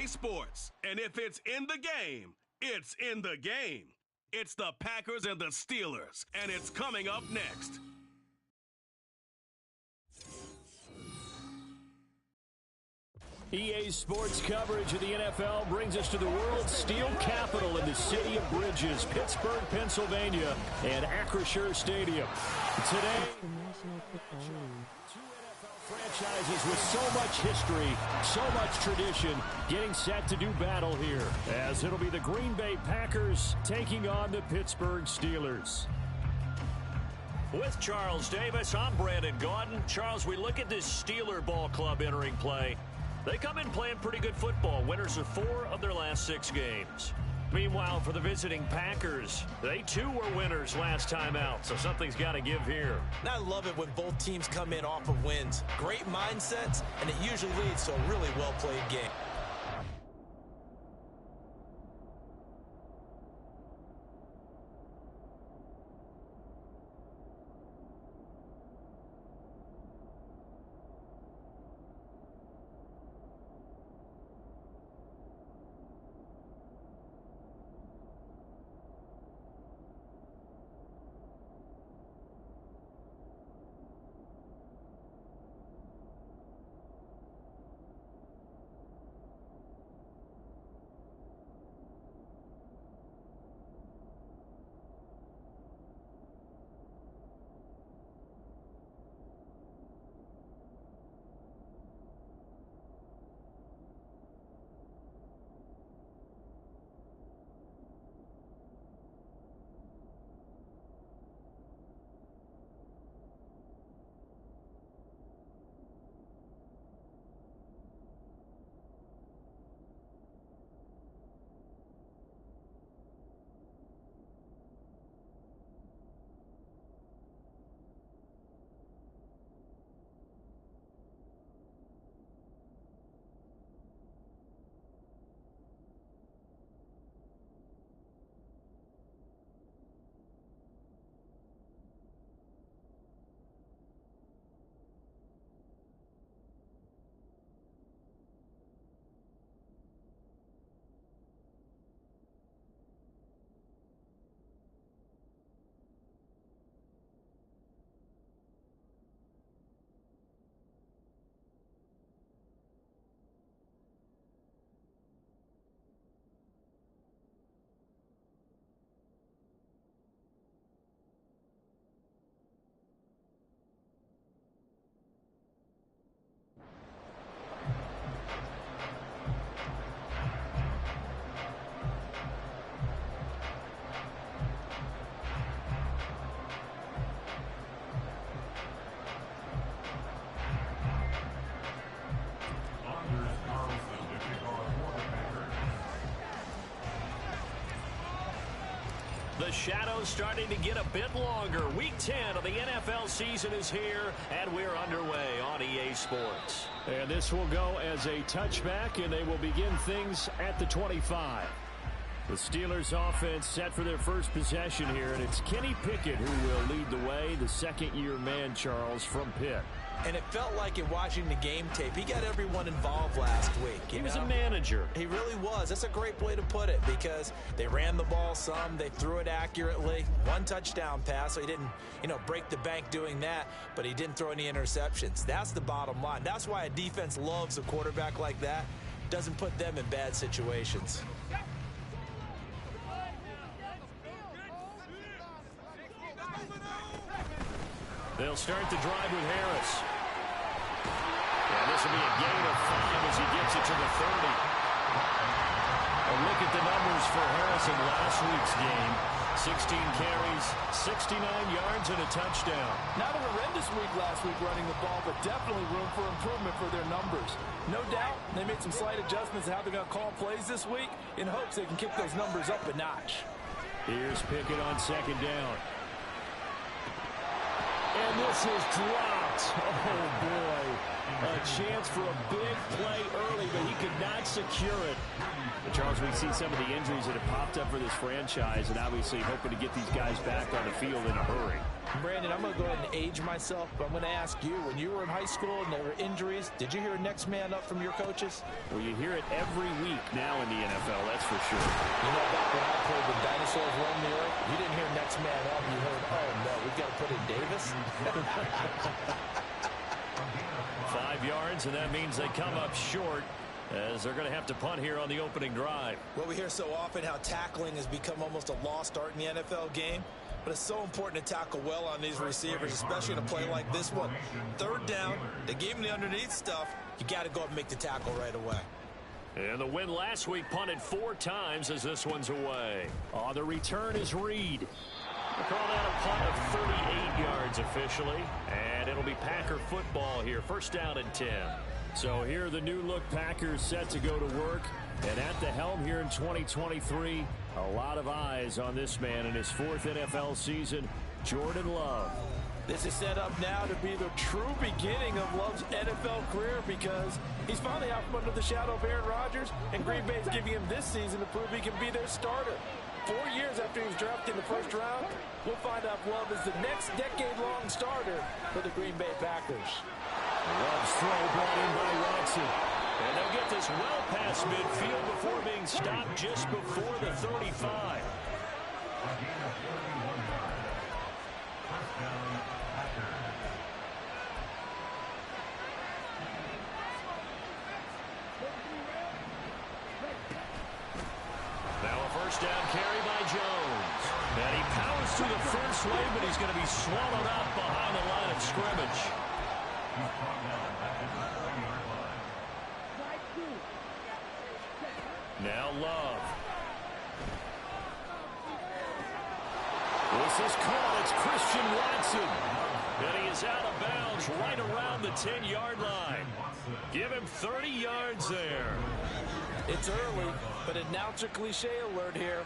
Sports. And if it's in the game, it's in the game. It's the Packers and the Steelers, and it's coming up next. EA Sports coverage of the NFL brings us to the world's steel capital in the city of bridges, Pittsburgh, Pennsylvania, and Acrisure Stadium. Today, two NFL franchises with so much history, so much tradition, getting set to do battle here, as it'll be the Green Bay Packers taking on the Pittsburgh Steelers. With Charles Davis, I'm Brandon Gaudin. Charles, we look at this Steeler ball club entering play. They come in playing pretty good football, winners of 4 of their last 6 games. Meanwhile, for the visiting Packers, they too were winners last time out, so something's got to give here. And I love it when both teams come in off of wins. Great mindsets, and it usually leads to a really well-played game. The shadow's starting to get a bit longer. Week 10 of the NFL season is here, and we're underway on EA Sports. And this will go as a touchback, and they will begin things at the 25. The Steelers offense set for their first possession here, and it's Kenny Pickett who will lead the way, the second-year man, Charles, from Pitt. And it felt like in watching the game tape, he got everyone involved last week. He was a manager. He really was. That's a great way to put it because they ran the ball some. They threw it accurately. 1 touchdown pass, so he didn't, break the bank doing that, but he didn't throw any interceptions. That's the bottom line. That's why a defense loves a quarterback like that. Doesn't put them in bad situations. They'll start the drive with Harris. And this will be a gain of 5 as he gets it to the 30. A look at the numbers for Harris in last week's game. 16 carries, 69 yards, and a touchdown. Not a horrendous week last week running the ball, but definitely room for improvement for their numbers. No doubt they made some slight adjustments to how they're going to call plays this week in hopes they can kick those numbers up a notch. Here's Pickett on second down. And this is dropped. Oh, boy. A chance for a big play early, but he could not secure it. But Charles, we see some of the injuries that have popped up for this franchise, and obviously hoping to get these guys back on the field in a hurry. Brandon, I'm going to go ahead and age myself, but I'm going to ask you, when you were in high school and there were injuries, did you hear next man up from your coaches? Well, you hear it every week now in the NFL, that's for sure. You know, back when I played with dinosaurs roam the earth, you didn't hear next man up. You heard, oh, no, we've got to put in Davis. 5 yards, and that means they come up short as they're going to have to punt here on the opening drive. Well, we hear so often how tackling has become almost a lost art in the NFL game. But it's so important to tackle well on these receivers, especially in a play like this one. Third down, they gave him the underneath stuff. You got to go up and make the tackle right away. And the win last week punted 4 times as this one's away. On the return is Reed. We'll call that a punt of 38 yards officially. And it'll be Packer football here. First down and 10. So here are the new look Packers set to go to work. And at the helm here in 2023, a lot of eyes on this man in his 4th NFL season, Jordan Love. This is set up now to be the true beginning of Love's NFL career because he's finally out from under the shadow of Aaron Rodgers, and Green Bay's giving him this season to prove he can be their starter. 4 years after he was drafted in the first round, we'll find out if Love is the next decade-long starter for the Green Bay Packers. Love's throw brought in by Watson. And they'll get this well past midfield before being stopped just before the 35. Now a first down carry by Jones. And he powers through the first lane, but he's going to be swallowed up behind the line of scrimmage. Now Love. This is caught. It's Christian Watson. And he is out of bounds right around the 10-yard line. Give him 30 yards there. It's early, but announcer cliche alert here.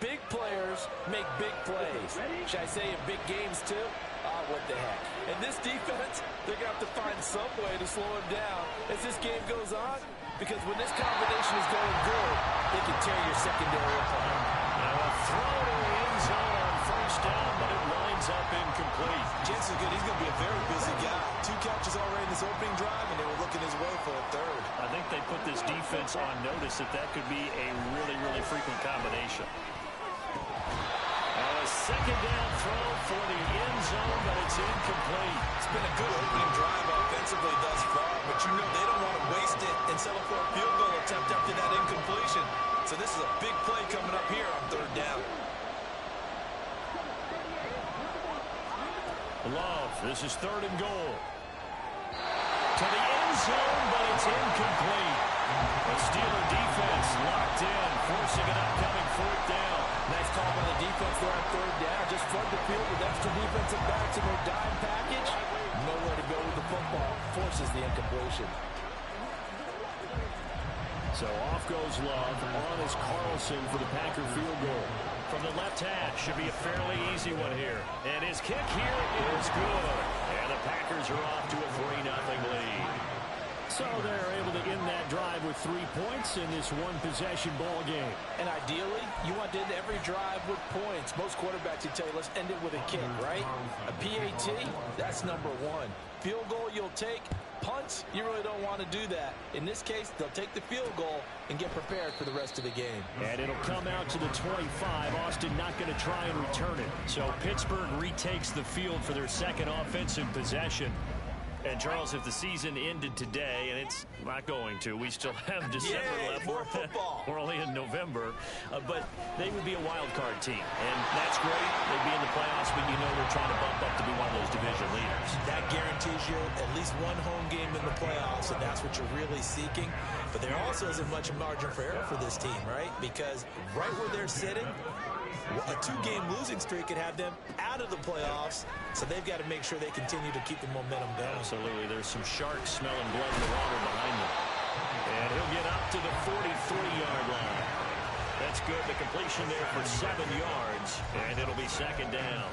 Big players make big plays. Should I say in big games too? What the heck. And this defense, they're going to have to find some way to slow him down as this game goes on. Because when this combination is going good, they can tear your secondary apart. Now a throw to the end zone on first down, but it winds up incomplete. Chance is good. He's going to be a very busy guy. 2 catches already in this opening drive, and they were looking his way for a third. I think they put this defense on notice that could be a really, really frequent combination. Now a second down throw for the end zone, but it's incomplete. It's been a good opening drive offensively thus far, but you know they don't want to waste it and settle for a field goal attempt after that incompletion. So this is a big play coming up here on third down. Love, this is 3rd and goal. To the end zone, but it's incomplete. The Steeler defense locked in, forcing an upcoming 4th down. Nice call by the defense there on third down. Just flood the field with extra defensive backs in their dime package. Nowhere to go with the football. Forces the incompletion. So off goes Love. On is Carlson for the Packer field goal. From the left hash, should be a fairly easy one here. And his kick here is good. And the Packers are off to a 3-0 lead. So they're able to end that drive with 3 points in this one-possession ball game. And ideally, you want to end every drive with points. Most quarterbacks would tell you, let's end it with a kick, right? A PAT, that's number 1. Field goal you'll take. Punts, you really don't want to do that. In this case, they'll take the field goal and get prepared for the rest of the game. And it'll come out to the 25. Austin not going to try and return it. So Pittsburgh retakes the field for their second offensive possession. And, Charles, if the season ended today, and it's not going to, we still have December left. More football. We're only in November. But they would be a wild card team. And that's great. They'd be in the playoffs, but you know they're trying to bump up to be one of those division leaders. That guarantees you at least one home game in the playoffs, and that's what you're really seeking. But there also isn't much margin for error for this team, right? Because right where they're sitting, a 2-game losing streak could have them out of the playoffs, so they've got to make sure they continue to keep the momentum going. Absolutely. There's some sharks smelling blood in the water behind them. And he'll get up to the 43-yard line. That's good. The completion there for 7 yards, and it'll be second down.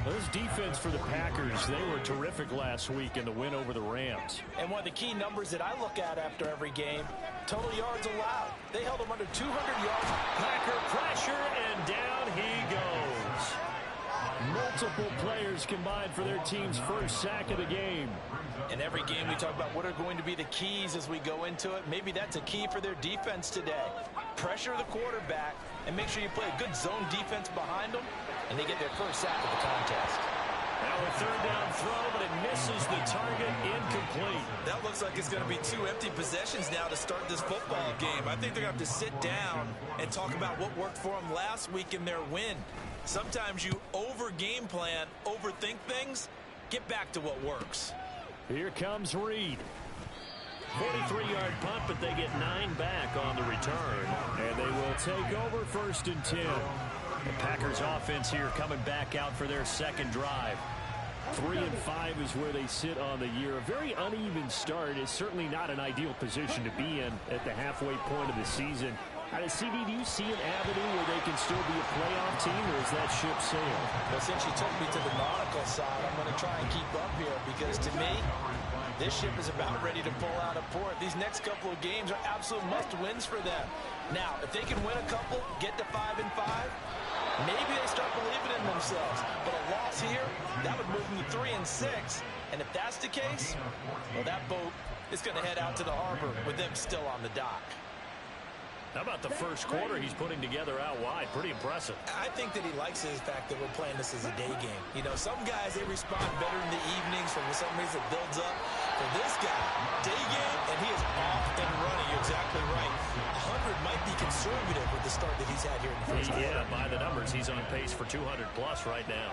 This defense for the Packers, they were terrific last week in the win over the Rams. And one of the key numbers that I look at after every game, total yards allowed. They held them under 200 yards. Packer pressure, and down he goes. Multiple players combined for their team's first sack of the game. In every game we talk about what are going to be the keys as we go into it. Maybe that's a key for their defense today. Pressure the quarterback and make sure you play a good zone defense behind them, and they get their first sack of the contest. Now a third down throw, but it misses the target, incomplete. That looks like it's going to be 2 empty possessions now to start this football game. I think they're going to have to sit down and talk about what worked for them last week in their win. Sometimes you over-game plan, overthink things, get back to what works. Here comes Reed. 43-yard punt, but they get 9 back on the return. And they will take over 1st and 10. The Packers offense here coming back out for their second drive. 3 and 5 is where they sit on the year. A very uneven start is certainly not an ideal position to be in at the halfway point of the season. CD, do you see an avenue where they can still be a playoff team, or is that ship sailed? Well, since you took me to the nautical side, I'm going to try and keep up here because to me, this ship is about ready to pull out of port. These next couple of games are absolute must-wins for them. Now, if they can win a couple, get to 5 and 5, maybe they start believing in themselves. But a loss here, that would move them to 3 and 6. And if that's the case, well, that boat is going to head out to the harbor with them still on the dock. How about the first quarter he's putting together out wide? Pretty impressive. I think that he likes the fact that we're playing this as a day game. You know, some guys, they respond better in the evenings. For some reason, it builds up. For this guy, day game, and he is off and running. You're exactly right. 100 might be conservative with the start that he's had here in the first quarter. Yeah, by the numbers, he's on pace for 200-plus right now.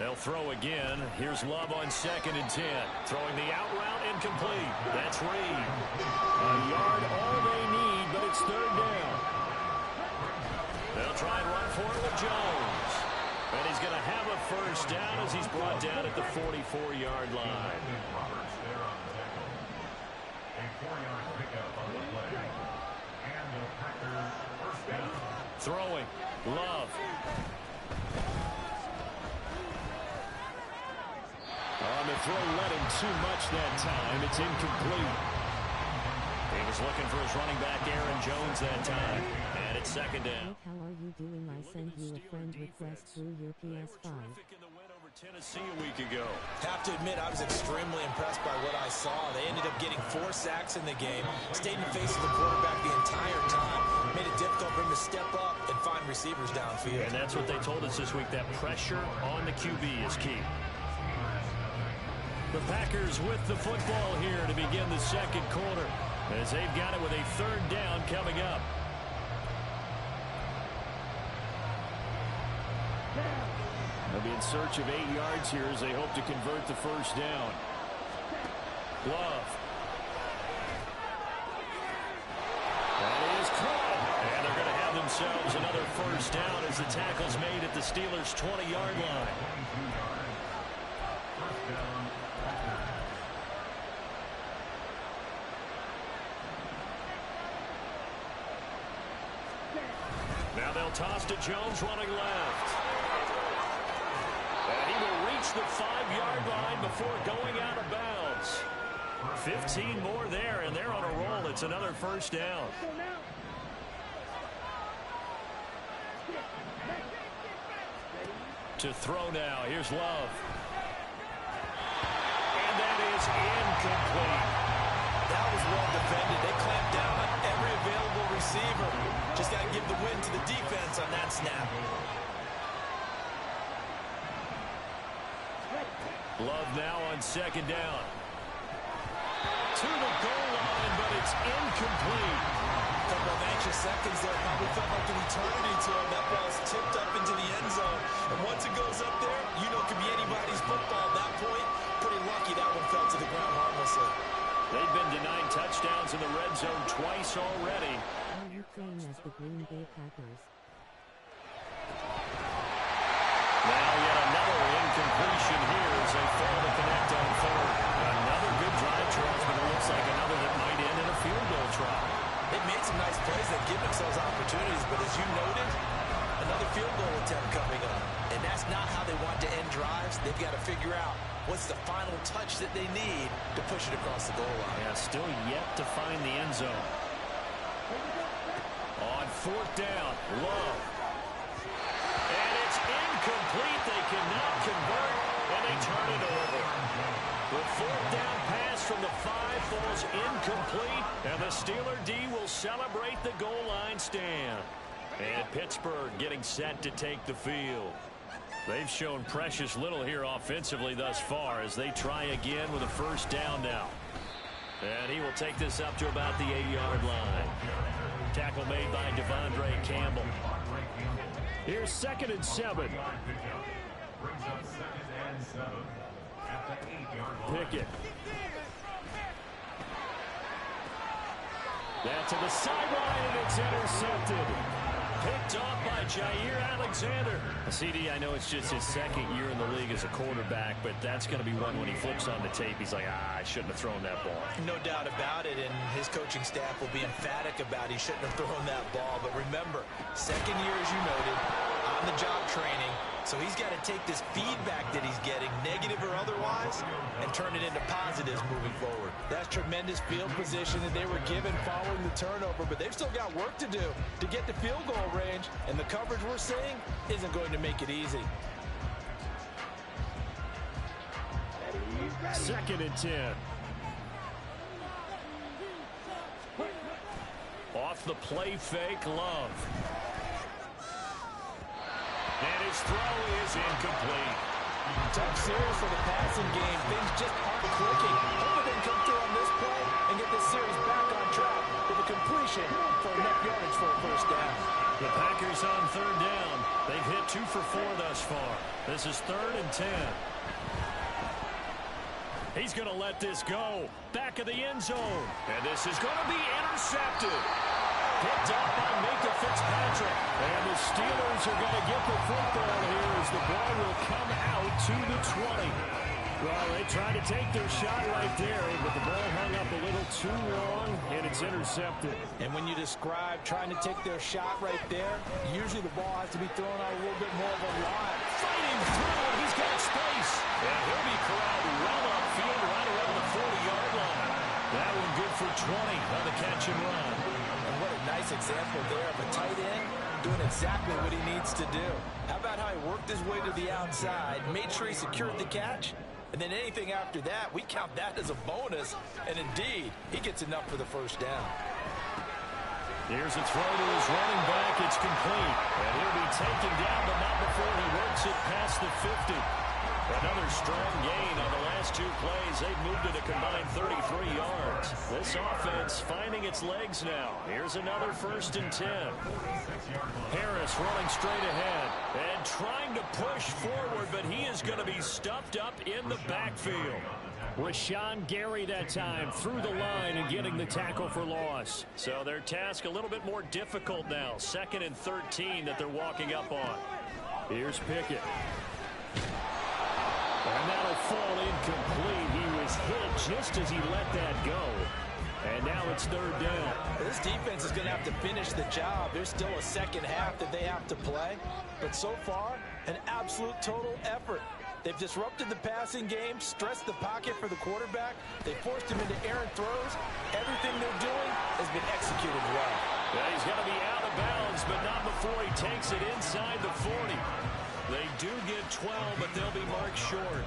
They'll throw again. Here's Love on 2nd and 10. Throwing the out route incomplete. That's Reed. A yard all they need, but it's 3rd down. They'll try and run for it with Jones. And he's going to have a first down as he's brought down at the 44-yard line. Throwing. Love. On the throw, let him too much that time. It's incomplete. He was looking for his running back, Aaron Jones, that time. And it's 2nd down. How are you doing? I sent you a friend request through your PS5. Tennessee a week ago. Have to admit, I was extremely impressed by what I saw. They ended up getting 4 sacks in the game, stayed in the face of the quarterback the entire time, made it difficult for him to step up and find receivers downfield. And that's what they told us this week, that pressure on the QB is key. The Packers with the football here to begin the second quarter, as they've got it with a 3rd down coming up. They'll be in search of 8 yards here as they hope to convert the first down. Love. That is caught. And they're going to have themselves another first down as the tackle's made at the Steelers' 20-yard line. Now they'll toss to Jones running left. And he will reach the 5-yard line before going out of bounds. 15 more there, and they're on a roll. It's another first down. To throw now. Here's Love. And that is incomplete. That was well defended. They clamped down on every available receiver. Just got to give the win to the defense on that snap. Love now on 2nd down. To the goal line, but it's incomplete. A couple of anxious seconds there. Probably felt like an eternity to him. That ball's tipped up into the end zone. And once it goes up there, you know it could be anybody's football at that point. Pretty lucky that one fell to the ground harmlessly. They've been denied touchdowns in the red zone twice already. Are you playing as the Green Bay Packers? Now yet another incompletion here as they fail to connect on 3rd. Another good drive, Charles, but it looks like another that might end in a field goal try. They've made some nice plays that give themselves opportunities, but as you noted, another field goal attempt coming up. And that's not how they want to end drives. They've got to figure out what's the final touch that they need to push it across the goal line. Yeah, still yet to find the end zone. On 4th down, Love. And cannot convert, and they turn it over. The fourth down pass from the 5 falls incomplete, and the Steeler D will celebrate the goal line stand. And Pittsburgh getting set to take the field. They've shown precious little here offensively thus far as they try again with a first down now. And he will take this up to about the 8-yard line. Tackle made by Devondre Campbell. Here's 2nd and 7. Pickett. That to the sideline, and it's intercepted. Picked off by Jair Alexander. CD, I know it's just his 2nd year in the league as a quarterback, but that's going to be one when he flips on the tape. He's like, I shouldn't have thrown that ball. No doubt about it, and his coaching staff will be emphatic about he shouldn't have thrown that ball. But remember, 2nd year, as you noted, on-the-job training. So he's got to take this feedback that he's getting, negative or otherwise, and turn it into positives moving forward. That's tremendous field position that they were given following the turnover, but they've still got work to do to get the field goal range, and the coverage we're seeing isn't going to make it easy. 2nd and 10. Off the play fake, Love. And his throw is incomplete. Tough series for the passing game. Things just aren't clicking. Hopefully they can come through on this play and get this series back on track with a completion for enough yardage for a first down. The Packers on 3rd down. They've hit 2 for 4 thus far. This is 3rd and 10. He's going to let this go. Back of the end zone. And this is going to be intercepted. Picked up by Minka Fitzpatrick. And the Steelers are going to get the football here as the ball will come out to the 20. Well, they tried to take their shot right there, but the ball hung up a little too long, and it's intercepted. And when you describe trying to take their shot right there, usually the ball has to be thrown out a little bit more of a line. Fighting through, he's got space. And he'll be corralled well upfield right around the 40-yard line. That one good for 20 on the catch and run. And what a nice example there of a tight end doing exactly what he needs to do. How about how he worked his way to the outside, made sure he secured the catch, and then anything after that, we count that as a bonus. And indeed, he gets enough for the first down. Here's a throw to his running back. It's complete. And he'll be taken down, but not before he works it past the 50. Another strong gain on the last 2 plays. They've moved it a combined 33 yards. This offense finding its legs now. Here's another 1st and 10. Harris running straight ahead and trying to push forward, but he is going to be stuffed up in the backfield. Rashawn Gary that time through the line and getting the tackle for loss. So their task a little bit more difficult now. 2nd and 13 that they're walking up on. Here's Pickett. And that'll fall incomplete. He was hit just as he let that go. And now it's 3rd down. This defense is going to have to finish the job. There's still a second half that they have to play. But so far, an absolute total effort. They've disrupted the passing game, stressed the pocket for the quarterback. They forced him into errant throws. Everything they're doing has been executed well. Yeah, he's going to be out of bounds, but not before he takes it inside the 40. They do get 12, but they'll be marked short.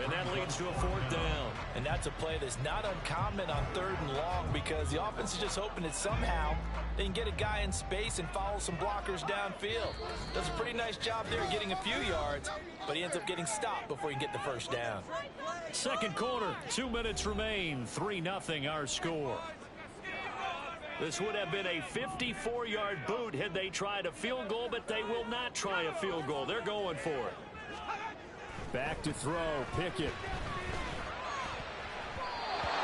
And that leads to a 4th down. And that's a play that's not uncommon on 3rd and long because the offense is just hoping that somehow they can get a guy in space and follow some blockers downfield. Does a pretty nice job there getting a few yards, but he ends up getting stopped before he can get the first down. 2nd quarter, 2 minutes remain, 3-0 our score. This would have been a 54-yard boot had they tried a field goal, but they will not try a field goal. They're going for it. Back to throw, Pickett.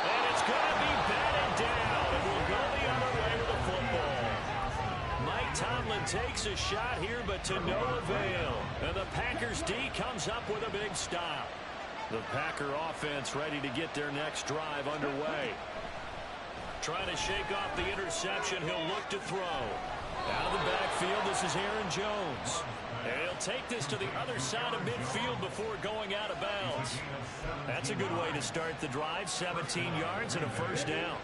And it's going to be batted down, and we'll go the other way with the football. Mike Tomlin takes a shot here, but to no avail. And the Packers D comes up with a big stop. The Packer offense ready to get their next drive underway. Trying to shake off the interception, he'll look to throw. Out of the backfield, this is Aaron Jones. And he'll take this to the other side of midfield before going out of bounds. That's a good way to start the drive. 17 yards and a first down.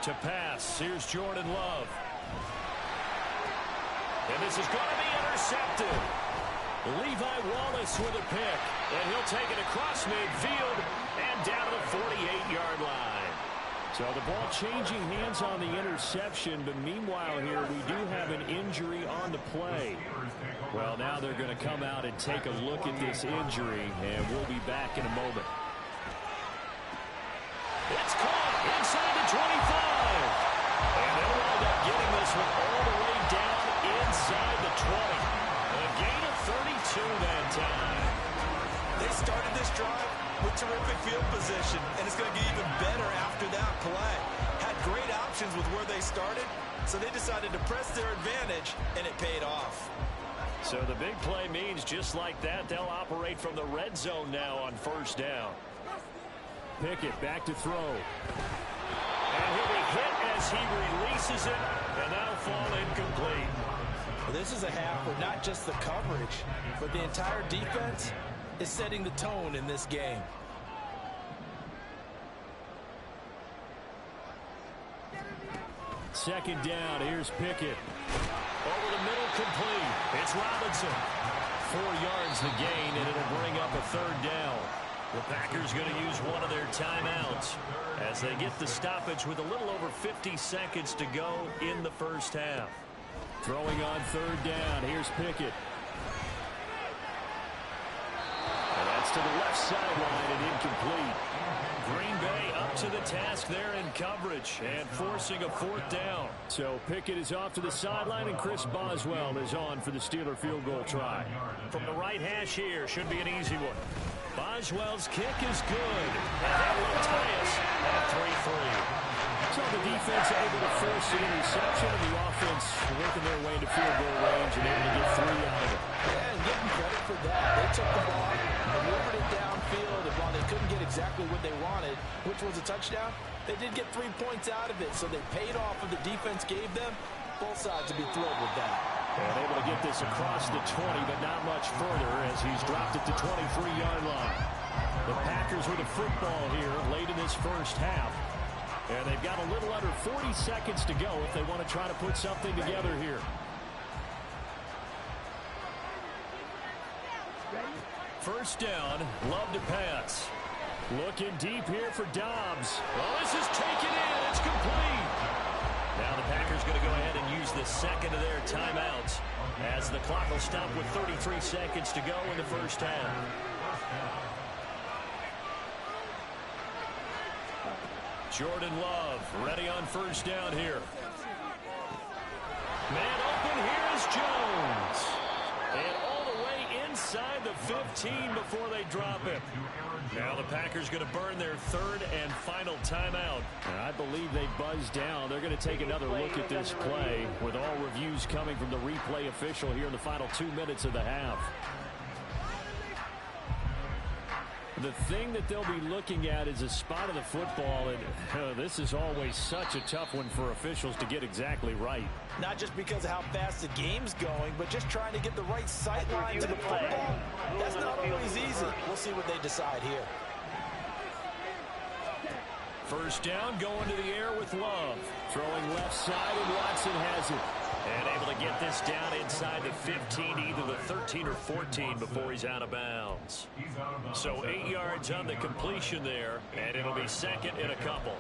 To pass, here's Jordan Love. And this is going to be intercepted. Levi Wallace with a pick. And he'll take it across midfield and down to the 48-yard line. So the ball changing hands on the interception, but meanwhile here we do have an injury on the play. Well, now they're going to come out and take a look at this injury, and we'll be back in a moment. It's caught inside the 25. And they'll wind up getting this one all the way down inside the 20. A gain of 32 that time. They started this drive with terrific field position, and it's going to get even better after that play. Had great options with where they started, so they decided to press their advantage, and it paid off. So the big play means just like that, they'll operate from the red zone now on first down. Pickett back to throw. And he'll be hit as he releases it, and that'll fall incomplete. Well, this is a half where not just the coverage, but the entire defense is setting the tone in this game. Second down, here's Pickett. Over the middle, complete. It's Robinson. 4 yards the gain, and it'll bring up a third down. The Packers going to use one of their timeouts as they get the stoppage with a little over 50 seconds to go in the first half. Throwing on third down, here's Pickett. And that's to the left sideline and incomplete. Green Bay up to the task there in coverage and forcing a fourth down. So Pickett is off to the sideline, and Chris Boswell is on for the Steeler field goal try. From the right hash here, should be an easy one. Boswell's kick is good. And that will tie us at 3-3. So the defense able to force the interception, and the offense working their way into field goal range and able to get 3 out of it. Yeah, and give them credit for that. They took the ball, maneuvered it downfield, and while they couldn't get exactly what they wanted, which was a touchdown, they did get 3 points out of it, so they paid off what the defense gave them. Both sides would be thrilled with that. And able to get this across the 20, but not much further as he's dropped it to 23-yard line. The Packers with a football here late in this first half. And they've got a little under 40 seconds to go if they want to try to put something together here. First down, Love to pass. Looking deep here for Dobbs. Well, this is taken in. It's complete. Now the Packers going to go ahead and use the second of their timeouts as the clock will stop with 33 seconds to go in the first half. Jordan Love ready on first down here. Man open, here is Jones. And all the way inside the 15 before they drop it. Now the Packers going to burn their third and final timeout. And I believe they buzzed down. They're going to take another look at this play with all reviews coming from the replay official here in the final 2 minutes of the half. The thing that they'll be looking at is a spot of the football, and this is always such a tough one for officials to get exactly right. Not just because of how fast the game's going, but just trying to get the right sight line to the football. That's not always easy. We'll see what they decide here. First down, going to the air with Love. Throwing left side, and Watson has it. And able to get this down inside the 15, either the 13 or 14 before he's out of bounds. So 8 yards on the completion there, and it'll be second and a couple.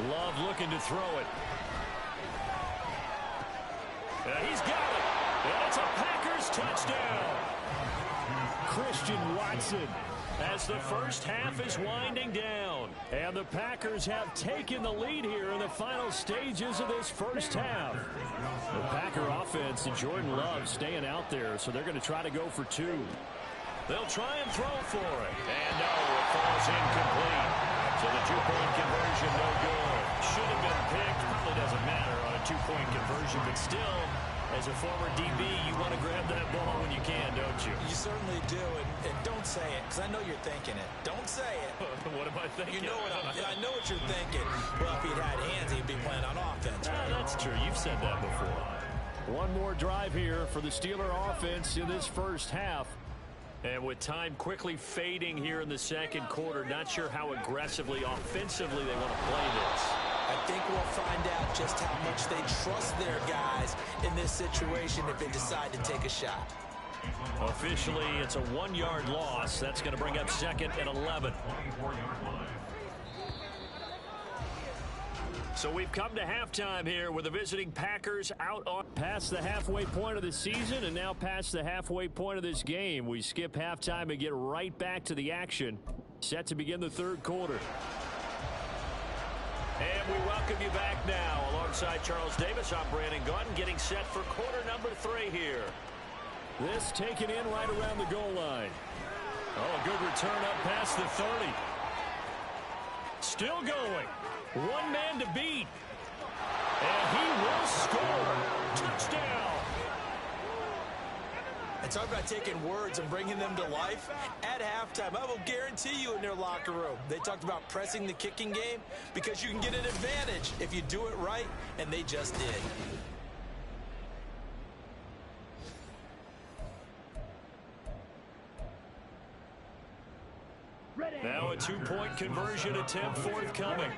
Love looking to throw it. And he's got it. And it's a Packers touchdown. Christian Watson. As the first half is winding down. And the Packers have taken the lead here in the final stages of this first half. The Packer offense and Jordan Love staying out there, so they're going to try to go for 2. They'll try and throw for it. And no, it falls incomplete. So the 2-point conversion no good. Should have been picked. Probably doesn't matter on a 2-point conversion, but still, as a former DB, you want to grab that ball when you can, don't you? You certainly do, and don't say it, because I know you're thinking it. Don't say it. What am I thinking? You know what I know what you're thinking. Well, if he'd had hands, he'd be playing on offense. Right? That's true. You've said that before. One more drive here for the Steeler offense in this first half. And with time quickly fading here in the second quarter, not sure how aggressively, offensively they want to play this. I think we'll find out just how much they trust their guys in this situation if they decide to take a shot. Officially, it's a 1-yard loss. That's going to bring up 2nd and 11. So we've come to halftime here with the visiting Packers out on past the halfway point of the season and now past the halfway point of this game. We skip halftime and get right back to the action. Set to begin the third quarter. And we welcome you back now. Alongside Charles Davis, I'm Brandon Gaudin, getting set for quarter number 3 here. This taken in right around the goal line. Oh, a good return up past the 30. Still going. One man to beat. And he will score. Touchdown. And talk about taking words and bringing them to life. At halftime, I will guarantee you in their locker room, they talked about pressing the kicking game because you can get an advantage if you do it right, and they just did. Now a 2-point conversion attempt forthcoming.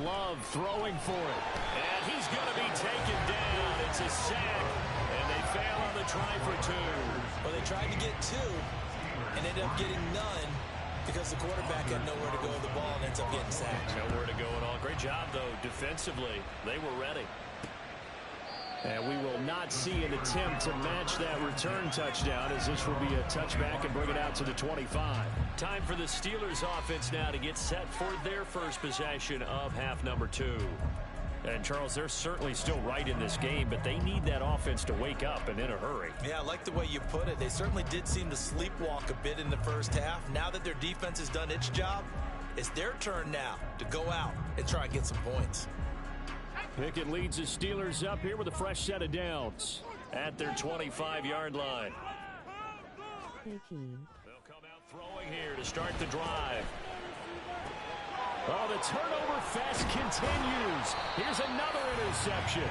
Love throwing for it. And he's going to be taken down. It's a sack, and they fail on the try for 2. Well, they tried to get 2 and ended up getting none because the quarterback had nowhere to go with the ball and ends up getting sacked. Nowhere to go at all. Great job, though, defensively. They were ready. And we will not see an attempt to match that return touchdown, as this will be a touchback and bring it out to the 25. Time for the Steelers offense now to get set for their first possession of half number 2. And, Charles, they're certainly still right in this game, but they need that offense to wake up and in a hurry. Yeah, I like the way you put it. They certainly did seem to sleepwalk a bit in the first half. Now that their defense has done its job, it's their turn now to go out and try and get some points. Pickett leads the Steelers up here with a fresh set of downs at their 25-yard line. They'll come out throwing here to start the drive. Oh, the turnover fest continues. Here's another interception.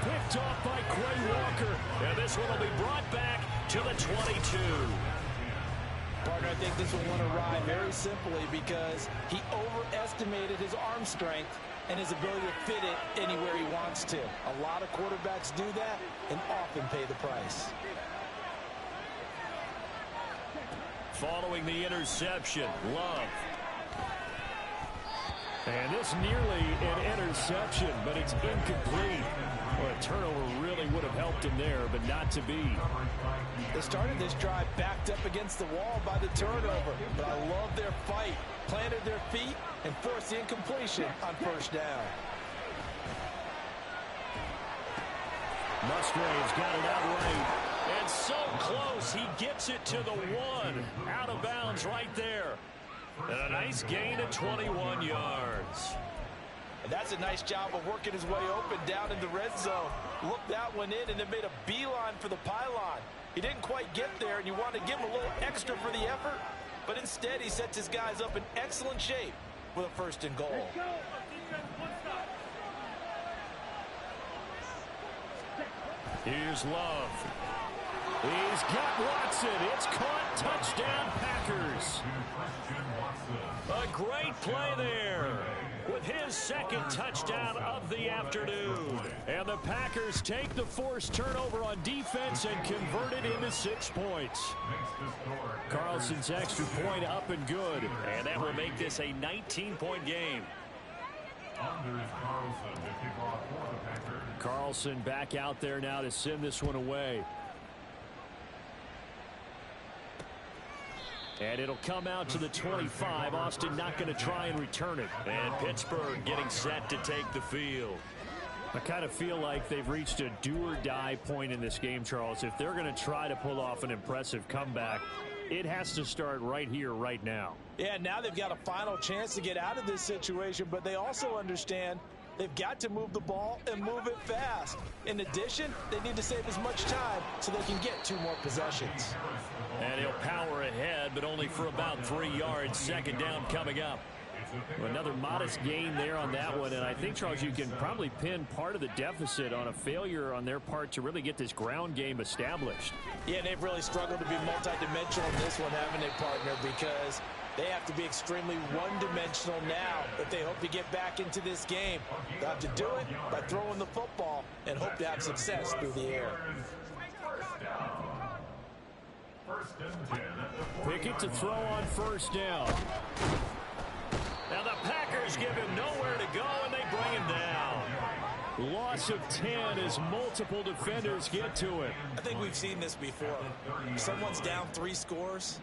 Picked off by Quay Walker. And this one will be brought back to the 22. Partner, I think this will want to ride very simply because he overestimated his arm strength and his ability to fit it anywhere he wants to. A lot of quarterbacks do that and often pay the price. Following the interception, Love. And this nearly an interception, but it's incomplete. Well, a turnover really would have helped him there, but not to be. They started this drive backed up against the wall by the turnover, but I love their fight. Planted their feet and forced the incompletion on first down. Musgrave's got it out right. And so close, he gets it to the 1. Out of bounds right there. And a nice gain of 21 yards. And that's a nice job of working his way open down in the red zone. Looked that one in and then made a beeline for the pylon. He didn't quite get there, and you want to give him a little extra for the effort. But instead, he sets his guys up in excellent shape with a 1st and goal. Here's Love. He's got Watson. It's caught. Touchdown, Packers. A great play there with his 2nd touchdown of the afternoon. And the Packers take the forced turnover on defense and convert it into 6 points. Carlson's extra point up and good. And that will make this a 19-point game. Carlson back out there now to send this one away. And it'll come out to the 25. Austin not going to try and return it. And Pittsburgh getting set to take the field. I kind of feel like they've reached a do-or-die point in this game, Charles. If they're going to try to pull off an impressive comeback, it has to start right here, right now. Yeah, now they've got a final chance to get out of this situation, but they also understand they've got to move the ball and move it fast. In addition, they need to save as much time so they can get 2 more possessions. And he'll power ahead, but only for about 3 yards. 2nd down coming up. Another modest gain there on that one, and I think, Charles, you can probably pin part of the deficit on a failure on their part to really get this ground game established. Yeah, they've really struggled to be multidimensional in this one, haven't they, partner, because they have to be extremely one-dimensional now if they hope to get back into this game. They'll have to do it by throwing the football and hope to have success through the air. Pickett to throw on first down. Now the Packers give him nowhere to go, and they bring him down. Loss of 10 as multiple defenders get to it. I think we've seen this before. Someone's down 3 scores.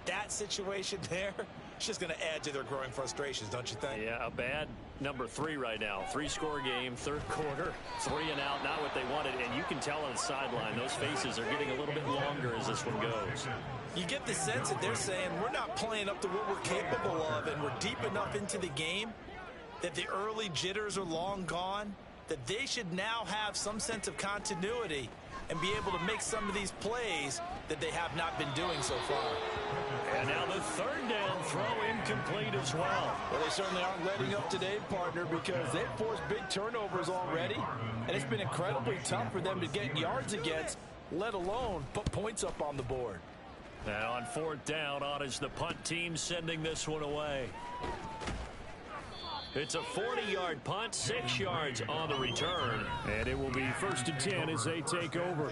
That situation there, it's just going to add to their growing frustrations, don't you think? Yeah, a bad number 3 right now. 3-score game, third quarter, 3 and out, not what they wanted. And you can tell on the sideline, those faces are getting a little bit longer as this one goes. You get the sense that they're saying we're not playing up to what we're capable of, and we're deep enough into the game that the early jitters are long gone, that they should now have some sense of continuity and be able to make some of these plays that they have not been doing so far. And now the third down throw incomplete as well. Well, they certainly aren't letting up today, partner, because they've forced big turnovers already, and it's been incredibly tough for them to get yards against, let alone put points up on the board. Now on fourth down, on is the punt team sending this one away. It's a 40-yard punt, 6 yards on the return. And it will be 1st and 10 as they take over.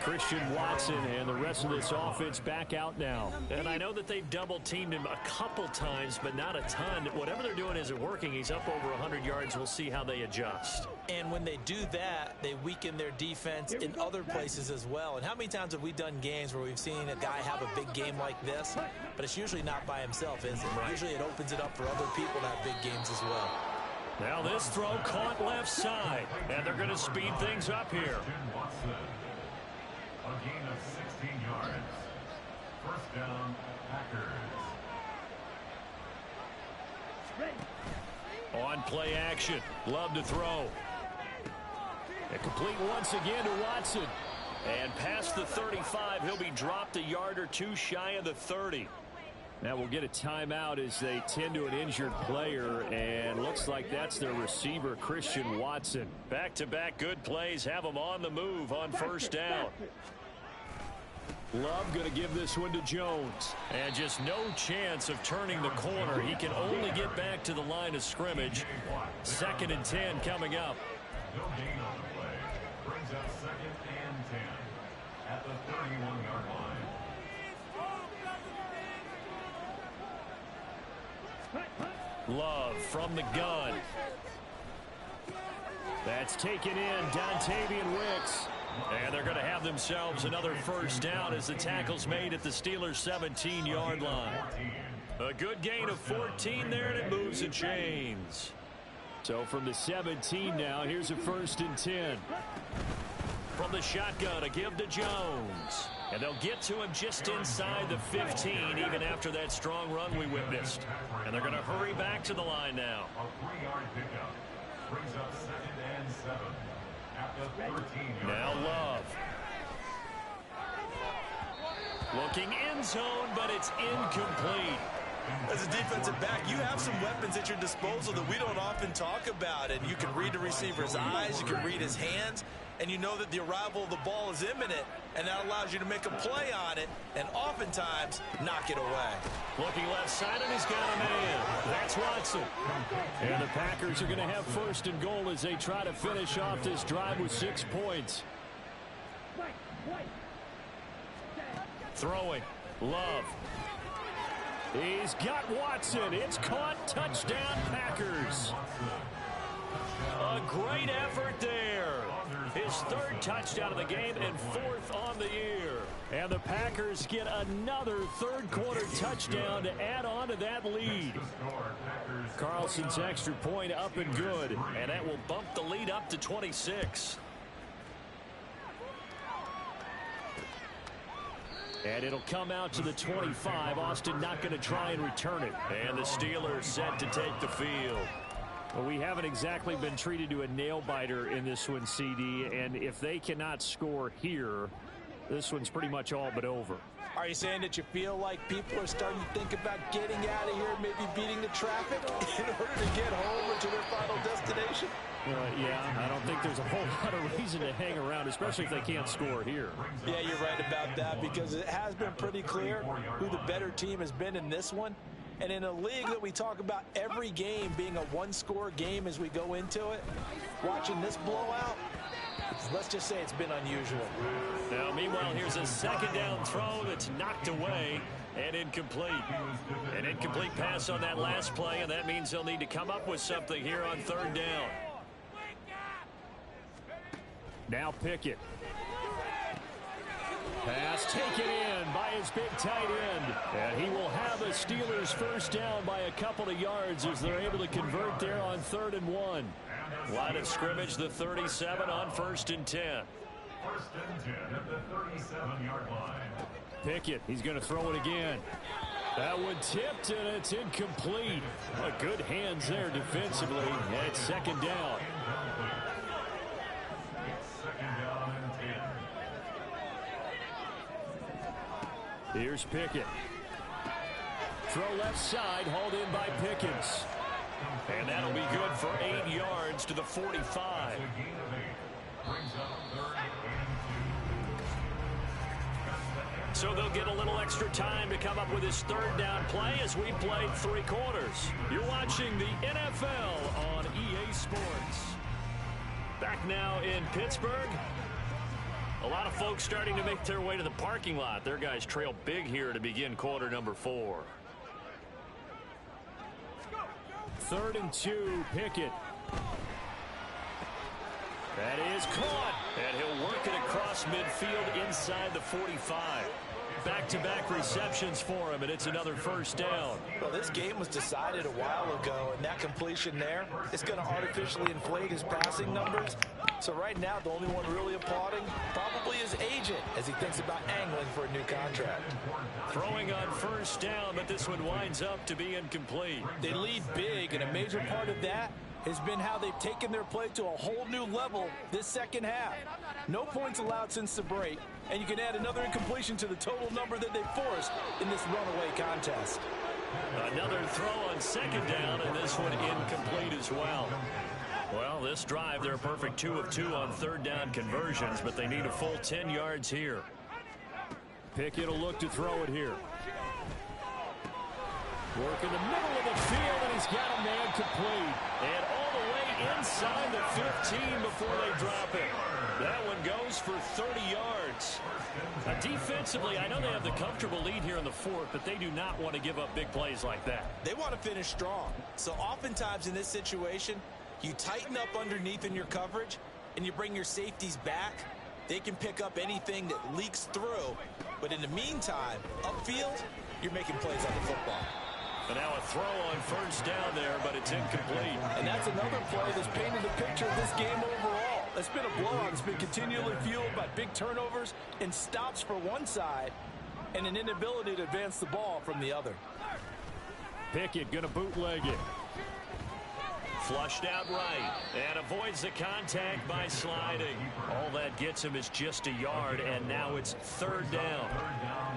Christian Watson and the rest of this offense back out now. And I know that they've double-teamed him a couple times, but not a ton. Whatever they're doing isn't working. He's up over 100 yards. We'll see how they adjust. And when they do that, they weaken their defense in other places as well. And how many times have we done games where we've seen a guy have a big game like this, but it's usually not by himself, is it? Right. Usually it opens it up for other people to have big games as well. Now this throw caught left side, and they're going to speed things up here. A gain of 16 yards. First down, Packers. On play action, Love to throw. And complete once again to Watson. And past the 35, he'll be dropped a yard or two shy of the 30. Now we'll get a timeout as they tend to an injured player, and looks like that's their receiver, Christian Watson. Back-to-back good plays have him on the move on first down. Love going to give this one to Jones. And just no chance of turning the corner. He can only get back to the line of scrimmage. 2nd and 10 coming up. No gain on the play. Brings up 2nd and 10 at the 31-yard line. Love from the gun. That's taken in, Dontavian Wicks. And they're going to have themselves another first down as the tackle's made at the Steelers' 17-yard line. A good gain of 14 there, and it moves and chains. So from the 17 now, here's a 1st and 10. From the shotgun, a give to Jones. And they'll get to him just inside the 15, even after that strong run we witnessed. And they're going to hurry back to the line now. A 3-yard pickup brings up 2nd and 7 at the 13-yard Now line. Love. Looking end zone, but it's incomplete. As a defensive back, you have some weapons at your disposal that we don't often talk about. And you can read the receiver's eyes, you can read his hands, and you know that the arrival of the ball is imminent, and that allows you to make a play on it and oftentimes knock it away. Looking left side, and he's got a man. That's Watson. And the Packers are going to have 1st and goal as they try to finish off this drive with 6 points. Throwing. Love. He's got Watson. It's caught. Touchdown, Packers. A great effort there. His 3rd touchdown of the game and 4th on the year. And the Packers get another 3rd quarter touchdown to add on to that lead. Carlson's extra point up and good. And that will bump the lead up to 26. And it'll come out to the 25. Austin not going to try and return it. And the Steelers set to take the field. Well, we haven't exactly been treated to a nail-biter in this one, CD. And if they cannot score here, this one's pretty much all but over. Are you saying that you feel like people are starting to think about getting out of here, maybe beating the traffic in order to get home or to their final destination? Yeah, I don't think there's a whole lot of reason to hang around, especially if they can't score here. Yeah, you're right about that, because it has been pretty clear who the better team has been in this one. And in a league that we talk about every game being a one-score game as we go into it, watching this blowout, let's just say it's been unusual. Now, meanwhile, here's a second down throw that's knocked away and incomplete. An incomplete pass on that last play, and that means they'll need to come up with something here on third down. Now Pickett. Pass taken in by his big tight end. And he will have a Steelers first down by a couple of yards as they're able to convert there on 3rd and 1. Line of scrimmage, the 37 on 1st and 10. 1st and 10 at the 37-yard line. Pickett, he's going to throw it again. That one tipped, and it's incomplete. Well, good hands there defensively. And it's second down. Here's Pickett. Throw left side, hauled in by Pickens. And that'll be good for 8 yards to the 45. So they'll get a little extra time to come up with his third down play as we played 3 quarters. You're watching the NFL on EA Sports. Back now in Pittsburgh. A lot of folks starting to make their way to the parking lot. Their guys trail big here to begin quarter number 4. 3rd and 2, Pickett. That is caught. And he'll work it across midfield inside the 45. Back-to-back receptions for him, and it's another first down. Well, this game was decided a while ago, and that completion there is going to artificially inflate his passing numbers. So right now, the only one really applauding probably his agent as he thinks about angling for a new contract. Throwing on first down, but this one winds up to be incomplete. They lead big, and a major part of that has been how they've taken their play to a whole new level this second half. No points allowed since the break, and you can add another incompletion to the total number that they forced in this runaway contest. Another throw on second down, and this one incomplete as well. Well, this drive, they're a perfect 2 of 2 on third down conversions, but they need a full 10 yards here. Pickett will look to throw it here. Work in the middle of the field, and he's got a man complete. And all the way inside the 15 before they drop it. That one goes for 30 yards. Defensively, I know they have the comfortable lead here in the 4th, but they do not want to give up big plays like that. They want to finish strong. So oftentimes in this situation, you tighten up underneath in your coverage, and you bring your safeties back. They can pick up anything that leaks through. But in the meantime, upfield, you're making plays on the football. And now a throw on first down there, but it's incomplete. And that's another play that's painted the picture of this game overall. It's been a blowout. It's been continually fueled by big turnovers and stops for one side and an inability to advance the ball from the other. Pickett going to bootleg it. Flushed out right and avoids the contact by sliding. All that gets him is just a yard, and now it's third down.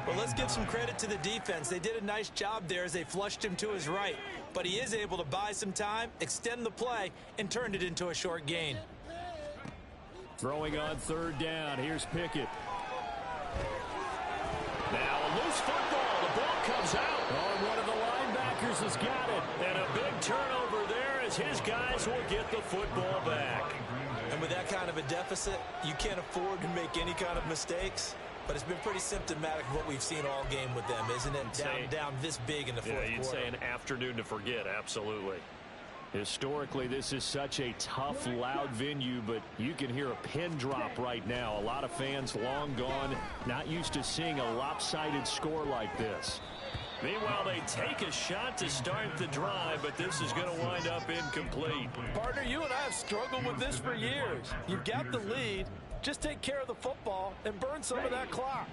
Well, let's give some credit to the defense. They did a nice job there as they flushed him to his right. But he is able to buy some time, extend the play, and turned it into a short gain. Throwing on third down. Here's Pickett. Now a loose football. The ball comes out. Oh, one of the linebackers has got it. And a big turnover there as his guys will get the football back. And with that kind of a deficit, you can't afford to make any kind of mistakes. But it's been pretty symptomatic of what we've seen all game with them, isn't it? Down this big in the fourth quarter. You'd say an afternoon to forget, absolutely. Historically, this is such a tough, loud venue, but you can hear a pin drop right now. A lot of fans long gone, not used to seeing a lopsided score like this. Meanwhile, they take a shot to start the drive, but this is going to wind up incomplete. Partner, you and I have struggled with this for years. You've got the lead. Just take care of the football and burn some of that clock.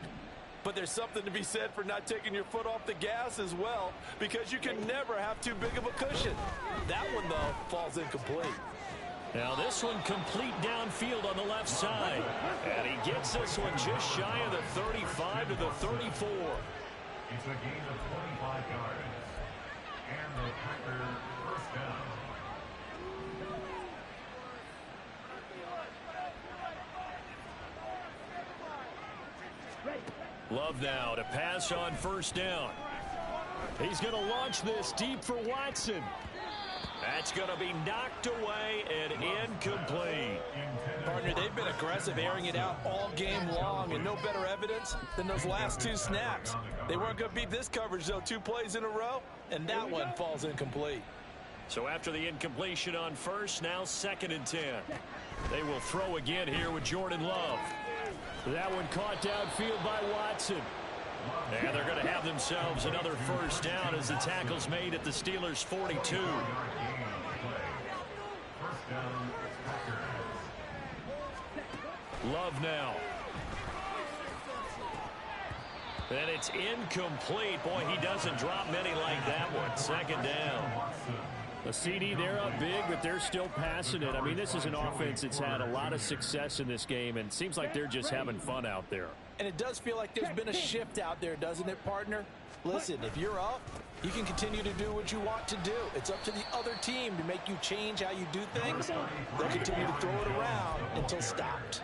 But there's something to be said for not taking your foot off the gas as well, because you can never have too big of a cushion. That one, though, falls incomplete. Now this one complete downfield on the left side. And he gets this one just shy of the 35 to the 34. It's a gain of 25 yards. And the Packers first down. Love now to pass on first down. He's going to launch this deep for Watson. That's going to be knocked away and incomplete. Partner, they've been aggressive, airing it out all game long, and no better evidence than those last two snaps. They weren't going to beat this coverage, though, 2 plays in a row, and that one falls incomplete. So after the incompletion on first, now 2nd and 10. They will throw again here with Jordan Love. That one caught downfield by Watson. And they're going to have themselves another first down as the tackle's made at the Steelers' 42. Love now. And it's incomplete. Boy, he doesn't drop many like that one. 2nd down. A CD, they're up big, but they're still passing it. I mean, this is an offense that's had a lot of success in this game, and it seems like they're just having fun out there. And it does feel like there's been a shift out there, doesn't it, partner? Listen, if you're up, you can continue to do what you want to do. It's up to the other team to make you change how you do things. They'll continue to throw it around until stopped.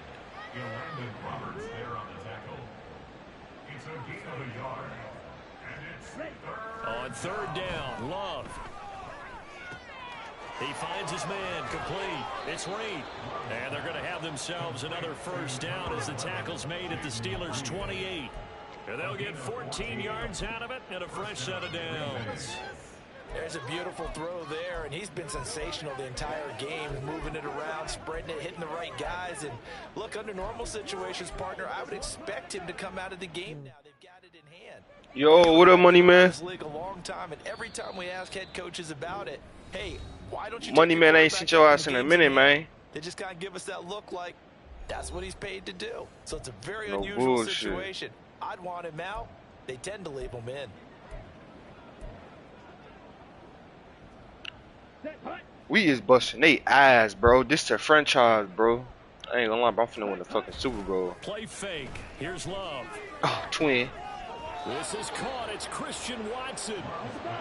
Roberts there on the tackle. It's a gain of a yard. And it's third. On 3rd down, Love. He finds his man, complete. It's Reed. And they're going to have themselves another first down as the tackle's made at the Steelers' 28. And they'll get 14 yards out of it and a fresh set of downs. There's a beautiful throw there, and he's been sensational the entire game, moving it around, spreading it, hitting the right guys. And look, under normal situations, partner, I would expect him to come out of the game now. They've got it in hand. Yo, what up, money man? This league a long time, and every time we ask head coaches about it, hey, why don't you Money man ain't seen your ass in a minute, man. They just kind of give us that look like that's what he's paid to do. So it's a very No unusual bullshit. situation. I'd want him out. They tend to leave him in. We is busting they ass, bro. This their franchise, bro. I ain't gonna lie, bro. I'm finna win the fucking Super Bowl. Play fake. Here's Love. Oh, twin. This is caught. It's Christian Watson.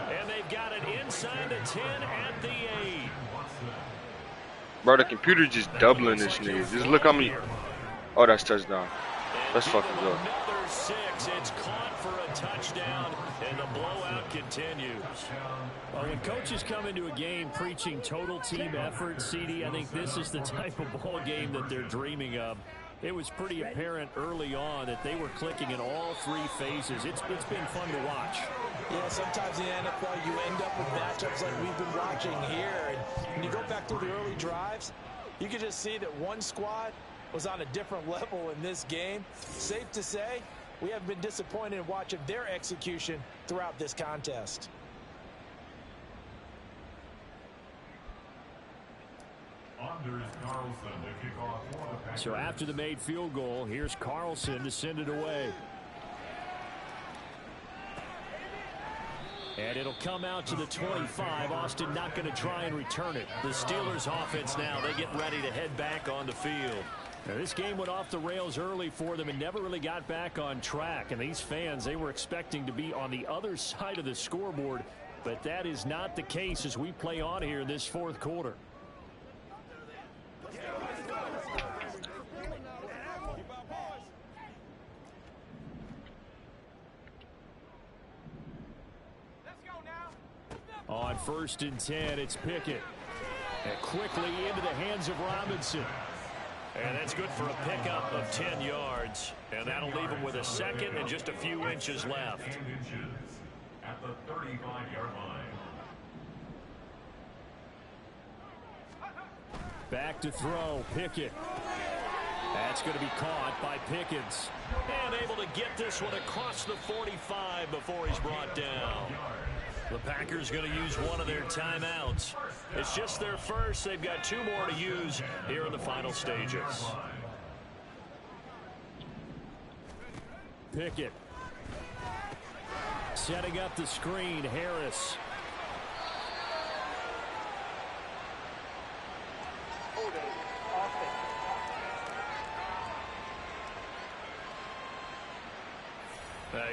And they've got it inside the 10 at the 8. Bro, the computer just doubling this nigga. Just look how many. Oh, that's touchdown. Let's fucking go. Another 6. It's caught for a touchdown, and the blowout continues. Well, when coaches come into a game preaching total team effort, CD, I think this is the type of ball game that they're dreaming of. It was pretty apparent early on that they were clicking in all 3 phases. It's been fun to watch. Yeah, sometimes in the NFL you end up with matchups like we've been watching here. And when you go back to the early drives, you can just see that one squad was on a different level in this game. Safe to say, we haven't been disappointed in watching their execution throughout this contest. So after the made field goal, here's Carlson to send it away. And it'll come out to the 25. Austin not going to try and return it. The Steelers offense now, they get ready to head back on the field. Now, this game went off the rails early for them and never really got back on track. And these fans, they were expecting to be on the other side of the scoreboard. But that is not the case as we play on here in this 4th quarter. On 1st and 10, it's Pickett. And quickly into the hands of Robinson. And that's good for a pickup of 10 yards. And that'll leave him with a 2nd and just a few inches left. At the 35-yard line. Back to throw, Pickett. That's going to be caught by Pickens. And able to get this one across the 45 before he's brought down. The Packers going to use one of their timeouts. It's just their first. They've got 2 more to use here in the final stages. Pickett. Setting up the screen, Harris.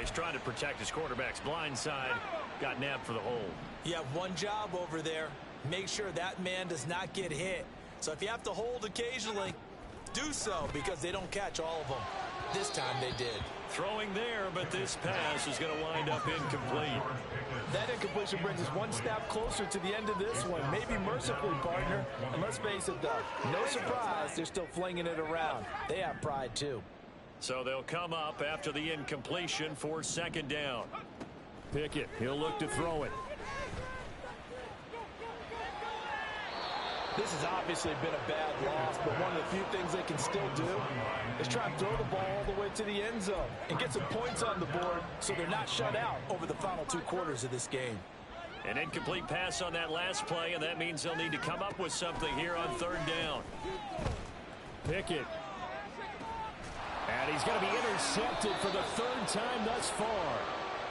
He's trying to protect his quarterback's blind side. Got nabbed for the hold. You have one job over there. Make sure that man does not get hit. So if you have to hold occasionally, do so, because they don't catch all of them. This time they did. Throwing there, but this pass is going to wind up incomplete. That incompletion brings us one step closer to the end of this one. Maybe mercifully, partner. And let's face it, though, no surprise, they're still flinging it around. They have pride, too. So they'll come up after the incompletion for second down. Pickett, he'll look to throw it. This has obviously been a bad loss, but one of the few things they can still do is try and throw the ball all the way to the end zone and get some points on the board so they're not shut out over the final 2 quarters of this game. An incomplete pass on that last play, and that means they'll need to come up with something here on third down. Pickett. And he's going to be intercepted for the 3rd time thus far.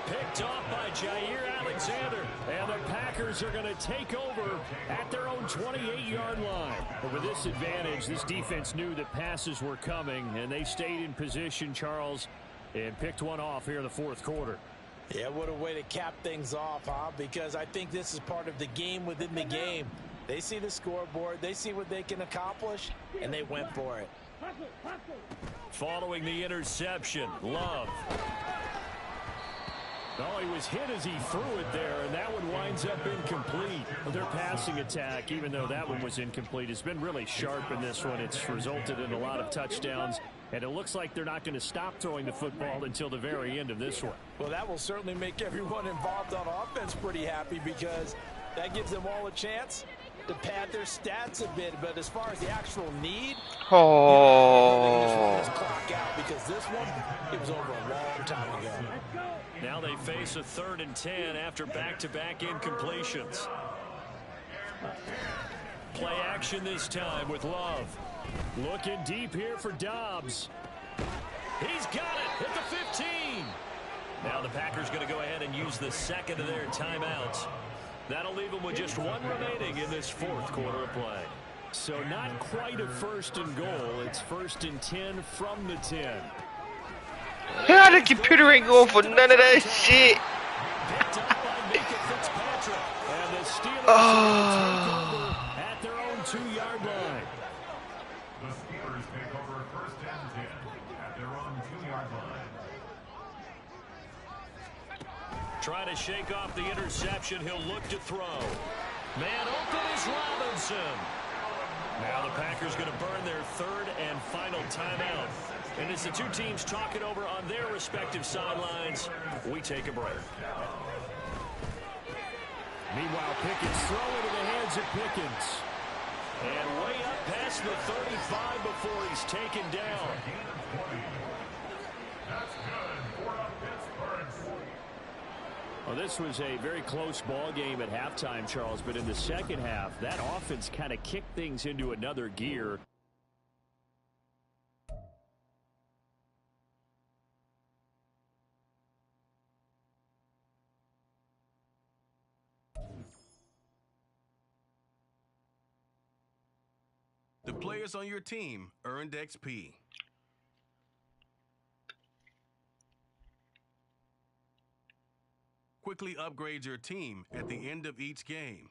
Picked off by Jair Alexander. And the Packers are going to take over at their own 28-yard line. But with this advantage, this defense knew that passes were coming, and they stayed in position, Charles, and picked one off here in the 4th quarter. Yeah, what a way to cap things off, huh? Because I think this is part of the game within the game. They see the scoreboard, they see what they can accomplish, and they went for it. Following the interception, Love. Oh, he was hit as he threw it there, and that one winds up incomplete. Their passing attack, even though that one was incomplete, has been really sharp in this one. It's resulted in a lot of touchdowns, and it looks like they're not going to stop throwing the football until the very end of this one. Well, that will certainly make everyone involved on offense pretty happy, because that gives them all a chance to pad their stats a bit. But as far as the actual need, they just run this clock out, because this one, it was over a long time ago. Now they face a 3rd and 10 after back-to-back incompletions. Play action this time with Love. Looking deep here for Dobbs. He's got it at the 15. Now the Packers going to go ahead and use the 2nd of their timeouts. That'll leave them with just 1 remaining in this 4th quarter of play. So not quite a 1st and goal. It's 1st and 10 from the 10. Yeah, the computer ain't going for none of that shit. Picked up by Mika Fitzpatrick. And the Steelers take over at their own 2-yard line. The Steelers take over 1st and 10 at their own 2-yard line. Try to shake off the interception. He'll look to throw. Man open is Robinson. Now the Packers going to burn their 3rd and final timeout. And as the 2 teams talk it over on their respective sidelines, we take a break. Meanwhile, Pickett's throwing to the hands of Pickens. And way up past the 35 before he's taken down. That's good for Pittsburgh. Well, this was a very close ball game at halftime, Charles, but in the second half, that offense kind of kicked things into another gear. The players on your team earned XP. Quickly upgrade your team at the end of each game.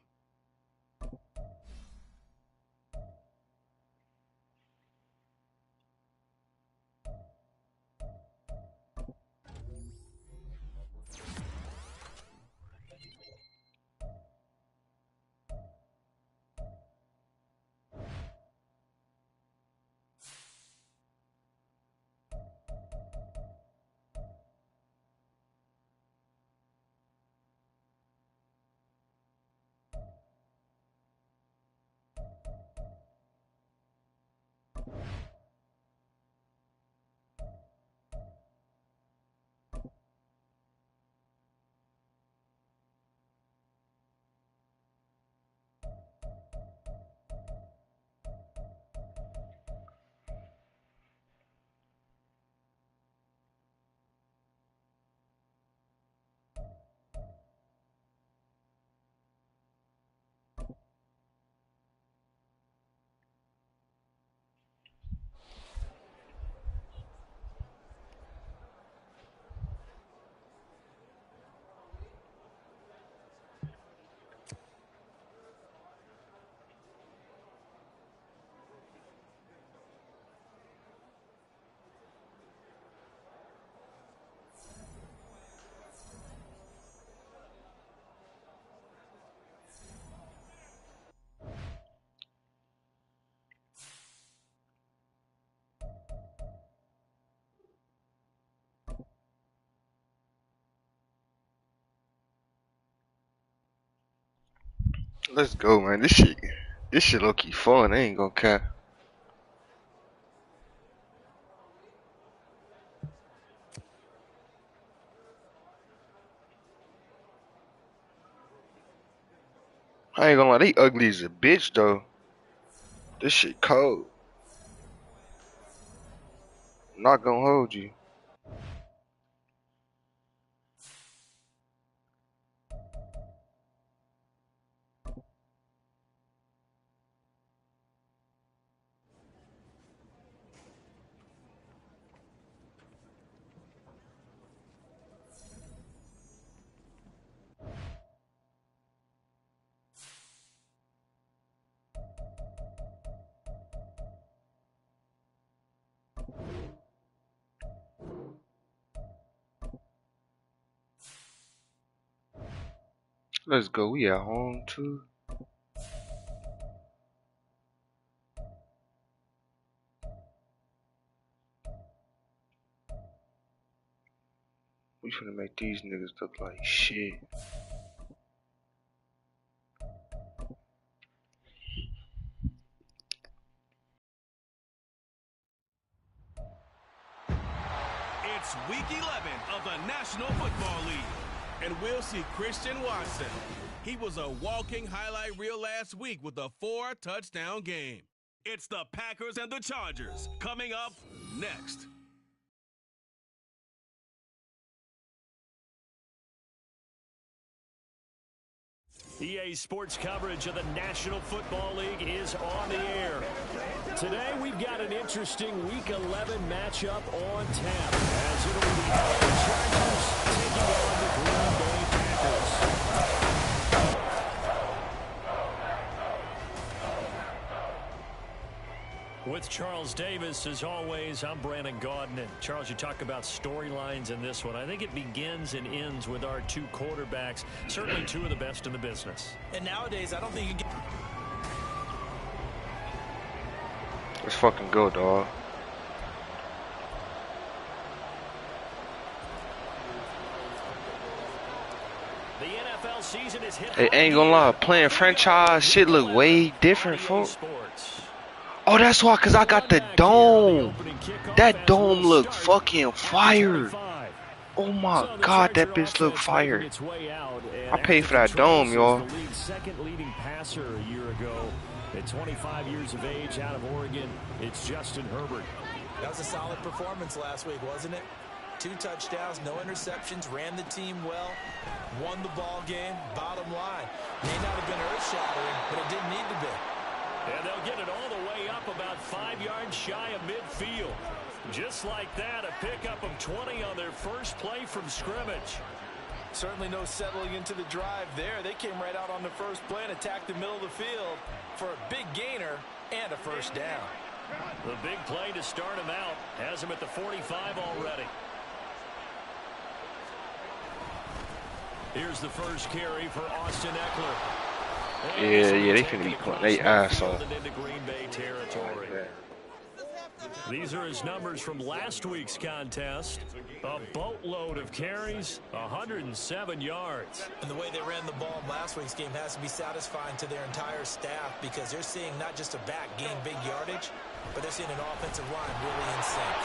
Let's go, man. This shit low key fun. I ain't gonna cap. I ain't gonna lie, they ugly as a bitch though. This shit cold. Not gonna hold you. Let's go. We at home too. We finna make these niggas look like shit. It's week 11 of the National Football League, and we'll see Christian Watson. He was a walking highlight reel last week with a 4-touchdown game. It's the Packers and the Chargers coming up next. EA Sports coverage of the National Football League is on the air. Today we've got an interesting Week 11 matchup on tap, as it'll be the LA Chargers taking on the Green Bay Packers. With Charles Davis, as always, I'm Brandon Gaudin. And Charles, you talk about storylines in this one. I think it begins and ends with our two quarterbacks, certainly two of the best in the business. And nowadays, I don't think you get... Let's fucking go, dog. The NFL season is hit. Hey, ain't gonna lie, playing franchise shit look way different, folks. Oh, that's why, cause I got the dome. That dome look fucking fire. Oh my god, that bitch look fire. I paid for that dome, y'all. Second leading passer a year ago. At 25 years of age, out of Oregon, it's Justin Herbert. That was a solid performance last week, wasn't it? 2 touchdowns, no interceptions, ran the team well, won the ball game. Bottom line, may not have been earth-shattering, but it didn't need to be. And they'll get it all the way up about 5 yards shy of midfield. Just like that, a pickup of 20 on their first play from scrimmage. Certainly no settling into the drive there. They came right out on the first play and attacked the middle of the field for a big gainer and a first down. The big play to start him out has him at the 45 already. Here's the first carry for Austin Eckler. Yeah, they finna be playing they ass off. Into Green Bay territory. These are his numbers from last week's contest. A boatload of carries, 107 yards. And the way they ran the ball in last week's game has to be satisfying to their entire staff, because they're seeing not just a back gain big yardage, but they're seeing an offensive line really in sync.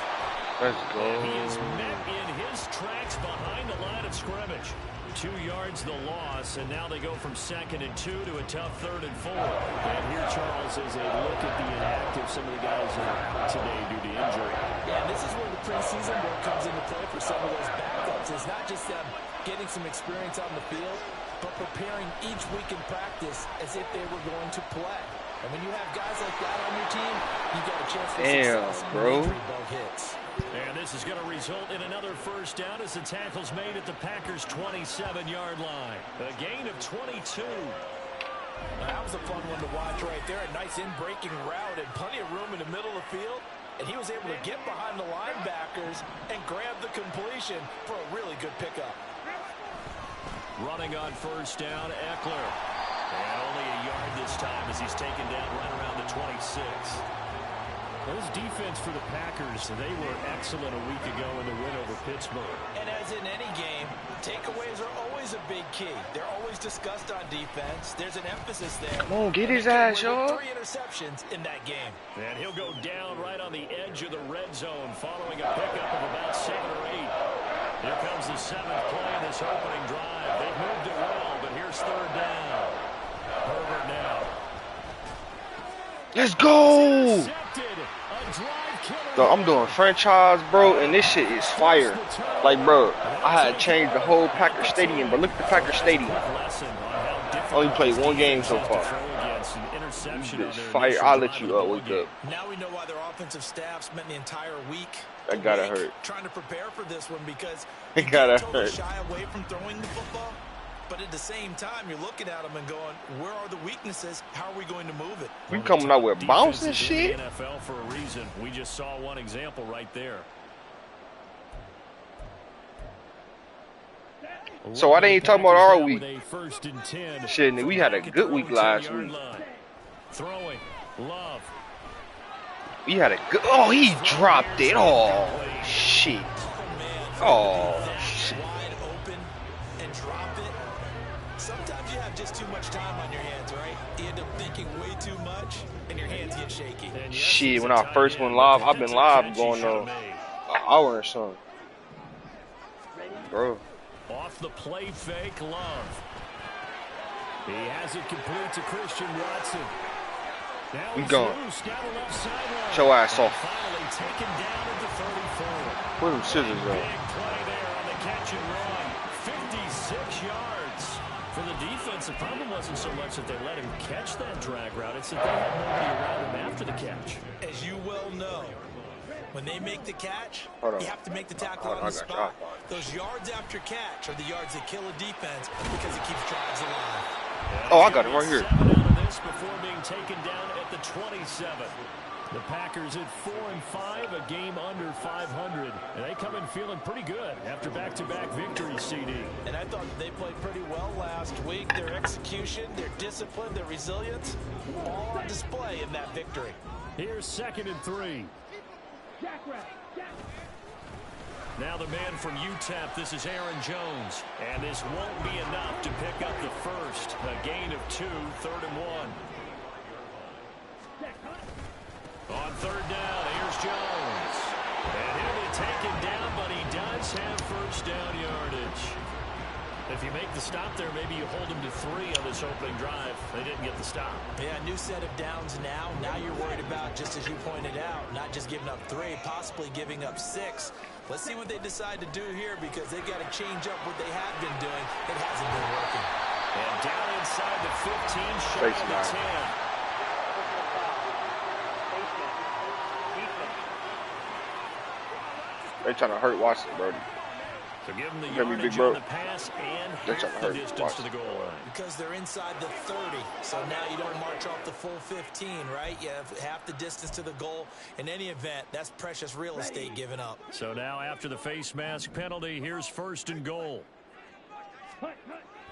Let's go. And he is met in his tracks behind the line of scrimmage. 2 yards the loss, and now they go from 2nd and 2 to a tough 3rd and 4. And here, Charles, is a look at the inactive. Some of the guys are today due to injury. Yeah, and this is where the preseason work comes into play for some of those backups. It's not just them getting some experience on the field, but preparing each week in practice as if they were going to play. And when you have guys like that on your team, you got a chance for success. Bro. Hits. And this is going to result in another first down as the tackle's made at the Packers' 27-yard line. A gain of 22. Now, that was a fun one to watch right there. A nice in-breaking route and plenty of room in the middle of the field. And he was able to get behind the linebackers and grab the completion for a really good pickup. Running on first down, Eckler. And only a yard this time as he's taken down right around the 26. Well, this defense for the Packers, they were excellent a week ago in the win over Pittsburgh. And as in any game, takeaways are always a big key. They're always discussed on defense. There's an emphasis there. Come on, get his ass, y'all. 3 interceptions in that game. And he'll go down right on the edge of the red zone following a pickup of about 7 or 8. Here comes the 7th play in this opening drive. They've moved it well, but here's 3rd down. Herbert now. Let's go! I'm doing franchise, bro, and this shit is fire. Like, bro, I had changed the whole Packer Stadium, but look at the Packer Stadium. Only played 1 game so far. This fire. I'll let you wake up. Now we know why their offensive staff spent the entire week. That gotta hurt. Trying to prepare for this one because it gotta hurt. Shy away from throwing the football. But at the same time, you're looking at them and going, where are the weaknesses? How are we going to move it? We coming out with bounce and shit. NFL for a reason. We just saw one example right there. So why they ain't talking about our week? Shit, we had a good week last week. Throwing, Love. We had a good. Oh, he dropped it. Oh, shit. Oh, shit. Sometimes you have just too much time on your hands, right? You end up thinking way too much, and your hands get shaky. Shit, when I first went live, I've been live going on an hour or something. Bro. Off the play fake, Love. He has it complete to Christian Watson. Now we going. Show ass off. Finally taken down at the 34. Where them scissors at? Big play there on the catch and run. 56 yards. For the defense, the problem wasn't so much that they let him catch that drag route. It's that they had nobody around him after the catch. As you well know, when they make the catch, you have to make the tackle on the spot. Those yards after catch are the yards that kill a defense because it keeps drives alive. Oh, I got it right here. 7 out of this before being taken down at the 27. The Packers at 4-5, a game under 500. And they come in feeling pretty good after back-to-back victories, CD. And I thought they played pretty well last week. Their execution, their discipline, their resilience, all on display in that victory. Here's 2nd and 3. Now the man from UTEP, this is Aaron Jones. And this won't be enough to pick up the first. A gain of 2, 3rd and 1. On 3rd down, here's Jones. And he'll be taken down, but he does have first down yardage. If you make the stop there, maybe you hold him to 3 on this opening drive. They didn't get the stop. Yeah, new set of downs now. Now you're worried about, just as you pointed out, not just giving up 3, possibly giving up 6. Let's see what they decide to do here because they've got to change up what they have been doing. It hasn't been working. And down inside the 15, short of the 10. They trying to hurt Watson, bro. So give them the yardage on the pass and the distance to the goal line. Because they're inside the 30, so now you don't march off the full 15, right? You have half the distance to the goal. In any event, that's precious real estate given up. So now after the face mask penalty, here's 1st and goal.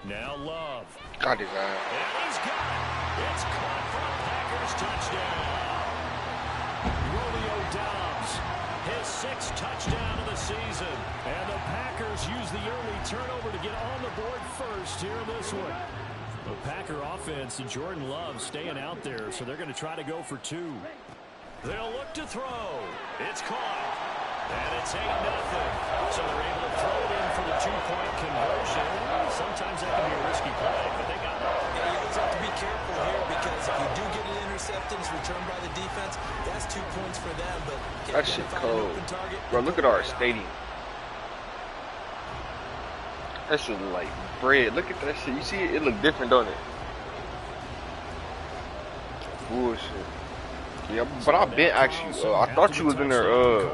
Now Love. Got his ass. And he's got it. It's caught for a Packers touchdown. Romeo Dobbs. His 6th touchdown of the season. And the Packers use the early turnover to get on the board first here in this one. The Packer offense and Jordan Love staying out there, so they're going to try to go for 2. They'll look to throw. It's caught. And it's 8-0. So they're able to throw it in for the 2-point conversion. Sometimes that can be a risky play, but they got it. Yeah, you always have to be careful here because if you do get an interception, it's returned by the defense. That's 2 points for them. But that shit cold. Bro, look at our stadium. That shit look like bread. Look at that shit. You see it? It look different, don't it? Bullshit. Yeah, but I've been actually. I thought you was in there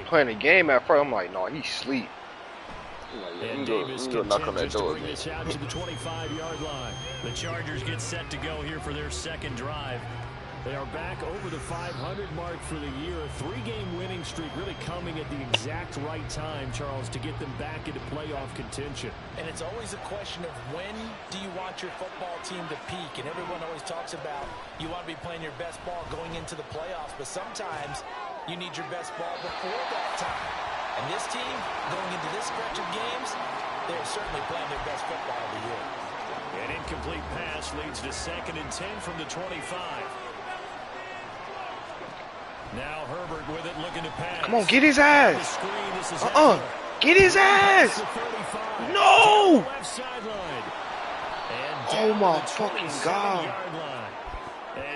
playing a game at first. I'm like, no, he's asleep. And Davis continues to bring this out to the 25-yard line. The Chargers get set to go here for their 2nd drive. They are back over the 500 mark for the year. A 3-game winning streak really coming at the exact right time, Charles, to get them back into playoff contention. And it's always a question of when do you want your football team to peak? And everyone always talks about you want to be playing your best ball going into the playoffs, but sometimes you need your best ball before that time. And this team, going into this stretch of games, they're certainly playing their best football of the year. An incomplete pass leads to 2nd and 10 from the 25. Now Herbert with it, looking to pass. Come on, get his ass. Get his ass. No. Oh my fucking God.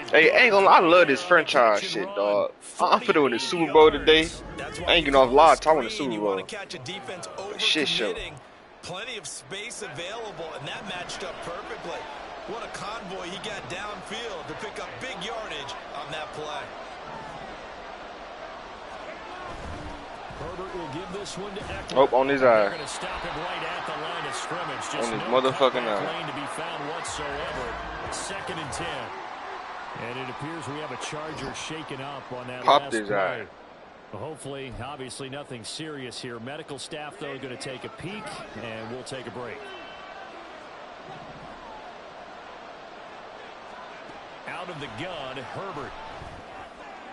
Hey, ain't gonna lie, I love this franchise shit, dog. I'm finna win the Super Bowl today. I ain't getting off live. I win the Super Bowl. Shit show. Plenty of space available, and that matched up perfectly. What a convoy he got downfield to pick up big yardage on that play. Herbert will give this one to Eckler. Oh, on his eye. Going to stop him right at the line of scrimmage. Just on his no motherfucking lane to be found whatsoever. 2nd and 10. And it appears we have a Charger shaken up on that Popped last his play. eye. Well, hopefully, obviously nothing serious here. Medical staff, though, going to take a peek, and we'll take a break. Out of the gun, Herbert.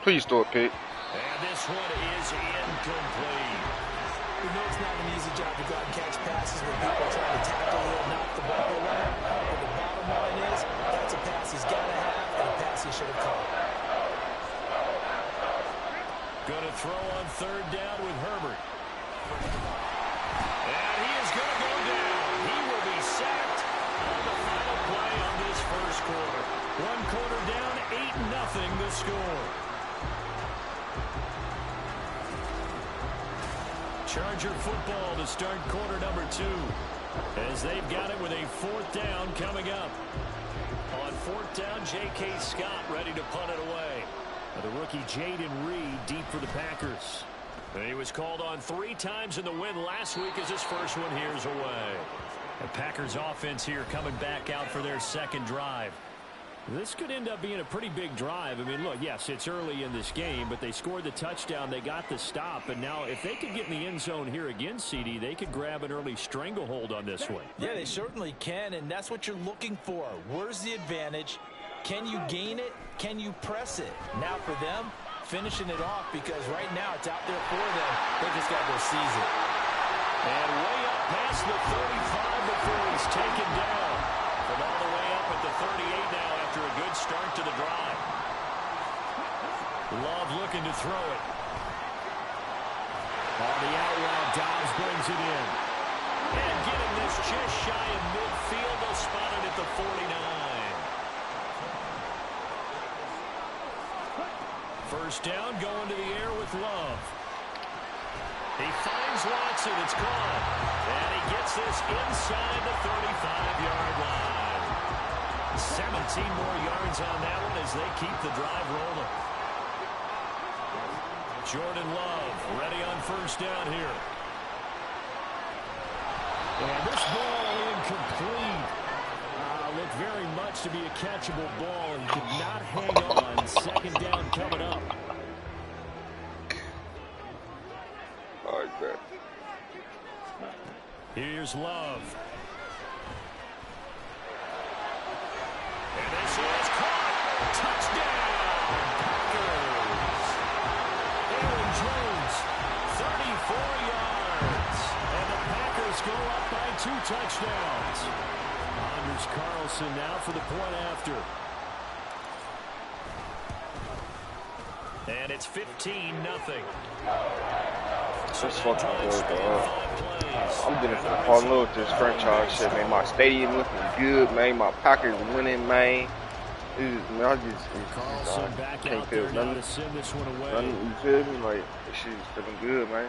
Please throw a pick. And this one is incomplete. We know it's not an easy job to go out and catch passes when people are trying to tackle you and knock the ball away. But the bottom line is, that's a pass he's got to have and a pass he should have caught. Going to throw on 3rd down with Herbert. And he is going to go down. He will be sacked on the final play on this first quarter. 1 quarter down, 8-0 the score. Charger football to start quarter number 2. As they've got it with a 4th down coming up. On 4th down, J.K. Scott ready to punt it away. The rookie Jaden Reed deep for the Packers. And he was called on 3 times in the win last week as his first one here's away. The Packers offense here coming back out for their 2nd drive. This could end up being a pretty big drive. I mean, look, yes, it's early in this game, but they scored the touchdown. They got the stop. And now if they could get in the end zone here again, CD, they could grab an early stranglehold on this one. Yeah, they certainly can, and that's what you're looking for. Where's the advantage? Can you gain it? Can you press it? Now for them, finishing it off, because right now it's out there for them. They just got to go seize it. And way up past the 35 before he's taken down. From all the way up at the 38 now after a good start to the drive. Love looking to throw it. On the out route, Dobbs brings it in. And getting this just shy of midfield. They'll spot it at the 49. First down, going to the air with Love. He finds Watson. It's caught. And he gets this inside the 35-yard line. 17 more yards on that one as they keep the drive rolling. Jordan Love ready on first down here. And this ball incomplete. Looked very much to be a catchable ball. He could not hang on. 2nd down coming up. All right, bet. Here's Love. And this is caught. Touchdown. Packers. Aaron Jones, 34 yards. And the Packers go up by 2 touchdowns. Anders Carlson now for the point after. And it's 15-0. That's fucking good, dog. I'm getting falling in love with this franchise shit, man. My stadium looking good, man. My Packers winning, man. Man, I can't feel nothing. Nothing, you feel me? Like, this shit's looking good, man.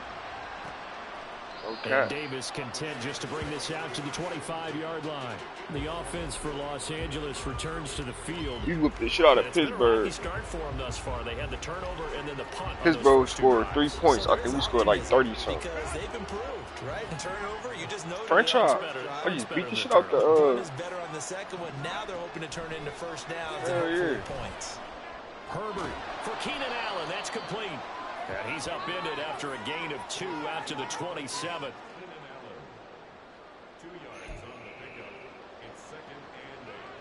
Okay. And Davis content just to bring this out to the 25-yard line. The offense for Los Angeles returns to the field. You whipped the shit out of Pittsburgh. Start for them thus far. They had the turnover and then the punt. Pittsburgh scored 3 points. I think we scored like 30 something. Because they've improved, right? Turnover, you just know franchise. I just beat the shit out the is better on the second one. Now they're hoping to turn into first downs and 3 points. Herbert for Keenan Allen. That's complete. And he's upended after a gain of 2 out to the 27.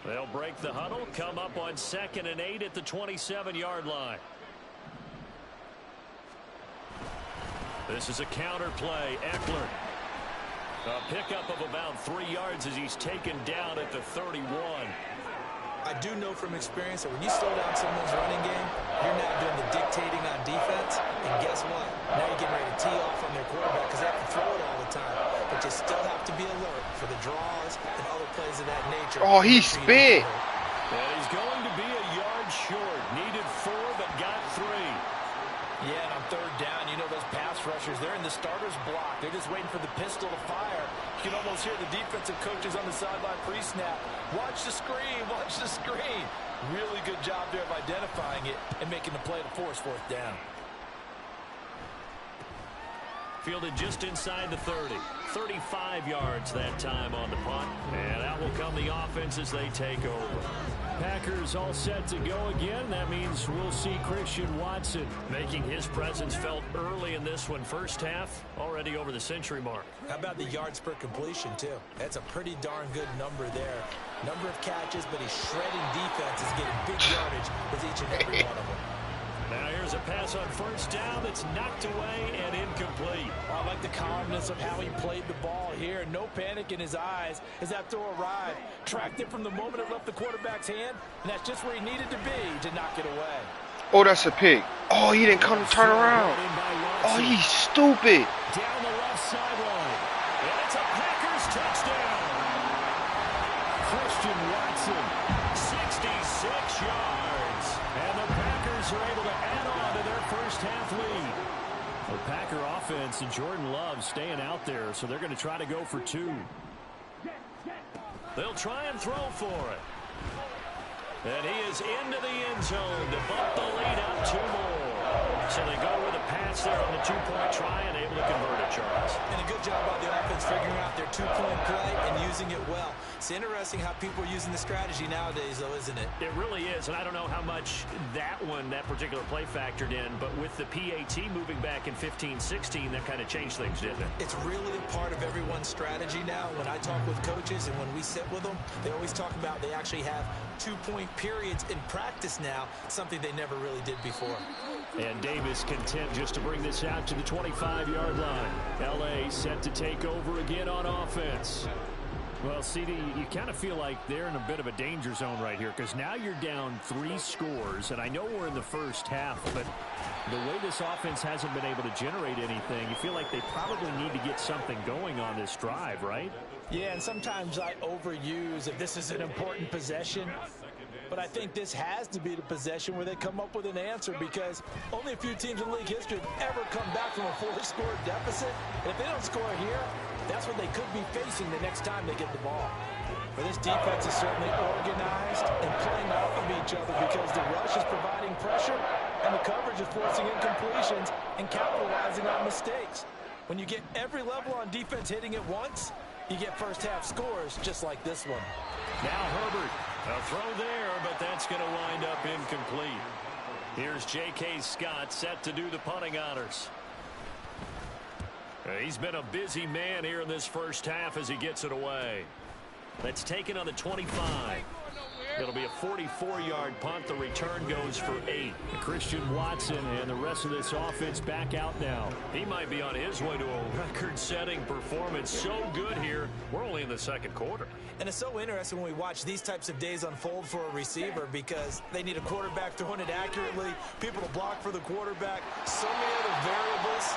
They'll break the huddle, come up on 2nd and 8 at the 27-yard line. This is a counter play. Eckler. A pickup of about 3 yards as he's taken down at the 31. I do know from experience that when you slow down someone's running game, you're now doing the dictating on defense. And guess what? Now you're getting ready to tee off on their quarterback because they have to throw it all the time. But you still have to be alert for the draws and other plays of that nature. Oh, he spit. And he's going to be a yard short. Needed 4, but got 3. Yeah, and on 3rd down, you know those pass rushers, they're in the starter's block. They're just waiting for the pistol to fire. You can almost hear the defensive coaches on the sideline pre-snap. Watch the screen, watch the screen. Really good job there of identifying it and making the play to force 4th down. Fielded just inside the 30. 35 yards that time on the punt. And out will come the offense as they take over. Packers all set to go again. That means we'll see Christian Watson making his presence felt early in this one. First half, already over the century mark. How about the yards per completion, too? That's a pretty darn good number there. Number of catches, but he's shredding defenses, getting big yardage with each and every one of them. Now here's a pass on 1st down that's knocked away and incomplete. I like the calmness of how he played the ball here. No panic in his eyes as that throw arrived. Tracked it from the moment it left the quarterback's hand, and that's just where he needed to be to knock it away. Oh, that's a pick. Oh, he didn't come turn around. Oh, he's stupid. down the left sideline. And it's a Packers touchdown. Christian Watson, 66 yards. and the Packers are able to add on to their first half lead. The Packer offense and Jordan Love staying out there, so they're going to try to go for 2. They'll try and throw for it. And he is into the end zone to bump the lead up 2 more. So they go with a pass there on the 2-point try and able to convert it, Charles. And a good job by the offense figuring out their 2-point play and using it well. It's interesting how people are using the strategy nowadays, though, isn't it? It really is, and I don't know how much that particular play factored in, but with the PAT moving back in 15-16, that kind of changed things, didn't it? It's really a part of everyone's strategy now. When I talk with coaches and when we sit with them, they always talk about they actually have 2-point periods in practice now, something they never really did before. And Davis content just to bring this out to the 25-yard line. L.A. set to take over again on offense. Well, CD, you kind of feel like they're in a bit of a danger zone right here because now you're down 3 scores, and I know we're in the first half, but the way this offense hasn't been able to generate anything, you feel like they probably need to get something going on this drive, right? Yeah, and sometimes I overuse if this is an important possession. But I think this has to be the possession where they come up with an answer because only a few teams in league history have ever come back from a 4-score deficit. And if they don't score here, that's what they could be facing the next time they get the ball. But this defense is certainly organized and playing off of each other because the rush is providing pressure and the coverage is forcing incompletions and capitalizing on mistakes. When you get every level on defense hitting at once, you get first half scores just like this one. Now Herbert, a throw there, but that's going to wind up incomplete. Here's J.K. Scott set to do the punting honors. He's been a busy man here in this first half as he gets it away. That's taken on the 25. It'll be a 44-yard punt. The return goes for 8. Christian Watson and the rest of this offense back out now. He might be on his way to a record-setting performance. So good here. We're only in the second quarter. And it's so interesting when we watch these types of days unfold for a receiver because they need a quarterback throwing it accurately, people to block for the quarterback, so many other variables.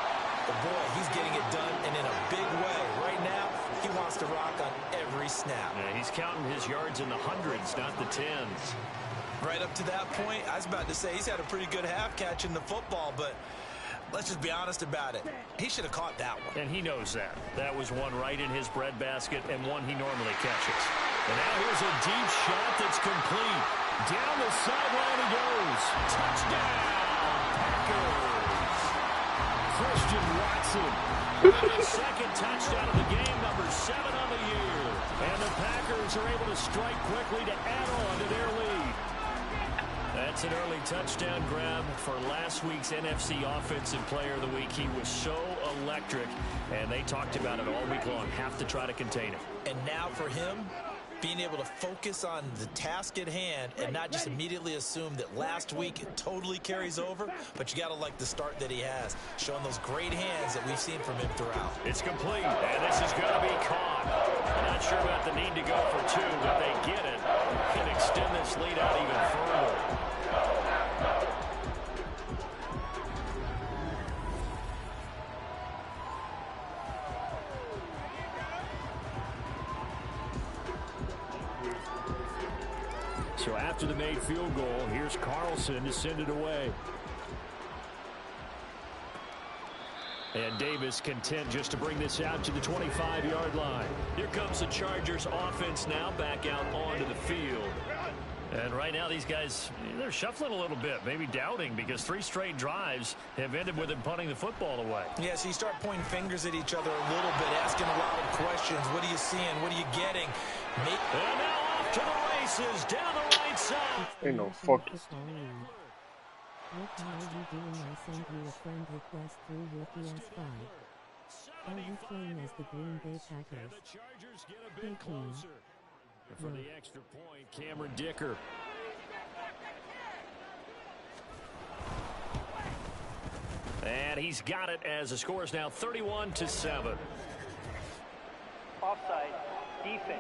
But boy, he's getting it done and in a big way. Right now, he wants to rock on every snap. Yeah, he's counting his yards in the hundreds, not the tens. Right up to that point, I was about to say he's had a pretty good half catching the football, but let's just be honest about it. He should have caught that one. And he knows that. That was one right in his breadbasket and one he normally catches. And now here's a deep shot that's complete. Down the sideline he goes. Touchdown, Packers. Christian Watson. Second touchdown of the game, number 7 on the year. And the Packers are able to strike quickly to add on to their lead. That's an early touchdown grab for last week's NFC Offensive Player of the Week. He was so electric, and they talked about it all week long. Have to try to contain him. And now for him, being able to focus on the task at hand and not just immediately assume that last week it totally carries over, but you got to like the start that he has, showing those great hands that we've seen from him throughout. It's complete, and this is going to be caught. Not sure about the need to go for two, but they get it. Can extend this lead out even further. So after the made field goal, here's Carlson to send it away. And Davis content just to bring this out to the 25-yard line. Here comes the Chargers offense now back out onto the field. And right now these guys, they're shuffling a little bit, maybe doubting, because 3 straight drives have ended with them punting the football away. Yeah, so you start pointing fingers at each other a little bit, asking a lot of questions. What are you seeing? What are you getting? And now off to the races, down the right side. Ain't no fucking. What are you doing? I sent you a friend request through your PS5. Are you playing as the Green Bay Packers? Hey team. For the extra point, Cameron Dicker. And he's got it as the score is now 31-7. Offside, defense.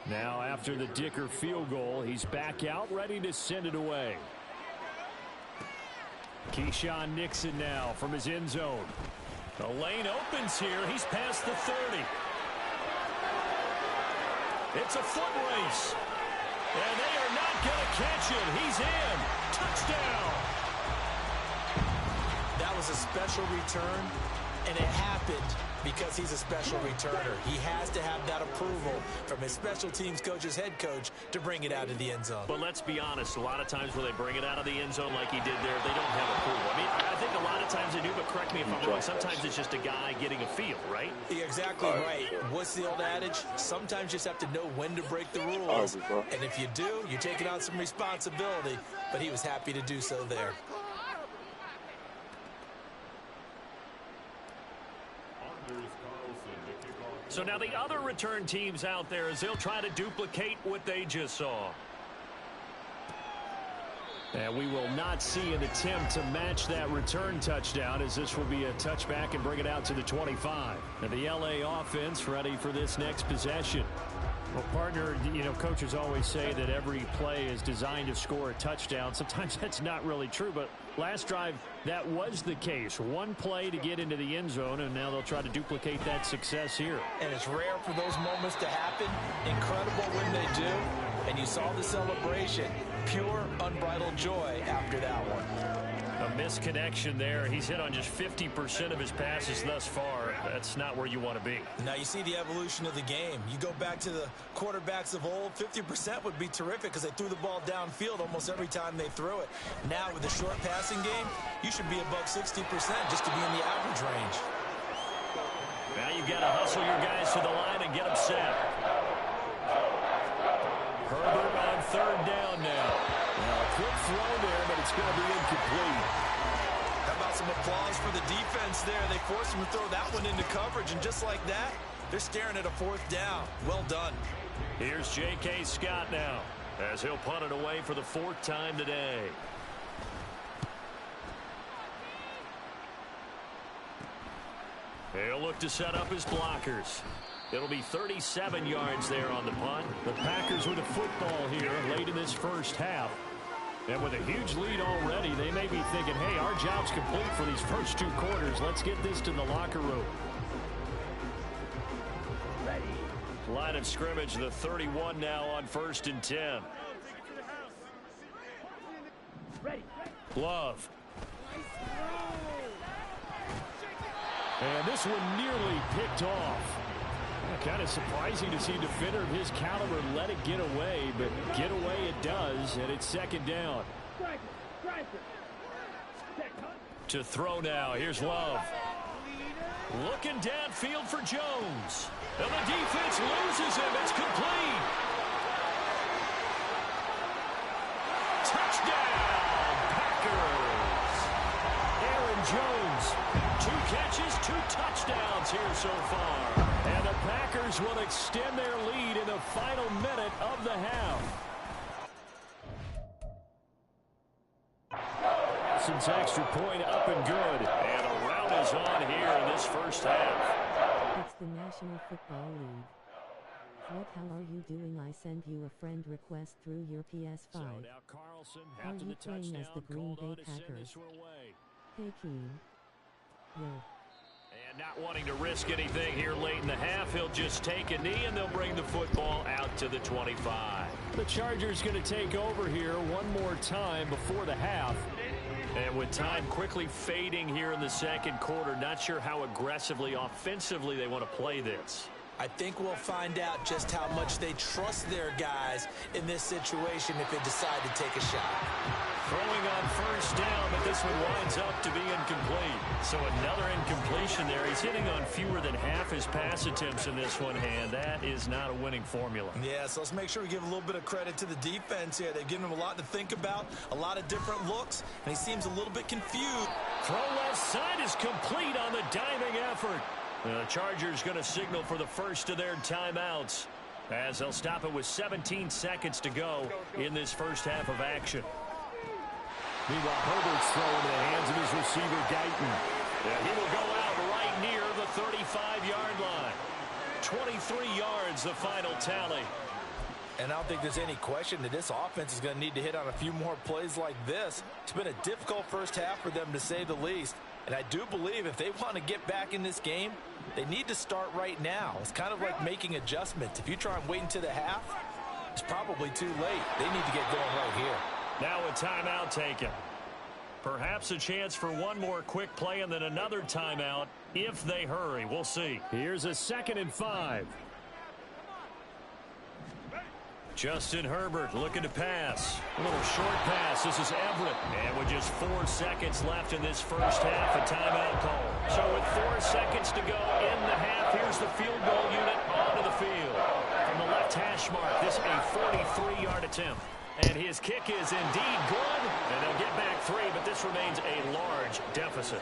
Now after the Dicker field goal, he's back out ready to send it away. Keyshawn Nixon now from his end zone. The lane opens here. He's past the 30. It's a foot race. And they are not going to catch it. He's in. Touchdown. That was a special return, and it happened because he's a special returner. He has to have that approval from his special teams coach's head coach to bring it out of the end zone. But let's be honest, a lot of times when they bring it out of the end zone like he did there, they don't have approval. I mean, I think a lot of times they do, but correct me if I'm wrong. Sometimes it's just a guy getting a feel, right? You're exactly right. What's the old adage? Sometimes you just have to know when to break the rules. And if you do, you're taking on some responsibility. But he was happy to do so there. So now the other return teams out there as they'll try to duplicate what they just saw. And we will not see an attempt to match that return touchdown, as this will be a touchback and bring it out to the 25. And the LA offense ready for this next possession. Well, partner, you know, coaches always say that every play is designed to score a touchdown. Sometimes that's not really true, but last drive, that was the case. One play to get into the end zone, and now they'll try to duplicate that success here. And it's rare for those moments to happen. Incredible when they do. And you saw the celebration. Pure, unbridled joy after that one. A misconnection there. He's hit on just 50% of his passes thus far. That's not where you want to be. Now you see the evolution of the game. You go back to the quarterbacks of old, 50% would be terrific because they threw the ball downfield almost every time they threw it. Now with the short passing game, you should be above 60% just to be in the average range. Now you've got to hustle your guys to the line and get them set. Herbert on third down now. Now a quick throw there, but it's going to be incomplete. How about some applause for the defense there? They forced him to throw that one into coverage, and just like that, they're staring at a fourth down. Well done. Here's J.K. Scott now, as he'll punt it away for the 4th time today. He'll look to set up his blockers. It'll be 37 yards there on the punt. The Packers with a football here late in this first half. And with a huge lead already, they may be thinking, hey, our job's complete for these first 2 quarters. Let's get this to the locker room. Line of scrimmage, the 31 now on 1st and 10. Love. And this one nearly picked off. Kind of surprising to see a defender of his caliber let it get away, but get away it does, and it's 2nd down. To throw now. Here's Love. Looking downfield for Jones. And the defense loses him. It's complete. Touchdown, Packers. Aaron Jones, 2 catches, 2 touchdowns here so far. And the Packers will extend their lead in the final minute of the half. Since extra point up and good. And a rout is on here in this first half. It's the National Football League. What how are you doing? I sent you a friend request through your PS5. So now Carlson, Are after you the playing as the touchdown, Green called on Bay to send Packers? this one away. Hey Keen. Yo. And not wanting to risk anything here late in the half, he'll just take a knee and they'll bring the football out to the 25. The Chargers going to take over here one more time before the half. And with time quickly fading here in the second quarter, not sure how aggressively, offensively they want to play this. I think we'll find out just how much they trust their guys in this situation if they decide to take a shot. Throwing on first down, but this one winds up to be incomplete. So another incompletion there. He's hitting on fewer than half his pass attempts in this one, and that is not a winning formula. Yeah, so let's make sure we give a little bit of credit to the defense here. They've given him a lot to think about, a lot of different looks, and he seems a little bit confused. Throw left side is complete on the diving effort. The Chargers going to signal for the first of their timeouts as they'll stop it with 17 seconds to go in this first half of action. Meanwhile, Herbert's throw into the hands of his receiver, Guyton. Yeah, he will go out right near the 35-yard line. 23 yards, the final tally. And I don't think there's any question that this offense is going to need to hit on a few more plays like this. It's been a difficult first half for them, to say the least. And I do believe if they want to get back in this game, they need to start right now. It's kind of like making adjustments. If you try and wait until the half, it's probably too late. They need to get going right here. Now a timeout taken. Perhaps a chance for one more quick play and then another timeout if they hurry. We'll see. Here's a 2nd and 5. Justin Herbert looking to pass. A little short pass. This is Everett. And with just 4 seconds left in this first half, a timeout call. So with 4 seconds to go in the half, here's the field goal unit onto the field. From the left hash mark, this a 43-yard attempt. And his kick is indeed good. And they'll get back 3, but this remains a large deficit.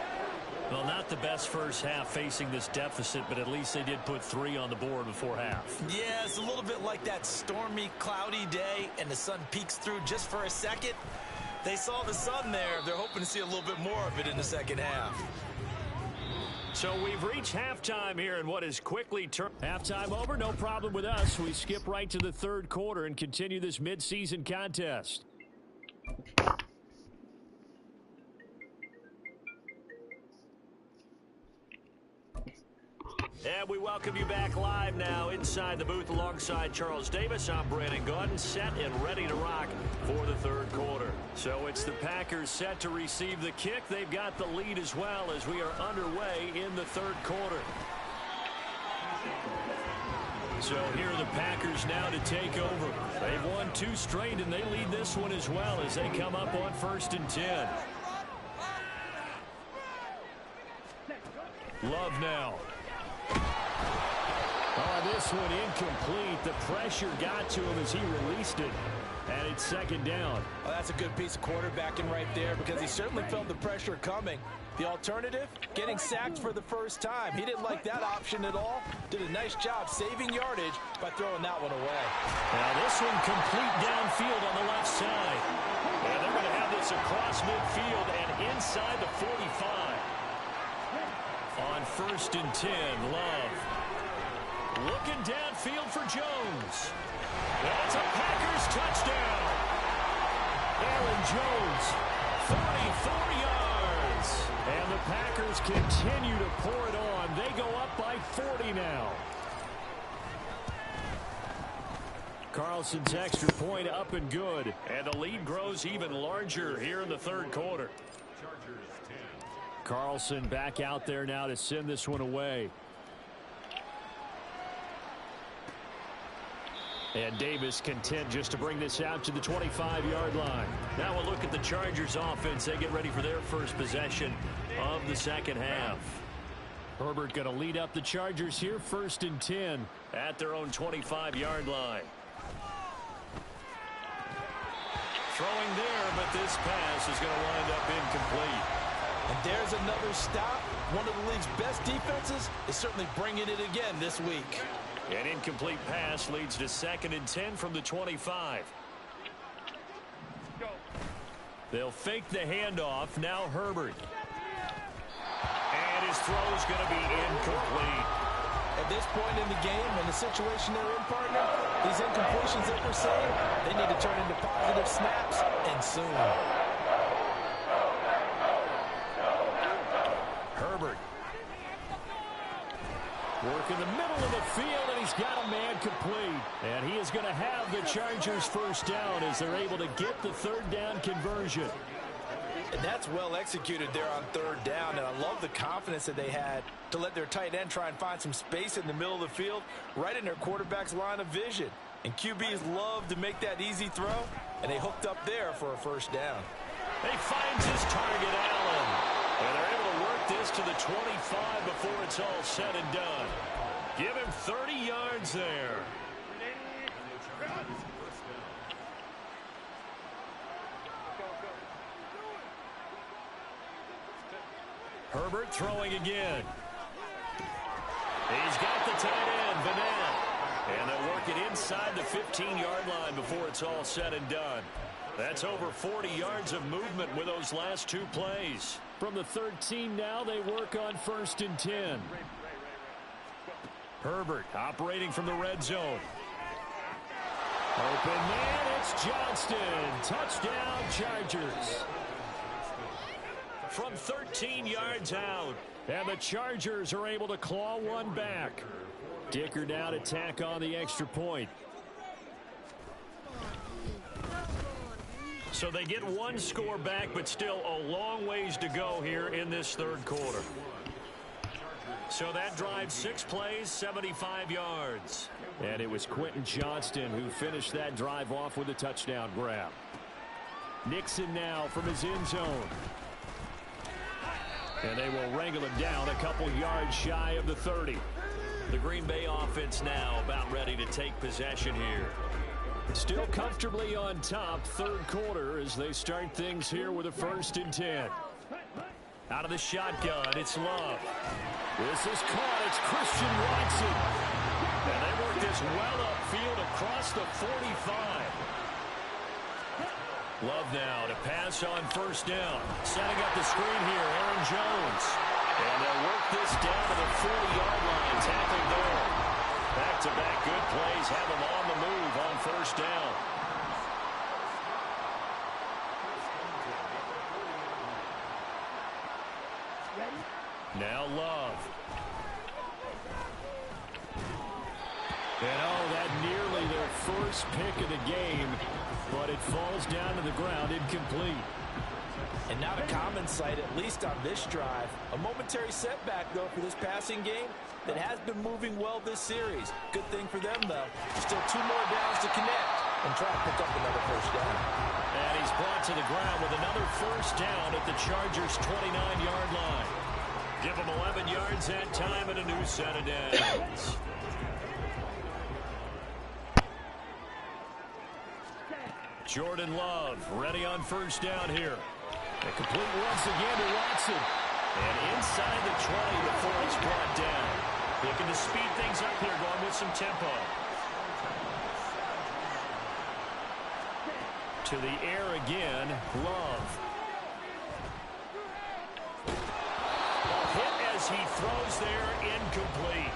Well, not the best first half facing this deficit, but at least they did put 3 on the board before half. Yeah, it's a little bit like that stormy, cloudy day, and the sun peeks through just for a second. They saw the sun there. They're hoping to see a little bit more of it in the second half. So we've reached halftime here in what is quickly turned. Halftime over, no problem with us. We skip right to the third quarter and continue this midseason contest. And we welcome you back live now inside the booth alongside Charles Davis. I'm Brandon Gaudin, set and ready to rock for the third quarter. So it's the Packers set to receive the kick. They've got the lead as well as we are underway in the third quarter. So here are the Packers now to take over. They've won 2 straight, and they lead this one as well as they come up on 1st and 10. Love now. Oh, this one incomplete. The pressure got to him as he released it. And it's 2nd down. Well, that's a good piece of quarterbacking right there because he certainly felt the pressure coming. The alternative, getting sacked for the first time. He didn't like that option at all. Did a nice job saving yardage by throwing that one away. Now this one complete downfield on the left side. And they're going to have this across midfield and inside the 45. On 1st and 10, Love. Looking downfield for Jones. That's a Packers touchdown. Aaron Jones, 44 yards. And the Packers continue to pour it on. They go up by 40 now. Carlson's extra point up and good. And the lead grows even larger here in the third quarter. Carlson back out there now to send this one away. And Davis content just to bring this out to the 25-yard line. Now we'll look at the Chargers offense. They get ready for their first possession of the second half. Herbert going to lead up the Chargers here, 1st and 10. At their own 25-yard line. Throwing there, but this pass is going to wind up incomplete. And there's another stop. One of the league's best defenses is certainly bringing it again this week. An incomplete pass leads to 2nd and 10 from the 25. They'll fake the handoff. Now Herbert. And his throw's going to be incomplete. At this point in the game, in the situation they're in, partner, these incompletions that we're seeing, they need to turn into positive snaps, and soon. Herbert. Work in the middle of the field, and he's got a man complete. And he is going to have the Chargers 1st down as they're able to get the 3rd down conversion. And that's well executed there on 3rd down, and I love the confidence that they had to let their tight end try and find some space in the middle of the field, right in their quarterback's line of vision. And QBs love to make that easy throw, and they hooked up there for a 1st down. He finds his target, Allen. And they're able to work this to the 25 before it's all said and done. Give him 30 yards there. Herbert throwing again. He's got the tight end, Vanette. And they'll work it inside the 15-yard line before it's all said and done. That's over 40 yards of movement with those last 2 plays. From the 13 now, they work on 1st and 10. Herbert operating from the red zone. Open man, it's Johnston. Touchdown, Chargers. From 13 yards out. And the Chargers are able to claw one back. Dicker now to tack on the extra point. So they get 1 score back, but still a long ways to go here in this 3rd quarter. So that drive 6 plays, 75 yards. And it was Quentin Johnston who finished that drive off with a touchdown grab. Nixon now from his end zone. And they will wrangle him down a couple yards shy of the 30. The Green Bay offense now about ready to take possession here. Still comfortably on top, 3rd quarter as they start things here with a 1st and 10. Out of the shotgun, it's Love. This is caught. It's Christian Watson. And they work this well upfield across the 45. Love now to pass on 1st down. Setting up the screen here, Aaron Jones. And they'll work this down to the 40-yard line. Tackled there. Back-to-back good plays have them on the move on 1st down. Now Love. And that nearly their 1st pick of the game, but it falls down to the ground incomplete. And not a common sight, at least on this drive. A momentary setback, though, for this passing game that has been moving well this series. Good thing for them, though. Still 2 more downs to connect and try to pick up another 1st down. And he's brought to the ground with another 1st down at the Chargers' 29-yard line. Give him 11 yards that time and a new set of downs. Jordan Love ready on 1st down here. A complete once again to Watson. And inside the 20 before it's brought down. Looking to speed things up here, going with some tempo. To the air again, Love. Hit as he throws there, incomplete.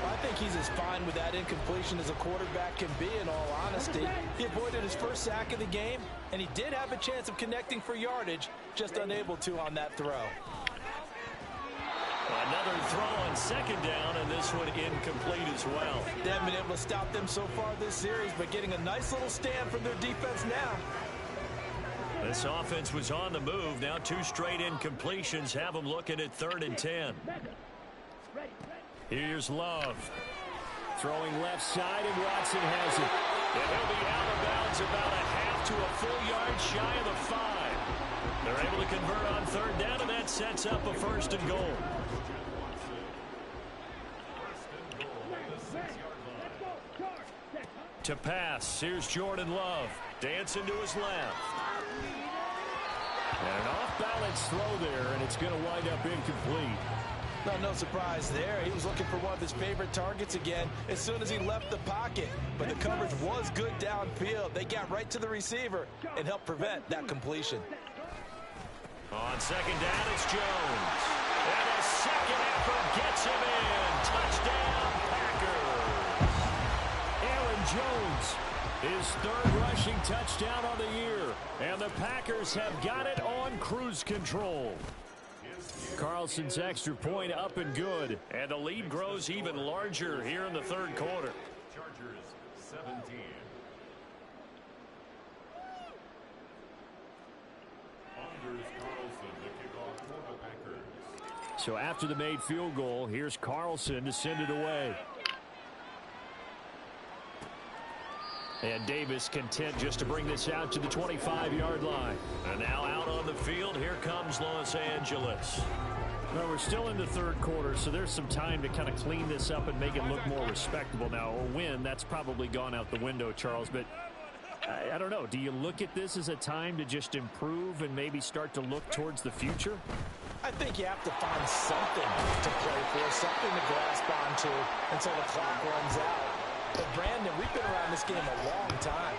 I think he's as fine with that incompletion as a quarterback can be, in all honesty. He avoided his 1st sack of the game, and he did have a chance of connecting for yardage, just unable to on that throw. Another throw on 2nd down, and this one incomplete as well. They haven't been able to stop them so far this series, but getting a nice little stand from their defense now. This offense was on the move. Now 2 straight incompletions have them looking at 3rd and 10. Here's Love. Throwing left side, and Watson has it. And he'll be out of bounds about a half to a full yard shy of the 5. They're able to convert on 3rd down, and that sets up a 1st and goal. To pass, here's Jordan Love. Dancing to his left. And an off-balance throw there, and it's going to wind up incomplete. No surprise there. He was looking for one of his favorite targets again as soon as he left the pocket. But the coverage was good downfield. They got right to the receiver and helped prevent that completion. On second down, it's Jones. And a second effort gets him in. Touchdown, Packers. Aaron Jones, his third rushing touchdown on the year. And the Packers have got it on cruise control. Carlson's extra point up and good. And the lead grows even larger here in the third quarter. Chargers 17. Anders Carlson to kick off for the Packers. So after the made field goal, here's Carlson to send it away. And Davis content just to bring this out to the 25-yard line. And now out on the field, here comes Los Angeles. Well, we're still in the third quarter, so there's some time to kind of clean this up and make it look more respectable. Now, a win, that's probably gone out the window, Charles, but I don't know. Do you look at this as a time to just improve and maybe start to look towards the future? I think you have to find something to play for, something to grasp onto until the clock runs out. But, Brandon, we've been around this game a long time.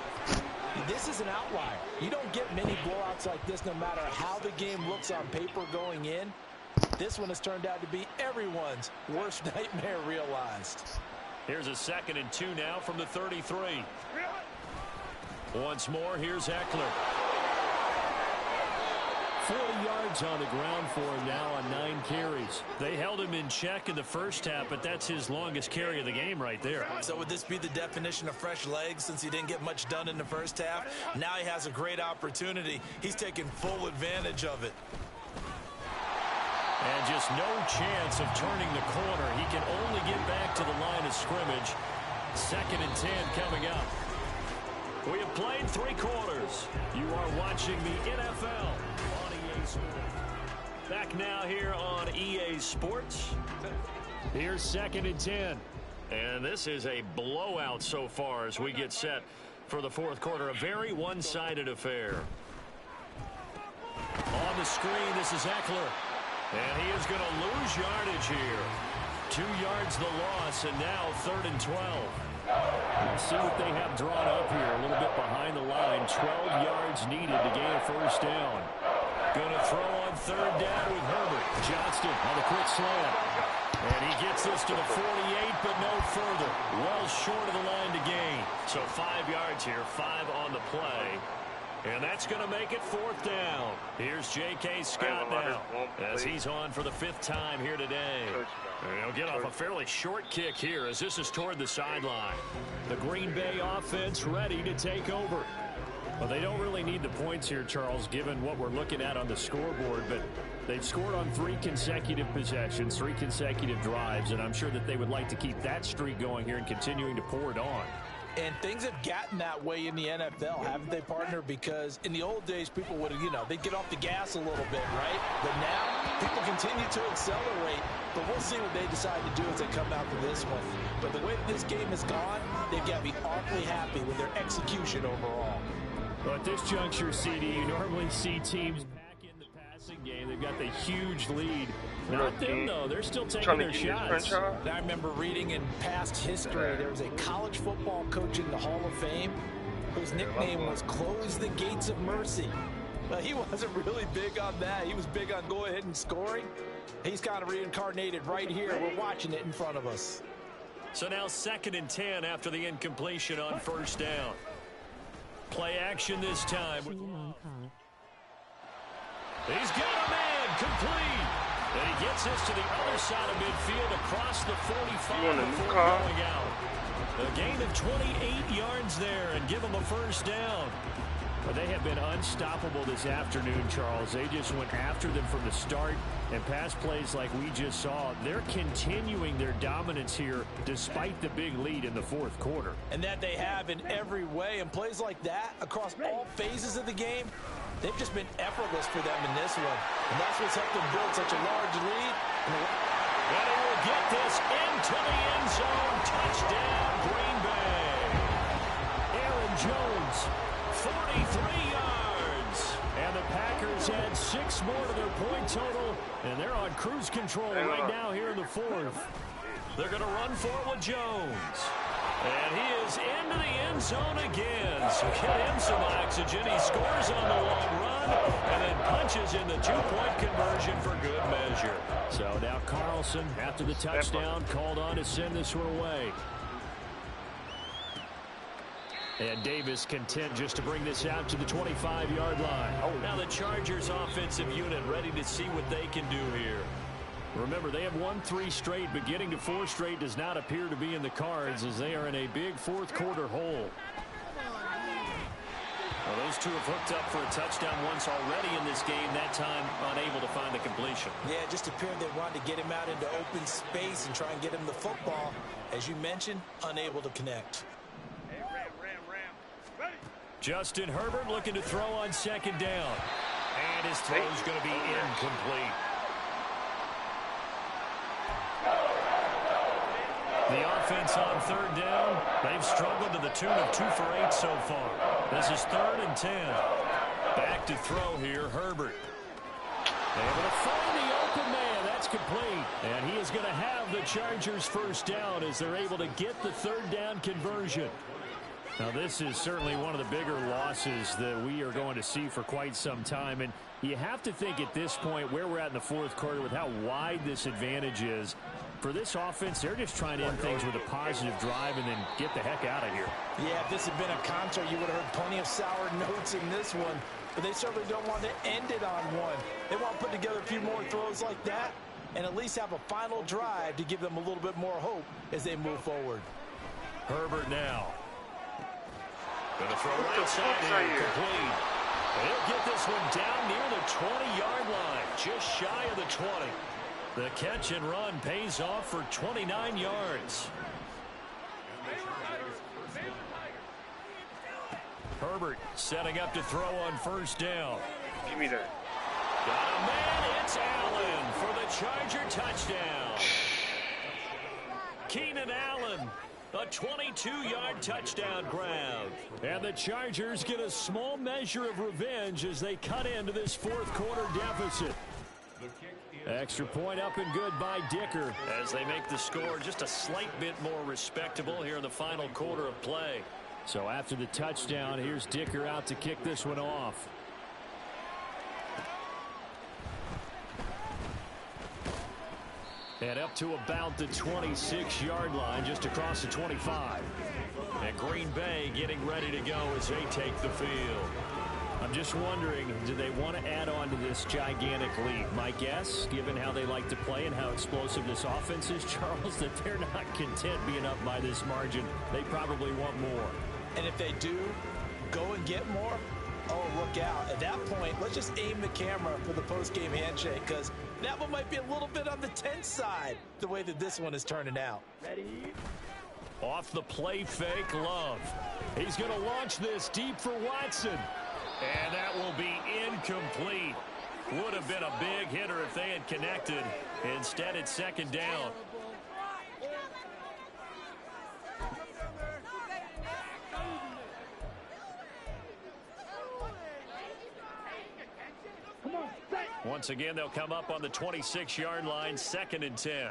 This is an outlier. You don't get many blowouts like this no matter how the game looks on paper going in. This one has turned out to be everyone's worst nightmare realized. Here's a 2nd and 2 now from the 33. Once more, here's Eckler. 40 yards on the ground for him now on 9 carries. They held him in check in the first half, but that's his longest carry of the game right there. So would this be the definition of fresh legs since he didn't get much done in the first half? Now he has a great opportunity. He's taking full advantage of it. And just no chance of turning the corner. He can only get back to the line of scrimmage. 2nd and 10 coming up. We have played 3 quarters. You are watching the NFL on EA Sports. Back now here on EA Sports. Here's 2nd and 10. And this is a blowout so far as we get set for the fourth quarter. A very one-sided affair. On the screen, this is Eckler. And he is going to lose yardage here. 2 yards the loss, and now 3rd and 12. See what they have drawn up here. A little bit behind the line. 12 yards needed to gain a first down. Going to throw on 3rd down with Herbert. Johnston on the quick slant. And he gets this to the 48, but no further. Well short of the line to gain. So 5 yards here, 5 on the play. And that's going to make it 4th down. Here's J.K. Scott now as he's on for the 5th time here today. And he'll get off a fairly short kick here as this is toward the sideline. The Green Bay offense ready to take over. Well, they don't really need the points here, Charles, given what we're looking at on the scoreboard. But they've scored on 3 consecutive possessions, 3 consecutive drives. And I'm sure that they would like to keep that streak going here and continuing to pour it on. And things have gotten that way in the NFL, haven't they, partner? Because in the old days, people would, they'd get off the gas a little bit, right? But now, people continue to accelerate. But we'll see what they decide to do as they come out to this one. But the way that this game has gone, they've got to be awfully happy with their execution overall. Well, at this juncture, CD, you normally see teams back in the passing game. They've got the huge lead. Not them, though. They're still taking their shots. I remember reading in past history, there was a college football coach in the Hall of Fame whose nickname was Close the Gates of Mercy. But he wasn't really big on that. He was big on go ahead and scoring. He's kind of reincarnated right here. We're watching it in front of us. So now 2nd and 10 after the incompletion on 1st down. Play action this time. He's got a man complete. And he gets this to the other side of midfield across the 45 before going out. A gain of 28 yards there and give him a first down. But they have been unstoppable this afternoon, Charles. They just went after them from the start and pass plays like we just saw. They're continuing their dominance here despite the big lead in the fourth quarter. And that they have in every way. And plays like that across all phases of the game, they've just been effortless for them in this one. And that's what's helped them build such a large lead. And he will get this into the end zone. Touchdown, Green Bay. Jones. 43 yards. And the Packers add 6 more to their point total, and they're on cruise control right now here in the 4th. They're going to run for it with Jones. And he is into the end zone again. So get him some oxygen. He scores on the long run and then punches in the 2-point conversion for good measure. So now Carlson, after the touchdown, called on to send this one away. And Davis content just to bring this out to the 25-yard line. Now the Chargers offensive unit ready to see what they can do here. Remember, they have won 3 straight, but getting to 4 straight does not appear to be in the cards as they are in a big 4th quarter hole. Well, those two have hooked up for a touchdown once already in this game, that time unable to find the completion. Yeah, it just appeared they wanted to get him out into open space and try and get him the football. As you mentioned, unable to connect. Justin Herbert looking to throw on 2nd down. And his throw's going to be incomplete. The offense on 3rd down, they've struggled to the tune of 2 for 8 so far. This is 3rd and 10. Back to throw here, Herbert. Able to find the open man. That's complete. And he is going to have the Chargers 1st down as they're able to get the 3rd down conversion. Now, this is certainly one of the bigger losses that we are going to see for quite some time. And you have to think at this point where we're at in the 4th quarter with how wide this advantage is. For this offense, they're just trying to end things with a positive drive and then get the heck out of here. Yeah, if this had been a concert, you would have heard plenty of sour notes in this one. But they certainly don't want to end it on one. They want to put together a few more throws like that and at least have a final drive to give them a little bit more hope as they move forward. Herbert now. Going to throw right side here, complete. He'll get this one down near the 20-yard line, just shy of the 20. The catch and run pays off for 29 yards. Herbert setting up to throw on 1st down. Give me that. Got a man, it's Allen for the Charger touchdown. Keenan Allen, a 22-yard touchdown grab. And the Chargers get a small measure of revenge as they cut into this 4th quarter deficit. Extra point up and good by Dicker. As they make the score just a slight bit more respectable here in the final quarter of play. So after the touchdown, here's Dicker out to kick this one off. And up to about the 26-yard line, just across the 25. And Green Bay getting ready to go as they take the field. I'm just wondering, do they want to add on to this gigantic lead? My guess, given how they like to play and how explosive this offense is, Charles, that they're not content being up by this margin. They probably want more. And if they do go and get more, oh, look out. At that point, let's just aim the camera for the post-game handshake because that one might be a little bit on the tense side, the way that this one is turning out. Ready? Off the play fake, Love. He's going to launch this deep for Watson. And that will be incomplete. Would have been a big hitter if they had connected. Instead, it's 2nd down. Once again, they'll come up on the 26-yard line, 2nd and 10.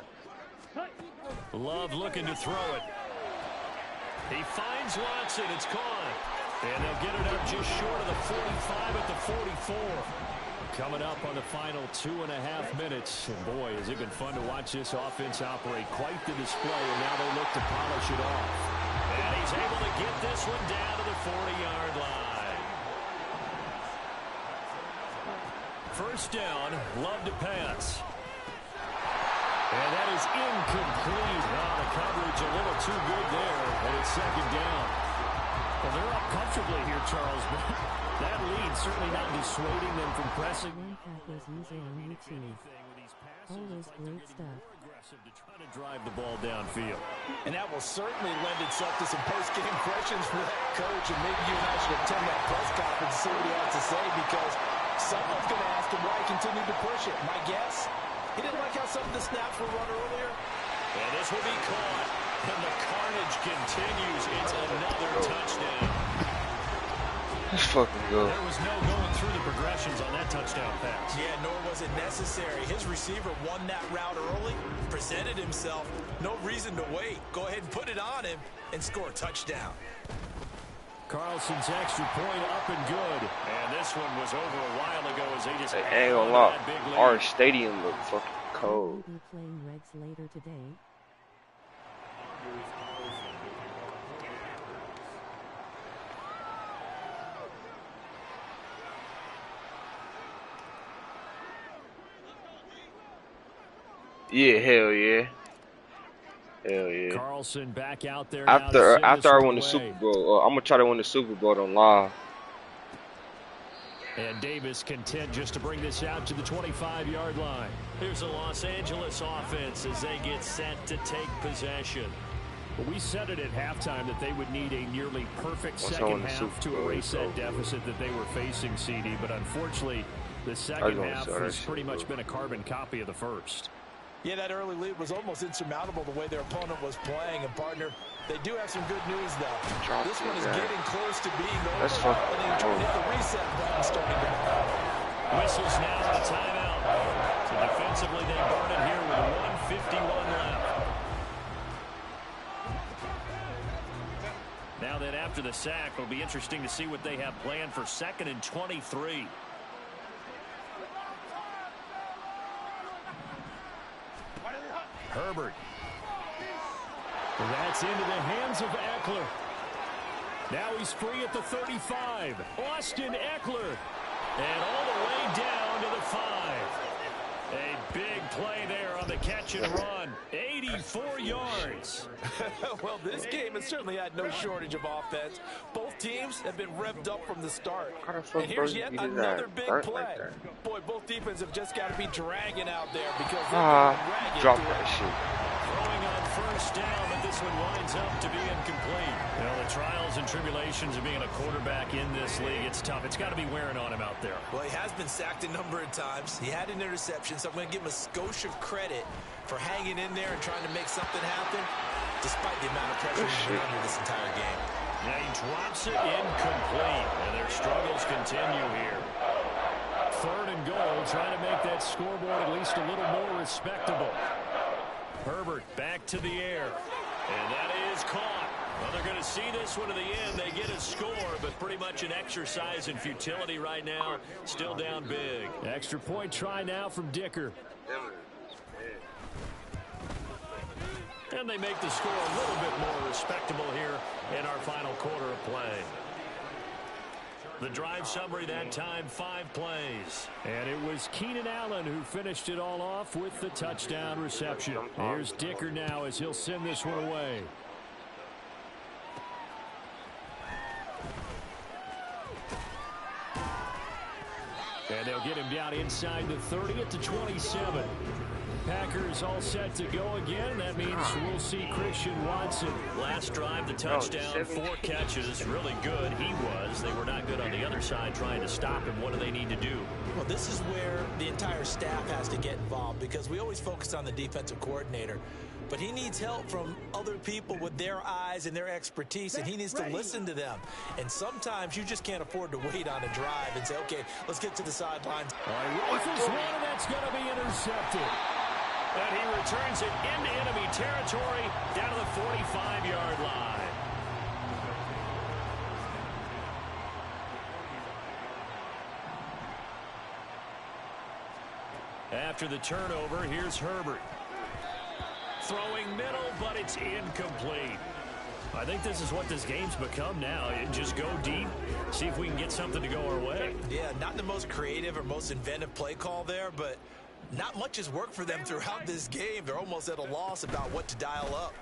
Love looking to throw it. He finds Watson. It's caught. And they'll get it up just short of the 45 at the 44. Coming up on the final 2.5 minutes. And boy, has it been fun to watch this offense operate. Quite the display, and now they look to polish it off. And he's able to get this one down to the 40-yard line. 1st down, Love to pass. And that is incomplete. Wow, the coverage a little too good there. And it's 2nd down. Well, they're up comfortably here, Charles, but that lead certainly not dissuading them from pressing. Packers user on YouTube. Always great stuff. To try to drive the ball downfield. And that will certainly lend itself to some post-game questions for that coach, and maybe you and I should attend that press conference and see what he has to say, because someone's going to ask him why he continued to push it. My guess, he didn't like how some of the snaps were run earlier. And this will be caught. And the carnage continues. It's another touchdown. Let's fucking go. There was no going through the progressions on that touchdown pass. Yeah, nor was it necessary. His receiver won that route early, presented himself. No reason to wait. Go ahead and put it on him and score a touchdown. Carlson's extra point up and good. And this one was over a while ago as they just Ain't gonna lie, our stadium look fucking cold. Will be playing Regs later today. Yeah, hell yeah. Hell yeah. Carlson back out there After I win the Super Bowl, I'm gonna try to win the Super Bowl on live. And Davis content just to bring this out to the 25-yard line. Here's the Los Angeles offense as they get set to take possession. Well, we said it at halftime that they would need a nearly perfect second half to erase that deficit that they were facing, CD. But unfortunately, the second half has pretty much been a carbon copy of the first. Yeah, that early lead was almost insurmountable the way their opponent was playing. And, partner, they do have some good news, though. This one is getting close to being over. That's fucking and they're trying to hit the reset button starting back up. Whistles now to the timeout. So defensively, they burn it here with 1:51 left. Now then, after the sack, it'll be interesting to see what they have planned for 2nd and 23. Herbert. That's into the hands of Eckler. Now he's free at the 35. Austin Eckler. And all the way down to the 5. A big play there on the catch and run. 84 yards. Well, this game has certainly had no shortage of offense. Both teams have been revved up from the start. And here's yet another big play. Boy, both defenses have just got to be dragging out there because they're drop that shit. Throwing on first down, but this one winds up to be incomplete. You know, the trials and tribulations of being a quarterback in this league, it's tough. It's got to be wearing on him out there. Well, he has been sacked a number of times. He had an interception, so I'm going to give him a skosh of credit for hanging in there and trying to make something happen, despite the amount of pressure he's been under this entire game. Now he drops it incomplete, and their struggles continue here. 3rd and goal, trying to make that scoreboard at least a little more respectable. Herbert back to the air, and that is caught. Well, they're going to see this one to the end. They get a score, but pretty much an exercise in futility right now. Still down big. Extra point try now from Dicker. And they make the score a little bit more respectable here in our final quarter of play. The drive summary that time, 5 plays. And it was Keenan Allen who finished it all off with the touchdown reception. Here's Dicker now as he'll send this one away. And they'll get him down inside the 30 at the 27. Packers all set to go again. That means we'll see Christian Watson. Last drive, the touchdown, 4 catches. Really good. He was. They were not good on the other side trying to stop him. What do they need to do? Well, this is where the entire staff has to get involved because we always focus on the defensive coordinator. But he needs help from other people with their eyes and their expertise, and he needs to listen to them. And sometimes you just can't afford to wait on a drive and say, okay, let's get to the sidelines. Rifles one, and that's going to be intercepted. And he returns it into enemy territory down to the 45-yard line. After the turnover, here's Herbert. Throwing middle, but it's incomplete. I think this is what this game's become now. Just go deep, see if we can get something to go our way. Yeah, not the most creative or most inventive play call there, but not much has worked for them throughout this game. They're almost at a loss about what to dial up.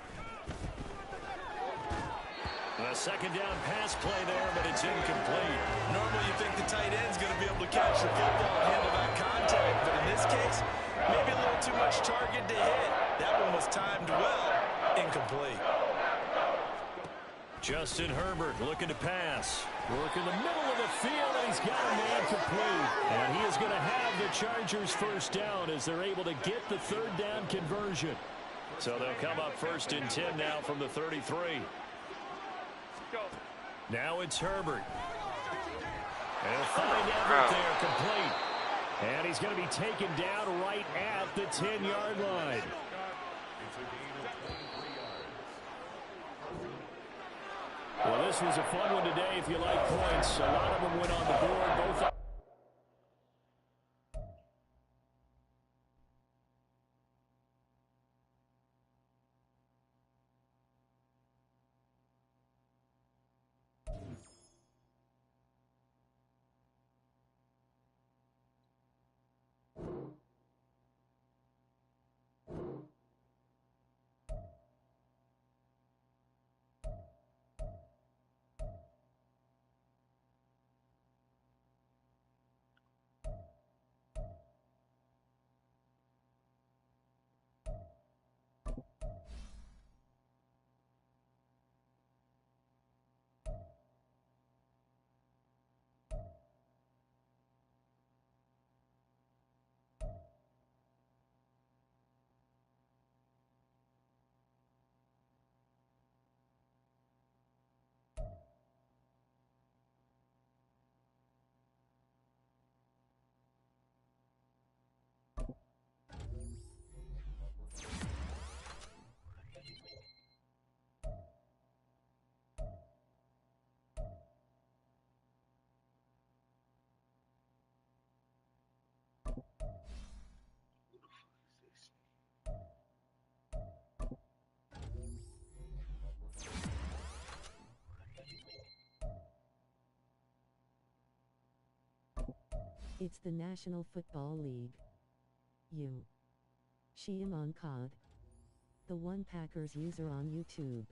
A second down pass play there, but it's incomplete. Normally you think the tight end's going to be able to catch the football and handle that contact, but in this case, maybe a little too much target to hit. That one was timed well. Incomplete. Justin Herbert looking to pass. Work in the middle of the field, and he's got a man complete. And he is going to have the Chargers first down as they're able to get the 3rd down conversion. So they'll come up 1st and 10 now from the 33. Now it's Herbert. He'll find Everett there, complete. And he's going to be taken down right at the 10-yard line. Well, this was a fun one today if you like points. A lot of them went on the board. Both. It's the National Football League. Shiamon Cod. The One Packers user on YouTube.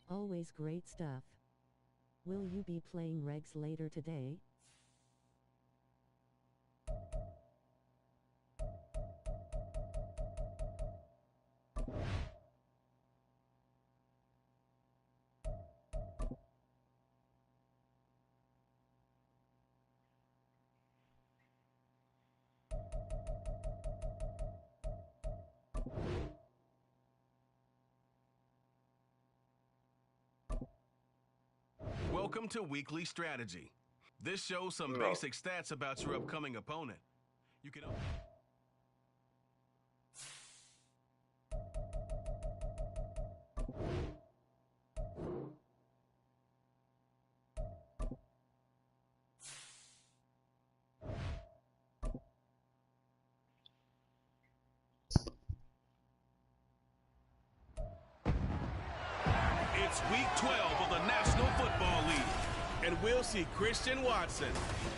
Always great stuff. Will you be playing regs later today? Welcome to Weekly Strategy. This shows some basic stats about your upcoming opponent. You can... It's week 12 of the National Football League, and we'll see Christian Watson.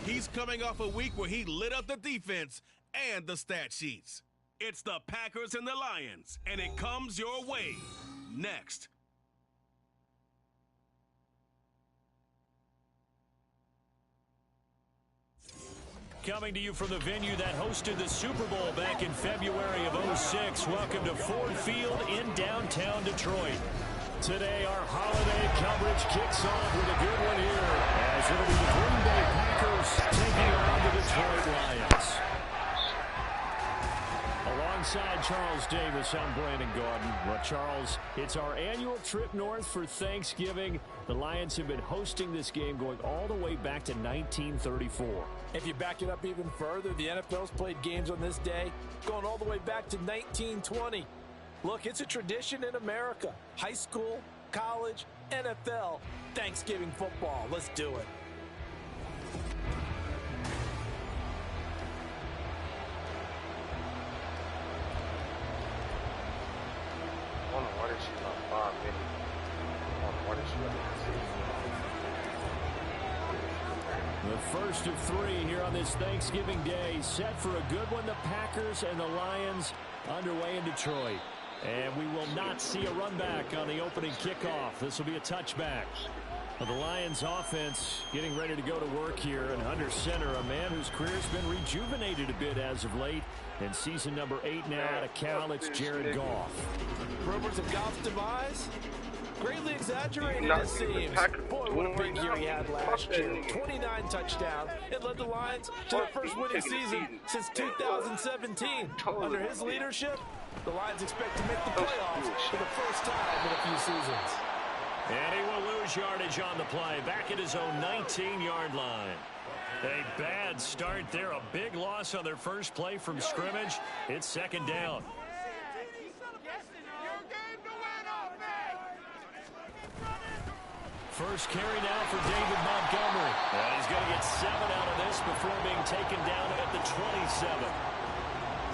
He's coming off a week where he lit up the defense and the stat sheets. It's the Packers and the Lions, and it comes your way next. Coming to you from the venue that hosted the Super Bowl back in February of '06. Welcome to Ford Field in downtown Detroit. Today, our holiday coverage kicks off with a good one here, as it'll be the Green Bay Packers taking on the Detroit Lions. Alongside Charles Davis, I'm Brandon Gordon. Well, Charles, it's our annual trip north for Thanksgiving. The Lions have been hosting this game going all the way back to 1934. If you back it up even further, the NFL's played games on this day going all the way back to 1920. Look, it's a tradition in America. High school, college, NFL, Thanksgiving football. Let's do it. The first of three here on this Thanksgiving Day, set for a good one. The Packers and the Lions underway in Detroit. And we will not see a run back on the opening kickoff. This will be a touchback. Well, the Lions offense getting ready to go to work here, and under center, a man whose career's been rejuvenated a bit as of late. In season number 8 now out of Cal, it's Jared Goff. Rumors of Goff's demise? Greatly exaggerated, it seems. Boy, what a big year he had last year. 29 touchdowns. It led the Lions to their first winning season since 2017. Under his leadership, the Lions expect to make the playoffs for the first time in a few seasons. And he will lose yardage on the play. Back at his own 19-yard line. A bad start there. A big loss on their first play from scrimmage. It's second down. First carry now for David Montgomery. And he's going to get 7 out of this before being taken down at the 27.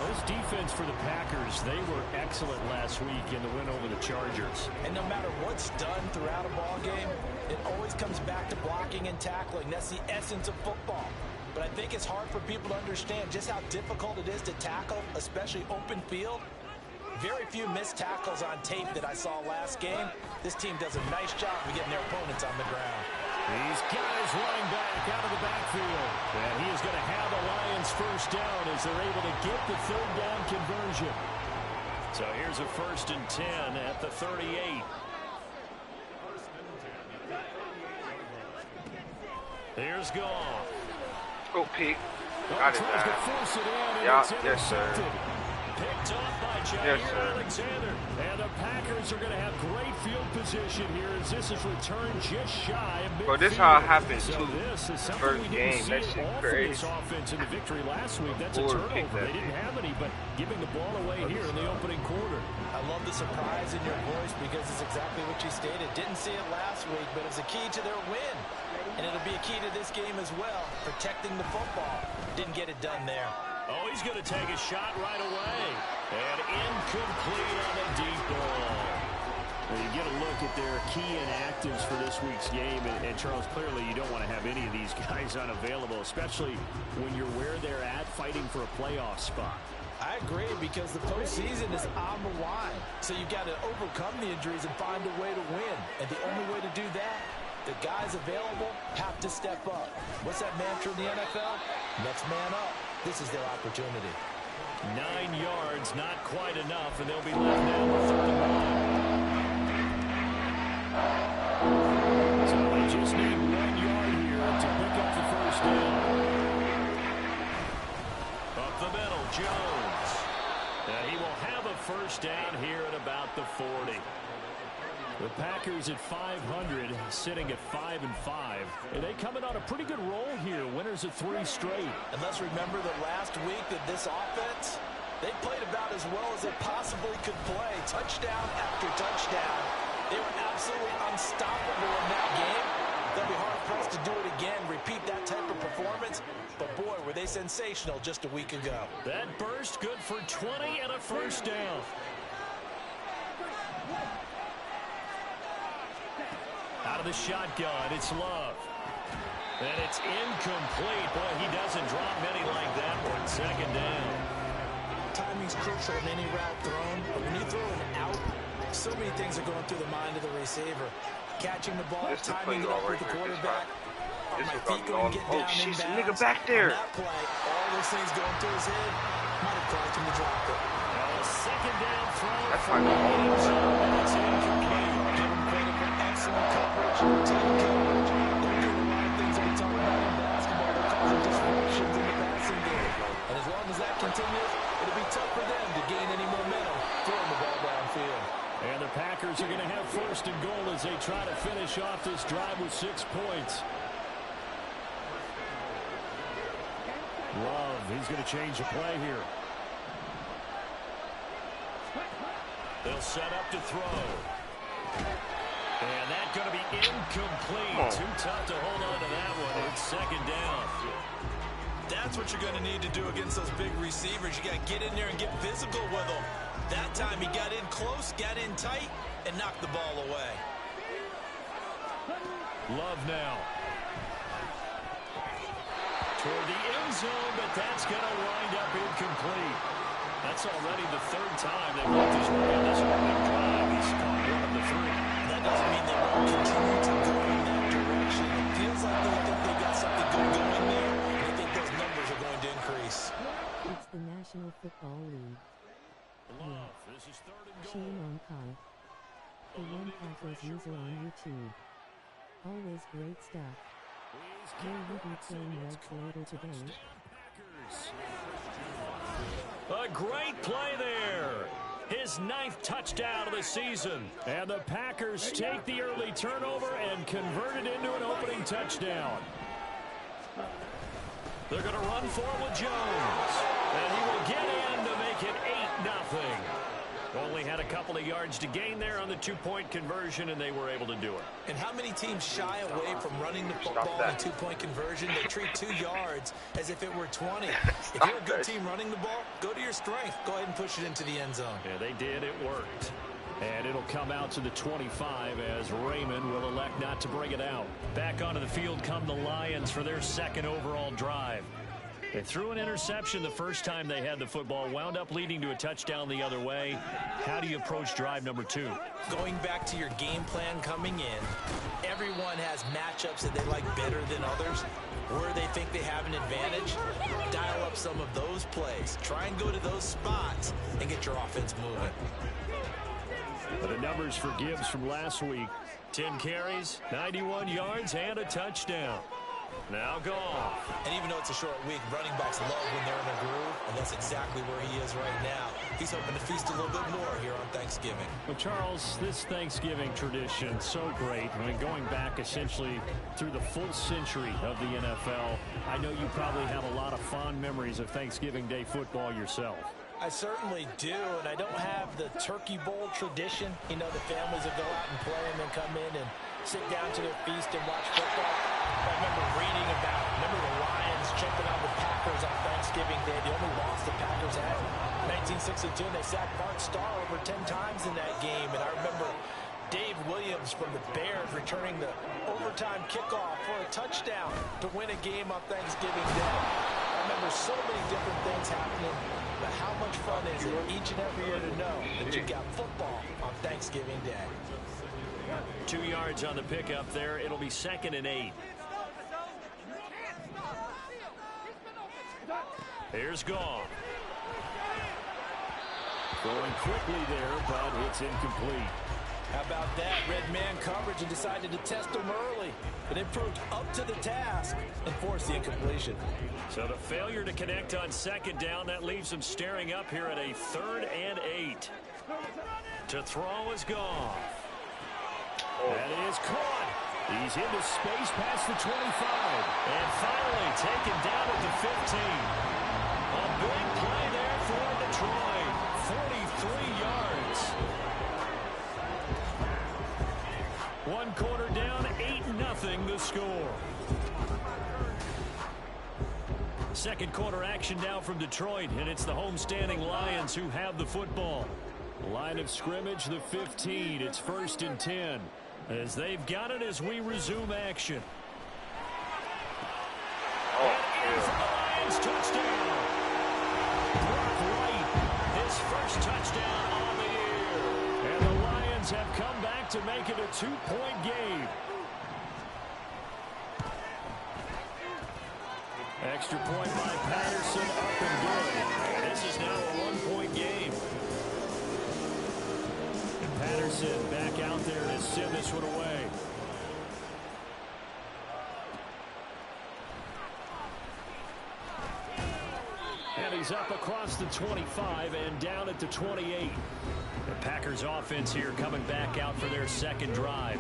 This defense for the Packers, they were excellent last week in the win over the Chargers. And no matter what's done throughout a ball game, it always comes back to blocking and tackling. That's the essence of football. But I think it's hard for people to understand just how difficult it is to tackle, especially open field. Very few missed tackles on tape that I saw last game. This team does a nice job of getting their opponents on the ground. He's got his running back out of the backfield. And he is going to have the Lions first down as they're able to get the third down conversion. So here's a 1st and 10 at the 38. Here's Goff. Go pick. Got it down. Yeah, yes, sir. Picked off by Jair Alexander. And the Packers are going to have great field position here as this is returned just shy of midfield. Bro, this how it happened so too. This is First game, that shit crazy. This offense in the victory last week. That's a turnover. They didn't have any, but giving the ball away here in the opening quarter. I love the surprise in your voice because it's exactly what you stated. Didn't see it last week, but it was a key to their win. And it'll be a key to this game as well, protecting the football. Didn't get it done there. Oh, he's going to take a shot right away. And incomplete on the deep ball. Well, you get a look at their key inactives for this week's game. And Charles, clearly you don't want to have any of these guys unavailable, especially when you're where they're at fighting for a playoff spot. I agree because the postseason is on the line. So you've got to overcome the injuries and find a way to win. And the only way to do that, the guys available have to step up. What's that mantra in the NFL? Next man up. This is their opportunity. 9 yards, not quite enough, and they'll be left down with 31. So they just need 1 yard here to pick up the first down. Up the middle, Jones. And he will have a first down here at about the 40. The Packers at 500, sitting at 5-5. And they coming on a pretty good roll here. Winners of 3 straight. And let's remember that last week that this offense, they played about as well as they possibly could play. Touchdown after touchdown. They were absolutely unstoppable in that game. They'll be hard-pressed to do it again, repeat that type of performance. But, boy, were they sensational just a week ago. That burst good for 20 and a first down. Out of the shotgun, it's Love. And it's incomplete. Boy, he doesn't drop many like that one. Second down. Timing's crucial in any route thrown, but when you throw an out, so many things are going through the mind of the receiver. Catching the ball, timing it up with the quarterback. Are my feet going to get down in bounds? Nigga back there. On that play, all those things going through his head might have caused him to drop it. A second down throw. That's my goal. It's incomplete. Give him credit for excellent coverage, team coverage. They're doing a lot of things we talk about in basketball. They're causing disruptions in the passing game. And as long as that continues, it'll be tough for them to gain any momentum throwing the ball downfield. And the Packers are going to have first and goal as they try to finish off this drive with 6 points. Love, he's going to change the play here. They'll set up to throw. And that's going to be incomplete. Too tough to hold on to that one. It's second down. That's what you're going to need to do against those big receivers. You got to get in there and get physical with them. That time he got in close, got in tight, and knocked the ball away. Love now. Toward the end zone, but that's going to wind up incomplete. That's already the 3rd time they've worked his way on this opening drive. He's caught 1 of the 3. That doesn't mean they won't continue to go in that direction. It feels like they think they got something good going there, and I think those numbers are going to increase. It's the National Football League. Love, this is 3rd and goal. Shame on Kai. The One Packers user on YouTube. Always great stuff. Will you be playing Reds later today? A great play there. his 9th touchdown of the season. And the Packers take the early turnover and convert it into an opening touchdown. They're going to run for it with Jones. And he will get in to make it 8-0. Only had a couple of yards to gain there on the 2-point conversion, and they were able to do it. And how many teams shy away from running the football in a 2-point conversion? They treat 2 yards as if it were 20. If you're a good team running the ball, go to your strength. Go ahead and push it into the end zone. Yeah, they did. It worked. And it'll come out to the 25 as Raymond will elect not to bring it out. Back onto the field come the Lions for their 2nd overall drive. They threw an interception the first time they had the football, wound up leading to a touchdown the other way. How do you approach drive number 2? Going back to your game plan coming in, everyone has matchups that they like better than others. Where they think they have an advantage, dial up some of those plays. Try and go to those spots and get your offense moving. But the numbers for Gibbs from last week. 10 carries, 91 yards, and a touchdown. Now Goff. And even though it's a short week, running backs love when they're in a groove, and that's exactly where he is right now. He's hoping to feast a little bit more here on Thanksgiving. Well, Charles, this Thanksgiving tradition, so great. I mean, going back essentially through the full century of the NFL, I know you probably have a lot of fond memories of Thanksgiving Day football yourself. I certainly do, and I don't have the turkey bowl tradition. You know, the families will go out and play and then come in and sit down to their feast and watch football. I remember reading about, the Lions jumping on the Packers on Thanksgiving Day. The only loss the Packers had in 1962, and they sacked Bart Starr over 10 times in that game. And I remember Dave Williams from the Bears returning the overtime kickoff for a touchdown to win a game on Thanksgiving Day. I remember so many different things happening. But how much fun is it each and every year to know that you got football on Thanksgiving Day? 2 yards on the pickup there. It'll be 2nd and 8. Here's Goff. Going quickly there, but it's incomplete. How about that? Red man coverage and decided to test him early. But it proved up to the task and forced the incompletion. So the failure to connect on 2nd down, that leaves him staring up here at a 3rd and 8. To throw is Goff. That is caught. He's into space past the 25. And finally taken down at the 15. A big play there for Detroit. 43 yards. 1 quarter down, 8-0 the score. 2nd quarter action now from Detroit, and it's the homestanding Lions who have the football. Line of scrimmage, the 15. It's 1st and 10. As they've got it as we resume action. Oh, and for the Lions, touchdown. Brock Wright, his first touchdown on the year. And the Lions have come back to make it a 2-point game. Extra point by Patterson, up and good. This is now a 1-point game. And Patterson back out there to send this one away. And he's up across the 25 and down at the 28. The Packers offense here coming back out for their 2nd drive.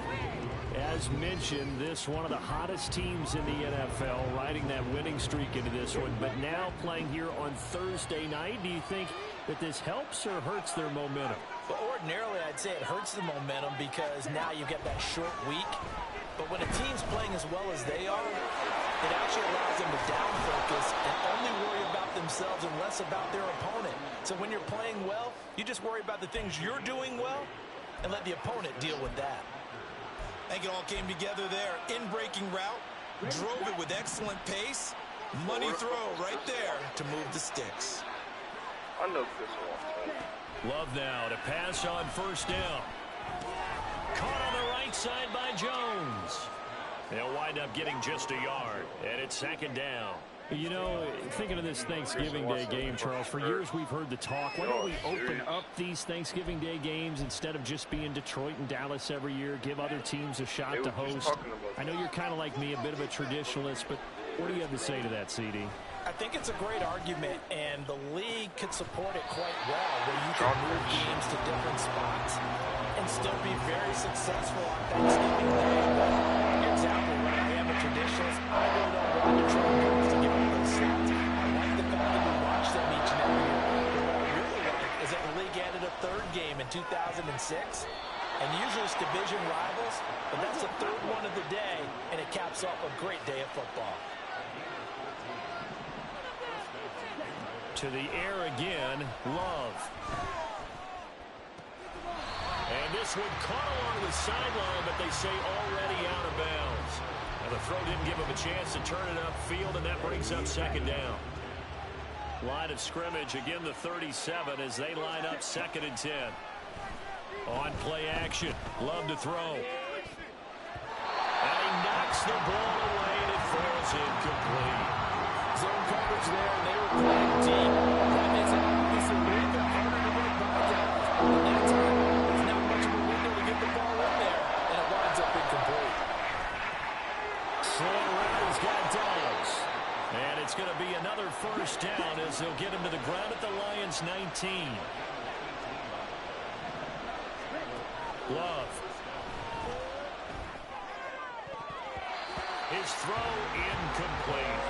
As mentioned, this one of the hottest teams in the NFL, riding that winning streak into this one, but now playing here on Thursday night. Do you think that this helps or hurts their momentum? Well, ordinarily, I'd say it hurts the momentum because now you've got that short week. But when a team's playing as well as they are, it actually allows them to down focus and only worry about themselves and less about their opponent. So when you're playing well, you just worry about the things you're doing well and let the opponent deal with that. I think it all came together there. In-breaking route, drove it with excellent pace. Money throw right there to move the sticks. I know Chris wants Love now to pass on 1st down. Caught on the right side by Jones. They'll wind up getting just a yard, and it's 2nd down. You know, thinking of this Thanksgiving Day game, Charles, for years we've heard the talk. Why don't we open up these Thanksgiving Day games instead of just being Detroit and Dallas every year, give other teams a shot to host? I know you're kind of like me, a bit of a traditionalist, but what do you have to say to that, CD? I think it's a great argument, and the league could support it quite well, where you can move games to different spots and still be very successful on Thanksgiving Day. But you're exactly right. I am a traditionalist. I really don't want Detroit games to get all those slots. I like the fact that we watch them each and every year. But what I really like is that the league added a third game in 2006. And usually it's division rivals, but that's the third one of the day, and it caps off a great day of football. To the air again, Love. And this one caught along the sideline, but they say already out of bounds. And the throw didn't give him a chance to turn it upfield, and that brings up second down. Line of scrimmage, again the 37 as they line up 2nd and 10. On play action, Love to throw. And he knocks the ball away, and it falls incomplete. Zone coverage there, and they were playing deep. That makes it obviously a little bit harder to run by Dallas. But that time, there's not much of a window to get the ball in there, and it winds up incomplete. Slowing around, he's got Dobbs. And it's going to be another first down as they'll get him to the ground at the Lions' 19. Love. His throw incomplete.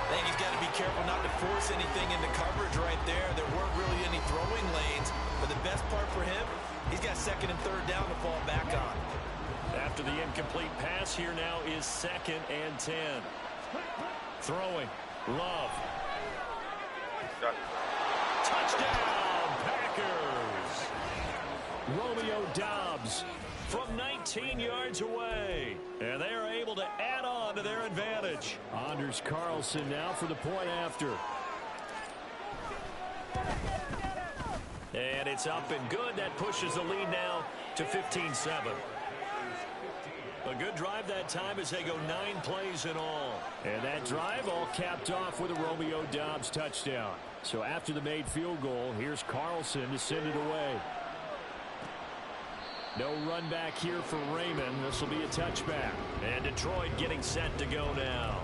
I think he's got to be careful not to force anything into coverage right there. There weren't really any throwing lanes, but the best part for him, he's got 2nd and 3rd down to fall back on. After the incomplete pass, here now is 2nd and 10. Throwing. Love. Touchdown, Packers! Romeo Dobbs from 19 yards away. And they are able to add on to their advantage. Anders Carlson now for the point after. And it's up and good. That pushes the lead now to 15-7. A good drive that time as they go 9 plays in all. And that drive all capped off with a Romeo Dobbs touchdown. So after the made field goal, here's Carlson to send it away. No run back here for Raymond. This will be a touchback. And Detroit getting set to go now.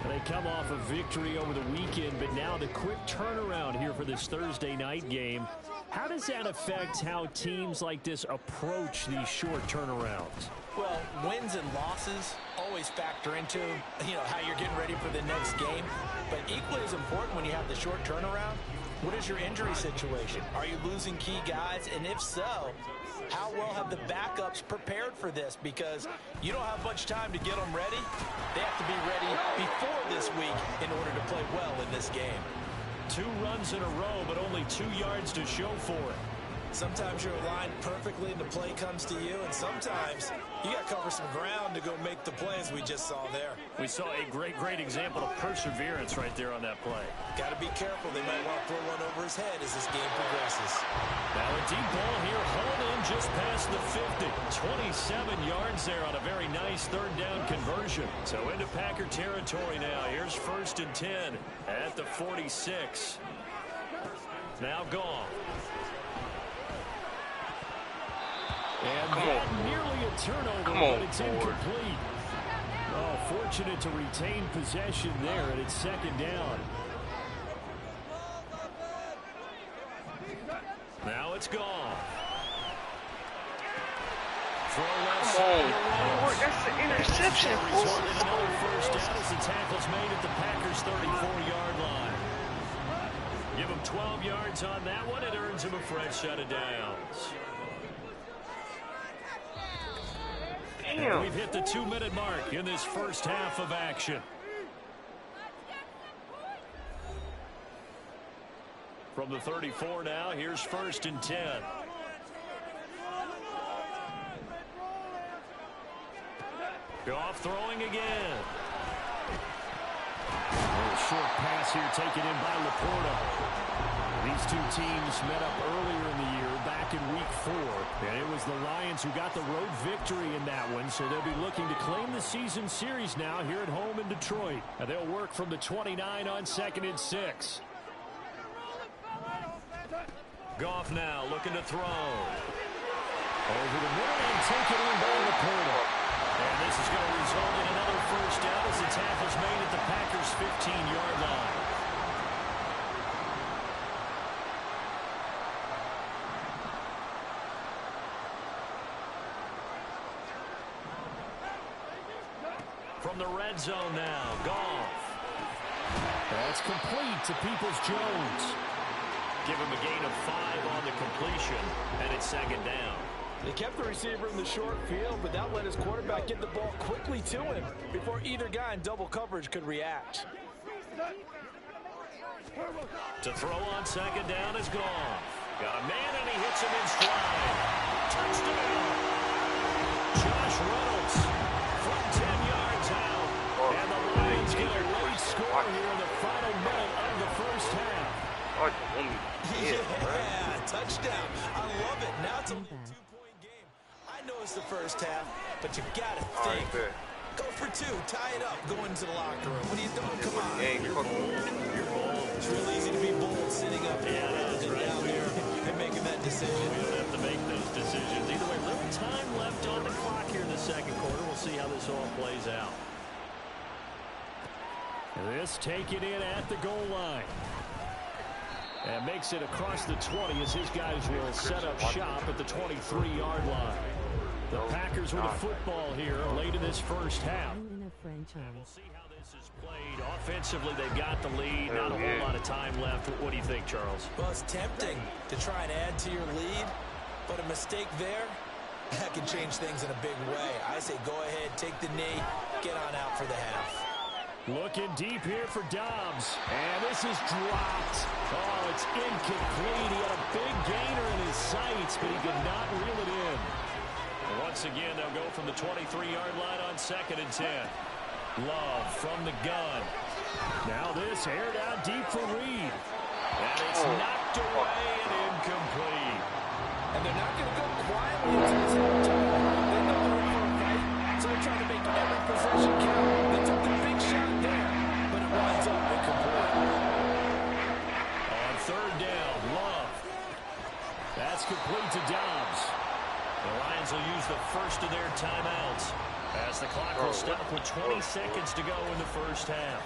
They come off a victory over the weekend, but now the quick turnaround here for this Thursday night game. How does that affect how teams like this approach these short turnarounds? Well, wins and losses always factor into, how you're getting ready for the next game. But equally as important when you have the short turnaround, what is your injury situation? Are you losing key guys? And if so, how well have the backups prepared for this? Because you don't have much time to get them ready. They have to be ready before this week in order to play well in this game. 2 runs in a row, but only 2 yards to show for it. Sometimes you're aligned perfectly and the play comes to you, and sometimes you got to cover some ground to go make the plays we just saw there. We saw a great example of perseverance right there on that play. Got to be careful. They might want to throw one over his head as this game progresses. Now a deep ball here, hauled in just past the 50. 27 yards there on a very nice 3rd down conversion. So into Packer territory now. Here's 1st and 10 at the 46. Now gone. And nearly a turnover, but it's incomplete. Oh, fortunate to retain possession there, and it's 2nd down. Now it's gone. Come on, that's the interception. Another first down as the tackle's made at the Packers' 34-yard line. Give him 12 yards on that one. It earns him a fresh set of downs. Damn. We've hit the 2-minute mark in this first half of action. From the 34 now, here's 1st and 10. Off throwing again. short pass here taken in by Laporta. These two teams met up earlier in the year, back in week 4. And it was the Lions who got the road victory in that one, so they'll be looking to claim the season series now here at home in Detroit. And they'll work from the 29 on 2nd and 6. Goff now looking to throw. Over the middle and taken in by Laporta. And this is going to result in another first down as the tackle's made at the Packers' 15-yard line. From the red zone now, Goff. That's complete to Peoples-Jones. Give him a gain of 5 on the completion, and it's 2nd down. They kept the receiver in the short field, but that let his quarterback get the ball quickly to him before either guy in double coverage could react. To throw on 2nd down is Goff. Got a man, and he hits him in stride. Touchdown! Josh Reynolds from 10 yards out. And the Lions get a late score here in the final minute of the first half. Yeah, touchdown. I love it. Now it's only a 2-point game. I know it's the first half, but you got to think. Go for 2. Tie it up. Go into the locker room. What are you doing? Come on. You're bold. It's really easy to be bold sitting up down there and making that decision. We don't have to make those decisions. Either way, little time left on the clock here in the second quarter. We'll see how this all plays out. This taken in at the goal line. And makes it across the 20 as his guys will set up shop at the 23-yard line. The Packers with a football here late in this first half. We'll see how this is played. Offensively, they've got the lead. Not a whole lot of time left. What do you think, Charles? Well, it's tempting to try and add to your lead, but a mistake there, that can change things in a big way. I say go ahead, take the knee, get on out for the half. Looking deep here for Dobbs. And this is dropped. Oh, it's incomplete. He had a big gainer in his sights, but he could not reel it in. Once again, they'll go from the 23-yard line on 2nd and 10. Love from the gun. Now this aired out deep for Reed. And it's knocked away and incomplete. And they're not going to go quietly into this halftime. They know they're in for a fight, so they're trying to make every possession count. They took a big shot there, but it winds up incomplete. On 3rd down, Love. That's complete to Dobbs. The Lions will use the first of their timeouts as the clock will stop with 20 seconds to go in the first half.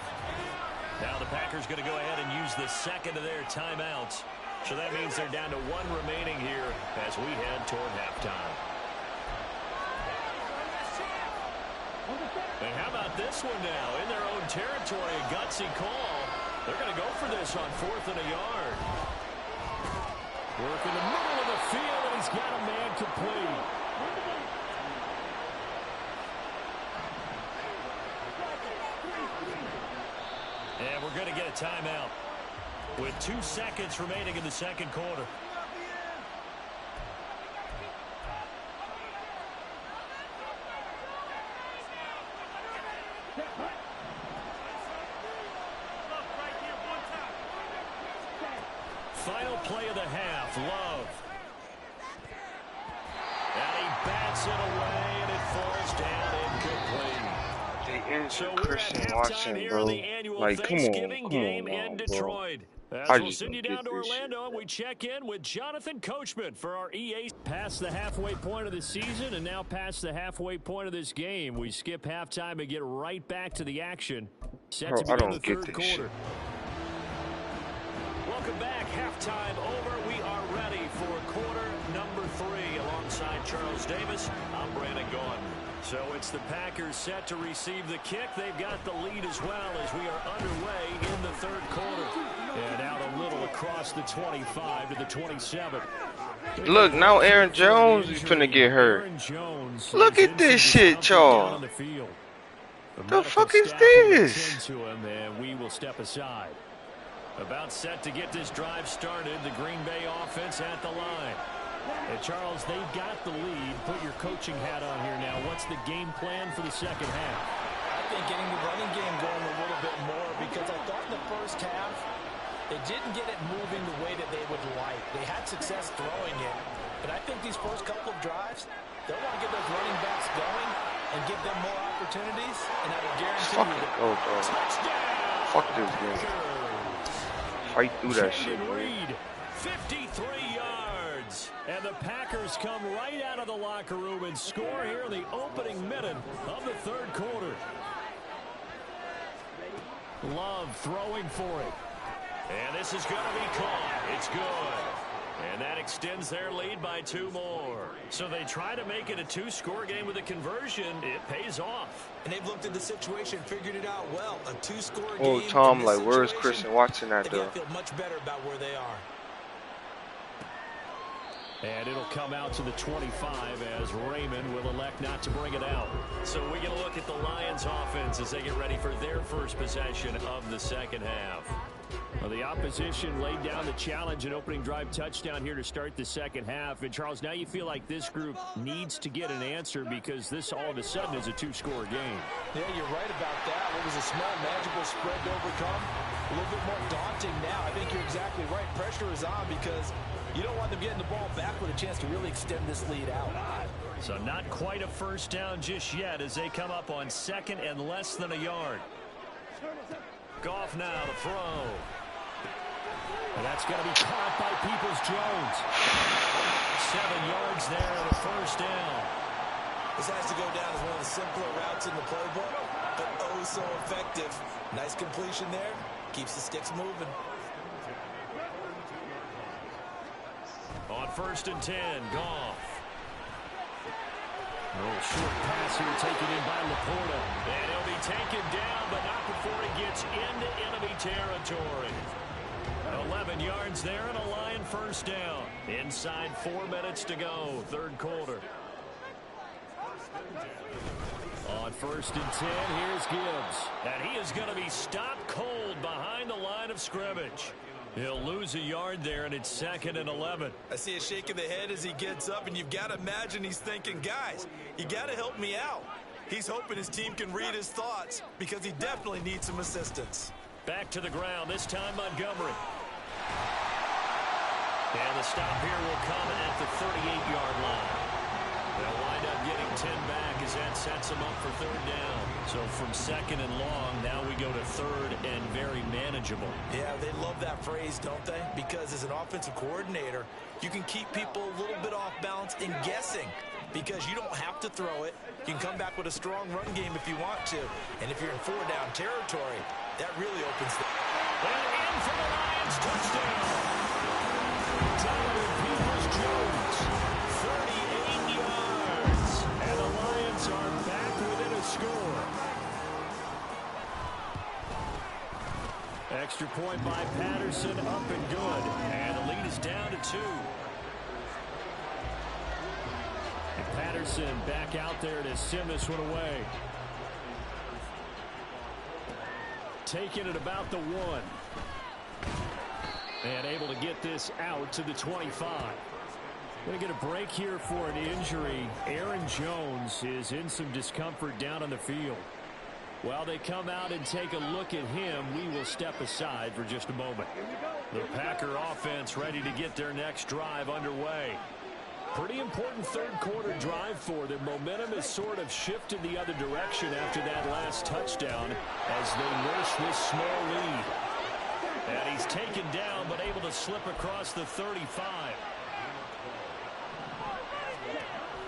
Now the Packers going to go ahead and use the second of their timeouts. So that means they're down to 1 remaining here as we head toward halftime. And how about this one now? In their own territory, a gutsy call. They're going to go for this on 4th and a yard. Work in the middle of the field, and he's got a man complete. And we're going to get a timeout with 2 seconds remaining in the second quarter. Final play of the half, Love. And he bats it away, and it falls down incomplete. So Christian Watson, bro. Like, come on, Detroit. bro. As we'll send you down to Orlando, and we check in with Jonathan Coachman for our EA. Past the halfway point of the season and now past the halfway point of this game. We skip halftime and get right back to the action. Set to begin the third quarter. Welcome back. Halftime over. We are ready for quarter number 3. Alongside Charles Davis, I'm Brandon Gordon. So it's the Packers set to receive the kick. They've got the lead as well as we are underway in the third quarter. And out a little across the 25 to the 27. Look, now Aaron Jones is finna get hurt. Look at this shit, y'all. The fuck is this? And we will step aside. About set to get this drive started. The Green Bay offense at the line. And Charles, they've got the lead. Put your coaching hat on here now. What's the game plan for the second half? I think getting the running game going a little bit more, because I thought in the didn't get it moving the way that they would like. They had success throwing it, but I think these first couple of drives, they'll want to get those running backs going and give them more opportunities, and I will guarantee you that touchdown. Fuck this game. Fight through that shit, Reed, 53 yards. And the Packers come right out of the locker room and score here in the opening minute of the third quarter. Love throwing for it. And this is going to be caught. It's good. And that extends their lead by 2 more. So they try to make it a 2-score game with a conversion. It pays off. And they've looked at the situation, figured it out well. A 2-score game. Oh, Tom, like, where's Christian Watson at, though? They feel much better about where they are. And it'll come out to the 25 as Raymond will elect not to bring it out. So we get a look at the Lions offense as they get ready for their first possession of the second half. Well, the opposition laid down the challenge, an opening drive touchdown here to start the second half. And, Charles, now you feel like this group needs to get an answer because this all of a sudden is a 2-score game. Yeah, you're right about that. What was a small, magical spread to overcome? A little bit more daunting now. I think you're exactly right. Pressure is on because you don't want them getting the ball back with a chance to really extend this lead out. So not quite a first down just yet as they come up on second and less than a yard. Goff now to throw. And that's going to be caught by Peoples-Jones. 7 yards there and a first down. This has to go down as one of the simpler routes in the playbook, but oh so effective. Nice completion there. Keeps the sticks moving. On 1st and 10, Goff. Short pass here taken in by Laporta. And he'll be taken down, but not before he gets into enemy territory. 11 yards there and a Lion first down. Inside 4 minutes to go, third quarter. On 1st and 10, here's Gibbs. And he is going to be stopped cold behind the line of scrimmage. He'll lose a yard there, and it's 2nd and 11. I see a shake of the head as he gets up, and you've got to imagine he's thinking, guys, you got to help me out. He's hoping his team can read his thoughts because he definitely needs some assistance. Back to the ground, this time Montgomery. And the stop here will come at the 38-yard line. They'll wind up getting 10 back as that sets them up for third down. So from 2nd and long, now we go to 3rd and very manageable. Yeah, they love that phrase, don't they? Because as an offensive coordinator, you can keep people a little bit off balance and guessing because you don't have to throw it. You can come back with a strong run game if you want to. And if you're in 4-down territory, that really opens the... And in for the Lions, touchdown! Peoples-Jones, 38 yards. And the Lions are back within a score. Extra point by Patterson, up and good. And the lead is down to 2. And Patterson back out there to send this one away. Taking it about the 1. And able to get this out to the 25. Going to get a break here for an injury. Aaron Jones is in some discomfort down on the field. While they come out and take a look at him, we will step aside for just a moment. The Packer offense ready to get their next drive underway. Pretty important third quarter drive for them. Momentum has sort of shifted the other direction after that last touchdown as they nurse this small lead. And he's taken down but able to slip across the 35.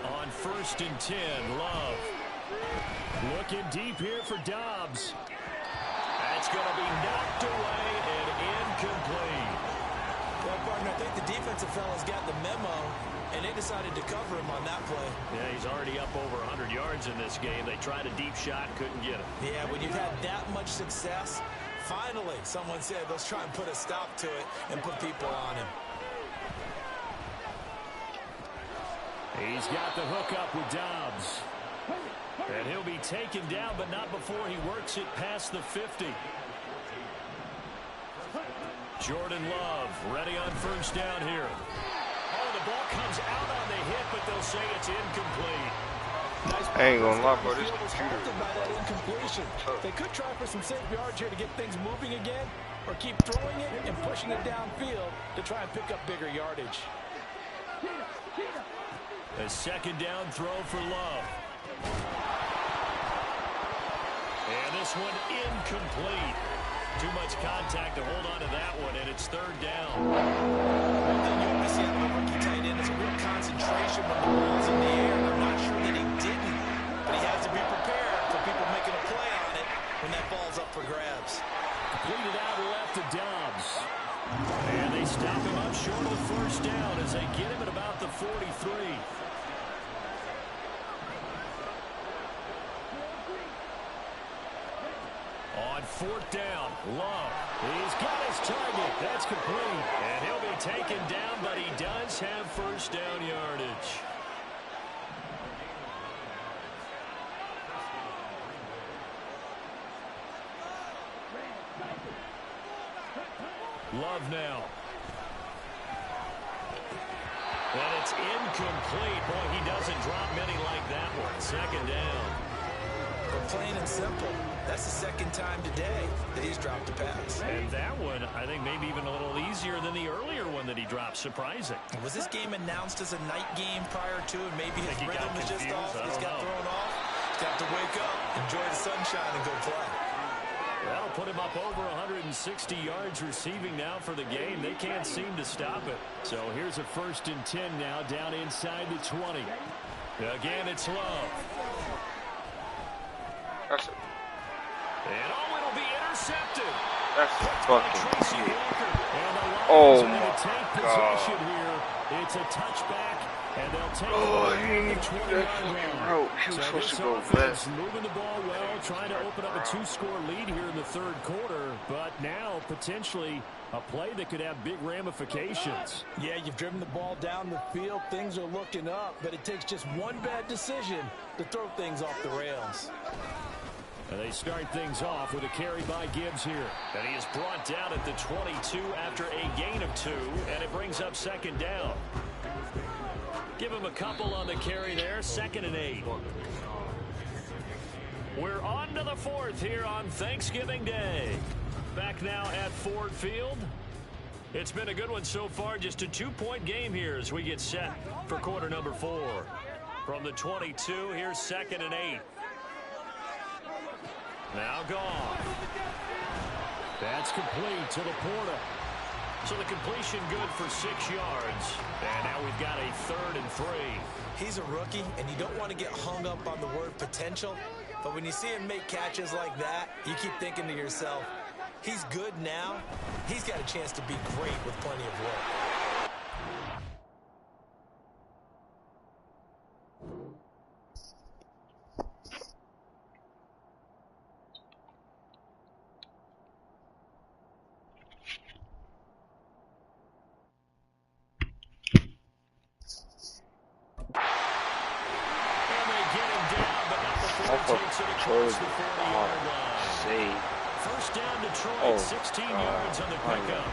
On 1st and 10, Love. Looking deep here for Dobbs. That's going to be knocked away and incomplete. Well, partner, I think the defensive fellas got the memo, and they decided to cover him on that play. Yeah, he's already up over 100 yards in this game. They tried a deep shot, couldn't get it. Yeah, when you've had that much success, finally, someone said, let's try and put a stop to it and put people on him. He's got the hook up with Dobbs. And he'll be taken down, but not before he works it past the 50. Jordan Love ready on first down here. Oh, the ball comes out on the hit, but they'll say it's incomplete. I ain't gonna lie, bro. This computer. They could try for some safe yards here to get things moving again, or keep throwing it and pushing it downfield to try and pick up bigger yardage. A second down throw for Love. And this one incomplete. Too much contact to hold on to that one, and it's third down. One thing you want to see out of a rookie tight end is a real concentration when the ball's in the air. I'm not sure that he didn't, but he has to be prepared for people making a play on it when that ball's up for grabs. Completed out left to Dobbs. And they stop him up short of the first down as they get him at about the 43. On fourth down, Love. He's got his target. That's complete. And he'll be taken down, but he does have first down yardage. Love now. And it's incomplete. Boy, he doesn't drop many like that one. Second down. But plain and simple, that's the second time today that he's dropped a pass. And that one, I think, maybe even a little easier than the earlier one that he dropped. Surprising. Was this game announced as a night game prior to, and maybe his rhythm was just off? He's got thrown off. He's got to wake up, enjoy the sunshine, and go play. That'll put him up over 160 yards receiving now for the game. They can't seem to stop it. So here's a 1st and 10 now down inside the 20. Again, it's Love. That's it. And it'll be intercepted. That's fucking shit. Oh my God. Here. It's a touchback, and they'll take he didn't do that fucking route. He was supposed to go left. Moving the ball well, trying to open up a 2-score lead here in the third quarter, but now potentially a play that could have big ramifications. Yeah, you've driven the ball down the field. Things are looking up, but it takes just one bad decision to throw things off the rails. And they start things off with a carry by Gibbs here. And he is brought down at the 22 after a gain of 2, and it brings up second down. Give him a couple on the carry there, 2nd and 8. We're on to the 4th here on Thanksgiving Day. Back now at Ford Field. It's been a good one so far, just a 2-point game here as we get set for quarter number 4. From the 22, here's 2nd and 8. Now gone. That's complete to Laporta. So the completion good for 6 yards. And now we've got a 3rd and 3. He's a rookie, and you don't want to get hung up on the word potential. But when you see him make catches like that, you keep thinking to yourself, he's good now. He's got a chance to be great with plenty of work. First down Detroit, 16 yards on the pickup.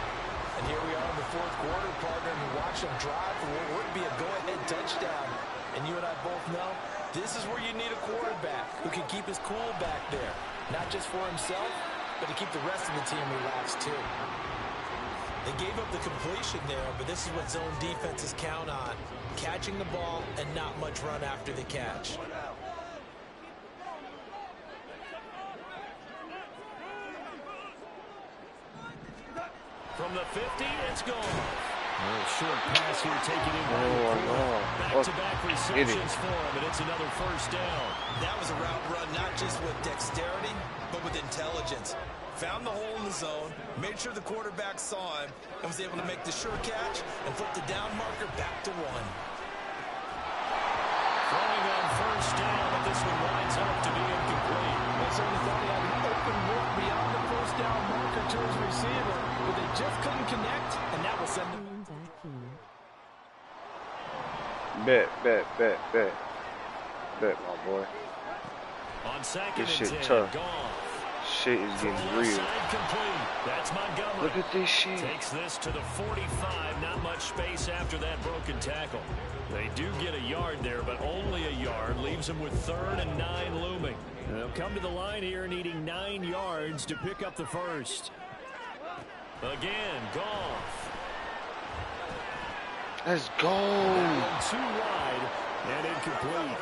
And here we are in the 4th quarter, partner, and you watch them drive for what would be a go-ahead touchdown. And you and I both know this is where you need a quarterback who can keep his cool back there. Not just for himself, but to keep the rest of the team relaxed too. They gave up the completion there, but this is what zone defenses count on. Catching the ball and not much run after the catch. From the 50, it's gone. A short pass here taken in. Back-to-back receptions for him, and it's another first down. That was a route run not just with dexterity, but with intelligence. Found the hole in the zone, made sure the quarterback saw him, and was able to make the sure catch and flip the down marker back to 1. Throwing on first down, but this one winds up to be incomplete. They certainly thought he had an open look beyond the first down marker to his receiver, but they just couldn't connect, and that was send them. Bet, my boy. On 2nd this shit and 10, tough. gone. Shit is getting real. That's Montgomery. Look at this shit. Takes this to the 45. Not much space after that broken tackle. They do get a yard there, but only a yard. Leaves them with 3rd and 9 looming. They'll come to the line here needing 9 yards to pick up the first. Again, Goff. Let's go. 2 wide and incomplete.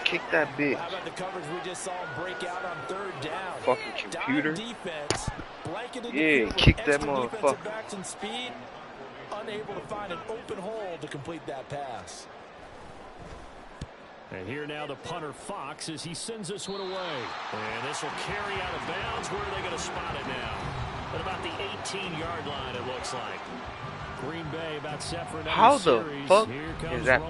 Kick that bitch. How about the coverage we just saw break out on 3rd down? Fucking computer. Defense, yeah, kick that motherfucker. Backs and speed, unable to find an open hole to complete that pass. And here now the punter Fox as he sends this one away. And this will carry out of bounds. Where are they going to spot it now? At about the 18-yard line, it looks like. Green Bay about set for another How the series. fuck is that?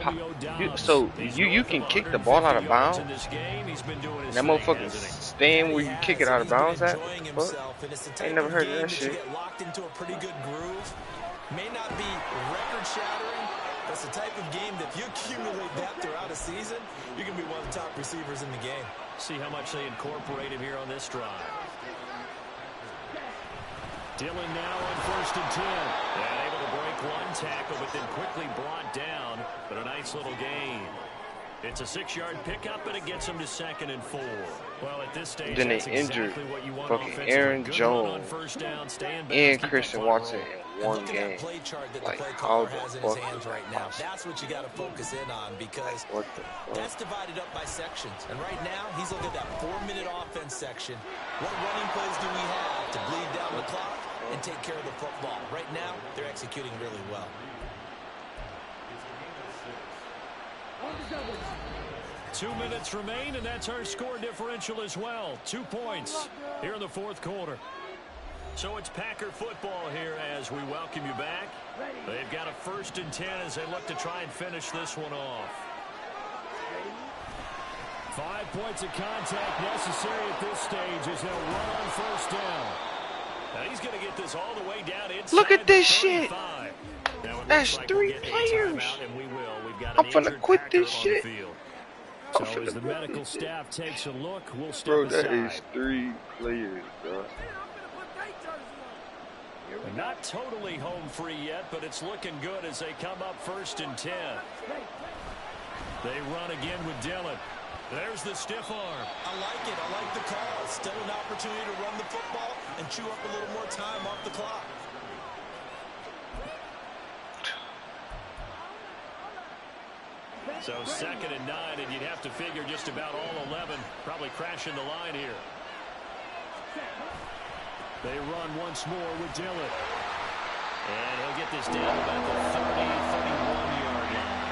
So you can kick the ball out of bounds? That motherfucker stand where you kick it out of bounds at? I ain't never heard of that shit. Locked into a pretty good groove. May not be record-shattering. That's the type of game that if you accumulate that throughout a season, you're going to be one of the top receivers in the game. See how much they incorporate him here on this drive. Dillon now on 1st and 10. Yeah, able to break 1 tackle, but then quickly brought down. But a nice little gain. It's a 6-yard pickup, and it gets him to 2nd and 4. Well, at this stage, then they that's injured exactly what you want fucking offensively. Aaron Good Jones down, and Christian Watson in one Look at game. that play chart that Like, the play how caller the has in his fuck hands is right that now. possible? That's what you got to focus in on because What the fuck? that's divided up by sections. And right now, he's looking at that 4-minute offense section. What running plays do we have to bleed down the clock and take care of the football? Right now, they're executing really well. 2 minutes remain, and that's our score differential as well. 2 points here in the 4th quarter. So it's Packer football here as we welcome you back. They've got a 1st and 10 as they look to try and finish this one off. 5 points of contact necessary at this stage as they'll run on 1st down. Now he's going to get this all the way down inside. Look at this the shit. 35. Now it That's looks like 3 we'll get a players. timeout, and we will. We've got I'm an finna injured quit Packer this on the shit. field. So as the medical staff takes a look, we'll step Bro, aside. that is 3 players, bro. Not totally home free yet, but it's looking good as they come up 1st and 10. They run again with Dillon. There's the stiff arm. I like it. I like the call. Still an opportunity to run the football and chew up a little more time off the clock. So 2nd and 9, and you'd have to figure just about all 11 probably crashing the line here. They run once more with Dillon. And he'll get this down about the 30-31-yard line.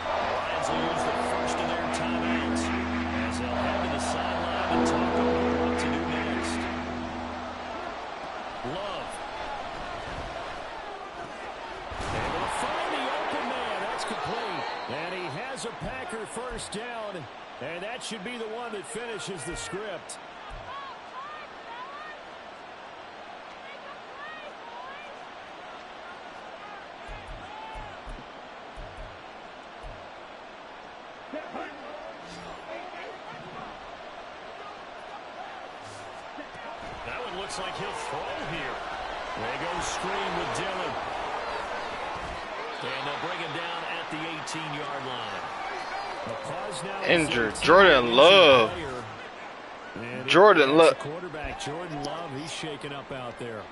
The Lions will use the first of their timeouts as they'll head to the sideline and talk over what to do next. Love. Able to find the open man. That's complete. And he has a Packer 1st down. And that should be the one that finishes the script. That one looks like he'll throw here. They go screen with Dillon. And they'll bring him down at the 18-yard line. The pause now. Injured. Jordan Love. Jordan Love. Quarterback Jordan Love, he's shaking up out there.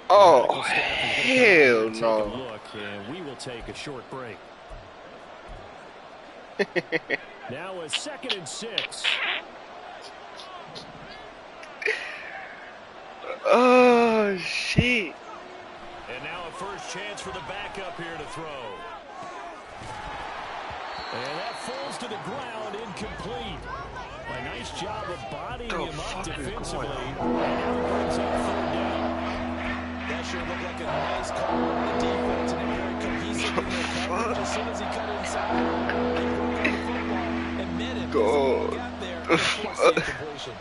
Oh, hell no. Look, and we will take a short break. Now a 2nd and 6. Oh, shit. And now a first chance for the backup here to throw. And that falls to the ground, incomplete. A nice job of bodying him up defensively. And now he brings up 3rd down. That sure looked like a nice call on the defense, and they're very cohesive in their coverage. As soon as he cut inside, they broke up the football and met him. God. He got there and forced the incompletion.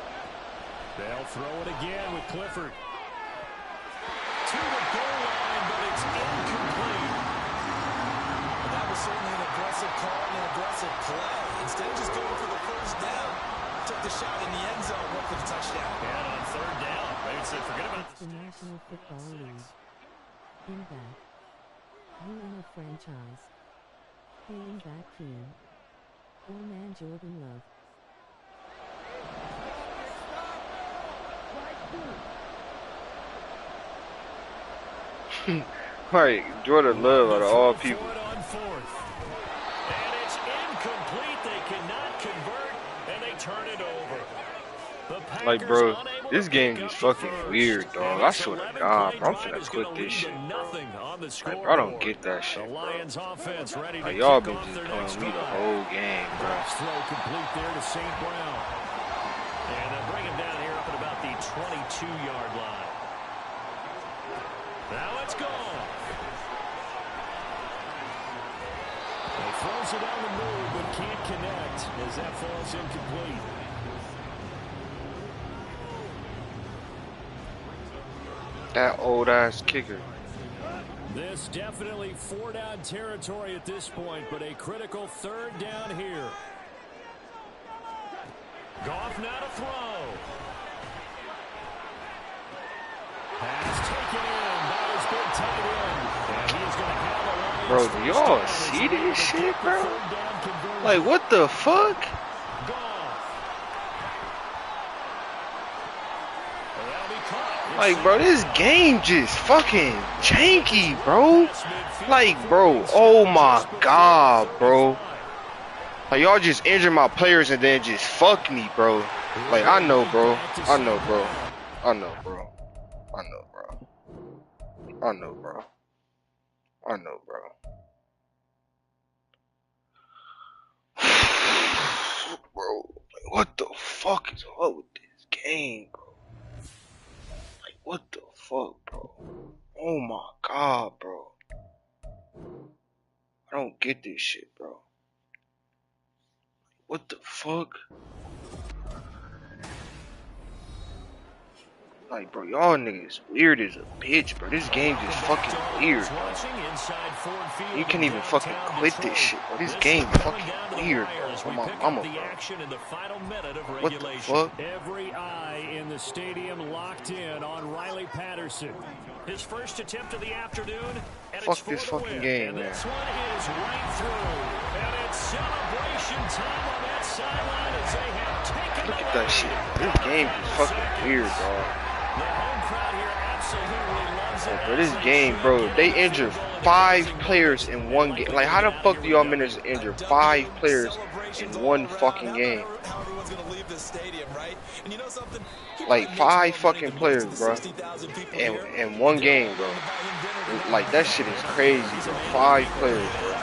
They'll throw it again with Clifford. To the goal line, but it's incomplete. And that was certainly an aggressive call and an aggressive play. Instead of just going for the 1st down, took the shot in the end zone, went for the touchdown. And on 3rd It's the National Football League. In back. You in a franchise. Playing back team. Four-man Jordan Love. Right, Jordan Love out of all people. On fourth. And it's incomplete. They cannot convert, and they turn it over. The Like, bro, Packers this game unable is to pick up fucking the first. weird, dog. And I this swear to 11-play God, bro, I'm drive finna is gonna quit this lead shit, to bro. nothing on the Like, bro, I don't scoreboard. get that The shit, bro. Lions offense ready to Like, y'all kick been off just their playing next me the drive. whole game, bro. Cross throw complete there to St. Brown. And they'll bring him down here up at about the 22-yard line. Now it's gone. He throws it on the move but can't connect as that falls incomplete. That old ass kicker. This definitely four-down territory at this point, but a critical third down here. Goff now to throw. Pass taken in by his big tight end. And he is going to have a Lions Bro, first do y'all down see as they this shit, get the bro? third down conversion. Like, what the fuck? Goff. And that'll be caught. Like, bro, this game just fucking janky, bro. Like, bro, oh my God, bro. Like, y'all just injure my players and then just fuck me, bro. Like, I know, bro. I know, bro. I know, bro. I know, bro. I know, bro. I know, bro. Bro, like, what the fuck is up with this game, bro? Like, what the fuck, bro? Oh my God, bro. I don't get this shit, bro. What the fuck? Like, bro, y'all niggas weird as a bitch, bro. This game just fucking weird, bro. You can't even fucking quit this shit, bro. This game fucking weird, bro. Oh my mama, bro. What the fuck? Every eye in the stadium locked in on Riley Patterson. His first attempt of the afternoon. And Fuck it's for this the fucking win. game, and man. this one is right through. And it's celebration time on that sideline as they have taken Look the at that lead. shit. This game is fucking weird, dog. The home crowd here absolutely loves it. Like, bro, this game, bro, they injured 5 players in one game. Like, how the fuck do y'all manage to injure 5 players in one fucking game? Like, 5 fucking players, bro, in one game, bro. Like, that shit is crazy, bro. 5 players, bro.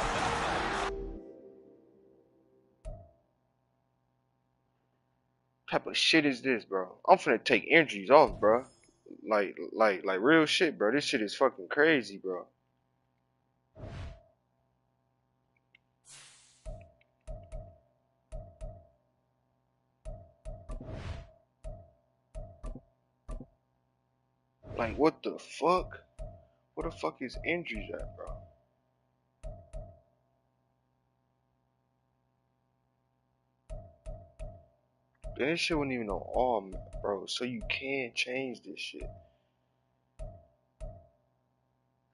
Type of shit is this, bro? I'm finna take injuries off, bro. Like real shit, bro. This shit is fucking crazy, bro. Like, what the fuck? Where the fuck is injuries at, bro? This shit wasn't even on all, bro. So you can change this shit.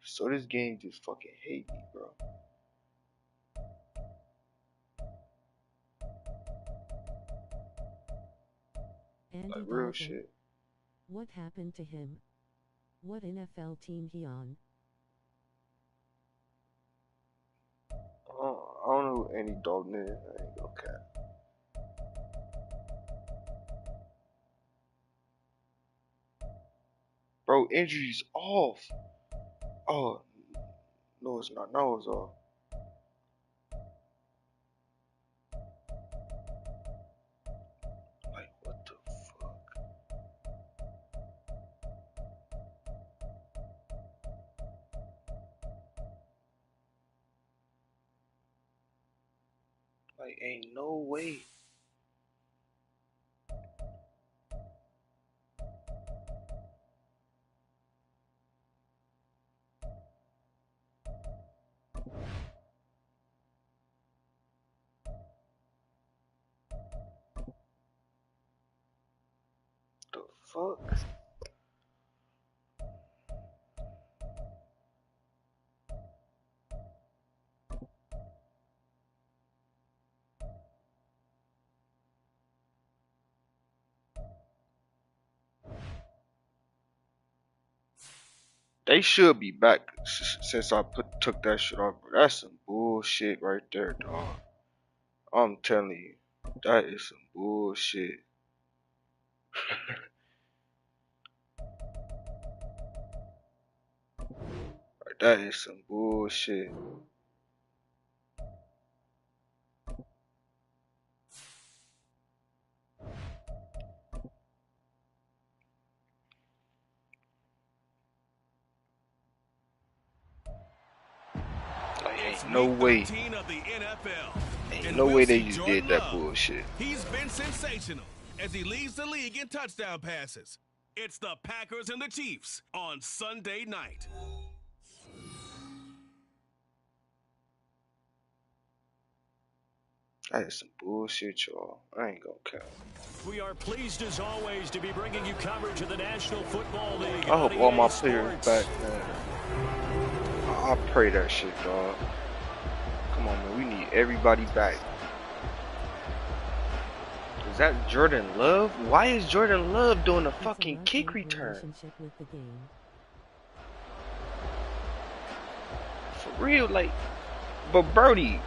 So this game just fucking hate me, bro. Andy Like, real Dalton. shit. What happened to him? What NFL team he on? I don't know who Andy Dalton is. I ain't gonna cap. Bro, injuries off. Oh, no, it's not. No, it's off. Like, what the fuck? Like, ain't no way. The fuck? They should be back since I took that shit off. Bro. That's some bullshit right there, dog. I'm telling you, that is some bullshit. That is some bullshit. Like, ain't no way. Ain't no way they just did that bullshit. He's been sensational as he leads the league in touchdown passes. It's the Packers and the Chiefs on Sunday night. That is some bullshit, y'all. I ain't gonna count. We are pleased as always to be bringing you coverage of the National Football League. I hope all my players back, man. I pray that shit, dog. Come on, man. We need everybody back. Is that Jordan Love? Why is Jordan Love doing a fucking kick return? For real, like. But Brody,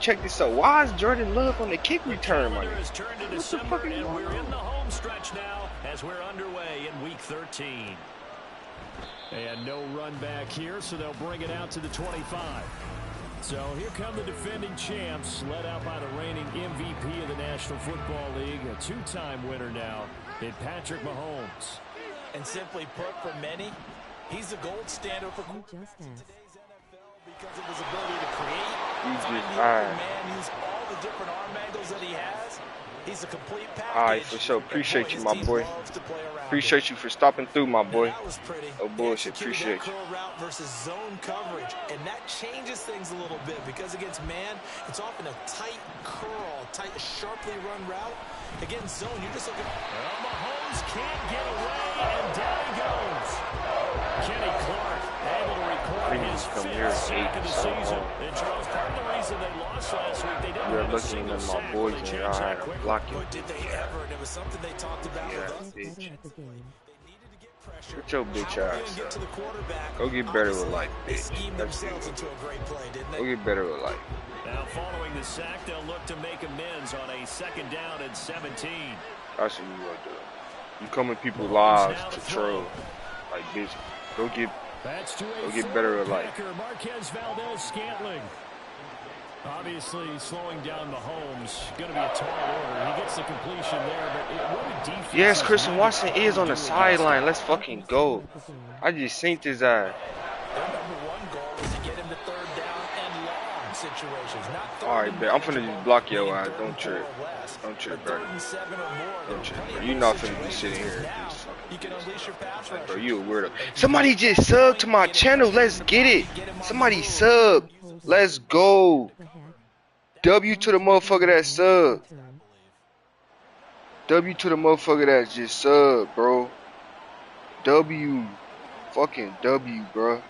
check this out. Why is Jordan Love on the kick return, man? What the fuck is going on? We're in the home stretch now as we're underway in Week 13. And no run back here, so they'll bring it out to the 25. So here come the defending champs, led out by the reigning MVP of the National Football League, a two-time winner now in Patrick Mahomes. And simply put, for many, he's the gold standard for today's NFL because of his ability to create, find the open man, use all the different arm angles that he has. He's a complete package. Alright, for sure. Appreciate you, my boy. Appreciate you for stopping through, my boy. Oh, bullshit. Appreciate you. Route versus zone coverage, and that changes things a little bit because against man, it's often a tight curl, tight, sharply run route. Against zone, you're just looking. Well, Mahomes can't get away, and down he goes. Kenny Clark able to record his fifth sack of the season. And Charles, part of the reason they lost last week, they didn't have a single sack. My boys and I had to block him. But did they ever? And it was something they talked about with us. Bitch. Get your bitch ass up. Go get better with life, bitch. That's it. Go get better with life. Now following the sack, they'll look to make amends on a 2nd down and 17. That's what you gonna do. You come in people's lives to troll. Like, bitch, go get better with life. Marquez Valdez-Scantling. Obviously, slowing down Mahomes going to be a tall order. He gets the completion there, but what a defense. Yes, Christian Watson is on the sideline. Let's fucking go. I just synced his eye. Their #1 goal is to get him to 3rd down and long situations. Alright, bet. I'm finna just block your ass. Don't trip. Don't trip, bro. Don't trip, bro. You not finna be sitting here. You can unleash your pass rush. Bro, you a weirdo. Somebody just subbed to my channel. Let's get it. Somebody sub. Let's go. W to the motherfucker that sub. W to the motherfucker that just sub, bro. W. Fucking W, bro.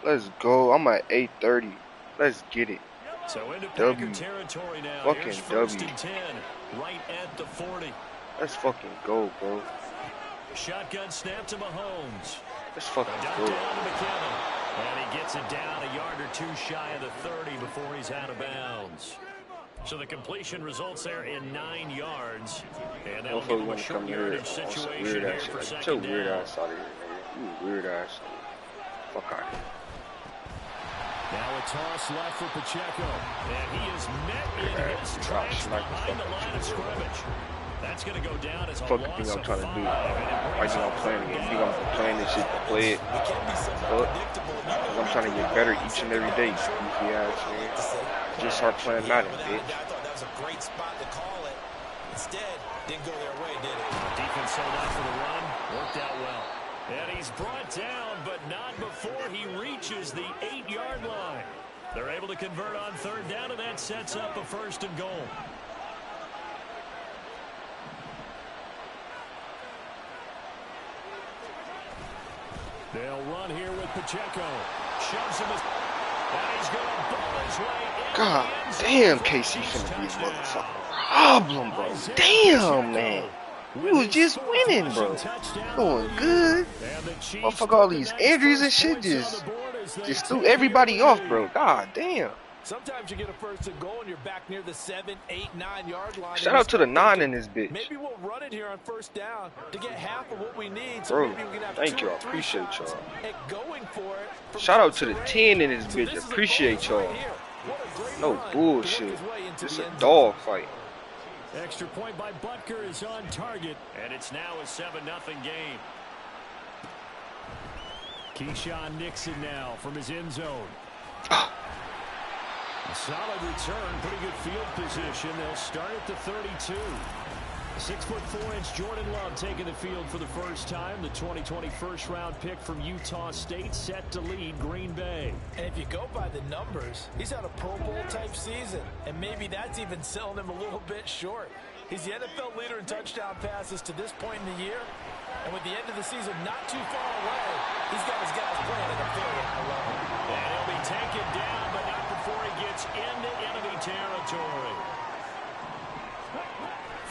Let's go. I'm at 8:30. Let's get it. So into W. territory now. Fucking Here's 1st W. and 10, right at the 40. Let's fucking go, bro. Shotgun snap to Mahomes. Let's fucking Down go. to McKinnon. And he gets it down a yard or two shy of the 30 before he's out of bounds. So the completion results there in 9 yards. And that'll give him a short yardage situation here for 2nd down. Get your weird ass out of here, nigga. You weird ass. Fuck out of here. Now a toss left for Pacheco. And he is met in his tracks behind the line of scrimmage. That's going to go down as a Fuck you think I'm trying to do? Why you think I'm playing again? You think I'm playing this shit to play it? Fuck. I'm trying to get better each and every day. Goofy ass, man. Just start playing Madden, bitch. I thought that was a great spot to call it. Instead, didn't go their way, did it? Defense sold out for the run. Worked out well. And he's brought down, but not before he reaches the 8-yard line. They're able to convert on 3rd down, and that sets up a 1st and goal. They'll run here with Pacheco. Shoves him and he's going to ball his way in. God damn, KC finna be a motherfucking problem, bro. Damn, man. We was just winning, bro. Doing good. Motherfucker, all these injuries and shit just threw everybody off, bro. God damn. Sometimes you get a first and goal and you're back near the 7, 8, 9-yard line. Shout out to the 9 in this bitch. Maybe we'll run it here on first down to get half of what we need. So bro, maybe we can have thank 2 y'all. or 3 Appreciate shots y'all. at going for it. Shout out to the 10 in this bitch. Appreciate y'all. No bullshit. It's a dog fight. Extra point by Butker is on target. And it's now a 7-0 game. Keyshawn Nixon now from his end zone. A solid return, pretty good field position. They'll start at the 32. 6'4" Jordan Love taking the field for the first time. The 2020 first-round pick from Utah State set to lead Green Bay. And if you go by the numbers, he's had a Pro Bowl-type season. And maybe that's even selling him a little bit short. He's the NFL leader in touchdown passes to this point in the year. And with the end of the season not too far away, he's got his guys playing at a very high level. And he'll be taken down, but not before he gets into enemy territory.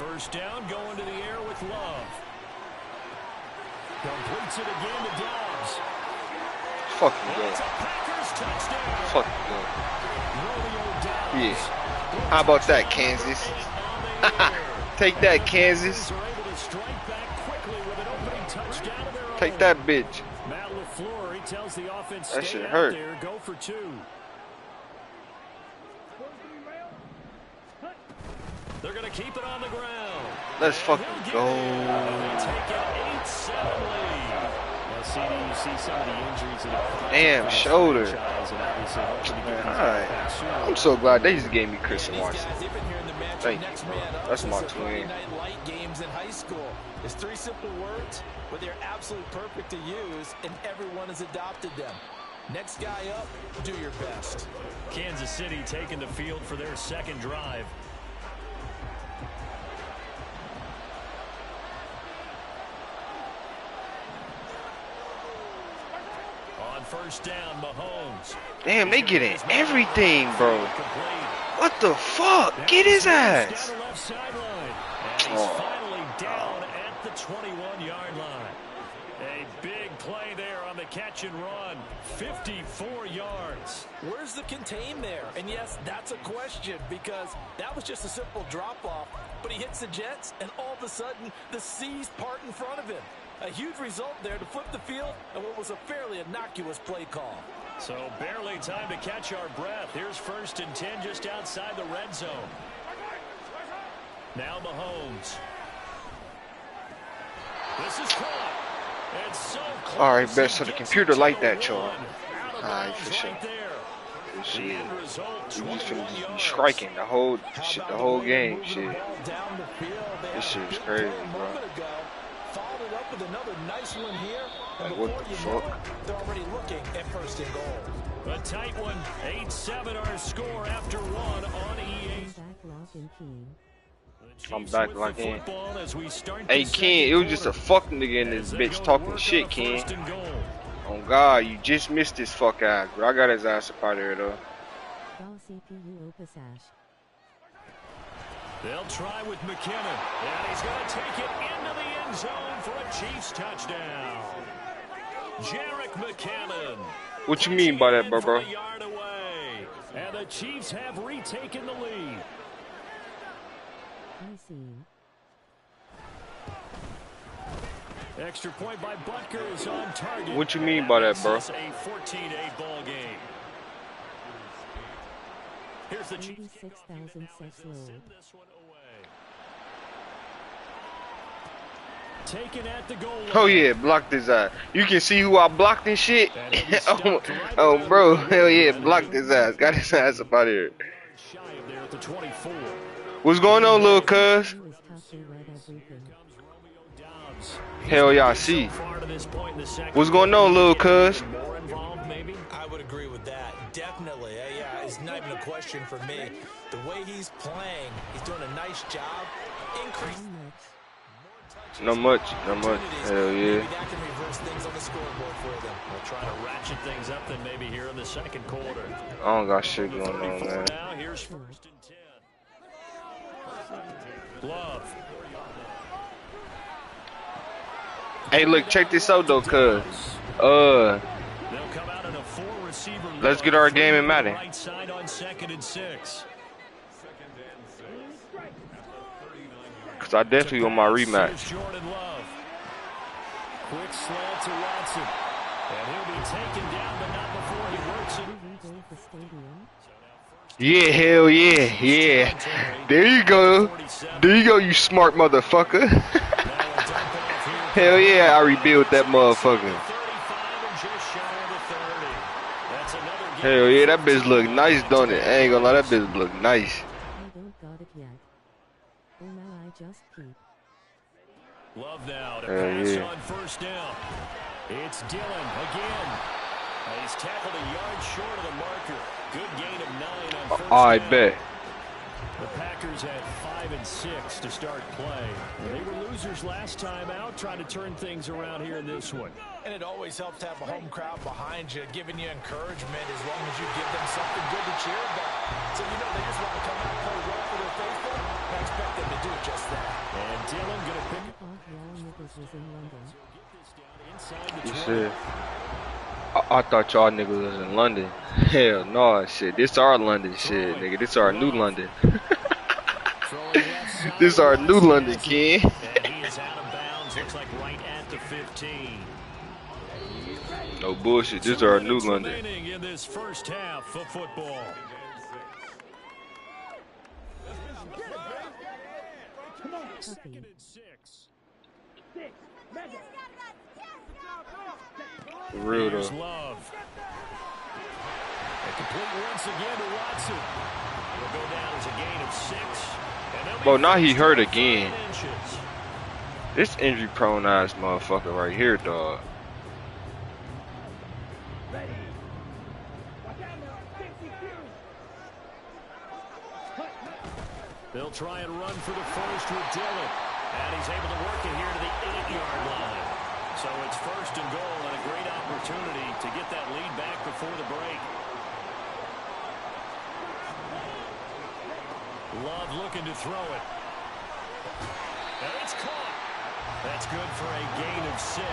First down, going to the air with Love. Completes it again to Dobbs. Fucking good. Packers touchdown. Fucking good. Romeo Dobbs. Yeah. How about that, Kansas? Take that, Kansas. Are able to strike back quickly with an opening touchdown of their own. Take that, bitch. Matt LaFleur, he tells the offense, That stay shit out hurt. there, go for 2. They're going to keep it on the ground. Let's fucking go. They take an 8-7 lead. Now, CD, you see some of the injuries that have Damn, shoulder. Man, Alright. I'm so glad they just gave me Christian Watson. Thank you, bro. That's my twin. Light games in high school. It's 3 simple words, but they're absolutely perfect to use, and everyone has adopted them. Next guy up, do your best. Kansas City taking the field for their second drive. On first down, Mahomes. Damn, they getting everything, bro. What the fuck? Get his ass. Down the left sideline. And he's finally down at the 21-yard line. A big play there on the catch and run. 54 yards. Where's the contain there? And yes, that's a question because that was just a simple drop-off. But he hits the Jets, and all of a sudden, the seas part in front of him. A huge result there to flip the field and what was a fairly innocuous play call. So barely time to catch our breath. Here's 1st and 10 just outside the red zone. Now Mahomes. This is caught. It's so close. All right, best so the computer like that, y'all. Alright, for sure. Right Shit, you just finna just be striking the whole shit, the whole game. Shit, this shit is crazy, bro. Followed it up with another nice one here. Like, what the fuck? They're already looking at 1st and goal. A tight one. 8-7 our score after 1 on EA. I'm back like in. Hey, Ken, it was just a fuck nigga in this bitch talking shit, Ken. Oh God, you just missed this fuck ass, bro. I got his ass up out of here though. They'll try with McKinnon, and he's going to take it into the end zone for a Chiefs touchdown. Jerick McKinnon. What you mean by that, bro? A yard away. And the Chiefs have retaken the lead. Extra point by Butker is on target. What you mean by that, bro? It's a 14-8 ball game. Here's the Chiefs. 86,000 sex load. Taken at the goal line. Oh yeah, blocked his ass. You can see who I blocked and shit. oh, bro, hell yeah, blocked his ass. Got his ass up out of here. Shy of there at the 24. What's going on, little cuz? Hell yeah, I see. What's going on, little cuz? More involved, maybe? I would agree with that. Definitely. Yeah, it's not even a question for me. The way he's playing, he's doing a nice job. Increase. Not much. Hell yeah. That can reverse things on the scoreboard for them. We'll try to ratchet things up then maybe here in the second quarter. I don't got shit going on, man. Now here's 1st and 10. Love. Hey, look, check this out though, cuz. Let's get our game in Madden. Right side on 2nd and 6. Cause I definitely want my rematch. Jordan Love. Quick slant to Watson. And he'll be taken down, but not before he works it. Yeah, hell yeah, yeah. There you go. There you go, you smart motherfucker. Hell yeah, I rebuilt that motherfucker. Hell yeah, that bitch look nice, don't it? I ain't gonna lie, that bitch look nice. I don't got it yet. Oh, now I just peep. Love now to pass on 1st down. It's Dillon again. He's tackled a yard short of the marker. Good gain of 9 on 1st I down. bet. The Packers had 5 and 6 to start play. They were losers last time out, trying to turn things around here in this one. And it always helps to have a home crowd behind you, giving you encouragement as long as you give them something good to cheer about. So you know they just want to come out and play well for their faithful. I expect them to do just that. And Dillon going to pick Y'all niggas was in London. You said, I thought y'all niggas was in London. Hell no, shit. This our London shit, nigga. This our new London. This our new London, kid. And he is out of bounds. Looks like right at the 15. No bullshit. This our new London. Remaining in this first half of football. Puppy. For real Here's though. Love. A complete once again to Watson. It'll go down as a gain of 6. Bro, now he hurt again. This injury prone ass motherfucker right here, dog. They'll try and run for the first with Dillon. And he's able to work it here to the 8-yard line. So it's 1st and goal and a great opportunity to get that lead back before the break. Love looking to throw it. And it's caught. That's good for a gain of 6.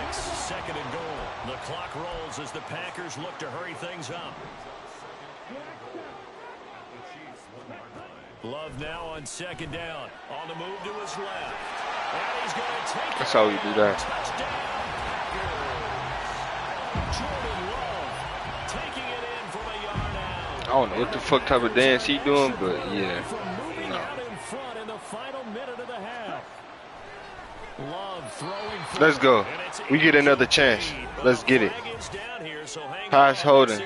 2nd and goal. The clock rolls as the Packers look to hurry things up. Love now on 2nd down. On the move to his left. And he's going to take it. That's how you do that. Touchdown, Packers. Jordan Love taking it in from a yard out. I don't know what the fuck type of dance he doing, but yeah. From moving out in front in the final minute of the half. Love throwing for Let's go. We get another chance. Let's get it. Pass holding.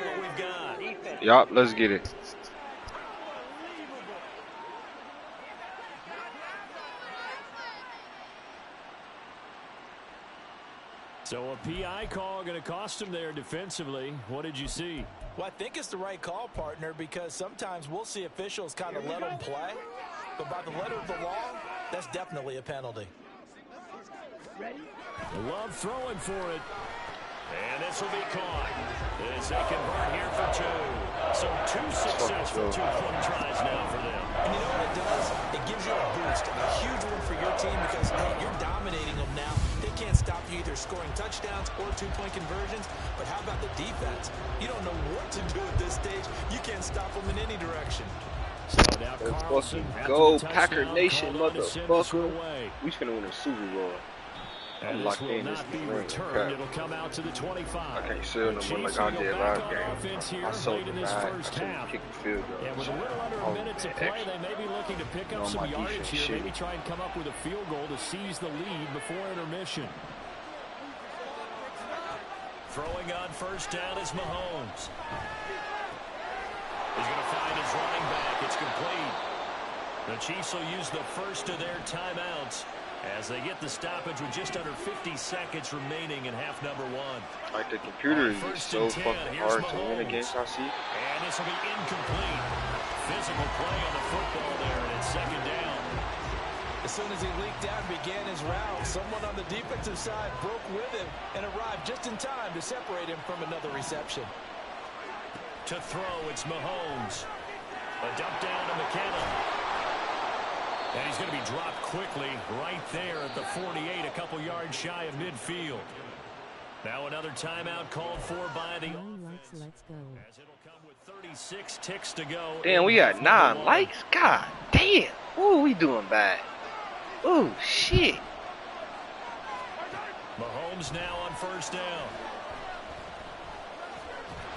Yup, let's get it. So a PI call going to cost him there defensively. What did you see? Well, I think it's the right call, partner, because sometimes we'll see officials kind of let them play. But by the letter of the law, that's definitely a penalty. Love throwing for it. And this will be caught. As they convert here for 2. So 2 successful 2-point tries now for them. And you know what it does? It gives you a boost, a huge one for your team because, hey, you're dominating them now. They can't stop you either scoring touchdowns or 2-point conversions. But how about the defense? You don't know what to do at this stage. You can't stop them in any direction. So now Let's fucking go, Packer Nation, motherfucker. We finna win a Super Bowl. I'm locked in this ring. It'll come out to the 25. I can't sell no more like I did last game. I sold the bag. I should kick the field goal. And with a little under a minute to play, they may be looking to pick up some yardage here. Maybe try and come up with a field goal to seize the lead before intermission. Throwing on 1st down is Mahomes. He's going to find his running back. It's complete. The Chiefs will use the first of their timeouts as they get the stoppage with just under 50 seconds remaining in half number 1. Like the computer is just so fucking hard to win against, I see. And this will be incomplete. Physical play on the football there, and it's 2nd down. As soon as he leaked out and began his route, someone on the defensive side broke with him and arrived just in time to separate him from another reception. To throw, it's Mahomes. A dump down to McKenna. And he's going to be dropped quickly right there at the 48, a couple yards shy of midfield. Now another timeout called for by the offense. Let's go. As it'll come with 36 ticks to go. Damn, we got 9 likes? God damn. Ooh, we doing bad. Ooh, shit. Mahomes now on first down.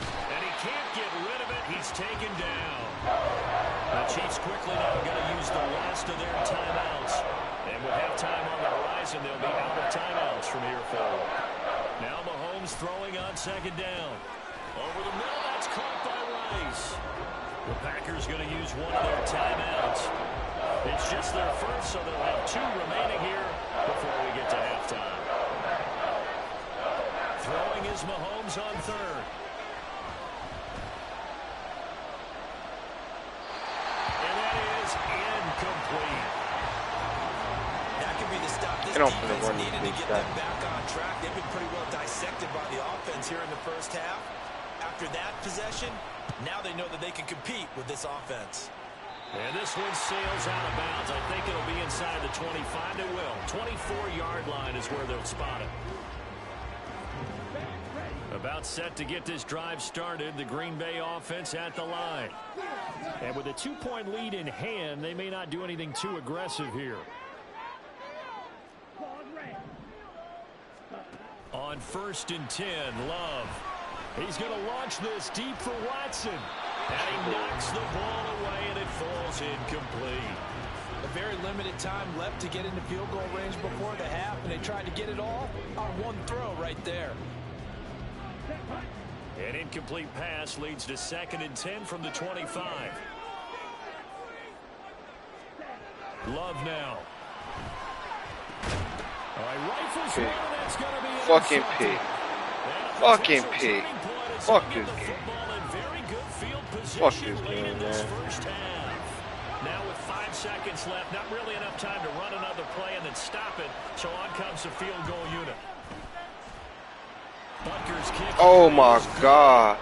And he can't get rid of it. He's taken down. The Chiefs quickly now going to use the last of their timeouts. And with halftime on the horizon, they'll be out of timeouts from here forward. Now Mahomes throwing on second down. Over the middle, that's caught by Rice. The Packers going to use one of their timeouts. It's just their first, so they'll have 2 remaining here before we get to halftime. Throwing is Mahomes on third. And that is incomplete. That could be the stop this defense needed to get them back on track. They've been pretty well dissected by the offense here in the first half. After that possession, now they know that they can compete with this offense. And this one sails out of bounds. I think it'll be inside the 25. It will. 24-yard line is where they'll spot it. About set to get this drive started. The Green Bay offense at the line. And with a 2-point lead in hand, they may not do anything too aggressive here. On 1st and 10, Love. He's going to launch this deep for Watson. And he knocks the ball away, and it falls incomplete. A very limited time left to get into field goal range before the half, and they tried to get it all on one throw right there. An incomplete pass leads to 2nd and 10 from the 25. Love now. All right, rifles one, and that's going to be fucking pig. Fucking pig. Fuck this game. Fuck this game, man. Now with 5 seconds left, not really enough time to run another play and then stop it. So on comes the field goal unit. Butker's kick. Oh my God.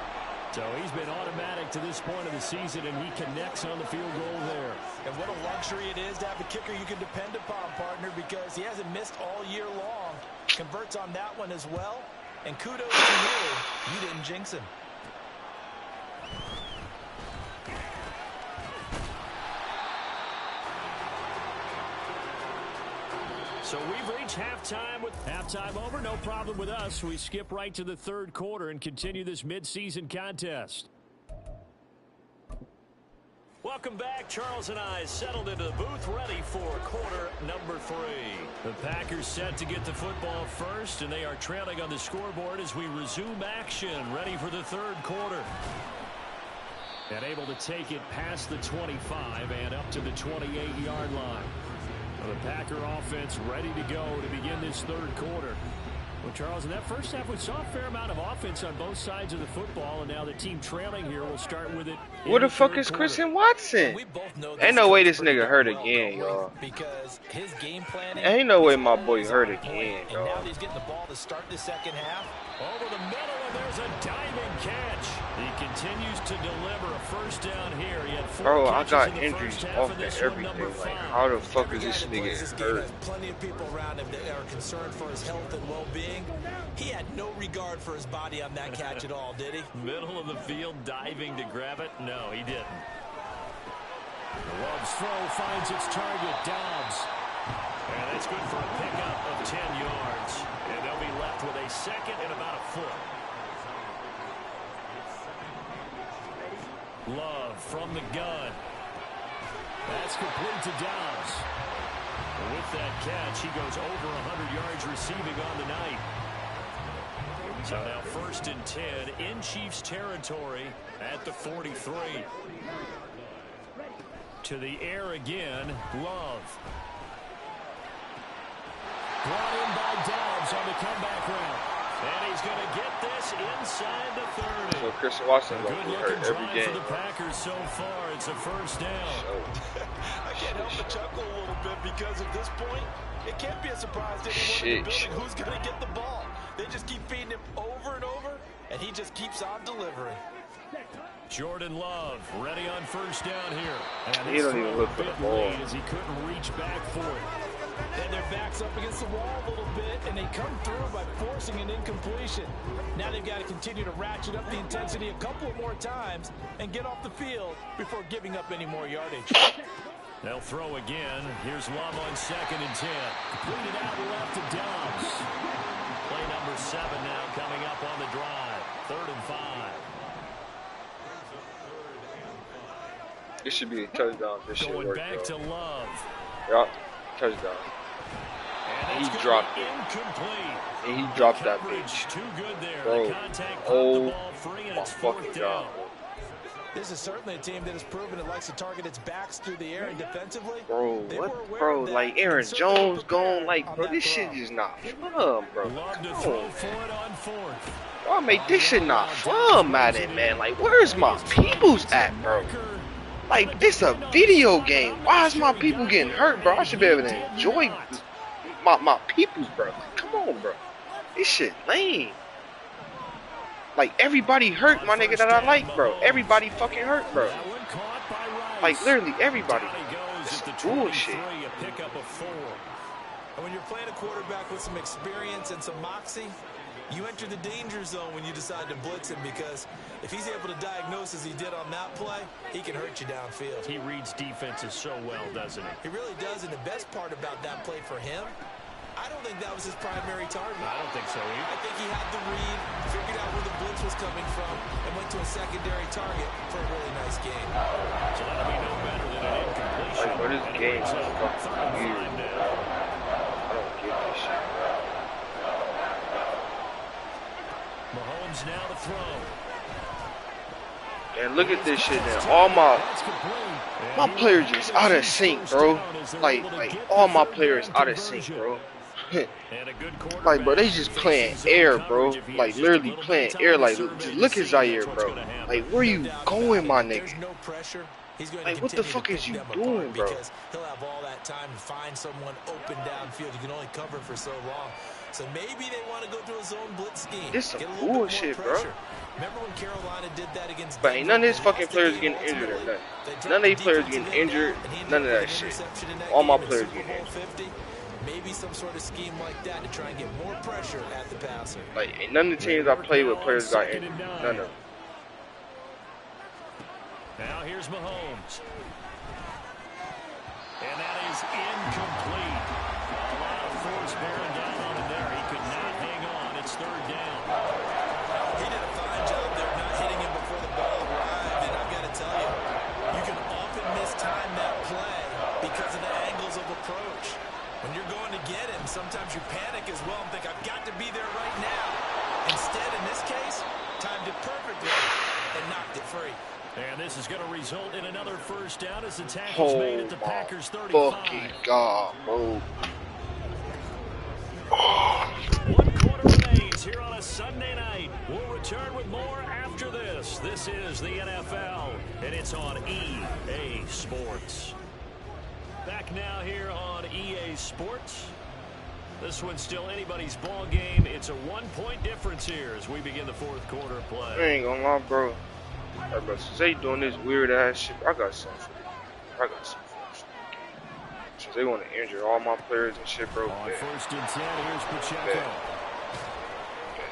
So he's been automatic to this point of the season, and he connects on the field goal there. And what a luxury it is to have a kicker you can depend upon, partner, because he hasn't missed all year long. Converts on that one as well. And kudos to you. You didn't jinx him. So we've reached halftime. With halftime over, no problem with us. We skip right to the 3rd quarter and continue this midseason contest. Welcome back. Charles and I settled into the booth, ready for quarter number 3. The Packers set to get the football first, and they are trailing on the scoreboard as we resume action, ready for the 3rd quarter. And able to take it past the 25 and up to the 28-yard line. The Packer offense ready to go to begin this 3rd quarter. Well, Charles, in that first half, we saw a fair amount of offense on both sides of the football, and now the team trailing here will start with it. Where the fuck is Christian Watson? Ain't no way this nigga hurt again, y'all. Because his game planning. Ain't no way my boy hurt again, and now y'all. he's getting the ball to start the second half. Over the middle, and there's a diving catch. He continues to deliver a first down here. He had 4 Bro, I got catches in the injuries first half off of and this one, everything. number Like, 5. how the fuck Every is guy this that plays nigga this game hurt? has plenty of people around him that are concerned for his health and well-being. He had no regard for his body on that catch at all, did he? Middle of the field, diving to grab it. No, he didn't. Love's throw finds its target, Dobbs. And that's good for a pickup of 10 yards. And they'll be left with a 2nd and about a foot. Love from the gun. That's complete to Dobbs. With that catch, he goes over 100 yards receiving on the night. So now 1st and 10 in Chiefs territory at the 43. To the air again, Love. Brought in by Dobbs on the comeback route. And he's going to get this inside the 30. So Christian Watson gonna Good be looking hurt every drive game. for the Packers so far. It's a first down. I can't help but chuckle a little bit because at this point, it can't be a surprise to anyone in the building who's going to get the ball. They just keep feeding him over and over, and he just keeps on delivering. Jordan Love ready on first down here. And He don't even look for the ball. As he couldn't reach back for it. And their backs up against the wall a little bit, and they come through by forcing an incompletion. Now they've got to continue to ratchet up the intensity a couple more times and get off the field before giving up any more yardage. They'll throw again. Here's Love on 2nd and 10. Completed out left to Dobbs. Play number 7 now coming up on the drive. 3rd and 5. This should be a touchdown. This should Going work, back though. to Love. Yup, touchdown. And he dropped it. And he dropped that bitch. Too good there. Bro, oh my fucking God. This is certainly a team that has proven it likes to target its backs through the air and defensively. Bro, what? Bro, like Aaron Jones going, like, bro, this shit is not fun, bro. Love to Come throw on. for it on 4th. Bro, mate, this shit not fun, Madden, man. Like, where's my peoples at, bro? Like, this a video game. Why is my people getting hurt, bro? I should be able to enjoy my peoples, bro. Like, come on, bro. This shit lame. Like, everybody hurt, my nigga, that I like, bro. Everybody fucking hurt, bro. Like, literally everybody. This is bullshit. And when you're playing a quarterback with some experience and some moxie, you enter the danger zone when you decide to blitz him, because if he's able to diagnose as he did on that play, he can hurt you downfield. He reads defenses so well, doesn't he? He really does, and the best part about that play for him, I don't think that was his primary target. I don't think so either. I think he had the read, figured out where the blitz was coming from, and went to a secondary target for a really nice game. So that'll be no better than an incompletion. Like, what is the game? It's fucking weird, bro. I don't get this shit, bro. Mahomes now to throw. And look at this shit, man. All my players just out of sync, bro. Like all my players out of sync, bro. Like, bro, they just playing air, bro. Like, literally playing air. Like, just look at Zaire, bro. Like, where you going, my nigga? Like, what the fuck is you doing, bro? Because he'll have all that time to find someone open downfield. You can only cover for so long. So maybe they want to go to a zone blitz scheme. This some bullshit, bro. Remember when Carolina did that against But ain't none of his fucking players getting injured or nothing. None of these players getting injured. None of that shit. All my players getting injured. Maybe some sort of scheme like that to try and get more pressure at the passer. Like, ain't none of the teams I play with players got injured. None of them. Now here's Mahomes. And that is incomplete. A lot of force bearing down on him there. He could not hang on. It's 3rd down. He did a fine job there not hitting him before the ball arrived. And I've got to tell you, you can often mistime that play because of the angles of approach. When you're going to get him, sometimes you panic as well and think, I've got to be there right now. Instead, in this case, timed it perfectly and knocked it free. And this is going to result in another first down as the tackle's made at the Packers 35. Fucking God, bro. 1 quarter remains here on a Sunday night. We'll return with more after this. This is the NFL, and it's on EA Sports. Back now here on EA Sports. This one's still anybody's ball game. It's a 1-point difference here as we begin the 4th quarter play. I ain't gonna lie, bro. Like, bro, since they doing this weird ass shit, I got something for them. I got something for them. Since they want to injure all my players and shit, bro. On 1st and 10, here's Pacheco.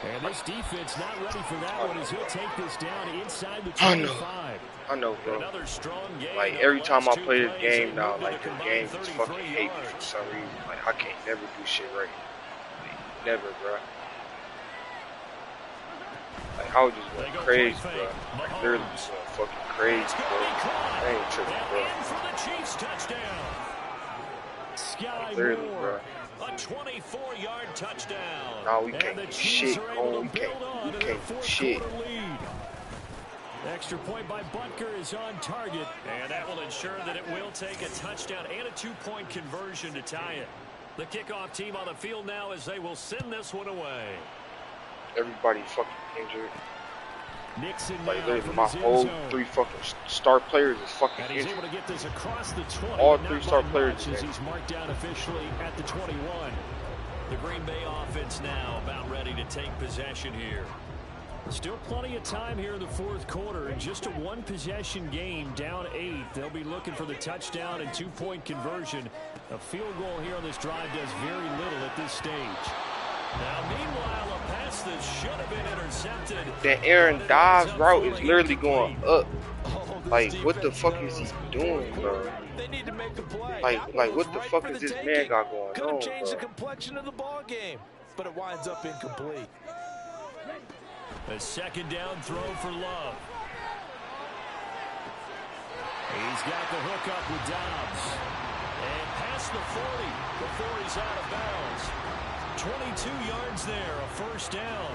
And this defense not ready for that one as he'll take this down inside the 25. I know, bro. Another strong game. Like, every time I play this game now, like, the game just fucking hate me for some reason. Like, I can't never do shit right. Like, never, bro. Like, I was just going crazy, bro. Like, literally just going fucking crazy, bro. I ain't tripping, bro. Like, literally, bro. A 24-yard touchdown. Nah, we can't do shit, bro. We can't do shit. Extra point by Butker is on target, and that will ensure that it will take a touchdown and a 2-point conversion to tie it. The kickoff team on the field now as they will send this one away. Everybody fucking injured. Nixon like, literally, my whole 3 fucking star players is fucking injured. Able to get this across the 20, all 3 star players as he's marked down officially at the 21. The Green Bay offense now about ready to take possession here. Still plenty of time here in the fourth quarter. In just a one-possession game, down 8. They'll be looking for the touchdown and two-point conversion. A field goal here on this drive does very little at this stage. Now, meanwhile, a pass that should have been intercepted. That Aaron Dobbs route is literally going up. Like, what the fuck is he doing, bro? They need to make a play. Like what the fuck is this man got going Could on, have changed the bro? complexion of the ball game, but it winds up incomplete. A second down throw for Love. He's got the hook up with Dobbs. And past the 40 before he's out of bounds. 22 yards there, a first down.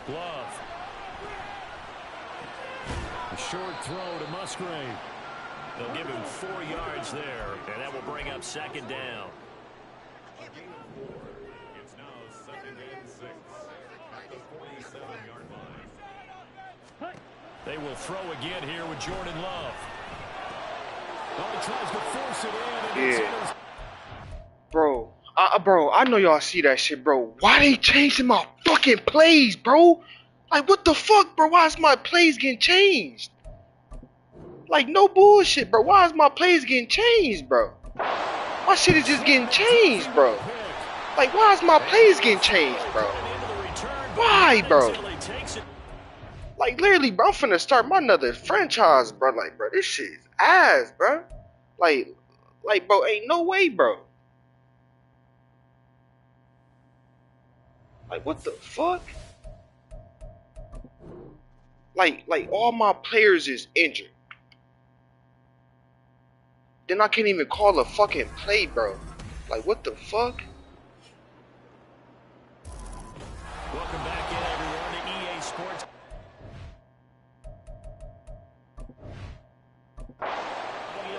Love. A short throw to Musgrave. They'll give him 4 yards there, and that will bring up second down. It's now 2nd and 6 at the 47-yard line. They will throw again here with Jordan Love. Oh, he tries to force it in. And Yeah. Bro, I know y'all see that shit, bro. Why they changing my fucking plays, bro? Like, what the fuck, bro? Why is my plays getting changed? Like, no bullshit, bro. Why is my plays getting changed, bro? My shit is just getting changed, bro. Like, why is my plays getting changed, bro? Why, bro? Like, literally, bro, I'm finna start my another franchise, bro. Like, bro, this shit is ass, bro. Like, bro, ain't no way, bro. Like, what the fuck? Like, all my players is injured. Then I can't even call a fucking play, bro. Like, what the fuck? Welcome back in, everyone, to EA Sports.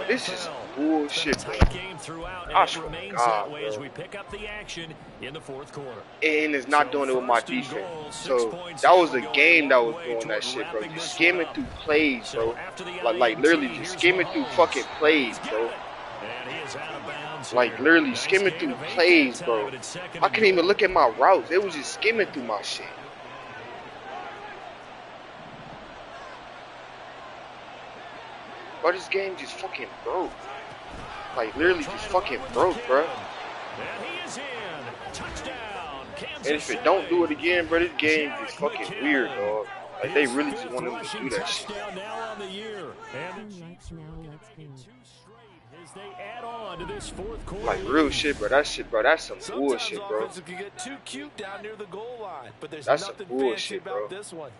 This is bullshit, bro. Tight game throughout, and I it swear to remains God, that way bro. as we pick up the action in the fourth quarter. And it's not doing it with my defense. So that was a game that was doing that shit, bro. Just skimming through plays, bro. Like literally just skimming through fucking plays, bro. Like literally skimming through plays, bro. I couldn't even look at my routes. It was just skimming through my shit. Bro, this game just fucking broke. Like literally just fucking broke, bro. And if it don't do it again, bro, this game is fucking weird, dog. Like they really just want them to do that shit. Like real shit, bro. That shit, bro. That's some bullshit, bro. Can get too cute down near the goal line, but there's That's nothing some bullshit, fancy about bro. this one.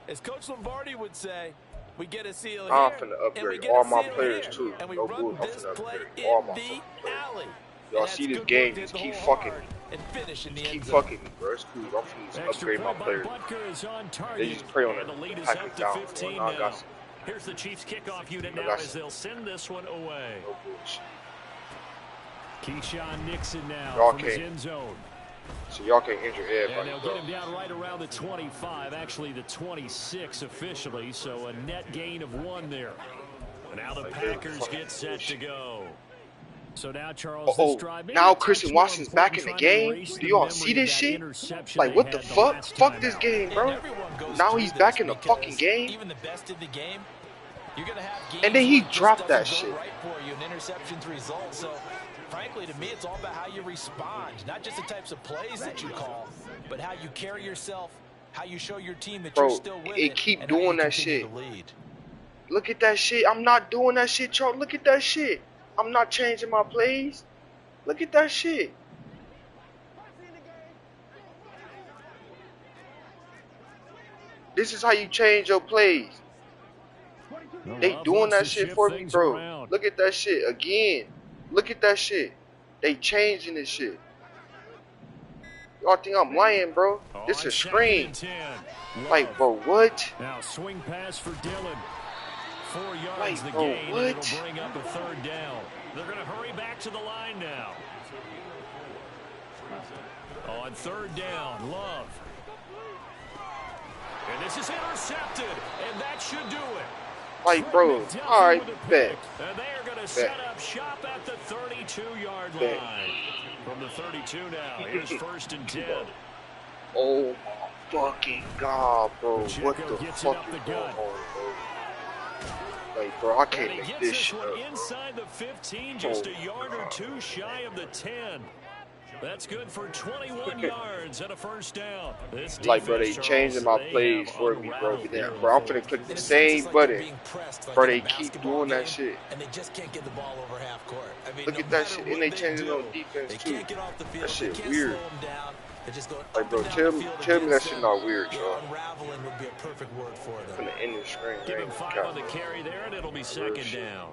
As Coach Lombardi would say, we get a seal here, I'm finna and we upgrade get all a my seal players here, too. and we No run bull. I'm this finna play upgrade all in my the fucking players. alley. Y'all And see that's this good game work just to keep hold fucking hard and finish in the keep end zone. fucking me, bro. It's cool. I'm finna just upgrade my players. They just pray on the package down. Bro. Now I got some. Here's the Chiefs kickoff unit I now got as some. they'll send this one away. No bullshit. Keyshawn Nixon now Y'all from his can't. end zone. So y'all can't injure And everybody, they'll bro. get him down right around the 25, actually the 26 officially, so a net gain of 1 there. Now the Like, Packers fucking get set to go. So now, Charles, Oh, this drive, maybe now a touch Christian more Watson's back in the important trying to game? erase Do the y'all memory see of this that shit? interception Like, they what the had fuck? last Fuck time this out. game, And bro. everyone goes Now through he's this back in the because fucking game. Even the best in the game, you're gonna have games And then he where it just dropped that doesn't go shit. right for you, and interceptions result. So, frankly, to me, it's all about how you respond, not just the types of plays that you call, but how you carry yourself, how you show your team that Bro, you're still with it keep and how you doing that continue shit. to lead. Look at that shit. I'm not doing that shit, Charles. Look at that shit. I'm not changing my plays. Look at that shit. This is how you change your plays. They Love doing wants that to shit shift for me, things bro. around. Look at that shit again. Look at that shit. They changing this shit. Y'all think I'm lying, bro? This is screen. Like, bro, what? Now swing pass for Dillon. 4 yards Like, the bro, gain, and what? it'll bring up a third down. They're going to hurry back to the line now. On third down, Love. And this is intercepted, and that should do it. Like, bro, alright, bet. And they are going to set up shop at the 32-yard line. From the 32 now, here's 1st and 10. Oh my fucking god, bro. What the fuck is going on, bro? Like, bro, I can't make this shit up, bro. Inside the 15, just a yard or two shy of the 10. That's good for 21 yards and a 1st down. Like, bro, they changing my plays for me, bro. Bro, I'm finna click the same button. Bro, they keep doing that shit. And they just can't get the ball over half court. I mean, Look at that shit. And they changing on defense, too. That shit weird. Like, bro, tell me that shit not weird, y'all. Unraveling would be a perfect word for them. I'm finna end the screen. Give him 5 on the carry there, and it'll be 2nd down.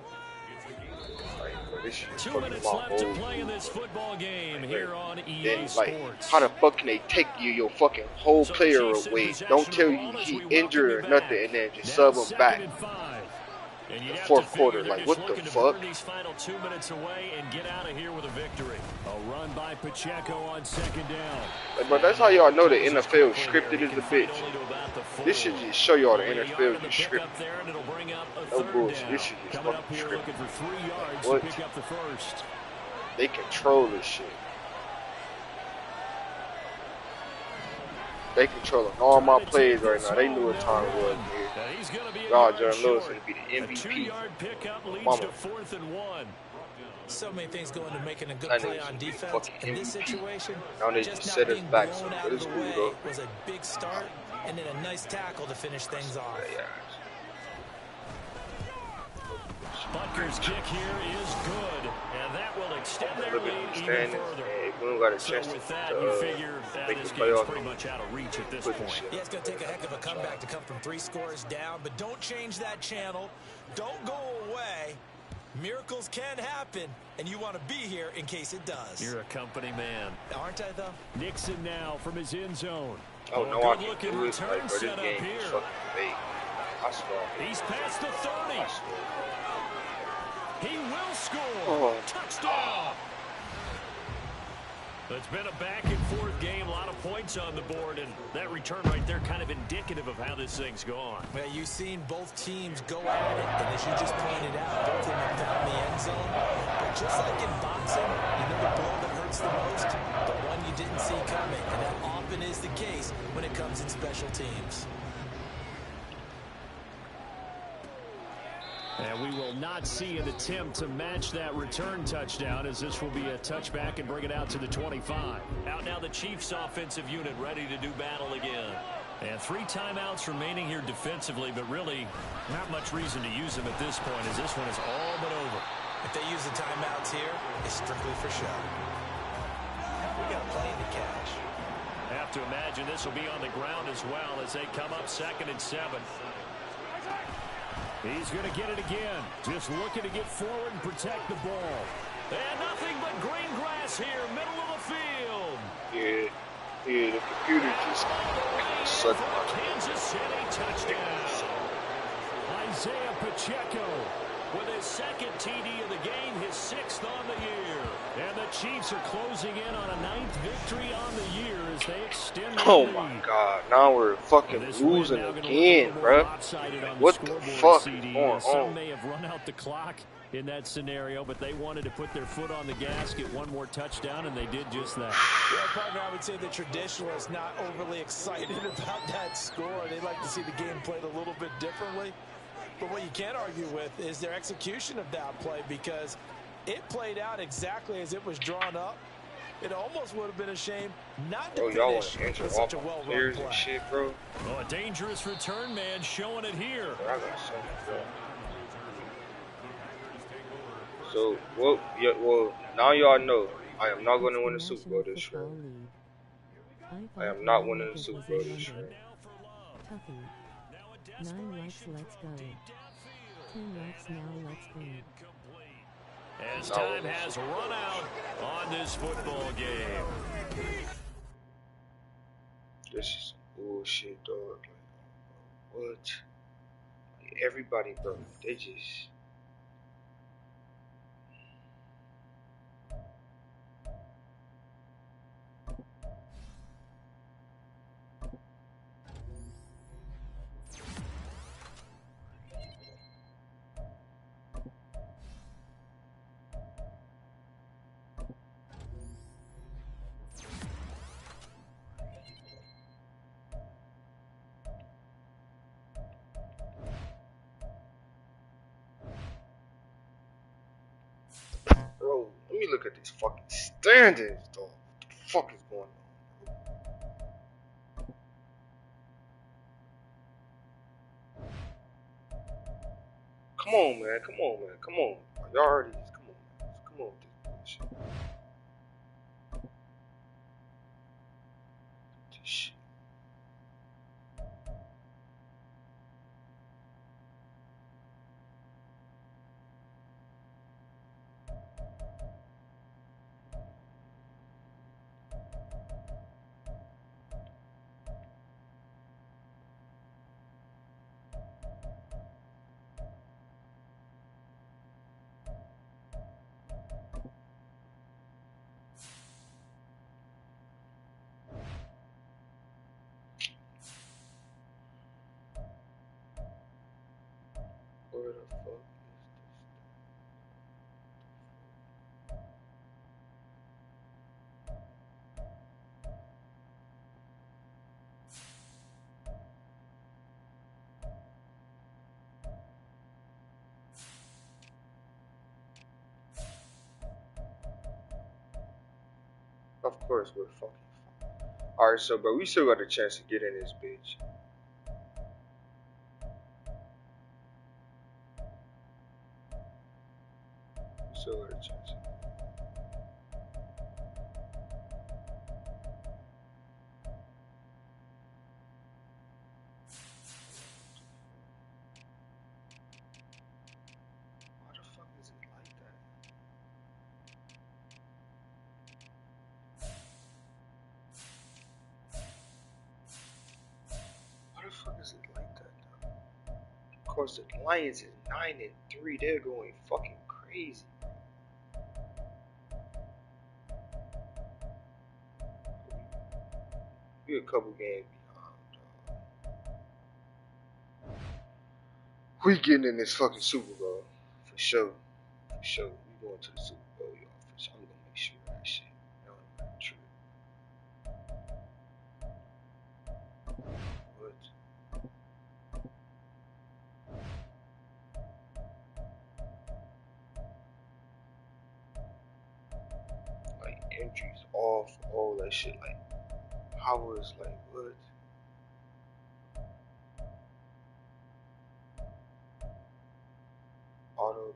Like, bro, this shit 2 minutes left to play in this football game here on EA then, like, Sports. how the fuck can they take your fucking whole player away? Don't tell you he injured or nothing, and then just sub him back. The 4th quarter, like, what the fuck? These final 2 minutes away and get out of here with a victory. A run by Pacheco on 2nd down. Like, bro, that's how y'all know the NFL scripted as a bitch. This should just show y'all the NFL is scripted. No bullshit. This shit just fucking scripted. What? They control this shit. They controlling all my plays right now. They knew what time it was, nigga. God, John Lewis is gonna be the MVP. Mama. So many things go into making a good play on defense. In this situation, now they just set us back, so it is cool, though. Was a big start and then a nice tackle to finish things off. Yeah. Butker's kick here is good, and that will extend their lead even further. We don't got a chance so with that, to you figure this game's pretty much out of reach at this point. Yeah, it's going to take a heck of a comeback to come from 3 scores down, but don't change that channel. Don't go away. Miracles can happen, and you want to be here in case it does. You're a company man. Aren't I, though? Nixon now from his end zone. Oh, no, I can't do it. Like, bro, this game is fucking fake. I swear. He's past the 30. I swear. He will score. Oh. Touchdown. It's been a back-and-forth game, a lot of points on the board, and that return right there kind of indicative of how this thing's gone. Well, you've seen both teams go at it, and as you just pointed out, both of them have found the end zone. But just like in boxing, you know the blow that hurts the most? The one you didn't see coming, and that often is the case when it comes in special teams. And we will not see an attempt to match that return touchdown, as this will be a touchback and bring it out to the 25. Out now the Chiefs offensive unit ready to do battle again. And 3 timeouts remaining here defensively, but really not much reason to use them at this point, as this one is all but over. If they use the timeouts here, it's strictly for show. We got a plane to catch. I have to imagine this will be on the ground as well as they come up 2nd and 7. He's going to get it again. Just looking to get forward and protect the ball. And nothing but green grass here, middle of the field. Yeah, the computer just sucked my Kansas City touchdown. Isaiah Pacheco with his 2nd TD of the game, his 6th on the year. And the Chiefs are closing in on a 9th victory on the year as they extend their Oh my god, now we're fucking losing again, bro. What the fuck is going on? Some may have run out the clock in that scenario, but they wanted to put their foot on the gas, get one more touchdown, and they did just that. Yeah, partner, I would say the traditionalists not overly excited about that score. They'd like to see the game played a little bit differently. But what you can't argue with is their execution of that play, because it played out exactly as it was drawn up. It almost would have been a shame not to finish with such a well-run play. Shit, bro. Oh, a dangerous return man showing it here. So, well, now y'all know I am not going to win the Super Bowl this year. I am not winning the Super Bowl this year. 9 laps, let's go. 10 laps now, let's go. As time has run out on this football game. This is bullshit, dog. What? Everybody, bro, they just... look at these fucking standings, though. What the fuck is going on, bro? Come on, man. Come on, man. Come on. Y'all already. Come on, man. Come on with this bullshit. This shit. Where the fuck is this? Of course, we're fucking fine. Alright, so, bro, we still got a chance to get in this bitch. We still got a chance. Why the fuck is it like that? Why the fuck is it like that, though? Of course, the Lions is 9-3. They're going fucking crazy. We're a couple games behind, dog. We getting in this fucking Super Bowl. For sure. For sure. We going to the Super Bowl, y'all. For sure. I'm gonna make sure of that shit. You know what I'm true. What? Like injuries off, all that shit. Like I was like, what? Auto.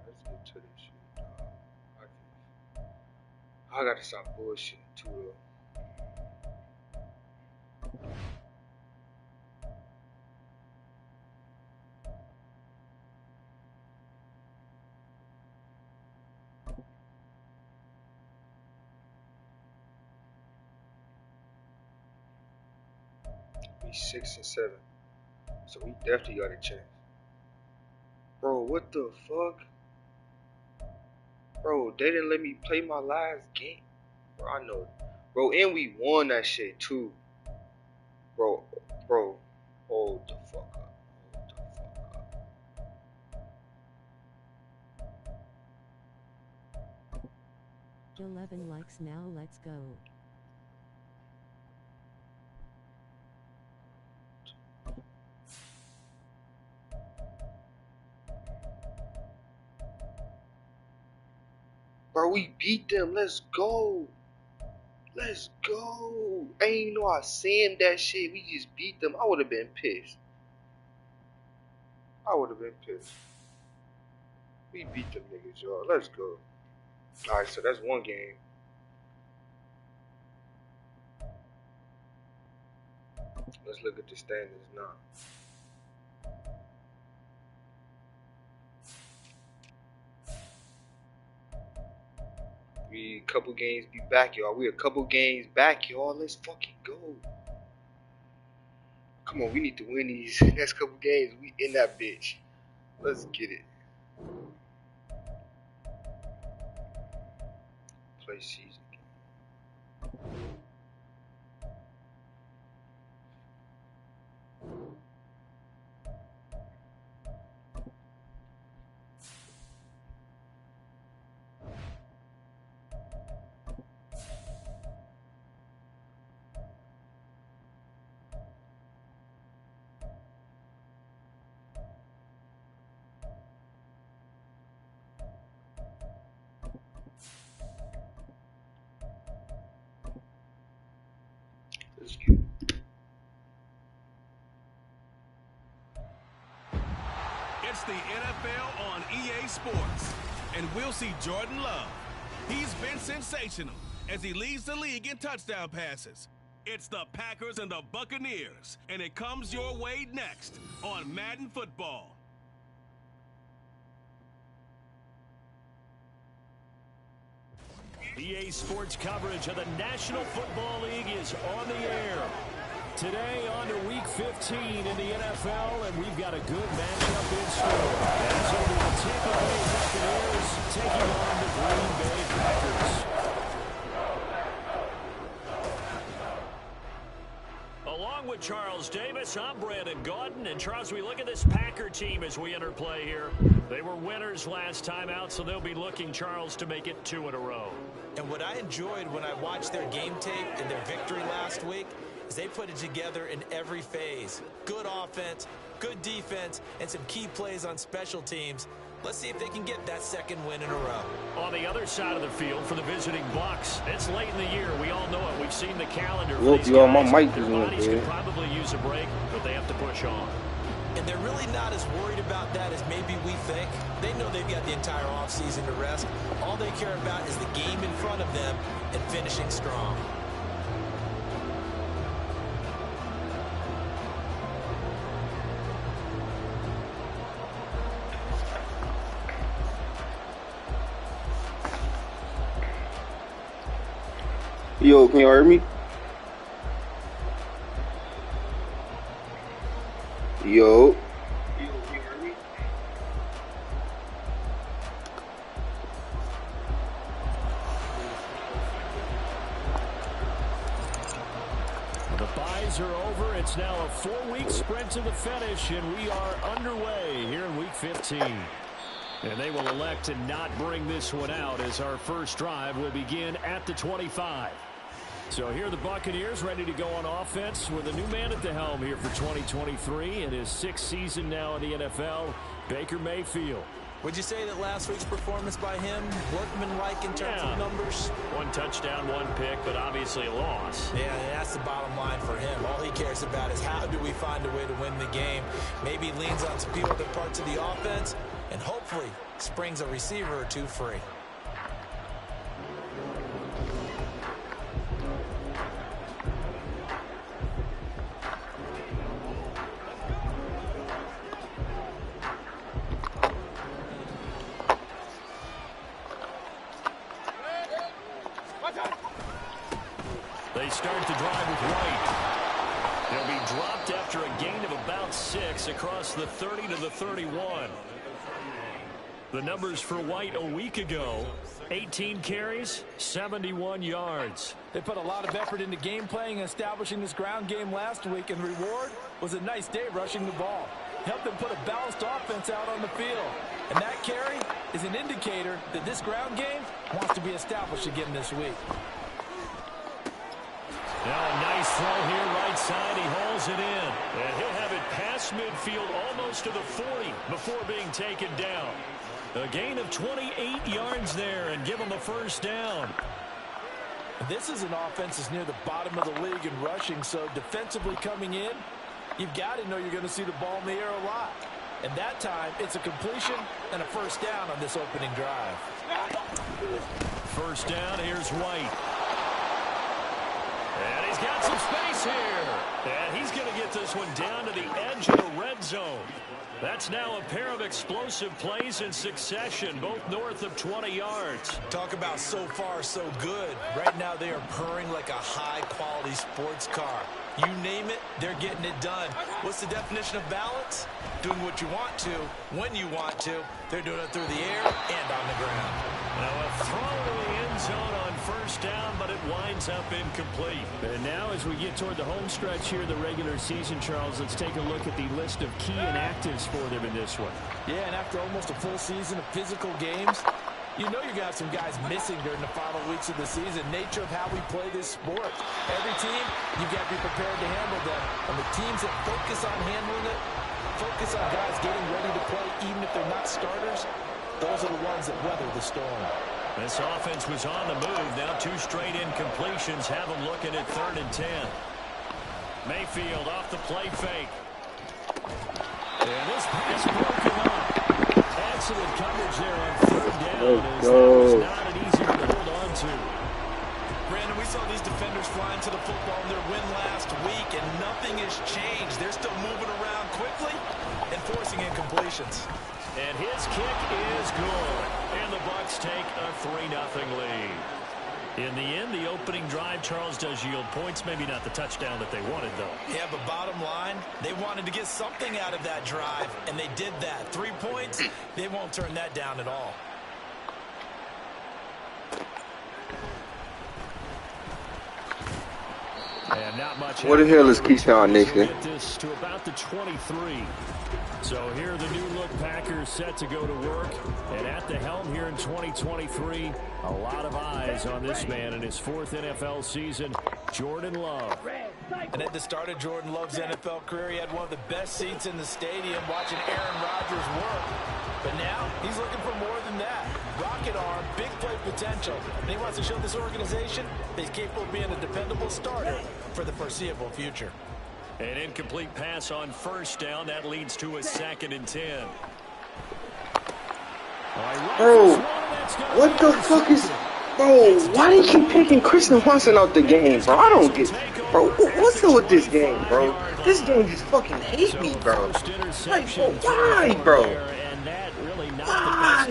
Let's get to this shit, dog. I gotta stop bullshitting too, though. We 6-7, so we definitely got a chance. Bro, what the fuck? Bro, they didn't let me play my last game. Bro, I know. Bro, and we won that shit too. Bro, hold the fuck up. Hold the fuck up. 11 likes now, let's go. Bro, we beat them. Let's go. Let's go. I ain't know I seen that shit. We just beat them. I would have been pissed. I would have been pissed. We beat them niggas, y'all. Let's go. Alright, so that's one game. Let's look at the standings now. We a couple games be back, y'all. We a couple games back, y'all. Let's fucking go. Come on, we need to win these next couple games. We in that bitch. Let's get it. Play season. It's the NFL on EA Sports, and we'll see Jordan Love. He's been sensational as he leads the league in touchdown passes. It's the Packers and the Buccaneers, and it comes your way next on Madden Football. EA Sports coverage of the National Football League is on the air. Today on to Week 15 in the NFL, and we've got a good matchup in store. As over the Tampa Bay Buccaneers taking on the Green Bay Packers. Along with Charles Davis, I'm Brandon Gaudin. And Charles, we look at this Packer team as we enter play here. They were winners last time out, so they'll be looking, Charles, to make it 2 in a row. And what I enjoyed when I watched their game tape and their victory last week is they put it together in every phase. Good offense, good defense, and some key plays on special teams. Let's see if they can get that second win in a row. On the other side of the field for the visiting Bucs, it's late in the year. We all know it. We've seen the calendar. Look, y'all, my mic Their is in bodies there. could probably use a break, but they have to push on. And they're really not as worried about that as maybe we think. They know they've got the entire offseason to rest. All they care about is the game in front of them and finishing strong. Yo, can you hear me? Yo. The byes are over. It's now a 4-week sprint to the finish, and we are underway here in Week 15. And they will elect to not bring this one out as our first drive will begin at the 25. So here are the Buccaneers ready to go on offense with a new man at the helm here for 2023 in his 6th season now in the NFL, Baker Mayfield. Would you say that last week's performance by him, workmanlike in terms of numbers? 1 touchdown, 1 pick, but obviously a loss. Yeah, that's the bottom line for him. All he cares about is how do we find a way to win the game. Maybe he leans on some few other parts of the offense, and hopefully springs a receiver or two free. They start the drive with White. He'll be dropped after a gain of about 6 across the 30 to the 31. The numbers for White a week ago, 18 carries, 71 yards. They put a lot of effort into game playing and establishing this ground game last week, and reward was a nice day rushing the ball. Helped them put a balanced offense out on the field. And that carry is an indicator that this ground game wants to be established again this week. Now a nice throw here, right side. He hauls it in. And he'll have it past midfield almost to the 40 before being taken down. A gain of 28 yards there and give him a first down. This is an offense that's near the bottom of the league in rushing, so defensively coming in, you've got to know you're going to see the ball in the air a lot. And that time, it's a completion and a first down on this opening drive. First down, here's White. And he's got some space here. And he's going to get this one down to the edge of the red zone. That's now a pair of explosive plays in succession, both north of 20 yards. Talk about so far, so good. Right now, they are purring like a high-quality sports car. You name it, they're getting it done. What's the definition of balance? Doing what you want to, when you want to. They're doing it through the air and on the ground. Now a throw to the end zone on first down, but it winds up incomplete. And now as we get toward the home stretch here, the regular season, Charles, let's take a look at the list of key inactives for them in this one. Yeah, and after almost a full season of physical games, you know you're going to have some guys missing during the final weeks of the season. Nature of how we play this sport. Every team, you've got to be prepared to handle them. And the teams that focus on handling it, focus on guys getting ready to play, even if they're not starters, those are the ones that weather the storm. This offense was on the move. Now 2 straight incompletions have them looking at 3rd and 10. Mayfield off the play fake. And this pass broken up. Excellent coverage there on 3rd down. As that was not an easy one to hold on to. Brandon, we saw these defenders flying to the football in their win last week, and nothing has changed. They're still moving around quickly and forcing incompletions. And his kick is good. And the Bucs take a 3-0 lead. In the end, the opening drive, Charles, does yield points. Maybe not the touchdown that they wanted, though. Yeah, but bottom line, they wanted to get something out of that drive, and they did that. 3 points, they won't turn that down at all. And not much. What the hell is Keyshawn Nixon? Get this to about the 23. So here the new look Packers set to go to work. And at the helm here in 2023, a lot of eyes on this man in his 4th NFL season, Jordan Love. And at the start of Jordan Love's NFL career, he had one of the best seats in the stadium watching Aaron Rodgers work. But now he's looking for more than that. Rocket arm, big play potential. And he wants to show this organization that he's capable of being a dependable starter for the foreseeable future. An incomplete pass on first down. That leads to a 2nd and 10. Bro, what the fuck is... Bro, why they keep picking Christian Watson out the game, bro? I don't get... Bro, what's up with this game, bro? This game just fucking hate me, bro. Like, bro, why, bro? Why?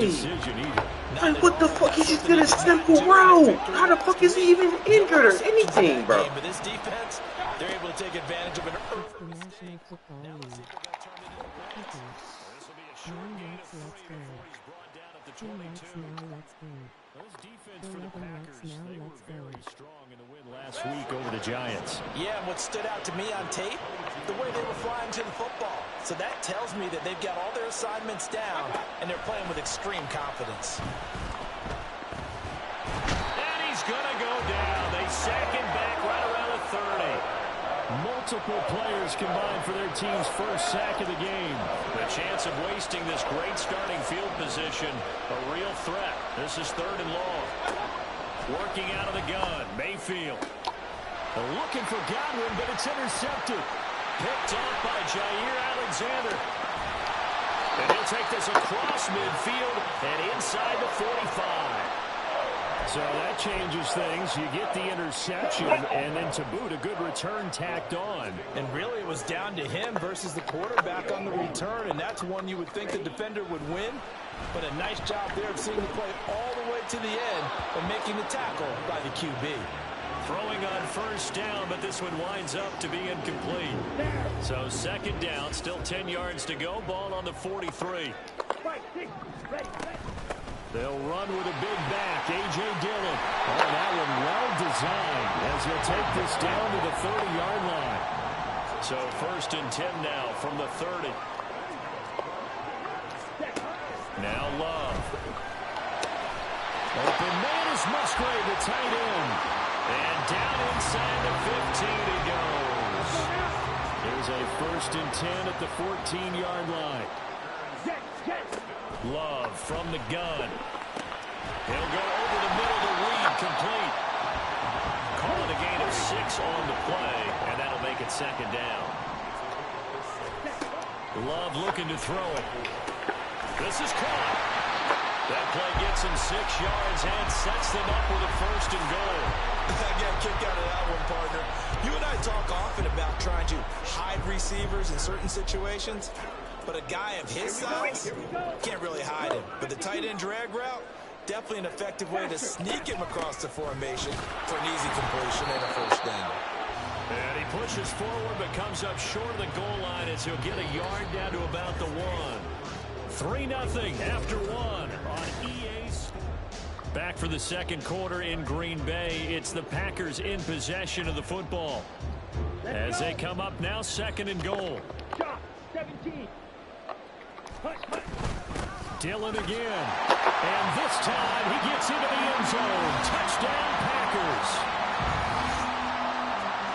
Like, what the fuck? He just did a simple route. How the fuck is he even injured or anything, bro? But this defense, they're able to take advantage of an The National Football League. Last week over the Giants. Yeah, and what stood out to me on tape, the way they were flying to the football. So that tells me that they've got all their assignments down, and they're playing with extreme confidence. And he's going to go down. They sack him back right around the 30. Multiple players combined for their team's first sack of the game. The chance of wasting this great starting field position, a real threat. This is 3rd and long. Working out of the gun, Mayfield. Looking for Godwin, but it's intercepted. Picked off by Jair Alexander. And he'll take this across midfield and inside the 45. So that changes things. You get the interception, and then to boot, a good return tacked on. And really, it was down to him versus the quarterback on the return, and that's one you would think the defender would win. But a nice job there of seeing the play all the way to the end and making the tackle by the QB. Throwing on first down, but this one winds up to be incomplete. So 2nd down, still 10 yards to go. Ball on the 43. They'll run with a big back, A.J. Dillon. Oh, that one well designed as he'll take this down to the 30-yard line. So 1st and 10 now from the 30. Now Love. Open man is Musgrave, the tight end. And down inside the 15 he goes. Here's a 1st and 10 at the 14-yard line. Love from the gun. He'll go over the middle to Reed, complete. Calling a gain of 6 on the play, and that'll make it 2nd down. Love looking to throw it. This is caught. That play gets him 6 yards and sets them up with a 1st and goal. I got a kick out of that one, partner. You and I talk often about trying to hide receivers in certain situations, but a guy of his size can't really hide him. But the tight end drag route, definitely an effective way to sneak him across the formation for an easy completion and a 1st down. And he pushes forward but comes up short of the goal line as he'll get a yard down to about the 1. 3-0 after 1 on EA Sports. Back for the second quarter in Green Bay. It's the Packers in possession of the football. As they come up now, 2nd and goal. 17. Dillon again. And this time he gets into the end zone. Touchdown Packers.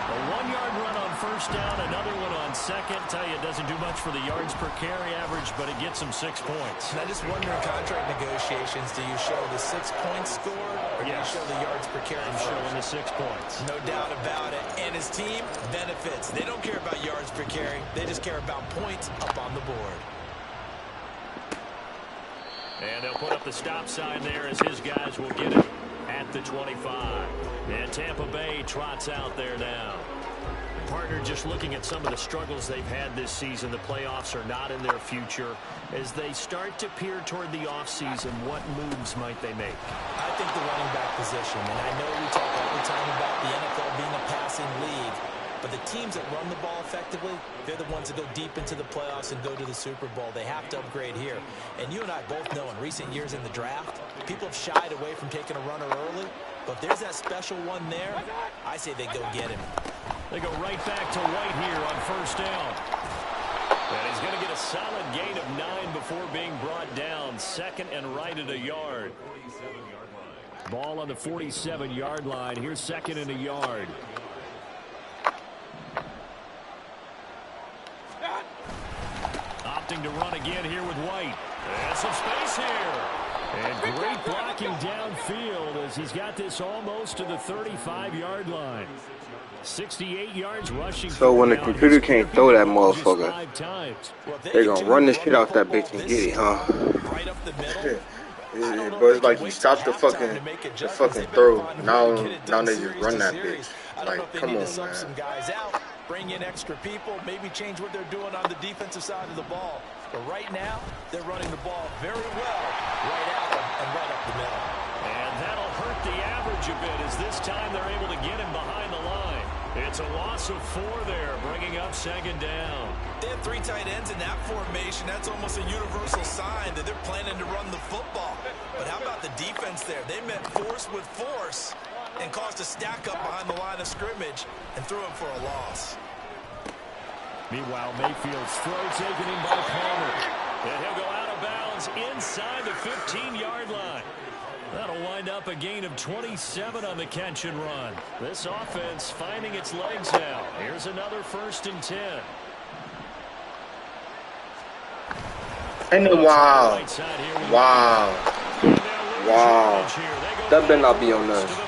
A 1-yard run on 1st down, another one on 2nd. Tell you, it doesn't do much for the yards per carry average, but it gets them 6 points. And I just wonder in contract negotiations, do you show the 6 points scored or do you show the yards per carry? I'm showing the 6 points. No doubt about it. And his team benefits. They don't care about yards per carry. They just care about points up on the board. And they'll put up the stop sign there as his guys will get it at the 25. And Tampa Bay trots out there now. Partner, just looking at some of the struggles they've had this season, the playoffs are not in their future. As they start to peer toward the offseason, what moves might they make? I think the running back position, and I know we talk all the time about the NFL being a passing league, but the teams that run the ball effectively, they're the ones that go deep into the playoffs and go to the Super Bowl. They have to upgrade here. And you and I both know in recent years in the draft, people have shied away from taking a runner early. But if there's that special one there, I say they go get him. They go right back to White here on 1st down. And he's going to get a solid gain of 9 before being brought down. 2nd and right at a yard. Ball on the 47-yard line. Here's 2nd and a yard. Opting to run again here with White. And some space here. And great blocking downfield as he's got this almost to the 35-yard line. 68 yards rushing. So when the computer can't throw that motherfucker, they're going to run the shit off that bitch and get it, huh? But it's like you stopped the fucking throw. Now they just run that bitch. Like, come on, man. Bring in extra people, maybe change what they're doing on the defensive side of the ball. But right now, they're running the ball very well right at them and right up the middle. And that'll hurt the average a bit as this time they're able to get him behind the line. It's a loss of 4 there, bringing up 2nd down. They have 3 tight ends in that formation. That's almost a universal sign that they're planning to run the football. But how about the defense there? They met force with force and caused a stack up behind the line of scrimmage and threw him for a loss. Meanwhile, Mayfield's throw taken in by Palmer. And he'll go out of bounds inside the 15-yard line. That'll wind up a gain of 27 on the catch and run. This offense finding its legs now. Here's another 1st and 10. And wow. That better not be on us.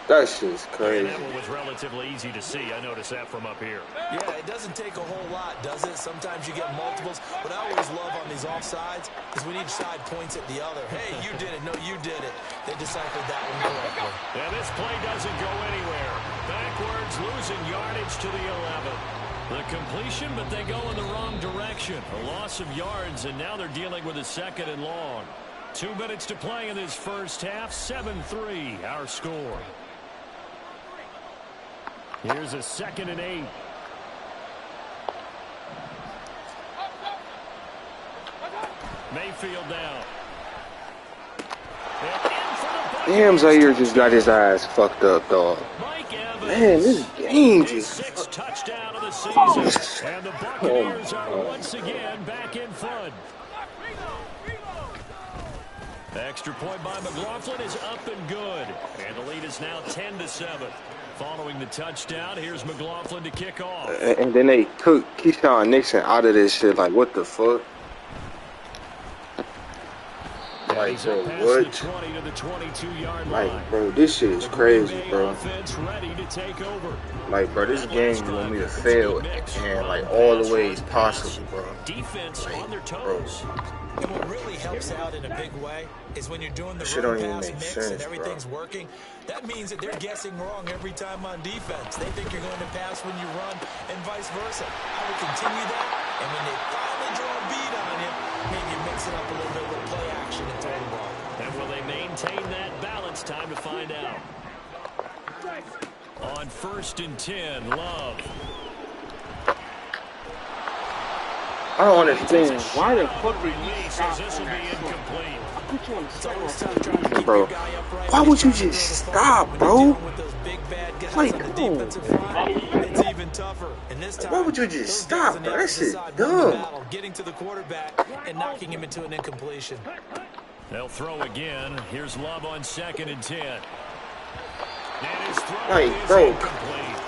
That shit's crazy. And that one was relatively easy to see. I noticed that from up here. Yeah, it doesn't take a whole lot, does it? Sometimes you get multiples. What I always love on these offsides is when each side points at the other. Hey, you did it. No, you did it. They deciphered that one correctly. And this play doesn't go anywhere. Backwards, losing yardage to the 11. The completion, but they go in the wrong direction. A loss of yards, and now they're dealing with a 2nd and long. 2 minutes to play in this first half. 7-3, our score. Here's a 2nd and 8. Mayfield down. Damn, Zaire just got his eyes fucked up, dog. Man, this game just... 6th touchdown of the season. And the Buccaneers are once again back in front. The extra point by McLaughlin is up and good. And the lead is now 10-7. Following the touchdown, here's McLaughlin to kick off. And then they took Keyshawn Nixon out of this shit. Like, what the fuck? Like, bro, what? 20 to the 22-yard Like, line. bro, this shit is crazy, bro. Offense ready to take over. Like, bro, this game you want me to fail and like all the ways possible, bro. Defense Like, on their bro. toes. And what really helps out in a big way is when you're doing the Shit run don't even pass make mix sense, and everything's bro. working. That means that they're guessing wrong every time on defense. They think you're going to pass when you run and vice versa. I would continue that, and when they finally draw a beat on you, maybe mix it up a little bit with play action and throw the ball. And will they maintain that balance? Time to find out. On 1st and 10, Love. I don't understand. Why the fuck did you Release stop as this will on be that shit? incomplete. Put you on the It's side always like tough trying to keep bro. your guy upright Why when would you he's trying to just throw the ball. stop, When bro? you're dealing with those big bad guys Like, on the come on. defensive line, it's even tougher. And this time, Why would you just those stop, guys on bro? the That opposite shit side won the dumb. battle, getting to the quarterback and knocking him into an incompletion. They'll throw again. Here's Love on 2nd and 10. And his throw Like, is bro. incomplete.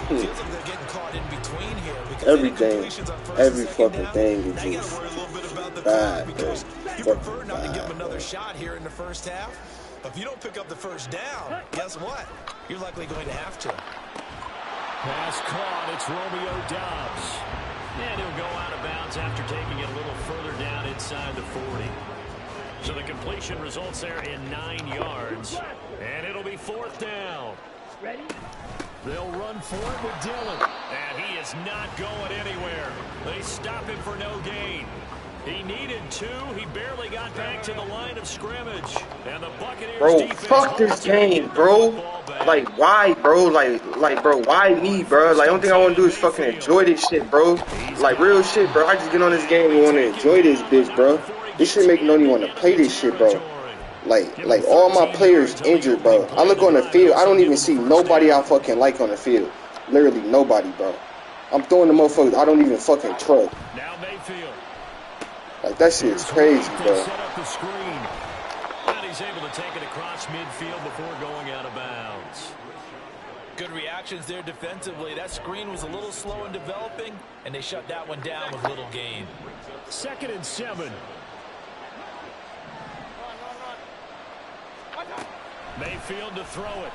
Feels like they're getting caught in between here because Everything, incompletions on first every and second fucking down, thing is now you just gotta worry a little bit about the bad, clock because bro. you Fucking prefer not to give bad, them another bro. shot here in the first half. But if you don't pick up the first down, guess what? You're likely going to have to. Pass caught. It's Romeo Doubs. And he'll go out of bounds after taking it a little further down inside the 40. So the completion results there in 9 yards. And it'll be 4th down. They'll run for it with Dillon. And he is not going anywhere. They stop him for no gain. He needed 2. He barely got back to the line of scrimmage. And the Buccaneers Bro, defense fuck this holds him game, and bro. the ball back. Like, why, bro? Like, bro, why me, bro? Like, only thing I want to do is fucking enjoy this shit, bro. Like, real shit, bro. I just get on this game and want to enjoy this bitch, bro. This shit make me don't even want to play this shit, bro. Like all my players injured, bro. I look on the field, I don't even see nobody I fucking like on the field. Literally nobody, bro. I'm throwing the motherfuckers I don't even fucking trust. Now Mayfield. Like, that shit is crazy, They bro. set up the screen. And he's able to take it across midfield before going out of bounds. Good reactions there defensively. That screen was a little slow in developing, and they shut that one down with little gain. 2nd and 7. Mayfield to throw it.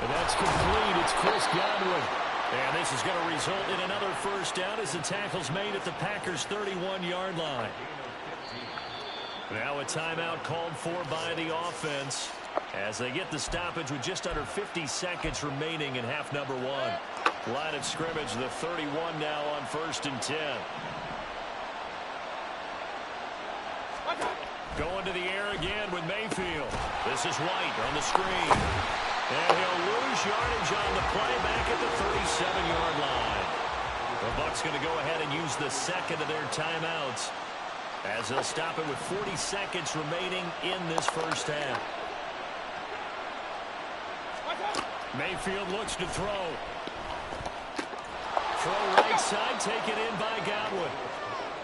And that's complete. It's Chris Godwin. And this is going to result in another first down as the tackle's made at the Packers' 31-yard line. Now a timeout called for by the offense as they get the stoppage with just under 50 seconds remaining in half number 1. Line of scrimmage, the 31 now on 1st and 10. Going to the air again with Mayfield. This is White on the screen. And he'll lose yardage on the play back at the 37-yard line. The Bucs going to go ahead and use the second of their timeouts as they'll stop it with 40 seconds remaining in this first half. Mayfield looks to throw. Throw right side, taken in by Godwin.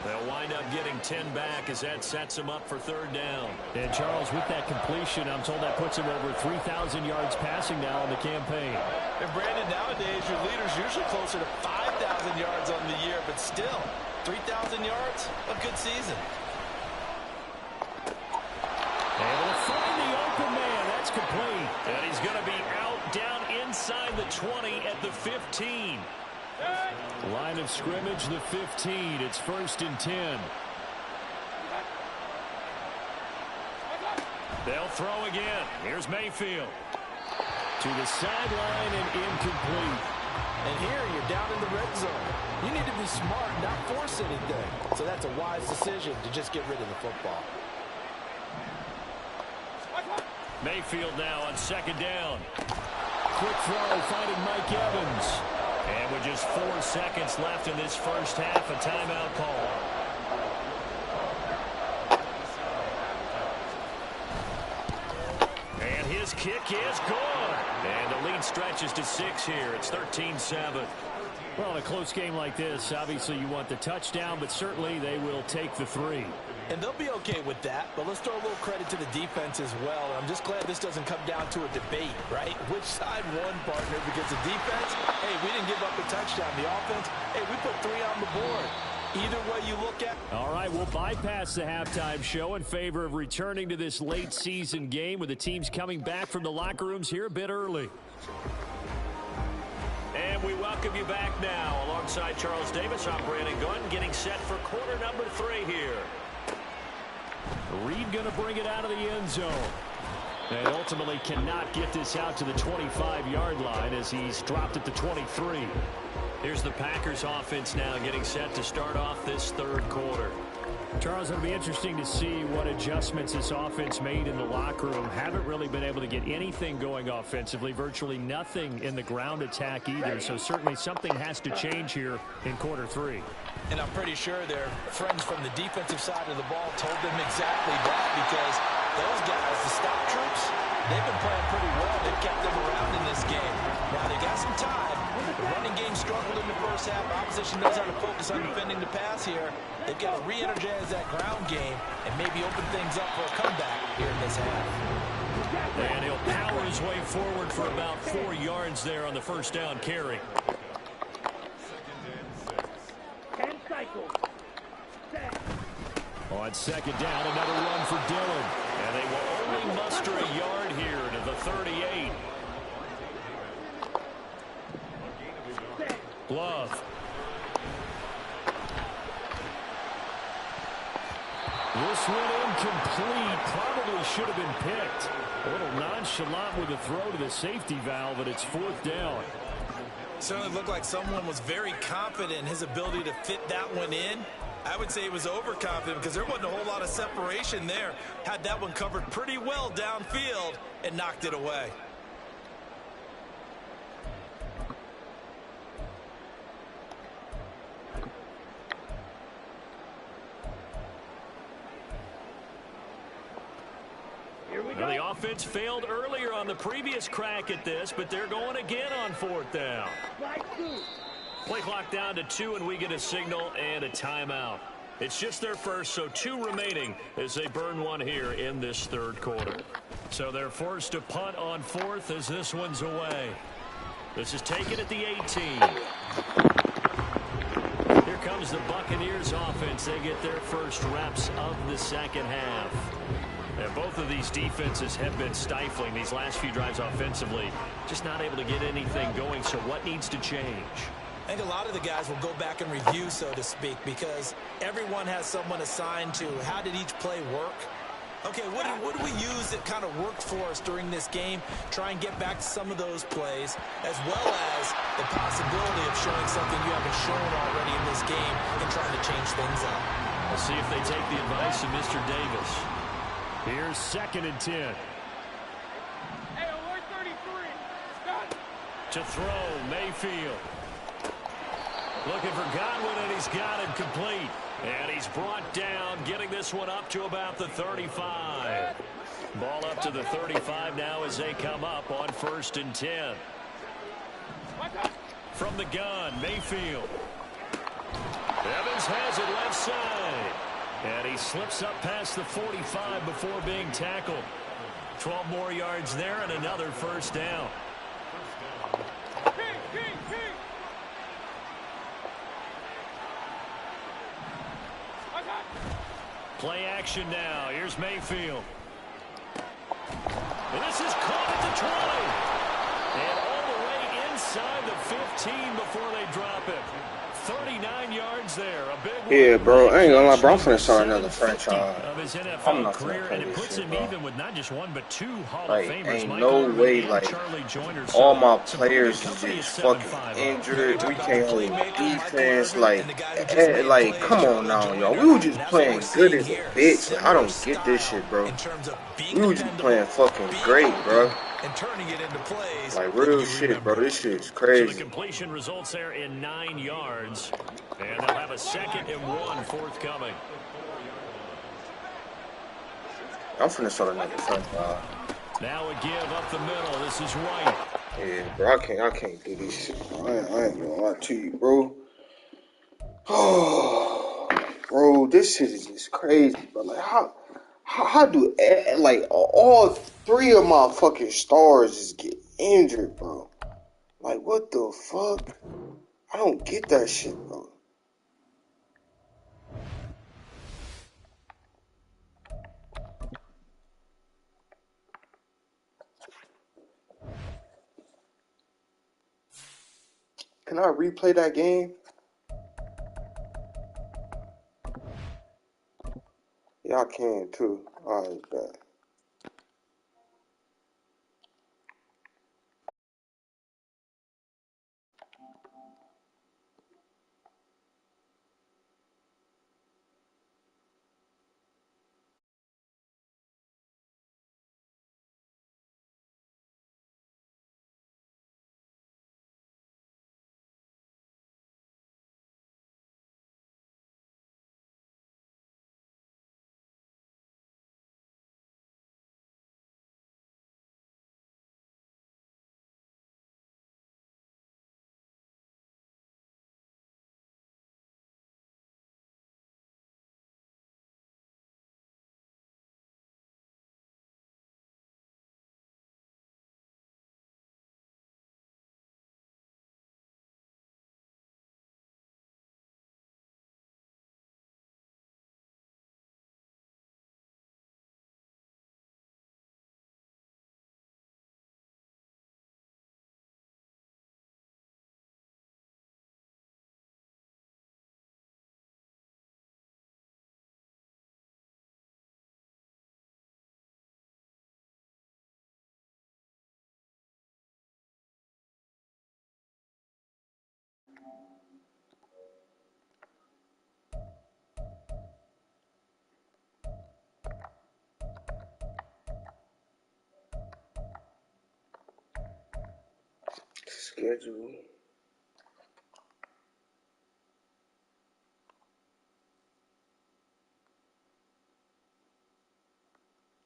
They'll wind up getting 10 back as that sets them up for 3rd down. And Charles, with that completion, I'm told that puts him over 3,000 yards passing now in the campaign. And Brandon, nowadays your leader's usually closer to 5,000 yards on the year, but still, 3,000 yards, a good season. Able to find the open man. That's complete. And he's going to be out down inside the 20 at the 15. Line of scrimmage, the 15. It's 1st and 10. They'll throw again. Here's Mayfield. To the sideline and incomplete. And here you're down in the red zone. You need to be smart and not force anything. So that's a wise decision to just get rid of the football. Mayfield now on 2nd down. Quick throw, finding Mike Evans. And with just 4 seconds left in this first half, a timeout call. And his kick is good. And the lead stretches to 6 here. It's 13-7. Well, in a close game like this, obviously you want the touchdown, but certainly they will take the 3. And they'll be okay with that, but let's throw a little credit to the defense as well. I'm just glad this doesn't come down to a debate, right? Which side won, partner? Because the defense, hey, we didn't give up a touchdown. The offense, hey, we put 3 on the board. Either way you look at. All right, we'll bypass the halftime show in favor of returning to this late season game with the teams coming back from the locker rooms here a bit early. And we welcome you back now. Alongside Charles Davis, I'm Brandon Gunn, getting set for quarter number 3 here. Reed going to bring it out of the end zone. And ultimately cannot get this out to the 25-yard line as he's dropped at the 23. Here's the Packers offense now getting set to start off this third quarter. Charles, it'll be interesting to see what adjustments this offense made in the locker room. Haven't really been able to get anything going offensively, virtually nothing in the ground attack either. So certainly something has to change here in quarter 3. And I'm pretty sure their friends from the defensive side of the ball told them exactly that, because those guys, the stop troops, they've been playing pretty well. They've kept them around in this game. Now, they got some time. The running game struggled in the first half. Opposition knows how to focus on defending the pass here. They've got to re-energize that ground game and maybe open things up for a comeback here in this half. And he'll power his way forward for about 4 yards there on the first down carry. On second down, another run for Dillon. And they will only muster a yard here to the 38. Love. This one incomplete. Probably should have been picked. A little nonchalant with a throw to the safety valve, but it's 4th down. Certainly looked like someone was very confident in his ability to fit that one in. I would say he was overconfident because there wasn't a whole lot of separation there. Had that one covered pretty well downfield and knocked it away. Well, the offense failed earlier on the previous crack at this, but they're going again on 4th down. Play clock down to 2, and we get a signal and a timeout. It's just their first, so 2 remaining as they burn one here in this third quarter. So they're forced to punt on 4th as this one's away. This is taken at the 18. Here comes the Buccaneers offense. They get their first reps of the second half. And both of these defenses have been stifling these last few drives offensively. Just not able to get anything going, so what needs to change? I think a lot of the guys will go back and review, so to speak, because everyone has someone assigned to how did each play work. Okay, what do we use that kind of worked for us during this game? Try and get back to some of those plays, as well as the possibility of showing something you haven't shown already in this game and trying to change things up. We'll see if they take the advice of Mr. Davis. Here's 2nd and 10. Hey, alert 33. Scott. To throw, Mayfield. Looking for Godwin, and he's got him complete. And he's brought down, getting this one up to about the 35. Ball up to the 35 now as they come up on 1st and 10. From the gun, Mayfield. Evans has it left side. And he slips up past the 45 before being tackled. 12 more yards there and another first down. Play action now. Here's Mayfield. And this is caught at the 20. And all the way inside the 15 before they drop it. 39 yards there. A big one. Yeah, bro. I ain't gonna lie, bro. I'm finna start another franchise. Of his I'm NFL not career, finna play and it this puts shit, him bro. even with not just 1 but 2 Hall Like, of Famers. ain't Mike no Irvin way, and like, Charlie Joiner. all So my some players good is company just at fucking 7-5. injured. We can't hold defense. Like, come on now, y'all. We were just playing good as a bitch. Like, I don't get this shit, bro. We were just playing fucking great, bro. And turning it into plays. Like, real shit, bro. This shit's So the crazy. completion results there in 9 yards. And they'll have a 2nd and 1 forthcoming. I'm finna start another franchise. Now a give up the middle. This is White. Yeah, bro. I can't do this shit, bro. I ain't gonna lie to you, bro. Oh, bro, this shit is just crazy, bro. Like, how do like all 3 of my fucking stars just get injured, bro? Like, what the fuck? I don't get that shit, bro. Can I replay that game? Y'all can too. Alright, bet. Schedule.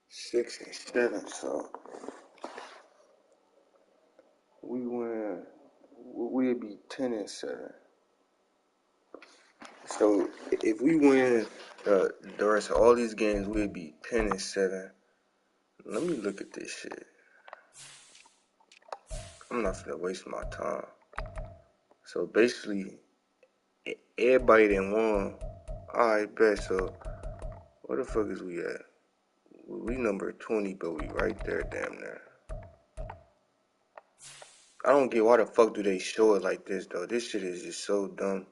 Six and 7, so we'd be 10 and 7. So if we win the rest of all these games, we'd be 10 and 7. Let me look at this shit. I'm not gonna waste my time. So basically, everybody that won. Alright, bet. So where the fuck is we at? We number 20, but we right there, damn near. I don't get why the fuck do they show it like this though. This shit is just so dumb.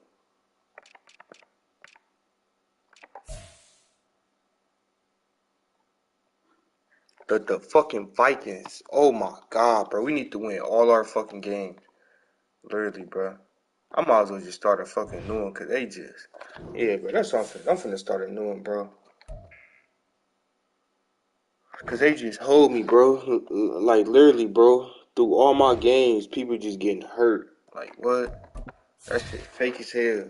The fucking Vikings. Oh my god, bro. We need to win all our fucking games. Literally, bro. I might as well just start a fucking new one, cause they just, yeah, bro. That's what I'm finna start a new one, bro. Cause they just hold me, bro. Like literally, bro. Through all my games, people just getting hurt. Like what? That shit fake as hell.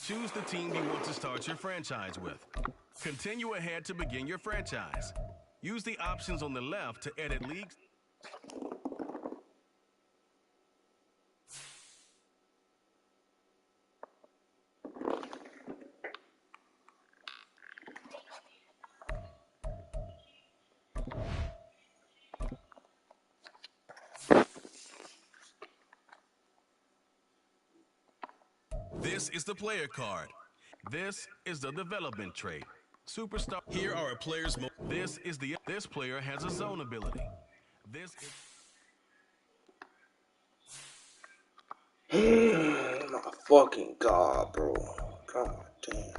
Choose the team you want to start your franchise with. Continue ahead to begin your franchise. Use the options on the left to edit leagues. This is the player card. This is the development trait. Superstar. Here are a player's. This player has a zone ability. This is. My fucking god, bro. God damn.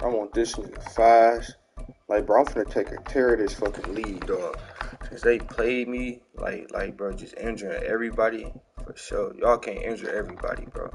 I want this nigga fast. Like, bro, I'm finna take a tear of this fucking league, dog. Since they played me, like, bro, just injuring everybody, for sure. Y'all can't injure everybody, bro.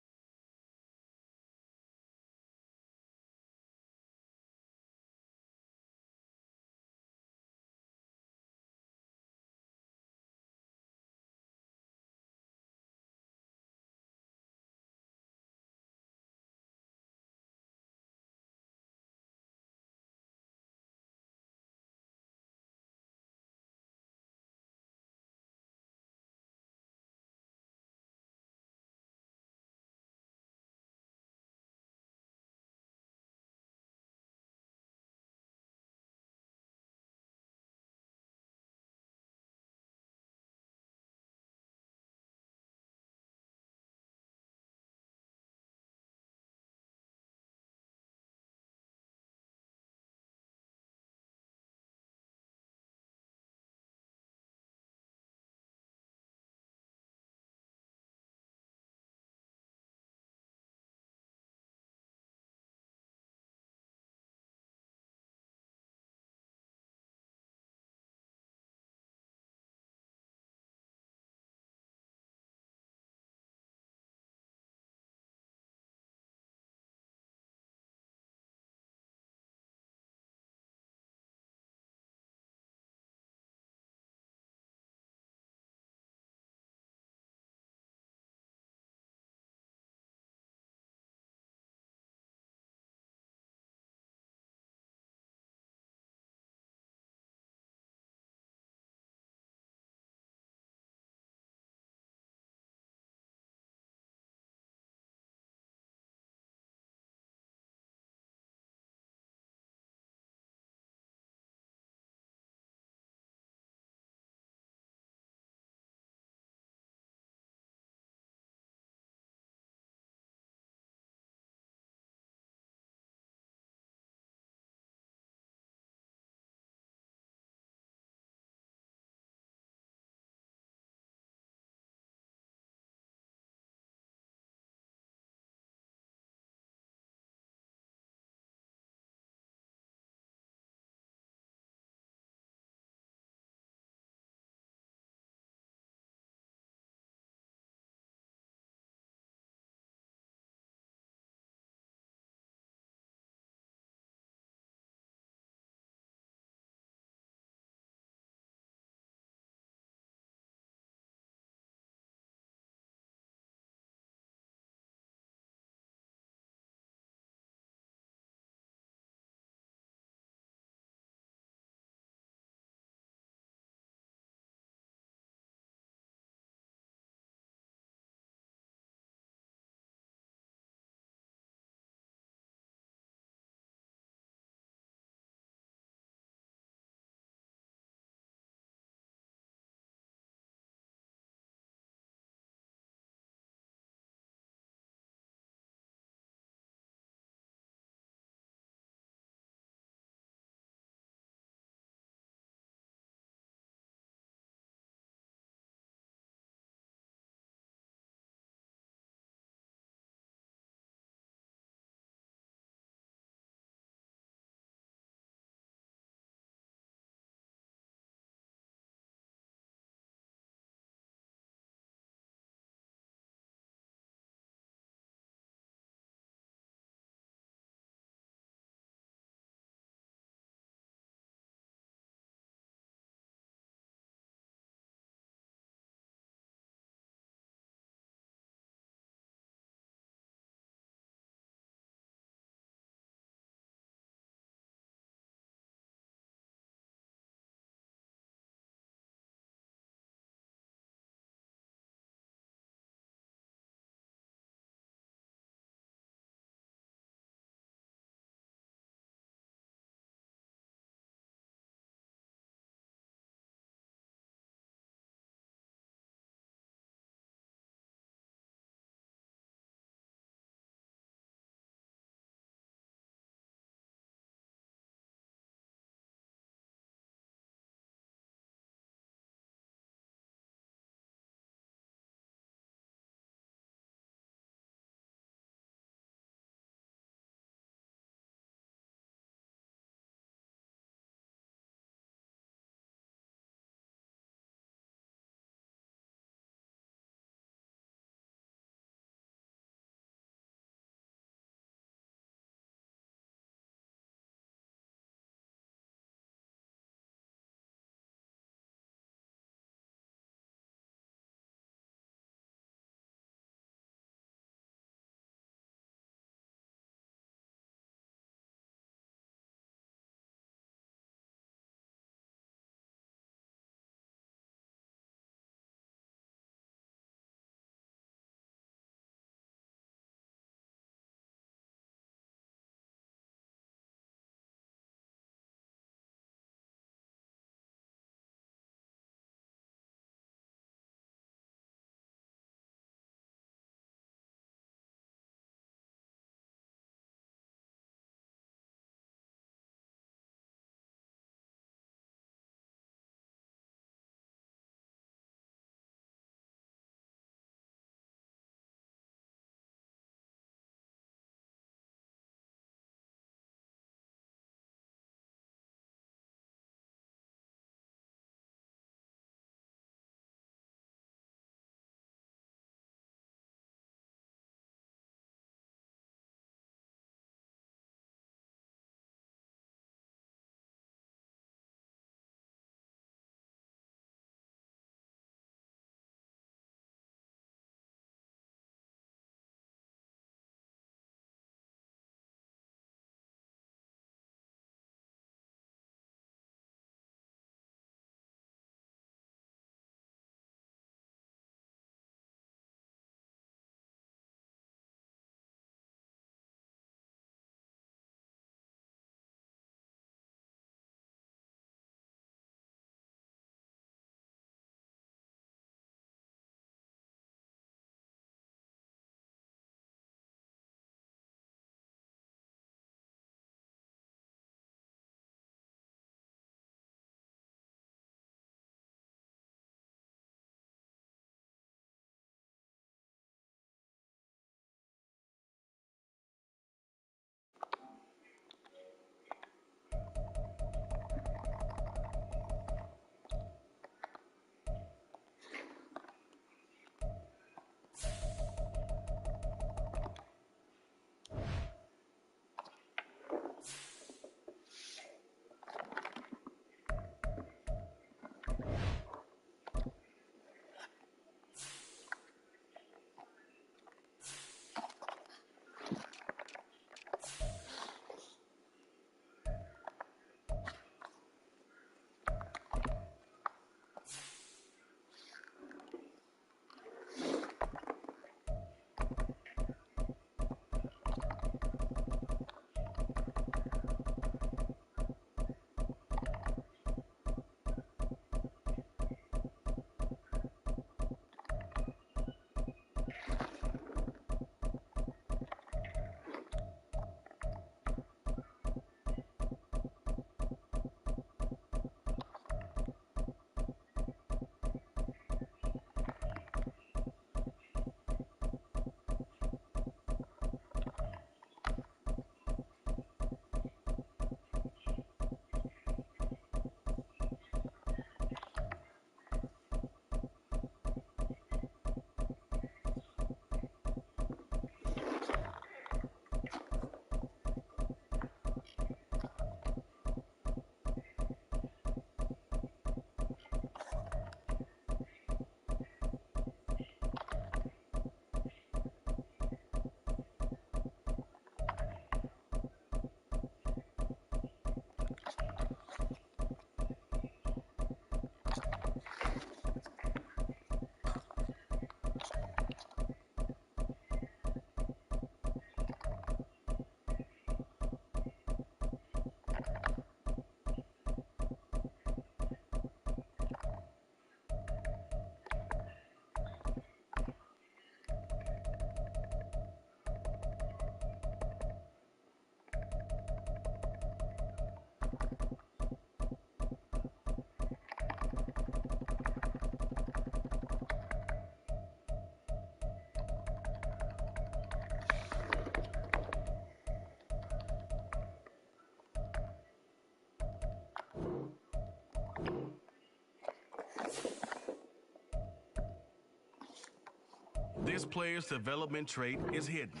This player's development trait is hidden.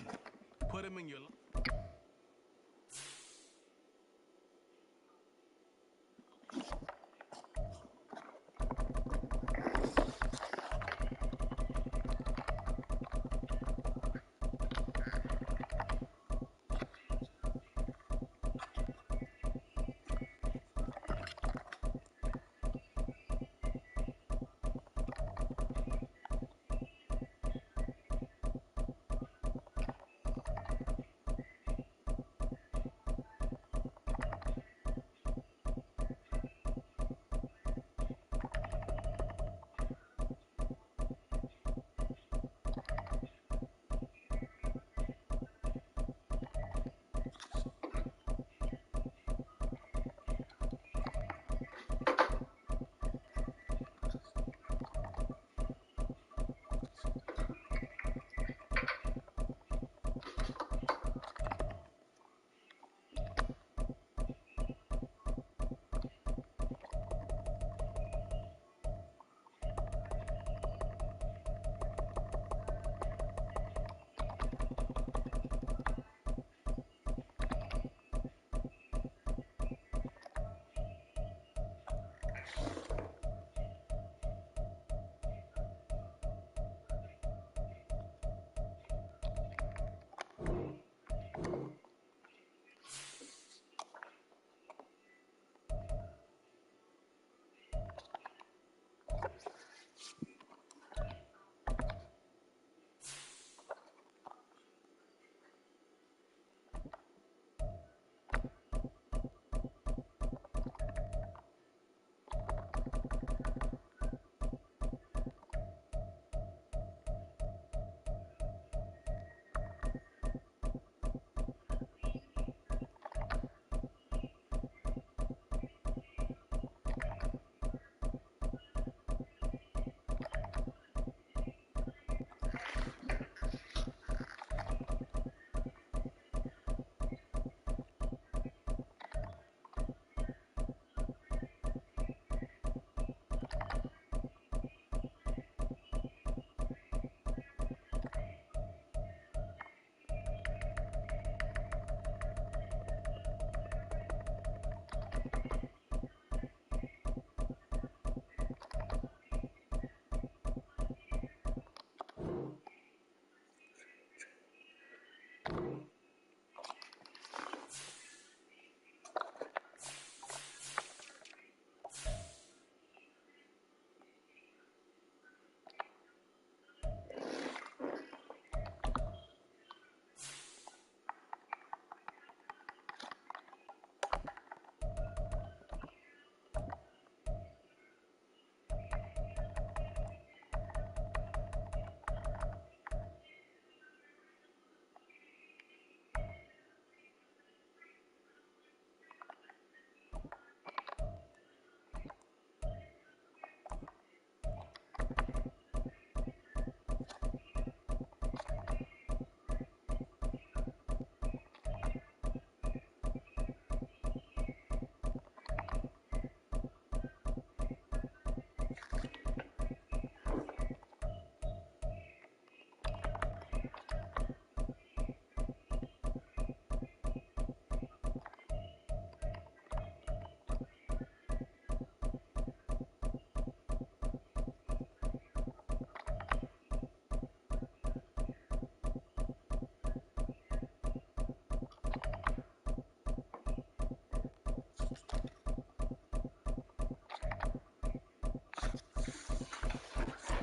Put him in your...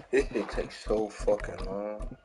This shit takes so fucking long.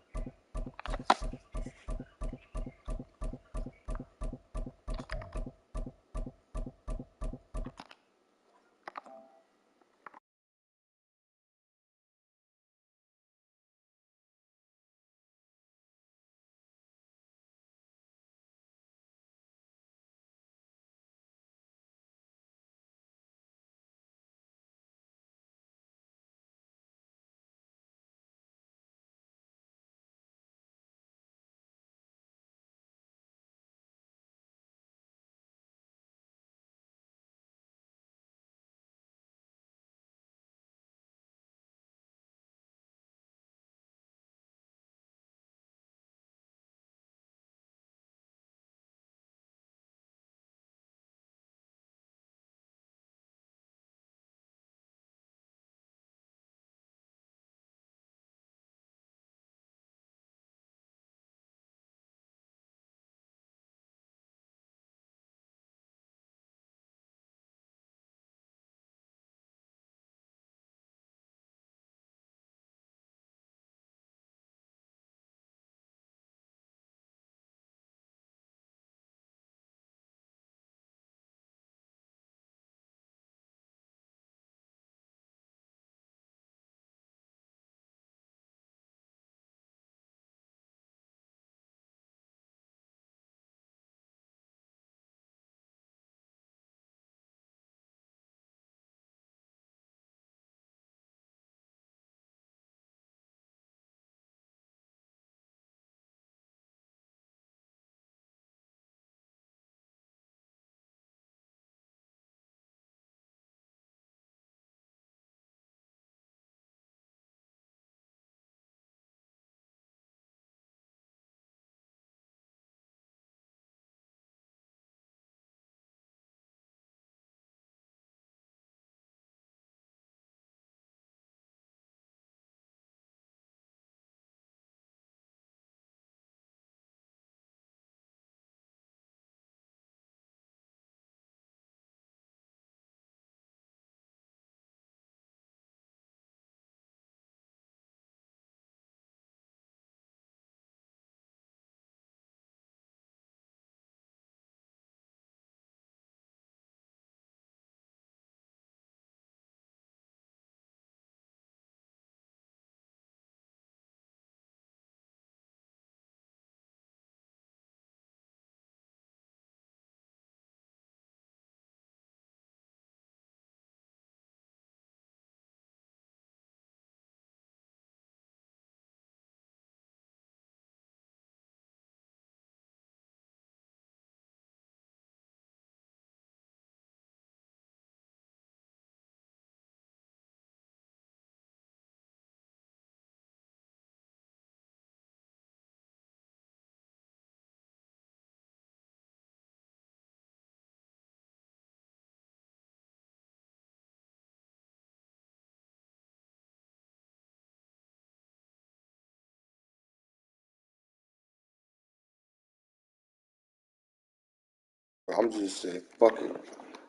I'm just saying, fuck it.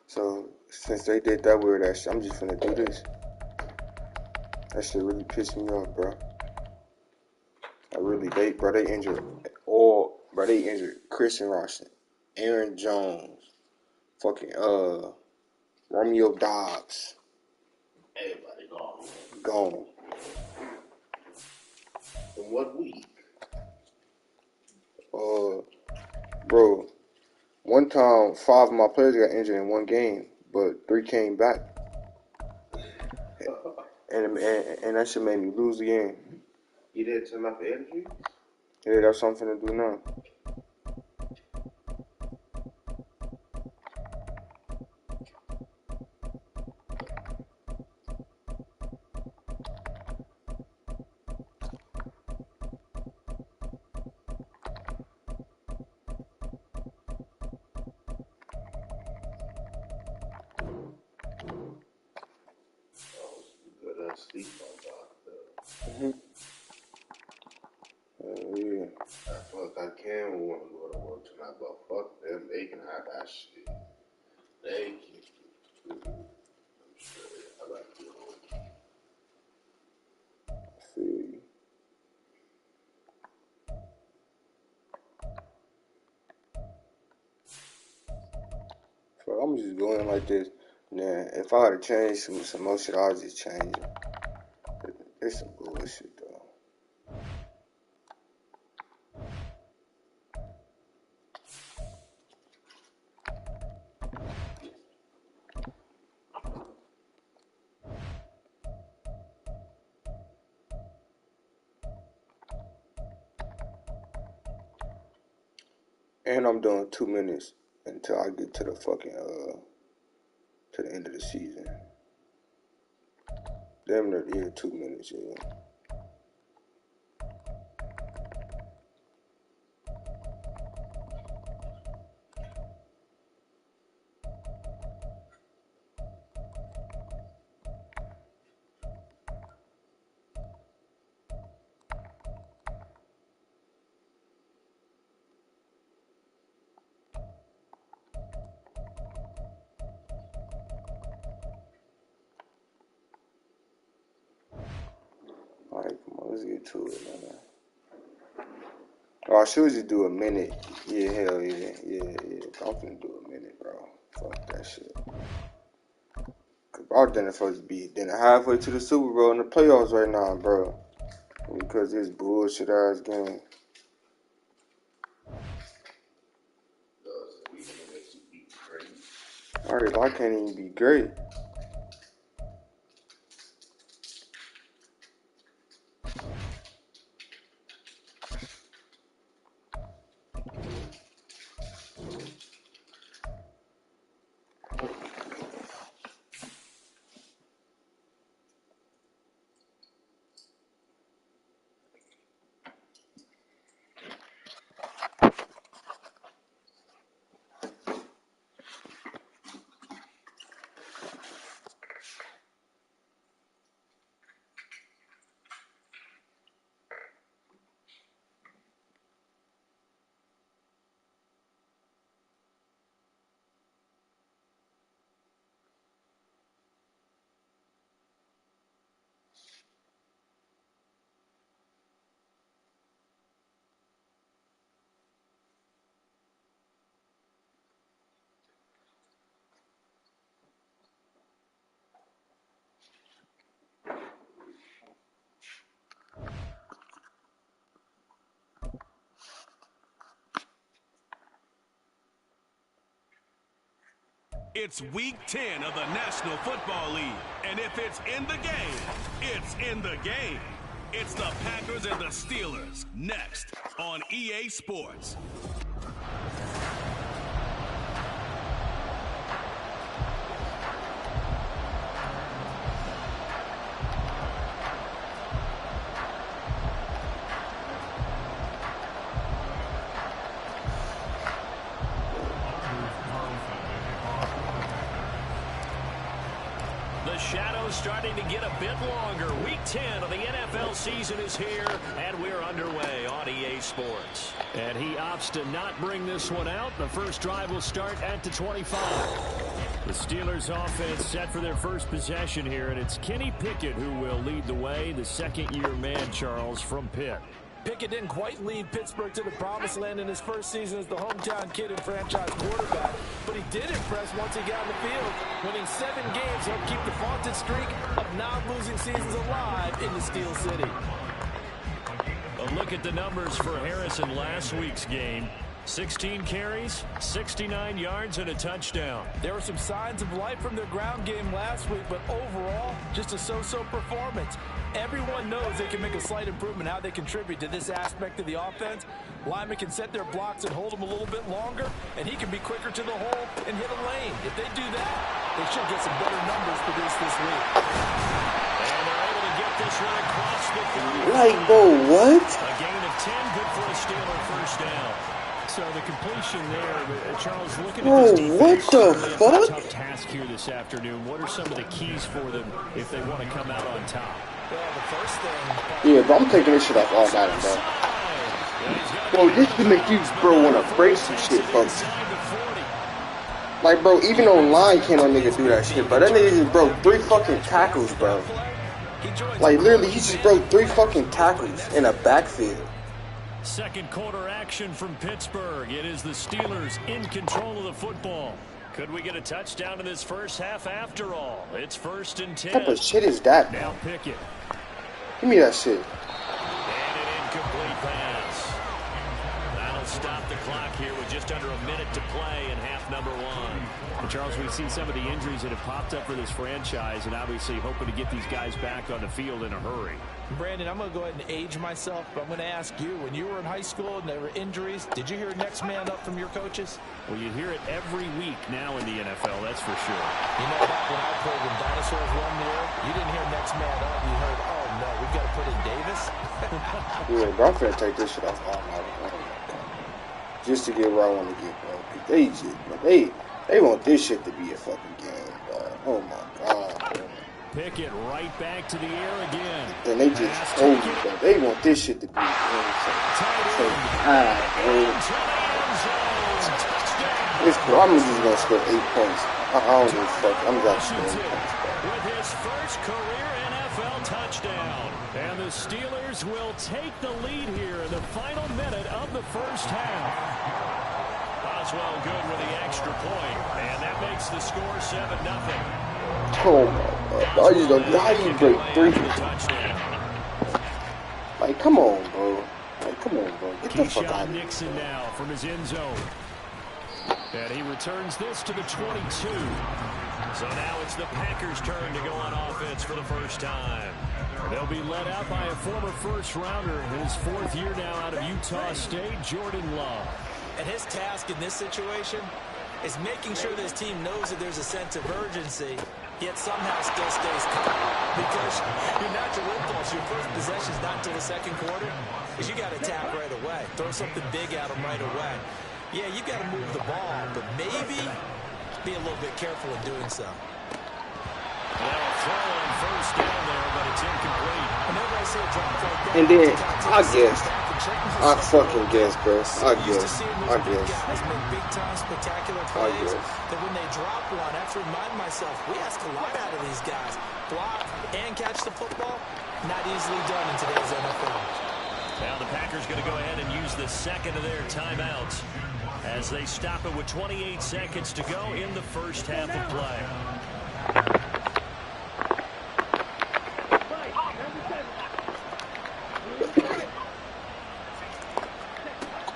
So since they did that weird ass shit, I'm just finna do this. That shit really pissed me off, bro. They injured they injured Christian Washington, Aaron Jones, fucking Romeo Dobbs. Everybody gone. Gone. In what week? Bro, one time 5 of my players got injured in one game, but 3 came back. And that shit made me lose the game. You did turn off the energy? Yeah, that's something to do now. Good sleep on God. Yeah. I can want to go to work tonight, but fuck them. They can have that shit. They can. I'm straight. I like to go. I feel you. So I'm just going like this. Nah, if I had to change some more shit, I'll just change it. It's some bullshit though. And I'm doing 2 minutes until I get to the fucking to the end of the season. Damn near 2 minutes, yeah. Alright, come on, let's get to it, man. Oh, I should just do a minute. Yeah, hell yeah. I'm finna do a minute, bro. Fuck that shit. Cause our dinner supposed to be halfway to the Super Bowl in the playoffs right now, bro. Because this bullshit ass game. Alright, I can't even be great. It's week 10 of the National Football League. And if it's in the game, it's in the game. It's the Packers and the Steelers next on EA Sports. The shadows starting to get a bit longer. Week 10 of the NFL season is here, and we're underway on EA Sports. And he opts to not bring this one out. The first drive will start at the 25. The Steelers offense set for their first possession here, and it's Kenny Pickett who will lead the way, the second-year man, Charles, from Pitt. Pickett didn't quite lead Pittsburgh to the promised land in his first season as the hometown kid and franchise quarterback, but he did impress once he got in the field. Winning 7 games helped keep the vaunted streak of non-losing seasons alive in the Steel City. A look at the numbers for Harris in last week's game. 16 carries, 69 yards, and a touchdown. There were some signs of life from their ground game last week, but overall, just a so-so performance. Everyone knows they can make a slight improvement how they contribute to this aspect of the offense. Linemen can set their blocks and hold them a little bit longer, and he can be quicker to the hole and hit a lane. If they do that, they should get some better numbers produced this week. And they're able to get this one across the field. Like, bro, what? A gain of 10, good for a Steeler first down. So the completion there, Charles, looking Bro, at this defense, what the really fuck? a tough task here this afternoon. What are some of the keys for them if they want to come out on top? Well, the first thing... Yeah, bro, I'm taking this shit off all Madden, bro. Bro, this to make you, bro, want to break some shit, folks. Like, bro, even online can't no nigga do that shit, bro. That nigga just broke 3 fucking tackles, bro. Like, literally, he just broke 3 fucking tackles in a backfield. Second quarter action from Pittsburgh. It is the Steelers in control of the football. Could we get a touchdown in this first half after all? It's 1st and 10. What type of shit is that, bro? Now Pickett. Give me that shit. And an incomplete pass. That'll stop the clock here with just under a minute to play in half number 1. And Charles, we've seen some of the injuries that have popped up for this franchise, and obviously hoping to get these guys back on the field in a hurry. Brandon, I'm going to go ahead and age myself, but I'm going to ask you, when you were in high school and there were injuries, did you hear next man up from your coaches? Well, you hear it every week now in the NFL, that's for sure. You know, back when I played, when dinosaurs roamed the earth, you didn't hear next man up. You heard, oh, no, we've got to put in Davis. Yeah, bro, I'm finna take this shit off all Madden, bro. Just to get where I want to get, bro. They just, bro, they want this shit to be a fucking game, bro. Oh, my God, bro. Pickett right back to the air again. Then they just told me, bro. They want this shit to be a game. So high, bro. Bro, I'm just gonna score 8 points. I don't give a fuck. I'm gonna score 8 points, bro. With his first career NFL touchdown. And the Steelers will take the lead here in the final minute of the first half. Oswald good with the extra point, and that makes the score 7-0. Oh my God. I just don't know how you break 3. Like, come on, bro. Like, come on, bro. Get the fuck out of here. Nixon now from his end zone. And he returns this to the 22. So now it's the Packers' turn to go on offense for the first time. They'll be led out by a former first-rounder in his 4th year now out of Utah State, Jordan Love. And his task in this situation is making sure this team knows that there's a sense of urgency, yet somehow still stays calm. Because your natural impulse, your first possession is not until the second quarter, is you got to attack right away. Throw something big at them right away. Yeah, you got to move the ball, but maybe be a little bit careful in doing so. Well, a throw on first down there, but it's incomplete. Whenever I see a drop like that, And then, I fucking guess, bro. I guess. Guys make big-time spectacular plays that when they drop one, I have to remind myself, we ask a lot out of these guys. Block and catch the football, not easily done in today's NFL. Now the Packers going to go ahead and use the second of their timeouts as they stop it with 28 seconds to go in the first half of play.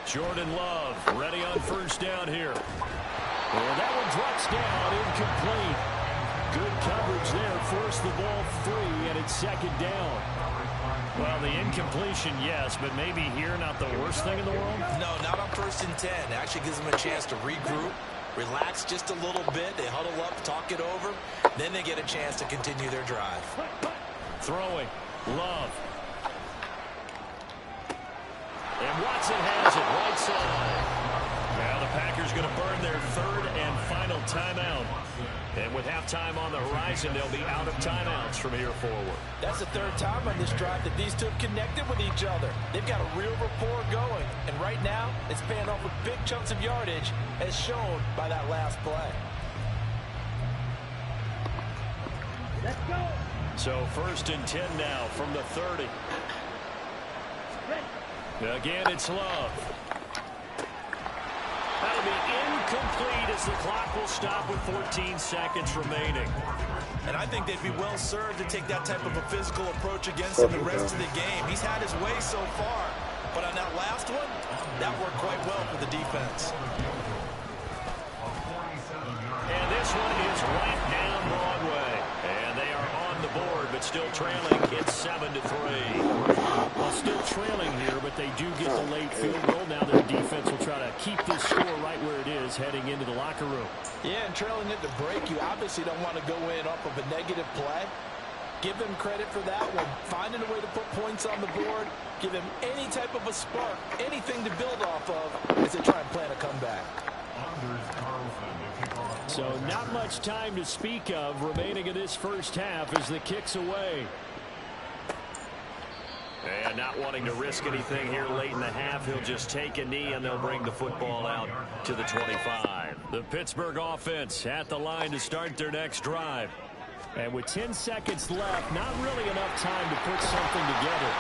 Jordan Love ready on first down here. And that one drops down, incomplete. Good coverage there, forced the ball free, and it's second down. Well, the incompletion, yes, but maybe here not the worst thing in the world? No, not on 1st and 10. It actually gives them a chance to regroup, relax just a little bit. They huddle up, talk it over. Then they get a chance to continue their drive. Throwing. Love. And Watson has it right side. Now the Packers going to burn their 3rd and final timeout. And with halftime on the horizon, they'll be out of timeouts from here forward. That's the third time on this drive that these two have connected with each other. They've got a real rapport going. And right now, it's paying off with big chunks of yardage, as shown by that last play. Let's go. So 1st and 10 now from the 30. Again, it's Love. That'll be incomplete as the clock will stop with 14 seconds remaining. And I think they'd be well served to take that type of a physical approach against him the rest of the game. He's had his way so far, but on that last one, that worked quite well for the defense. And this one is right down Broadway. And they are on the board, but still trailing. It's 7-3. Well, still trailing here, but they do get the late field goal. Now their defense will try to keep this score right where it is heading into the locker room. Yeah, and trailing at the break, you obviously don't want to go in off of a negative play. Give them credit for that one. Finding a way to put points on the board. Give them any type of a spark, anything to build off of as they try and plan a comeback. So not much time to speak of remaining in this first half as the kick's away. And not wanting to risk anything here late in the half, he'll just take a knee and they'll bring the football out to the 25. The Pittsburgh offense at the line to start their next drive. And with 10 seconds left, not really enough time to put something together.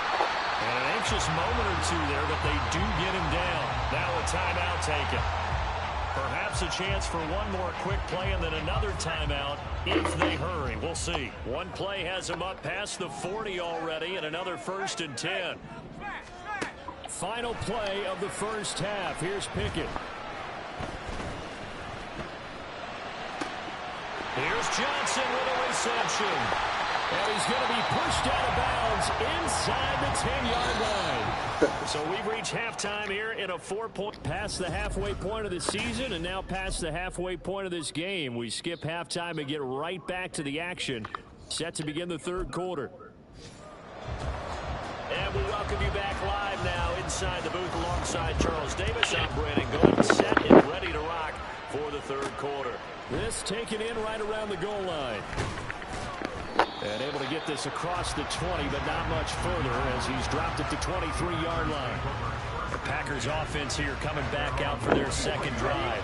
And an anxious moment or two there, but they do get him down. Now a timeout taken. Perhaps a chance for one more quick play and then another timeout if they hurry. We'll see. One play has him up past the 40 already and another 1st and 10. Final play of the first half. Here's Pickett. Here's Johnson with a reception. And he's going to be pushed out of bounds inside the 10-yard line. So we've reached halftime here in a 4-point. Past the halfway point of the season and now past the halfway point of this game. We skip halftime and get right back to the action. Set to begin the third quarter. And we welcome you back live now inside the booth alongside Charles Davis. I'm Brandon Gordon, set and ready to rock for the third quarter. This taken in right around the goal line. And able to get this across the 20, but not much further as he's dropped at the 23-yard line. The Packers offense here coming back out for their second drive.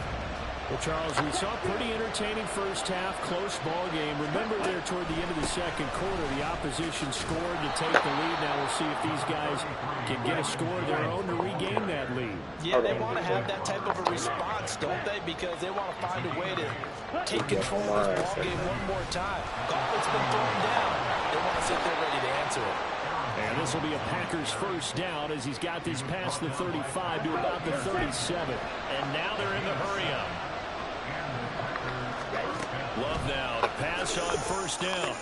Well, Charles, we saw a pretty entertaining first half, close ball game. Remember there toward the end of the second quarter, the opposition scored to take the lead. Now we'll see if these guys can get a score of their own to regain that lead. Yeah, they want to have that type of a response, don't they? Because they want to find a way to take control of this ball game one more time. Gauntlet's been thrown down. They want to sit there ready to answer it. And this will be a Packers first down as he's got this past the 35 to about the 37. And now they're in the hurry-up. Love now to pass on first down.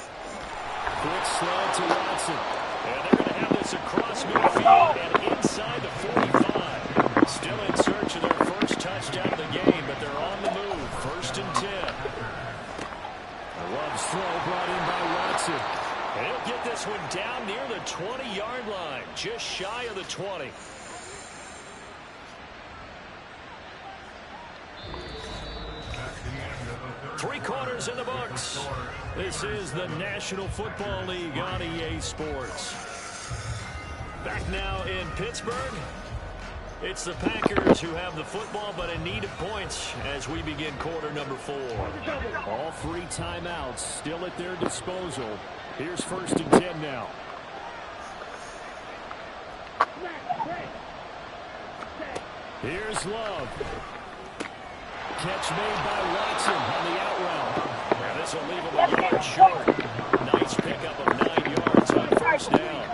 Quick slide to Watson. And they're going to have this across midfield and inside the 45. Still in search of their first touchdown of the game, but they're on the move. 1st and 10. Love's throw brought in by Watson. And he'll get this one down near the 20-yard line, just shy of the 20. Three quarters in the books. This is the National Football League on EA Sports. Back now in Pittsburgh. It's the Packers who have the football, but in need of points as we begin quarter number 4. All 3 timeouts still at their disposal. Here's 1st and 10 now. Here's Love. Catch made by Watson on the out route. And this will leave him a yard short. Nice pickup of 9 yards on first down.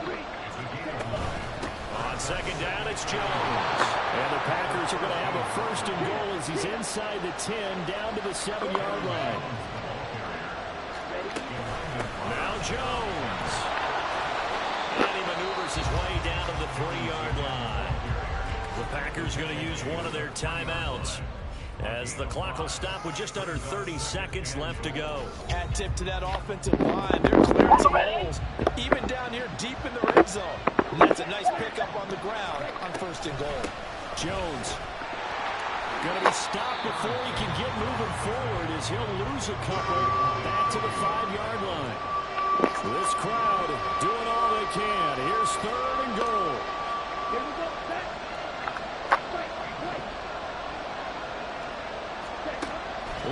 On second down, it's Jones. And the Packers are going to have a 1st and goal as he's inside the 10 down to the 7-yard line. Now Jones. And he maneuvers his way down to the 3-yard line. The Packers going to use one of their timeouts as the clock will stop with just under 30 seconds left to go. Hat tip to that offensive line. They're clearing some holes, even down here deep in the red zone. And that's a nice pickup on the ground on 1st and goal. Jones. Going to be stopped before he can get moving forward as he'll lose a couple back to the 5-yard line. This crowd doing all they can. Here's 3rd and goal. Here we go. Set. Wait.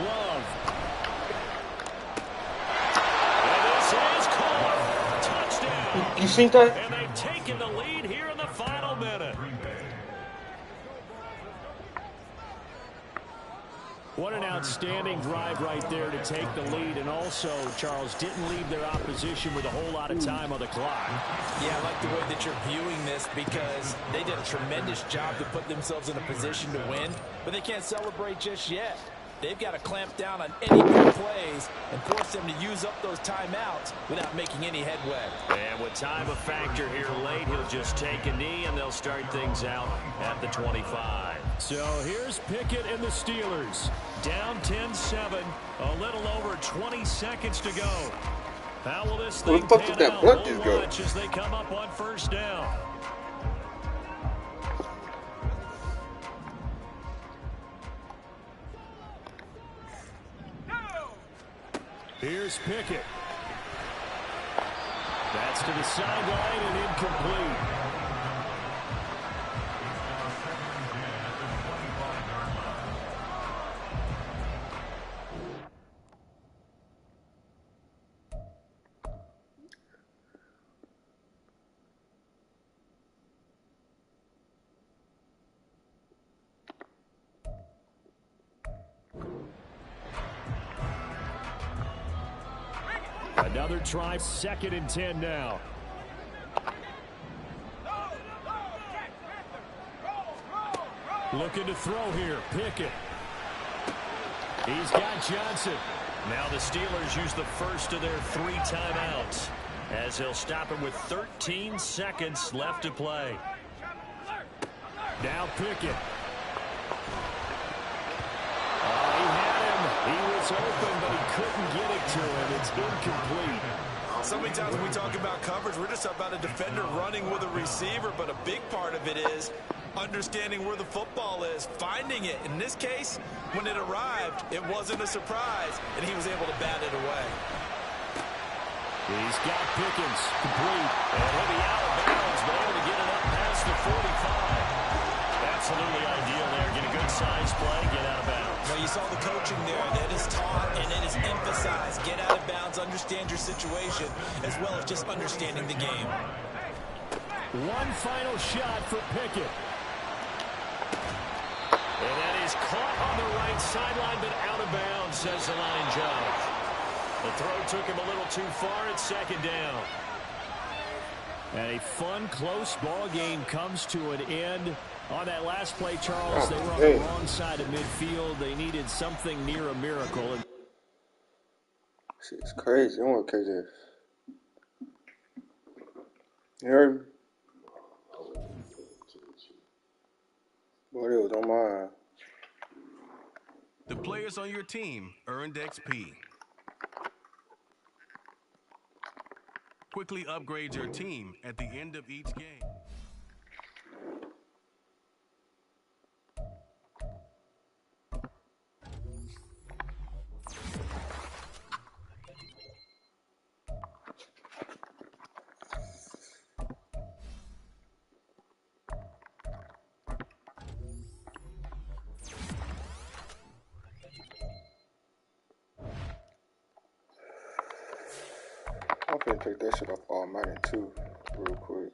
Love. And this is caught. Touchdown. You seen that? And they've taken the lead here in the final minute. What an outstanding drive right there to take the lead. And also, Charles, didn't leave their opposition with a whole lot of time on the clock. Yeah, I like the way that you're viewing this because they did a tremendous job to put themselves in a position to win, but they can't celebrate just yet. They've got to clamp down on any big plays and force them to use up those timeouts without making any headway. And with time a factor here late, he'll just take a knee, and they'll start things out at the 25. So here's Pickett and the Steelers. Down 10-7, a little over 20 seconds to go. How will this thing Where the fuck did that blood just go? Watch as they come up on 1st down. Here's Pickett. That's to the sideline and incomplete. Another try, 2nd and 10 now. Looking to throw here, Pickett. He's got Johnson. Now the Steelers use the first of their 3 timeouts as they'll stop him with 13 seconds left to play. Now Pickett. He had him. He was open, but he couldn't get it to him. It's incomplete. So many times when we talk about coverage, we're just about a defender running with a receiver, but a big part of it is understanding where the football is, finding it. In this case, when it arrived, it wasn't a surprise, and he was able to bat it away. He's got Pickens, complete. And he'll be out of bounds, but able to get it up past the 45. Absolutely ideal there. Get a good size play, get out of bounds. Well, you saw the coaching there. That is taught and it is emphasized. Get out of bounds, understand your situation, as well as just understanding the game. One final shot for Pickett. And that is caught on the right sideline, but out of bounds, says the line judge. The throw took him a little too far at 2nd down. And a fun, close ball game comes to an end. On that last play, Charles, they were on the wrong side of midfield. They needed something near a miracle. Shit's crazy. I want to catch this. You heard me? Boy, it was on mine. The players on your team earned XP. Quickly upgrade your team at the end of each game. I'm finna take that shit off all Madden too, real quick.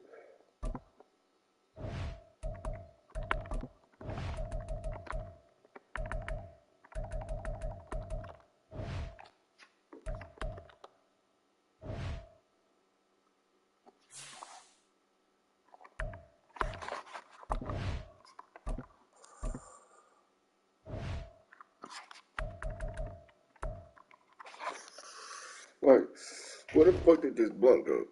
Like, where the fuck did this blunt go?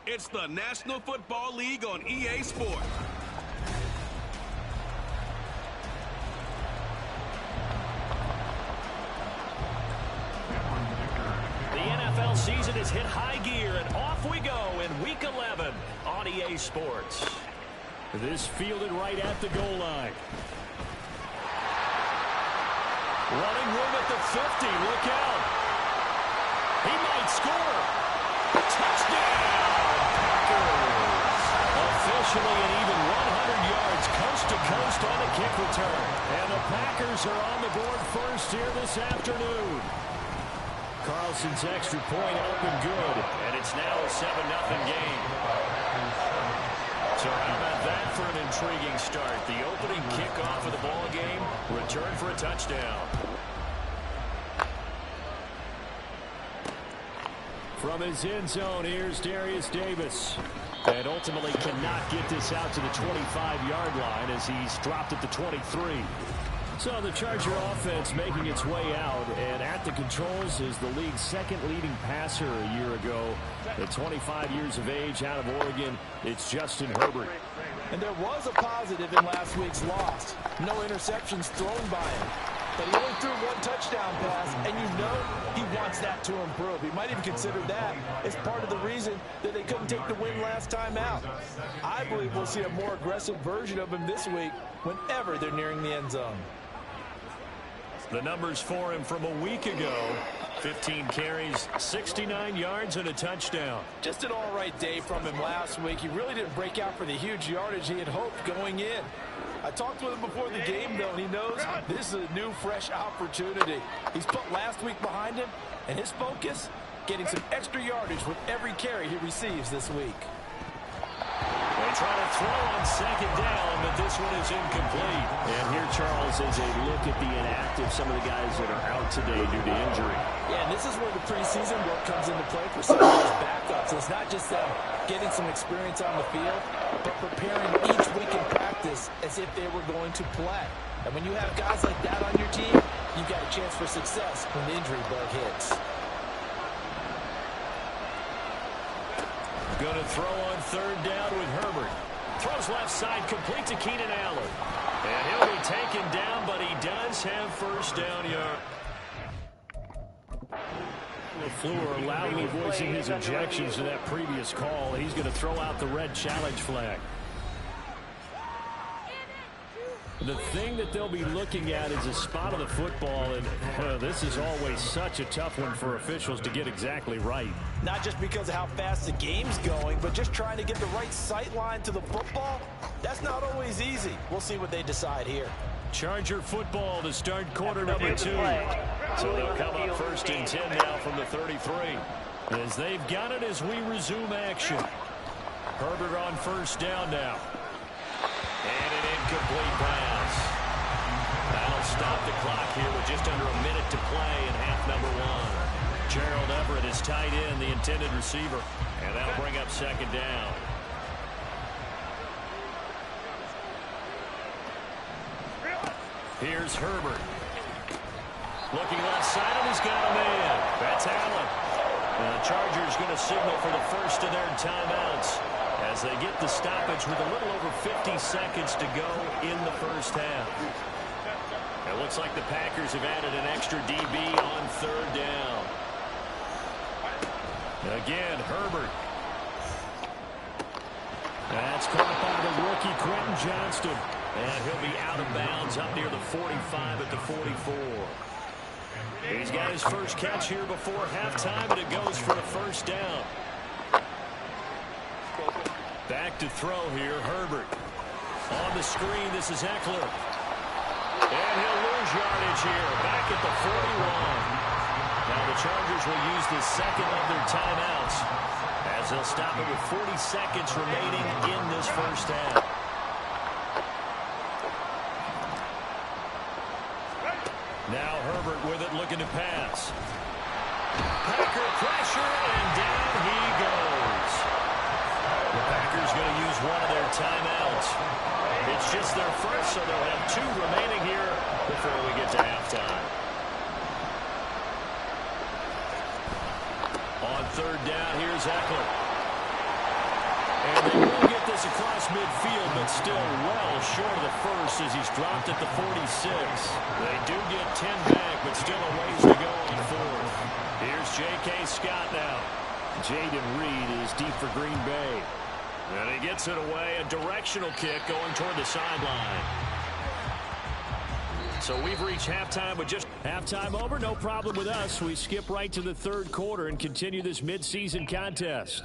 It's the National Football League on EA Sports. The NFL season has hit high gear, and off we go in Week 11 on EA Sports. This fielded right at the goal line. Running room at the 50. Look out. He might score. Touchdown, Packers. Officially an even 100 yards coast to coast on the kick return. And the Packers are on the board first here this afternoon. Carlson's extra point up and good. And it's now a 7-0 game. So how about that for an intriguing start? The opening kickoff of the ball game, return for a touchdown. From his end zone, here's Darius Davis. And ultimately cannot get this out to the 25-yard line as he's dropped at the 23. So the Charger offense making its way out, and at the controls is the league's second leading passer a year ago. At 25 years of age, out of Oregon, it's Justin Herbert. And there was a positive in last week's loss. No interceptions thrown by him. But he only threw one touchdown pass, and you know he wants that to improve. He might even consider that as part of the reason that they couldn't take the win last time out. I believe we'll see a more aggressive version of him this week whenever they're nearing the end zone. The numbers for him from a week ago: 15 carries, 69 yards, and a touchdown. Just an all-right day from him last week. He really didn't break out for the huge yardage he had hoped going in. I talked with him before the game, though, and he knows this is a new, fresh opportunity. He's put last week behind him, and his focus, getting some extra yardage with every carry he receives this week. They try to throw on second down, but this one is incomplete. And here, Charles, is a look at the inactive, some of the guys that are out today due to injury. Yeah, and this is where the preseason work comes into play for some of those backups. It's not just them getting some experience on the field, but preparing each week in practice as if they were going to play. And when you have guys like that on your team, you've got a chance for success when the injury bug hits. Going to throw on third down with Herbert. Throws left side, complete to Keenan Allen. And he'll be taken down, but he does have first down yard. LaFleur loudly voicing his objections to that previous call. He's going to throw out the red challenge flag. The thing that they'll be looking at is a spot of the football, and this is always such a tough one for officials to get exactly right. Not just because of how fast the game's going, but just trying to get the right sight line to the football. That's not always easy. We'll see what they decide here. Charger football to start quarter number 2. So they'll come up first and 10 now from the 33. As they've got it as we resume action. Herbert on first down now. And an incomplete pass. That'll stop the clock here with just under a minute to play in half number 1. Gerald Everett is tight end, the intended receiver. And that'll bring up second down. Here's Herbert. Looking left side, and he's got a man. That's Allen. And the Chargers going to signal for the first of their timeouts as they get the stoppage with a little over 50 seconds to go in the first half. It looks like the Packers have added an extra DB on third down. Again, Herbert. That's caught by the rookie Quentin Johnston. And he'll be out of bounds up near the 45 at the 44. He's got his first catch here before halftime, and it goes for a first down. Back to throw here, Herbert. On the screen, this is Eckler. And he'll lose yardage here, back at the 41. Now the Chargers will use the second of their timeouts as they'll stop it with 40 seconds remaining in this first half. Now Herbert with it, looking to pass. Packer pressure, and down he goes. The Packers going to use one of their timeouts. It's just their first, so they'll have 2 remaining here before we get to halftime. On third down, here's Eckler. And they will get this across midfield, but still well short of the first as he's dropped at the 46. They do get 10 back, but still a ways to go on fourth. Here's J.K. Scott now. Jaden Reed is deep for Green Bay. And he gets it away, a directional kick going toward the sideline. So we've reached halftime with just halftime over. No problem with us. We skip right to the third quarter and continue this midseason contest.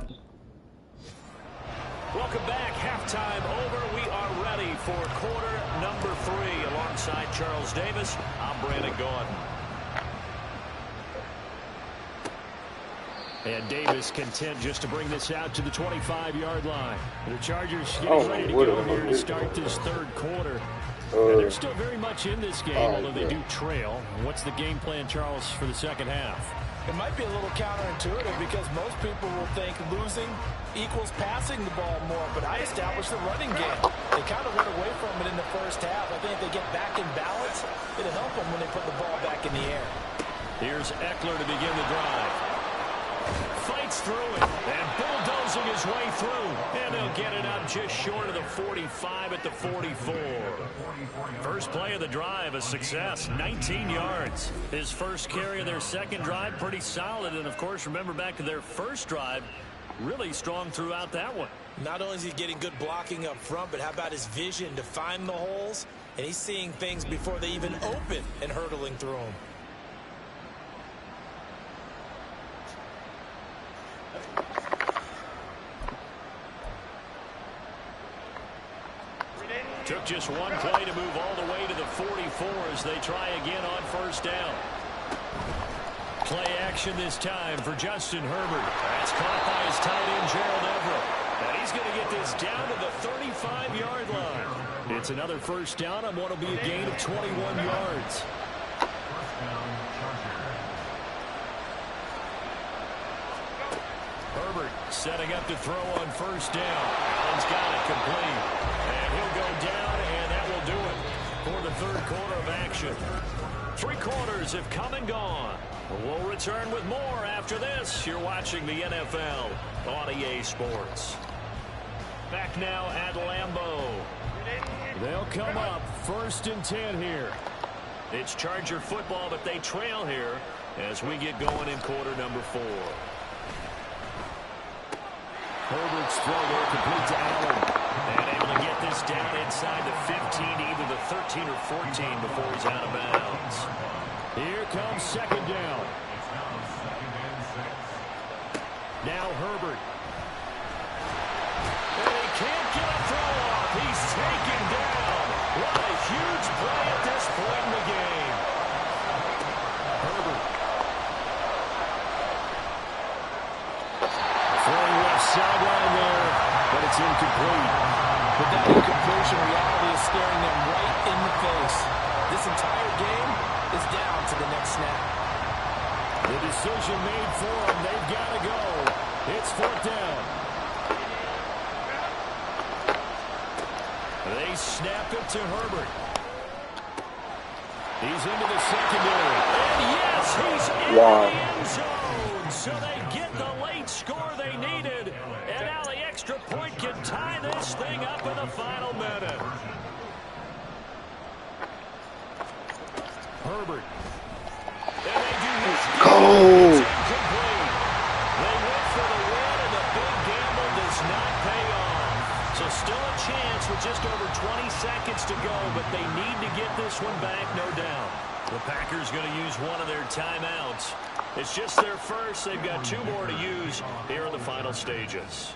Welcome back. Halftime over. We are ready for quarter number 3. Alongside Charles Davis, I'm Brandon Gordon. And Davis content just to bring this out to the 25-yard line. The Chargers getting ready to go here to start this third quarter. And they're still very much in this game, although they do trail. What's the game plan, Charles, for the second half? It might be a little counterintuitive because most people will think losing equals passing the ball more, but I established the running game. They kind of went away from it in the first half. I think if they get back in balance, it'll help them when they put the ball back in the air. Here's Eckler to begin the drive. Fights through it and bulldozing his way through. And he'll get it up just short of the 45 at the 44. First play of the drive, a success, 19 yards. His first carry of their second drive, pretty solid. And, of course, remember back to their first drive, really strong throughout that one. Not only is he getting good blocking up front, but how about his vision to find the holes? And he's seeing things before they even open and hurtling through them. Took just one play to move all the way to the 44 as they try again on first down. Play action this time for Justin Herbert. That's caught by his tight end, Gerald Everett. And he's going to get this down to the 35-yard line. It's another first down on what will be a gain of 21 yards. Herbert setting up to throw on first down. Allen's got it complete. And he'll go down, and that will do it for the third quarter of action. 3 quarters have come and gone. We'll return with more after this. You're watching the NFL on EA Sports. Back now at Lambeau. They'll come up 1st and 10 here. It's Charger football, but they trail here as we get going in quarter number 4. Herbert's throw there complete to Allen. And able to get this down inside the 15, either the 13 or 14 before he's out of bounds. Here comes second down. Now Herbert. And he can't get a throw off. He's taken down. What a huge play at this point in the game. Herbert. Throwing left sideline there, but it's incomplete. But that incompletion reality is staring them right in the face. This entire game is down to the next snap. The decision made for them. They've got to go. It's 4th down. They snap it to Herbert. He's into the secondary. And yes, he's in the end zone. So they get the late score they needed. And now the extra point can tie this thing up in the final minute. Herbert. And they do not get it. It's incomplete. They went for the win, and the big gamble does not pay off. So still a chance with just over 20 seconds to go, but they need to get this one back, no doubt. The Packers going to use one of their timeouts. It's just their first. They've got 2 more to use here in the final stages.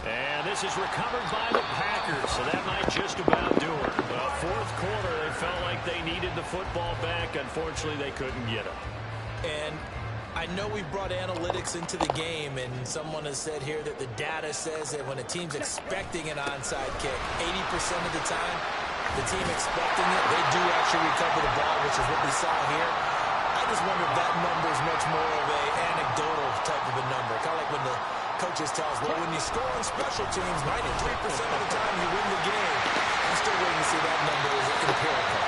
And this is recovered by the Packers, so that might just about do it. Well, 4th quarter, they felt like they needed the football back. Unfortunately, they couldn't get it. And I know we brought analytics into the game, and someone has said here that the data says that when a team's expecting an onside kick, 80% of the time, the team expecting it, they do actually recover the ball, which is what we saw here. I just wonder if that number is much more of a anecdotal type of a number. Kind of like when the coaches tell us, well, when you score on special teams, 93% of the time you win the game. I'm still waiting to see that number is empirical.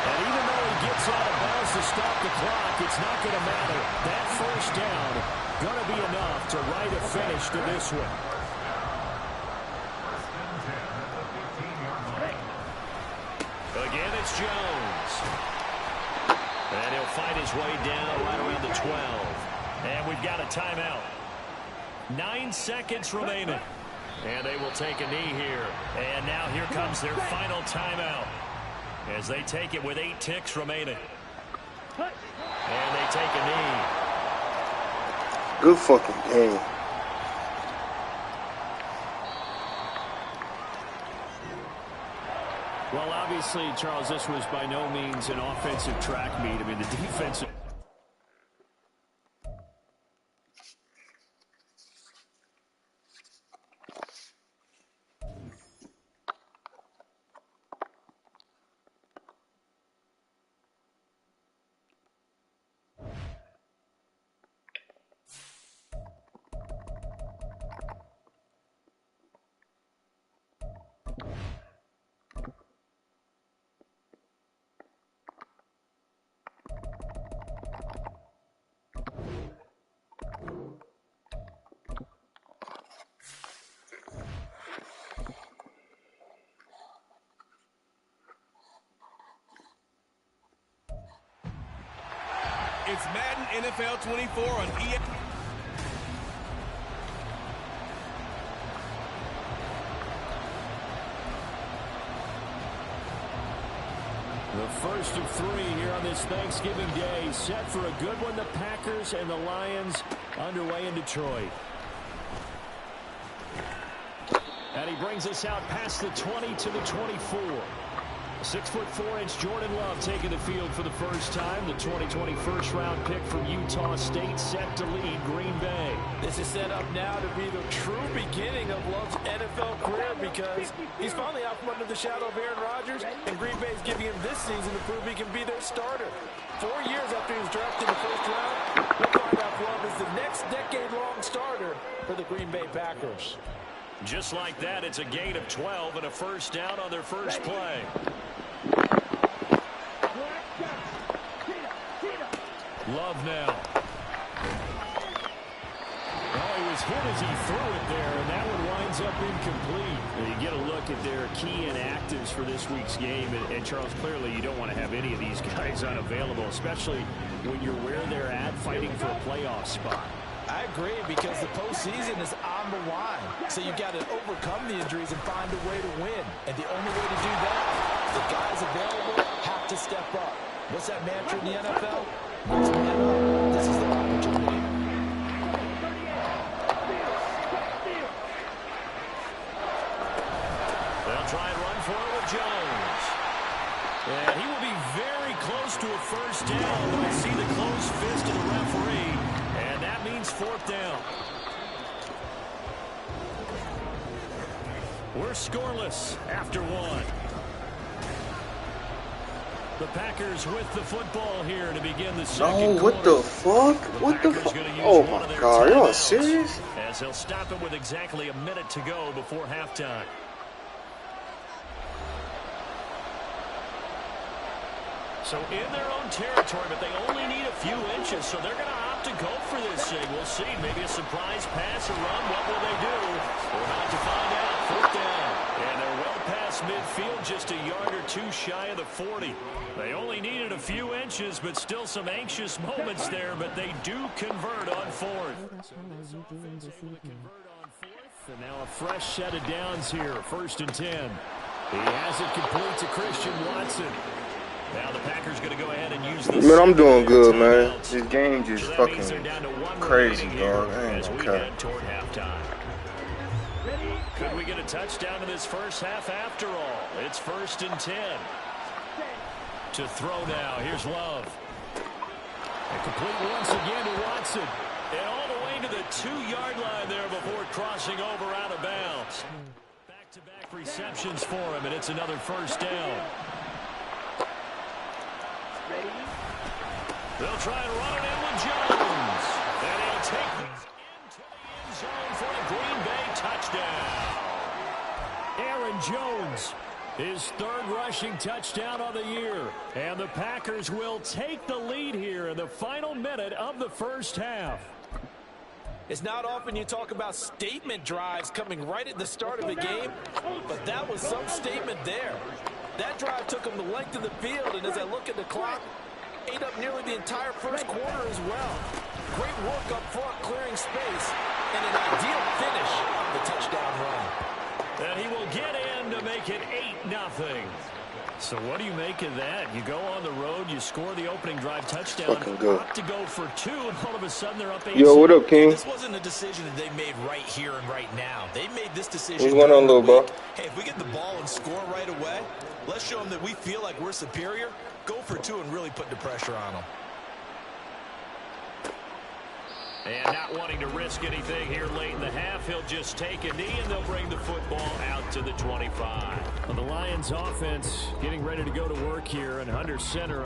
And even though he gets out of bounds to stop the clock, it's not going to matter. That first down going to be enough to write a finish to this one. Again, it's Jones. And he'll fight his way down right around the 12. And we've got a timeout. 9 seconds remaining. And they will take a knee here. And now here comes their final timeout as they take it with 8 ticks remaining. And they take a knee. Good fucking game. Well, obviously, Charles, this was by no means an offensive track meet. I mean, the defensive... It's Madden NFL 24 on EA. The first of 3 here on this Thanksgiving Day. Set for a good one. The Packers and the Lions underway in Detroit. And he brings us out past the 20 to the 24. 6'4" Jordan Love taking the field for the first time. The 2020 first-round pick from Utah State set to lead Green Bay. This is set up now to be the true beginning of Love's NFL career because he's finally out from under the shadow of Aaron Rodgers, and Green Bay's giving him this season to prove he can be their starter. 4 years after he was drafted in the first round, we'll find out Love is the next decade-long starter for the Green Bay Packers. Just like that, it's a gain of 12 and a first down on their first play. Love now. Oh, he was hit as he threw it there, and that one winds up incomplete. You get a look at their key inactives for this week's game, and Charles, clearly you don't want to have any of these guys unavailable, especially when you're where they're at fighting for a playoff spot. I agree, because the postseason is on the line. So you've got to overcome the injuries and find a way to win. And the only way to do that, the guys available have to step up. What's that mantra in the NFL? Let's man up. This is their opportunity. They'll try and run for it with Jones. And he will be very close to a first down, but I see the closed fist of the referee. And that means 4th down. We're scoreless after 1. The Packers with the football here to begin the second quarter. What the fuck? What the fuck? Oh my God, y'all serious? As they'll stop it with exactly a minute to go before halftime. So in their own territory, but they only need a few inches, so they're going to opt to go for this thing. We'll see. Maybe a surprise pass or run. What will they do? We're about to find out. 4th down. And they're well past midfield, just a yard or 2 shy of the 40. They only needed a few inches, but still some anxious moments there, but they do convert on 4th. And now a fresh set of downs here. 1st and 10. He has it complete to Christian Watson. Now the Packers going to go ahead and use this. Man, I'm doing good, man. This game just fucking crazy, dog. I ain't gonna cut. Toward halftime. Could we get a touchdown in this first half after all? It's 1st and 10. To throw now. Here's Love. And complete once again to Watson. And all the way to the 2-yard line there before crossing over out of bounds. Back-to-back receptions for him, and it's another first down. They'll try and run it in with Jones. And he'll take this into the end zone for a Green Bay touchdown. Aaron Jones His third rushing touchdown of the year. And the Packers will take the lead here in the final minute of the first half. It's not often you talk about statement drives coming right at the start of a game, but that was some statement there. That drive took them the length of the field, and as I look at the clock, ate up nearly the entire first quarter as well. Great work up front, clearing space, and an ideal finish of the touchdown run. And he will get in to make it 8-0. So what do you make of that? You go on the road, you score the opening drive touchdown, opt to go for 2, and all of a sudden they're up 8-7. Yo, what up, King? This wasn't a decision that they made right here and right now. They made this decision. What's going on, little bro? Hey, if we get the ball and score right away, let's show them that we feel like we're superior. Go for 2 and really put the pressure on them. And not wanting to risk anything here late in the half, he'll just take a knee and they'll bring the football out to the 25. Well, the Lions offense getting ready to go to work here, and under center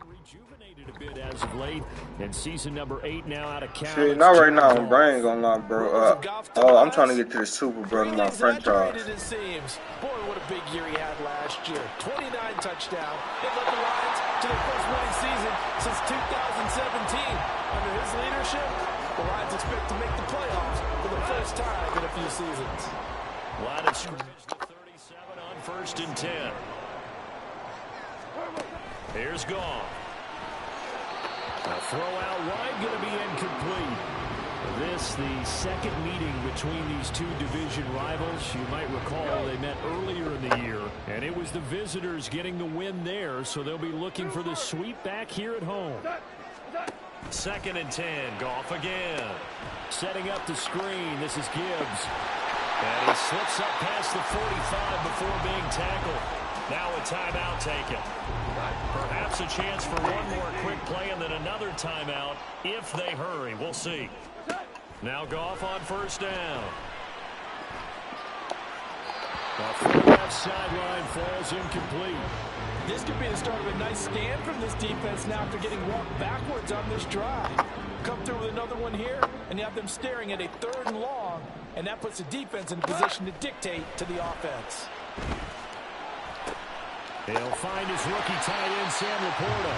rejuvenated a bit as of late, and season number 8 now out of count. See, not right now, bro. I ain't gonna lie, bro. I'm trying to get to the Super Bowl with my franchise. Boy, what a big year he had last year. 29 touchdowns. It led the Lions to their first winning season since 2017. Under his leadership, the Lions expect to make the playoffs for the first time in a few seasons. Line of scrimmage to 37 on 1st and 10. Here's Goff. A throw out wide, going to be incomplete. This, the second meeting between these two division rivals. You might recall they met earlier in the year, and it was the visitors getting the win there, so they'll be looking for the sweep back here at home. 2nd and 10, Goff again. Setting up the screen, this is Gibbs. And he slips up past the 45 before being tackled. Now a timeout taken. Perhaps a chance for one more quick play and then another timeout if they hurry. We'll see. Now Goff on 1st down. The left sideline falls incomplete. This could be the start of a nice stand from this defense now after getting walked backwards on this drive. Come through with another one here, and you have them staring at a 3rd and long, and that puts the defense in a position to dictate to the offense. He'll find his rookie tight end, Sam Laporta.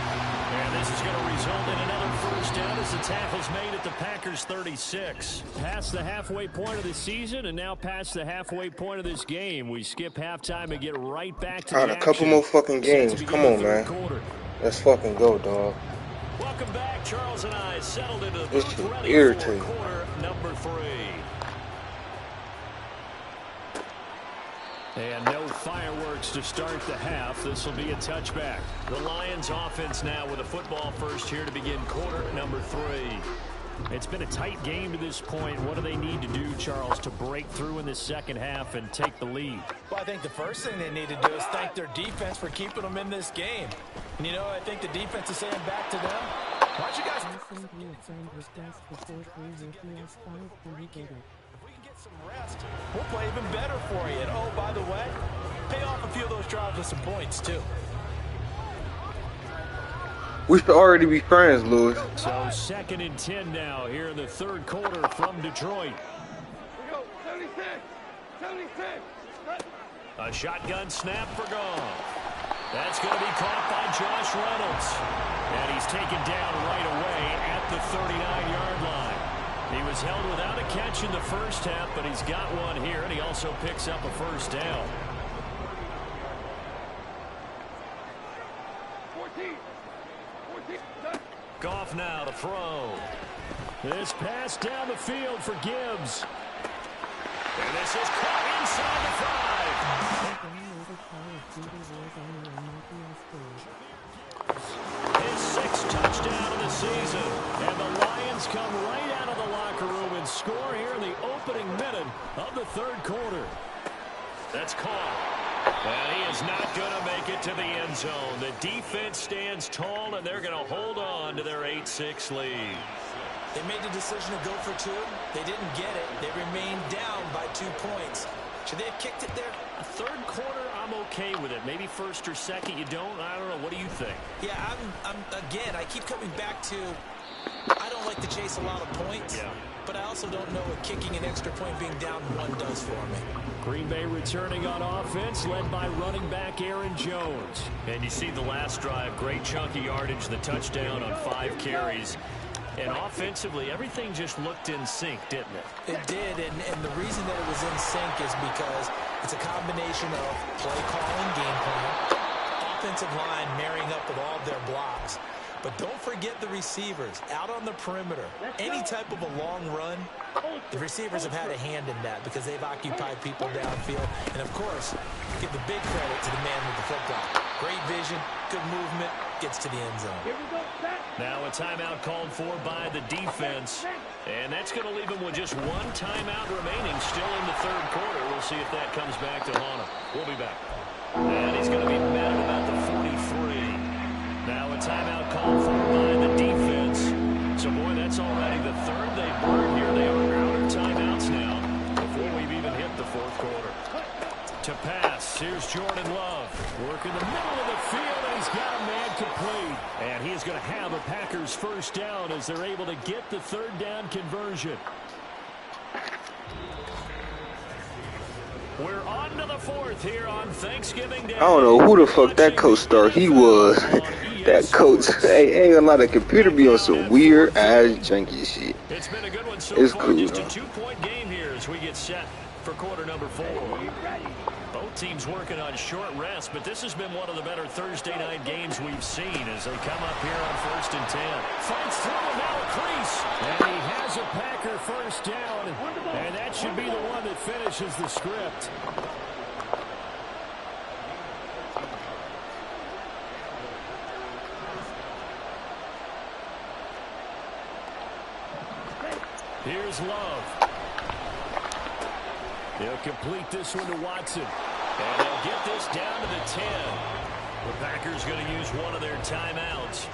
And this is going to result in another 1st down as the tackle's made at the Packers' 36. Past the halfway point of the season and now past the halfway point of this game. We skip halftime and get right back to the action. A couple more fucking games. Come on, man. Let's fucking go, dog. Welcome back. Charles and I settled into the booth ready irritating. for quarter number 3. And no fireworks to start the half. This will be a touchback. The Lions offense now with a football first here to begin quarter number 3. It's been a tight game to this point. What do they need to do, Charles, to break through in the second half and take the lead? Well, I think the first thing they need to do is thank their defense for keeping them in this game. And, you know, I think the defense is saying back to them, why don't you guys... some rest, we'll play even better for you. And oh, by the way, pay off a few of those drives with some points too. We should already be friends, Louis. So 2nd and 10 now here in the 3rd quarter from Detroit. We go, 76, 76. A shotgun snap for Goff. That's going to be caught by Josh Reynolds. And he's taken down right away at the 39-yard line. He was held without a catch in the first half, but he's got one here, and he also picks up a 1st down. 14. Goff now to throw. This pass down the field for Gibbs. And this is caught inside the 5. His 6th touchdown of the season. And the Lions come right out of the locker room and score here in the opening minute of the 3rd quarter. That's caught. And he is not going to make it to the end zone. The defense stands tall, and they're going to hold on to their 8-6 lead. They made the decision to go for 2. They didn't get it. They remained down by 2 points. Should they have kicked it there? A 3rd quarter, I'm okay with it. Maybe 1st or 2nd, you don't. I don't know. What do you think? Yeah, I'm again, I keep coming back to I don't like to chase a lot of points, but I also don't know what kicking an extra point being down 1 does for me. Green Bay returning on offense, led by running back Aaron Jones. And you see the last drive, great chunky yardage, the touchdown on 5 carries. And offensively, everything just looked in sync, didn't it? It did, and the reason that it was in sync is because it's a combination of play calling, game plan, offensive line marrying up with all of their blocks. But don't forget the receivers out on the perimeter. Any type of a long run, the receivers have had a hand in that because they've occupied people downfield. And, of course, give the big credit to the man with the football. Great vision, good movement, gets to the end zone. Now a timeout called for by the defense. And that's going to leave him with just 1 timeout remaining still in the 3rd quarter. We'll see if that comes back to haunt him. We'll be back. And he's going to be mad at about the 43. Now a timeout called for by the defense. So, boy, that's already the 3rd they've burned here. They are out of timeouts now before we've even hit the 4th quarter. To pass, here's Jordan Love. Working the middle of the field, and he's got a man complete. And he is going to have a Packers first down as they're able to get the 3rd down conversion. We're on to the 4th here on Thanksgiving Day. I don't know who the fuck that coach thought he was. That coach, hey, ain't gonna lie, the computer be on some weird ass junky shit. It's been a good one so it's far. Cool, just though. A 2-point game here as we get set for quarter number 4. Both teams working on short rest, but this has been one of the better Thursday night games we've seen as they come up here on 1st and 10. Fights through now a crease. And he has a Packer first down, and that should be the one that finishes the script. Here's Love. He'll complete this one to Watson. And they'll get this down to the 10. The Packers going to use one of their timeouts.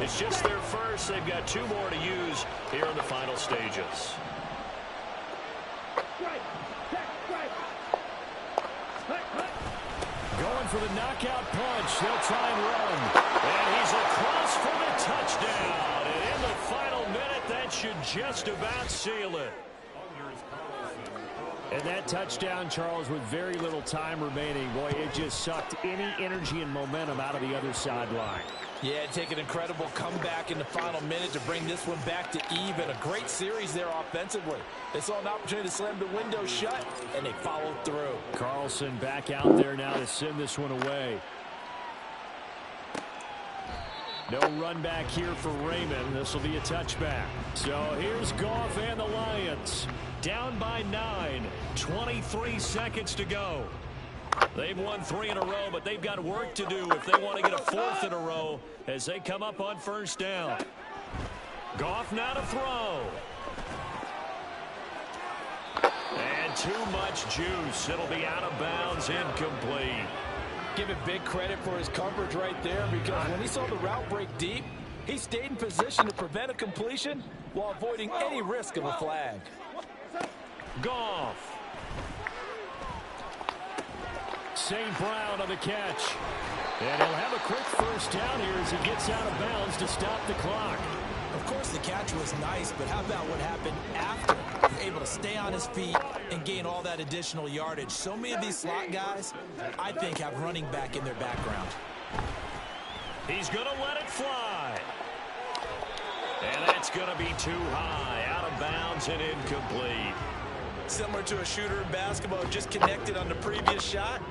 It's just their first. They've got 2 more to use here in the final stages. Going for the knockout punch. They'll try and run. And he's across for the touchdown. And in the final minute, that should just about seal it. And that touchdown, Charles, with very little time remaining, boy, it just sucked any energy and momentum out of the other sideline. Yeah, take an incredible comeback in the final minute to bring this one back to even. A great series there offensively. They saw an opportunity to slam the window shut, and they followed through. Carlson back out there now to send this one away. No run back here for Raymond. This will be a touchback. So here's Goff and the Lions. Down by 9. 23 seconds to go. They've won 3 in a row, but they've got work to do if they want to get a 4th in a row as they come up on 1st down. Goff now to throw. And too much juice. It'll be out of bounds, incomplete. Give it big credit for his coverage right there, because when he saw the route break deep, he stayed in position to prevent a completion while avoiding any risk of a flag. Goff. St. Brown on the catch. And he'll have a quick first down here as he gets out of bounds to stop the clock. Of course, the catch was nice, but how about what happened after? Able to stay on his feet and gain all that additional yardage. So many of these slot guys, I think, have running back in their background. He's going to let it fly. And that's going to be too high. Out of bounds and incomplete. Similar to a shooter in basketball, just connected on the previous shot.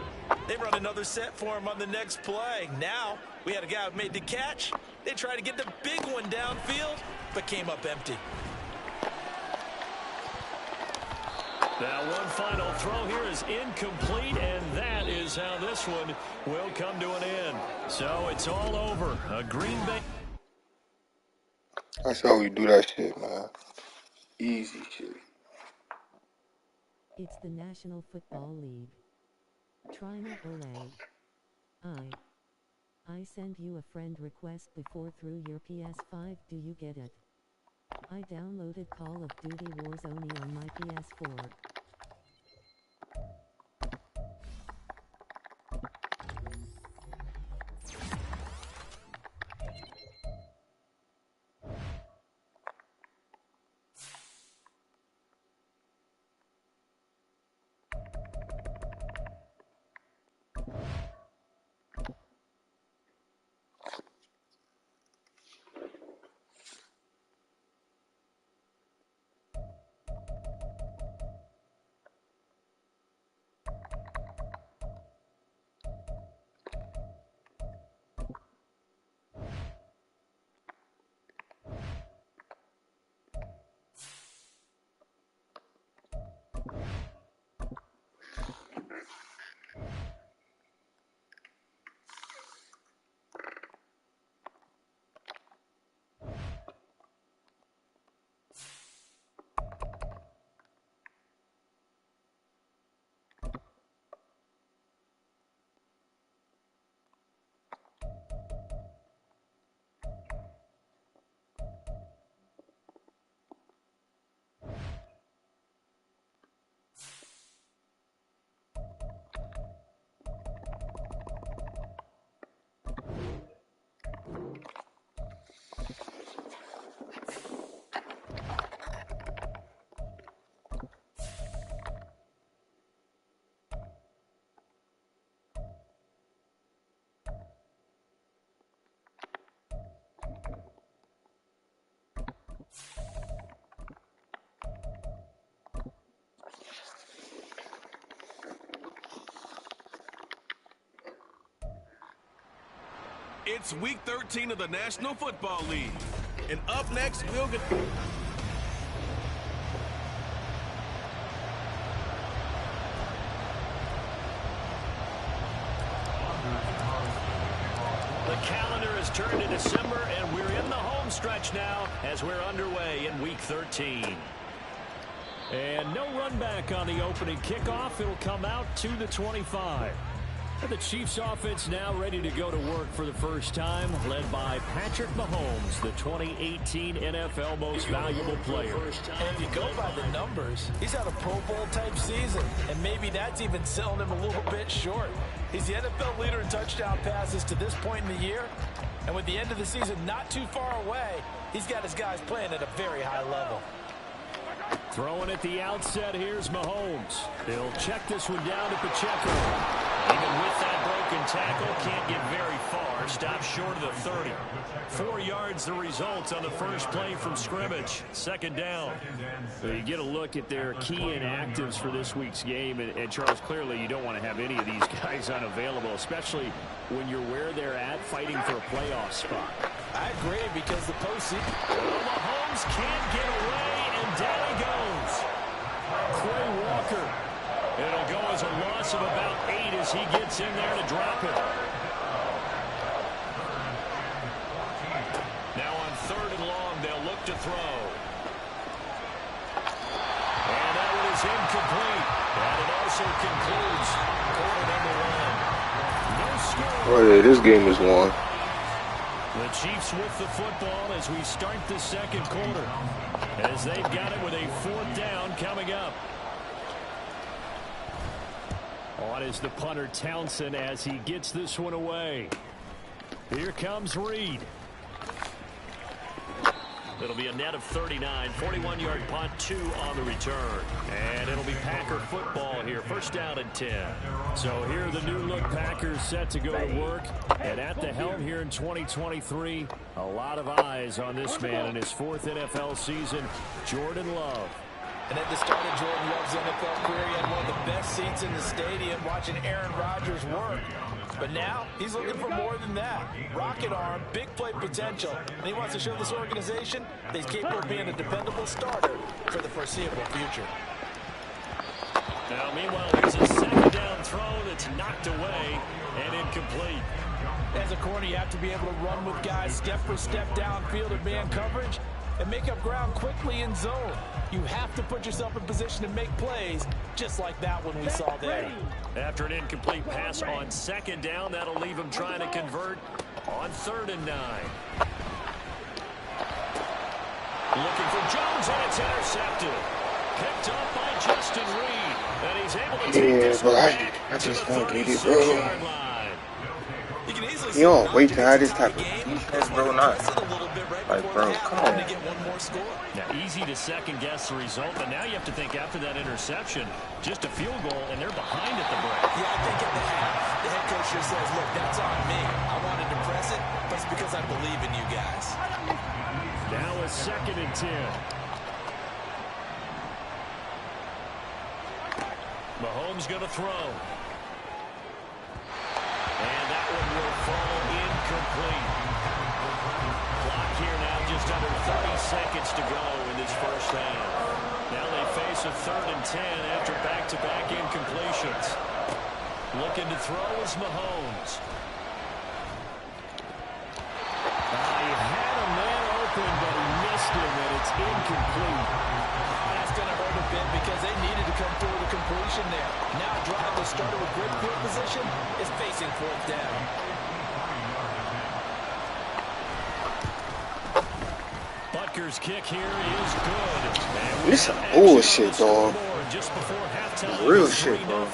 They run another set for him on the next play. Now, we had a guy who made the catch. They tried to get the big one downfield, but came up empty. Now one final throw here is incomplete, and that is how this one will come to an end. So it's all over. A Green Bay. That's how we do that shit, man. Easy shit. It's the National Football League. Trina Olay. I send you a friend request before through your PS5. Do you get it? I downloaded Call of Duty Warzone on my PS4. It's Week 13 of the National Football League. And up next, we'll get... The calendar has turned to December, and we're in the home stretch now as we're underway in Week 13. And no run back on the opening kickoff. It'll come out to the 25. The Chiefs offense now ready to go to work for the first time, led by Patrick Mahomes, the 2018 NFL Most Valuable Player. And if you go by the numbers, he's had a Pro Bowl type season, and maybe that's even selling him a little bit short. He's the NFL leader in touchdown passes to this point in the year, and with the end of the season not too far away, he's got his guys playing at a very high level. Throwing at the outset, here's Mahomes. He'll check this one down to Pacheco. Even with that broken tackle, can't get very far. Stops short of the 30. 4 yards the result on the first play from scrimmage. Second down. So you get a look at their key inactives for this week's game. And Charles, clearly you don't want to have any of these guys unavailable, especially when you're where they're at fighting for a playoff spot. I agree, because the postseason... Well, Mahomes can't get away, and down he goes. Quay Walker. It'll go as a loss of about 8 as he gets in there to drop it. Now on 3rd and long, they'll look to throw. And that one is incomplete. And it also concludes quarter number 1. No score. Oh yeah, this game is won. The Chiefs with the football as we start the second quarter, as they've got it with a 4th down coming up. On is the punter Townsend as he gets this one away. Here comes Reed. It'll be a net of 39, 41-yard punt, 2 on the return. And it'll be Packer football here, 1st down and 10. So here are the new-look Packers set to go to work. And at the helm here in 2023, a lot of eyes on this man in his 4th NFL season, Jordan Love. And at the start of Jordan Love's NFL career, he had one of the best seats in the stadium watching Aaron Rodgers work. But now, he's looking for more than that. Rocket arm, big play potential. And he wants to show this organization that he's capable of being a dependable starter for the foreseeable future. Now, meanwhile, here's a 2nd down throw that's knocked away and incomplete. As a corner, you have to be able to run with guys step for step downfield in man coverage and make up ground quickly in zone. You have to put yourself in position to make plays, just like that one we saw there. After an incomplete pass on 2nd down, that'll leave him trying to convert on 3rd and 9. Looking for Jones, and it's intercepted. Picked up by Justin Reed, and he's able to take this one back I just to the don't get it, 36-yard bro. line. You don't wait to have this type of defense, bro. Not like, bro, come on. Now, easy to second-guess the result, but now you have to think after that interception, just a field goal, and they're behind at the break. Yeah, I think at the half, the head coach just says, look, that's on me. I wanted to press it, but it's because I believe in you guys. Now a 2nd and 10. Mahomes going to throw. And that one will fall incomplete. Clock here now just under 30 seconds to go in this first half. Now they face a 3rd and 10 after back-to-back incompletions. Looking to throw is Mahomes. He had a man open, but he missed him, and it's incomplete. That's going to hurt a bit because they needed to come through with a completion there. Now drive the starter with great field position is facing 4th down. Butker's kick here is good. This some bullshit, dog. Just before halftime, Real shit, bro.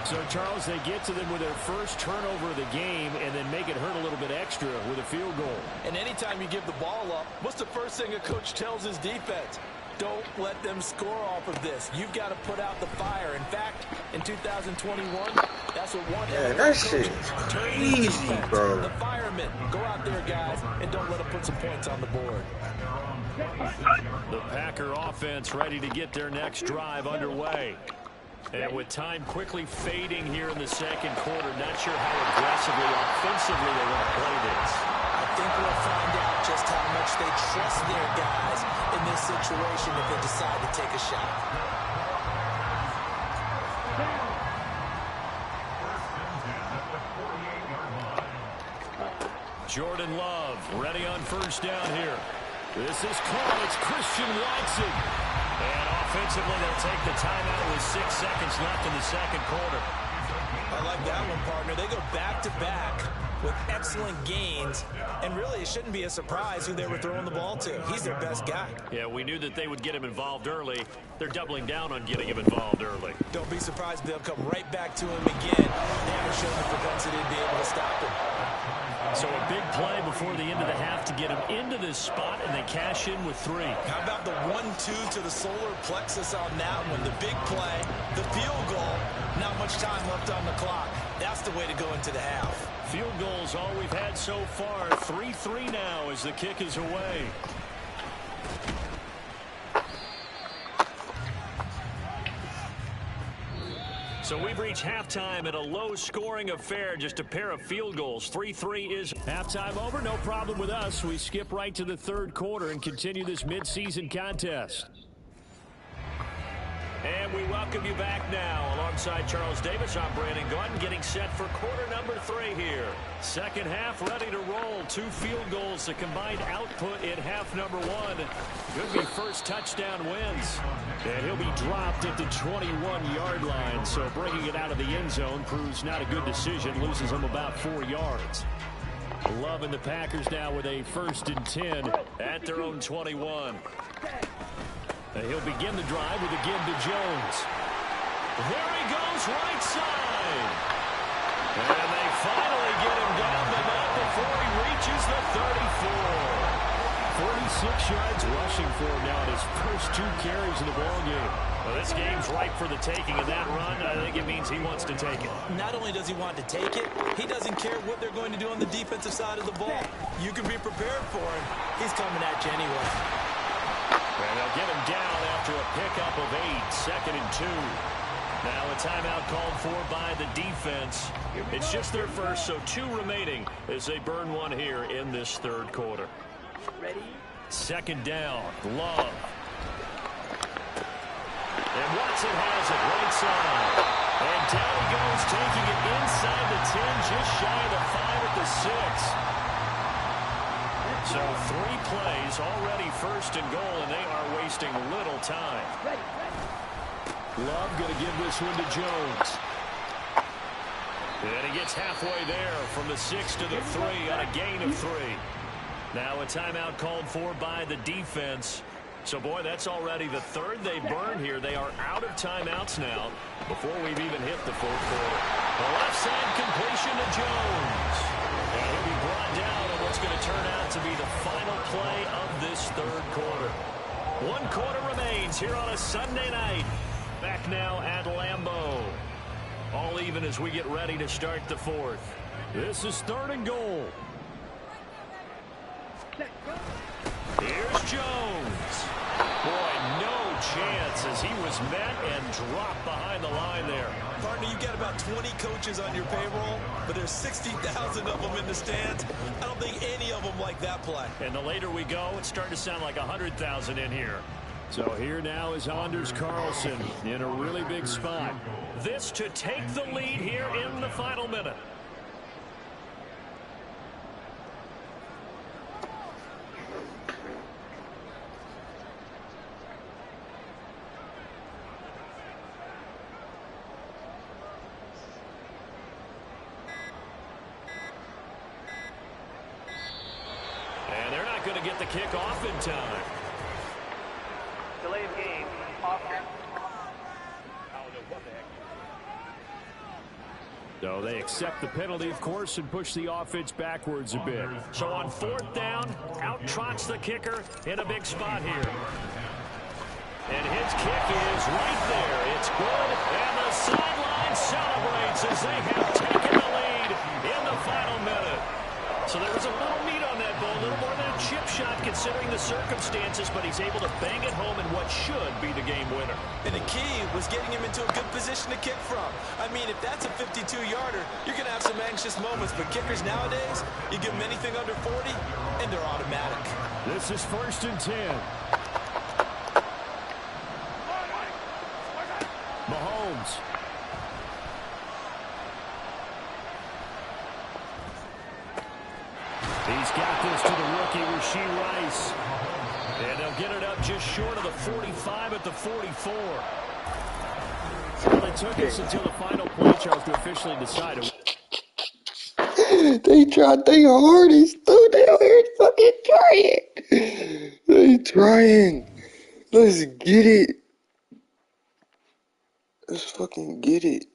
So, Charles, they get to them with their first turnover of the game and then make it hurt a little bit extra with a field goal. And anytime you give the ball up, what's the first thing a coach tells his defense? Don't let them score off of this. You've got to put out the fire. In fact, in 2021, that's what one that shit is crazy, bro. The firemen, go out there, guys, and don't let them put some points on the board. The Packer offense ready to get their next drive underway. And with time quickly fading here in the second quarter, not sure how aggressively, offensively they want to play this. I think we'll find out just how much they trust their guys in this situation if they decide to take a shot. Jordan Love ready on first down here. This is called. It's Christian Watson. And offensively, they'll take the timeout with 6 seconds left in the second quarter. I like that one, partner. They go back-to-back with excellent gains, and really it shouldn't be a surprise who they were throwing the ball to. He's their best guy. Yeah, we knew that they would get him involved early. They're doubling down on getting him involved early. Don't be surprised if they'll come right back to him again. They haven't shown the propensity to be able to stop him. So a big play before the end of the half to get him into this spot, and they cash in with 3. How about the 1-2 to the solar plexus on that one? The big play, the field goal, not much time left on the clock. That's the way to go into the half. Field goals all we've had so far. 3-3 now as the kick is away. So we've reached halftime at a low-scoring affair, just a pair of field goals. 3-3 is halftime over. No problem with us. We skip right to the third quarter and continue this midseason contest. And we welcome you back now. Alongside Charles Davis, I'm Brandon Gordon, getting set for quarter number 3 here. Second half ready to roll. 2 field goals, the combined output in half number 1. Could be first touchdown wins. And he'll be dropped at the 21-yard line, so bringing it out of the end zone proves not a good decision. Loses him about 4 yards. Love and the Packers now with a 1st and 10 at their own 21. He'll begin the drive with a give to Jones. There he goes, right side. And they finally get him down the net before he reaches the 34. 46 yards rushing for him now in his first 2 carries in the ballgame. Well, this game's ripe for the taking, and that run, I think it means he wants to take it. Not only does he want to take it, he doesn't care what they're going to do on the defensive side of the ball. You can be prepared for him. He's coming at you anyway. And they'll get him down after a pickup of 8, 2nd and 2. Now a timeout called for by the defense. It's just their first, so 2 remaining as they burn 1 here in this third quarter. Ready? Second down, Love. And Watson has it right side. And down he goes, taking it inside the 10, just shy of the 5 at the 6. So 3 plays, already 1st and goal, and they are wasting little time. Love going to give this one to Jones. And he gets halfway there from the 6 to the 3 on a gain of 3. Now a timeout called for by the defense. So, boy, that's already the 3rd they burn here. They are out of timeouts now before we've even hit the 4th quarter. The left side completion to Jones. And he'll be brought down on what's going to turn out to be the final play of this third quarter. 1 quarter remains here on a Sunday night. Back now at Lambeau. All even as we get ready to start the 4th. This is 3rd and goal. Here's Jones. Boy, no chance as he was met and dropped behind the line there. Partner, you got about 20 coaches on your payroll, but there's 60,000 of them in the stands. I don't think any of them like that play. And the later we go, it's starting to sound like 100,000 in here. So here now is Anders Carlson in a really big spot. This to take the lead here in the final minute. And they're not going to get the kick off in time. Delay of game. Offense. So they accept the penalty, of course, and push the offense backwards a bit. So on 4th down, out trots the kicker in a big spot here. And his kick is right there. It's good, and the sideline celebrates as they have taken the lead in the final minute. So there was a little meat on that ball, a little more than a chip shot considering the circumstances, but he's able to bang it home in what should be the game winner. And the key was getting him into a good position to kick from. I mean, if that's a 52-yarder, you're going to have some anxious moments, but kickers nowadays, you give them anything under 40, and they're automatic. This is 1st and 10. Mahomes. He's got this to the rookie, Rashee Rice. And they'll get it up just short of the 45 at the 44. Well, it took us until the final play, Charles, to officially decide it. They tried their hardest, dude. They out here fucking trying. They trying. Let's get it. Let's fucking get it.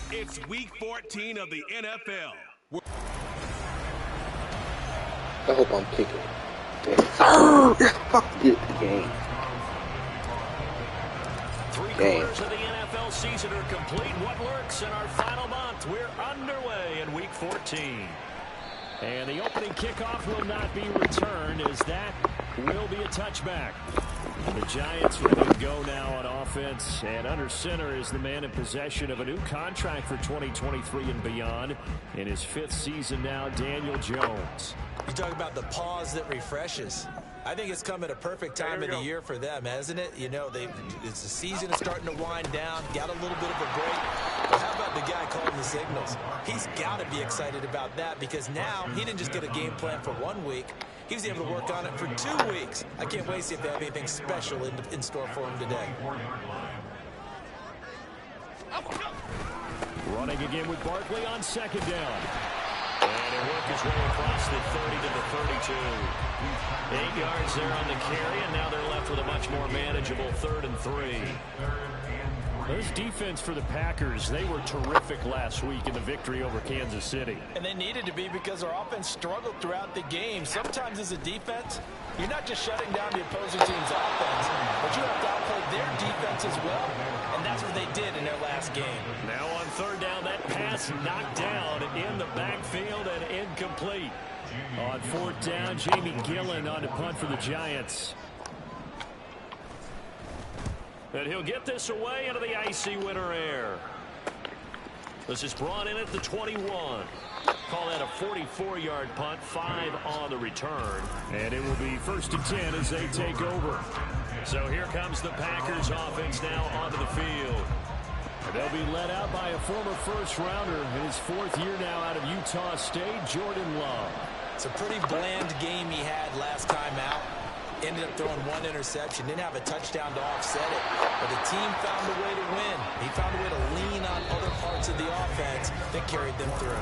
It's week 14 of the NFL. I hope I'm kicking. Fuck the game. Three-quarters of the NFL season are complete. What lurks in our final month? We're underway in week 14. And the opening kickoff will not be returned, as that will be a touchback. The Giants ready to go now on offense, and under center is the man in possession of a new contract for 2023 and beyond. In his 5th season now, Daniel Jones. You talk about the pause that refreshes. I think it's come at a perfect time of the year for them, hasn't it? You know, it's the season is starting to wind down, got a little bit of a break. But how about the guy calling the signals? He's got to be excited about that, because now he didn't just get a game plan for 1 week. He was able to work on it for 2 weeks. I can't wait to see if they have anything special in store for him today. Running again with Barkley on 2nd down. And he'll work his way across the 30 to the 32. 8 yards there on the carry, and now they're left with a much more manageable 3rd and 3. This defense for the Packers, they were terrific last week in the victory over Kansas City. And they needed to be, because our offense struggled throughout the game. Sometimes as a defense, you're not just shutting down the opposing team's offense, but you have to outplay their defense as well. And that's what they did in their last game. Now on 3rd down, that pass knocked down in the backfield and incomplete. On 4th down, Jamie Gillen on to punt for the Giants. And he'll get this away into the icy winter air. This is brought in at the 21. Call that a 44-yard punt, 5 on the return. And it will be 1st and 10 as they take over. So here comes the Packers offense now onto the field. And they'll be led out by a former first-rounder in his 4th year now out of Utah State, Jordan Love. It's a pretty bland game he had last time out. Ended up throwing 1 interception. Didn't have a touchdown to offset it. But the team found a way to win. He found a way to lean on other parts of the offense that carried them through.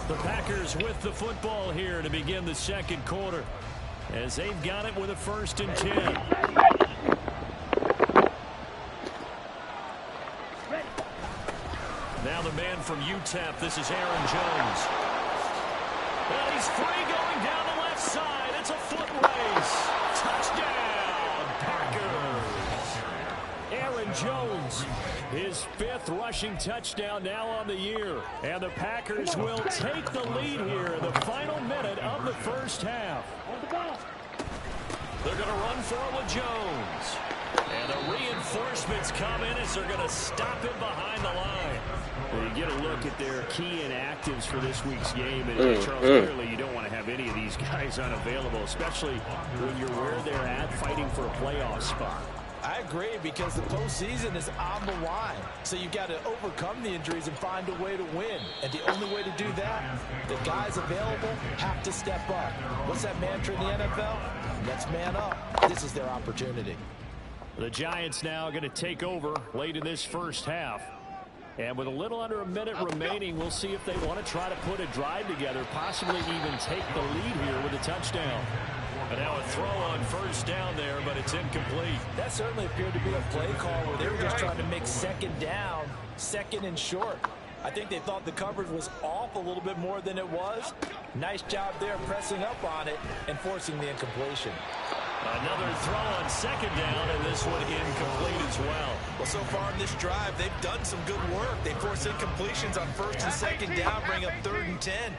The Packers with the football here to begin the second quarter, as they've got it with a 1st and 10. Now the man from UTEP, this is Aaron Jones. And he's free going down the left side. It's a foot race. Touchdown, Packers. Aaron Jones, his 5th rushing touchdown now on the year. And the Packers will take the lead here in the final minute of the first half. They're going to run for it with Jones. And the reinforcements come in as they're going to stop him behind the line. Well, you get a look at their key inactives for this week's game, and Charles, clearly you don't want to have any of these guys unavailable, especially when you're where they're at fighting for a playoff spot. I agree, because the postseason is on the line. So you've got to overcome the injuries and find a way to win. And the only way to do that, the guys available have to step up. What's that mantra in the NFL? Next man up. This is their opportunity. The Giants now going to take over late in this first half. And with a little under a minute remaining, we'll see if they want to try to put a drive together, possibly even take the lead here with a touchdown. And now a throw on 1st down there, but it's incomplete. That certainly appeared to be a play call where they were just trying to make 2nd down, 2nd and short. I think they thought the coverage was off a little bit more than it was. Nice job there pressing up on it and forcing the incompletion. Another throw on 2nd down, and this one incomplete as well. Well, so far in this drive, they've done some good work. They force incompletions on 1st and 2nd down, bring up 3rd and 10.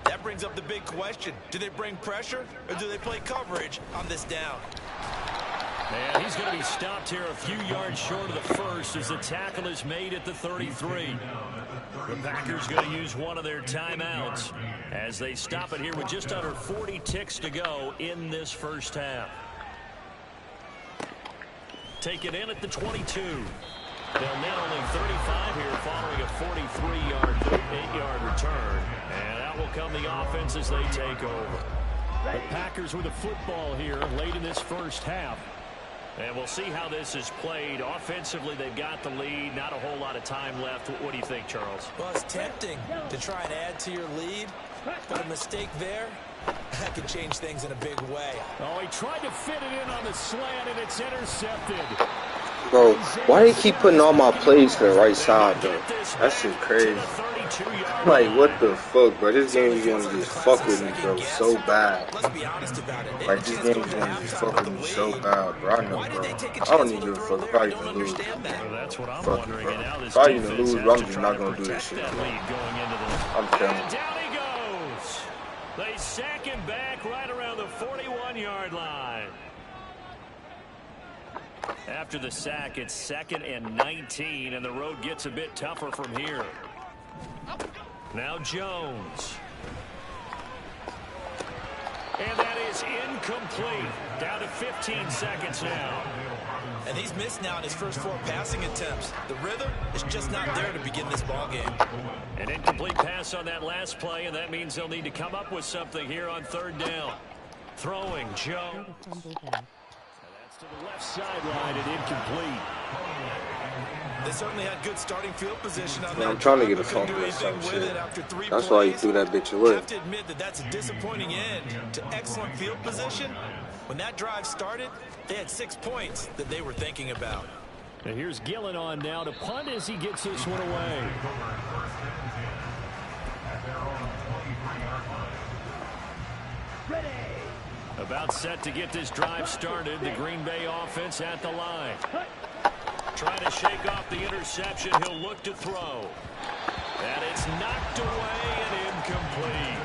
That brings up the big question. Do they bring pressure, or do they play coverage on this down? And he's going to be stopped here a few yards short of the 1st as the tackle is made at the 33. The Packers going to use one of their timeouts as they stop it here with just under 40 ticks to go in this first half. Take it in at the 22. They'll net only 35 here following a 43-yard, 8-yard return. And out will come the offense as they take over. The Packers with a football here late in this first half. And we'll see how this is played. Offensively, they've got the lead. Not a whole lot of time left. What do you think, Charles? Well, it's tempting to try and add to your lead, but a mistake there, that could change things in a big way. Oh, he tried to fit it in on the slant, and it's intercepted. Bro, why they keep putting all my plays to the right side, though? That shit crazy. Like, what the fuck, bro? This game is gonna just fuck with me, bro, so bad. Let's be honest about it. Like, this game is gonna just fuck with me so bad, bro. I know, bro. I don't even give a fuck. Probably gonna lose. That's what I'm Fuck wondering. it, And now bro. this If I even defense lose, has bro, I'm to just try not to gonna do protect this shit, that bro. lead going into the... I'm telling And you. down he goes. They sack him back right around the 41-yard line. After the sack, it's 2nd and 19, and the road gets a bit tougher from here. Now Jones. And that is incomplete. Down to 15 seconds now. And he's missed now in his first 4 passing attempts. The rhythm is just not there to begin this ball game. An incomplete pass on that last play, and that means they'll need to come up with something here on 3rd down. Throwing Joe. That's to the left sideline and incomplete. They certainly had good starting field position on that. I'm trying to get a couldn't fumble do or anything some with shit. it after 3 That's why you plays. threw that bitch I away. have to admit that that's a disappointing end to excellent field position. When that drive started, they had 6 points that they were thinking about. And here's Gillen on now to punt as he gets this one away. About set to get this drive started. The Green Bay offense at the line. Trying to shake off the interception. He'll look to throw. And it's knocked away and incomplete.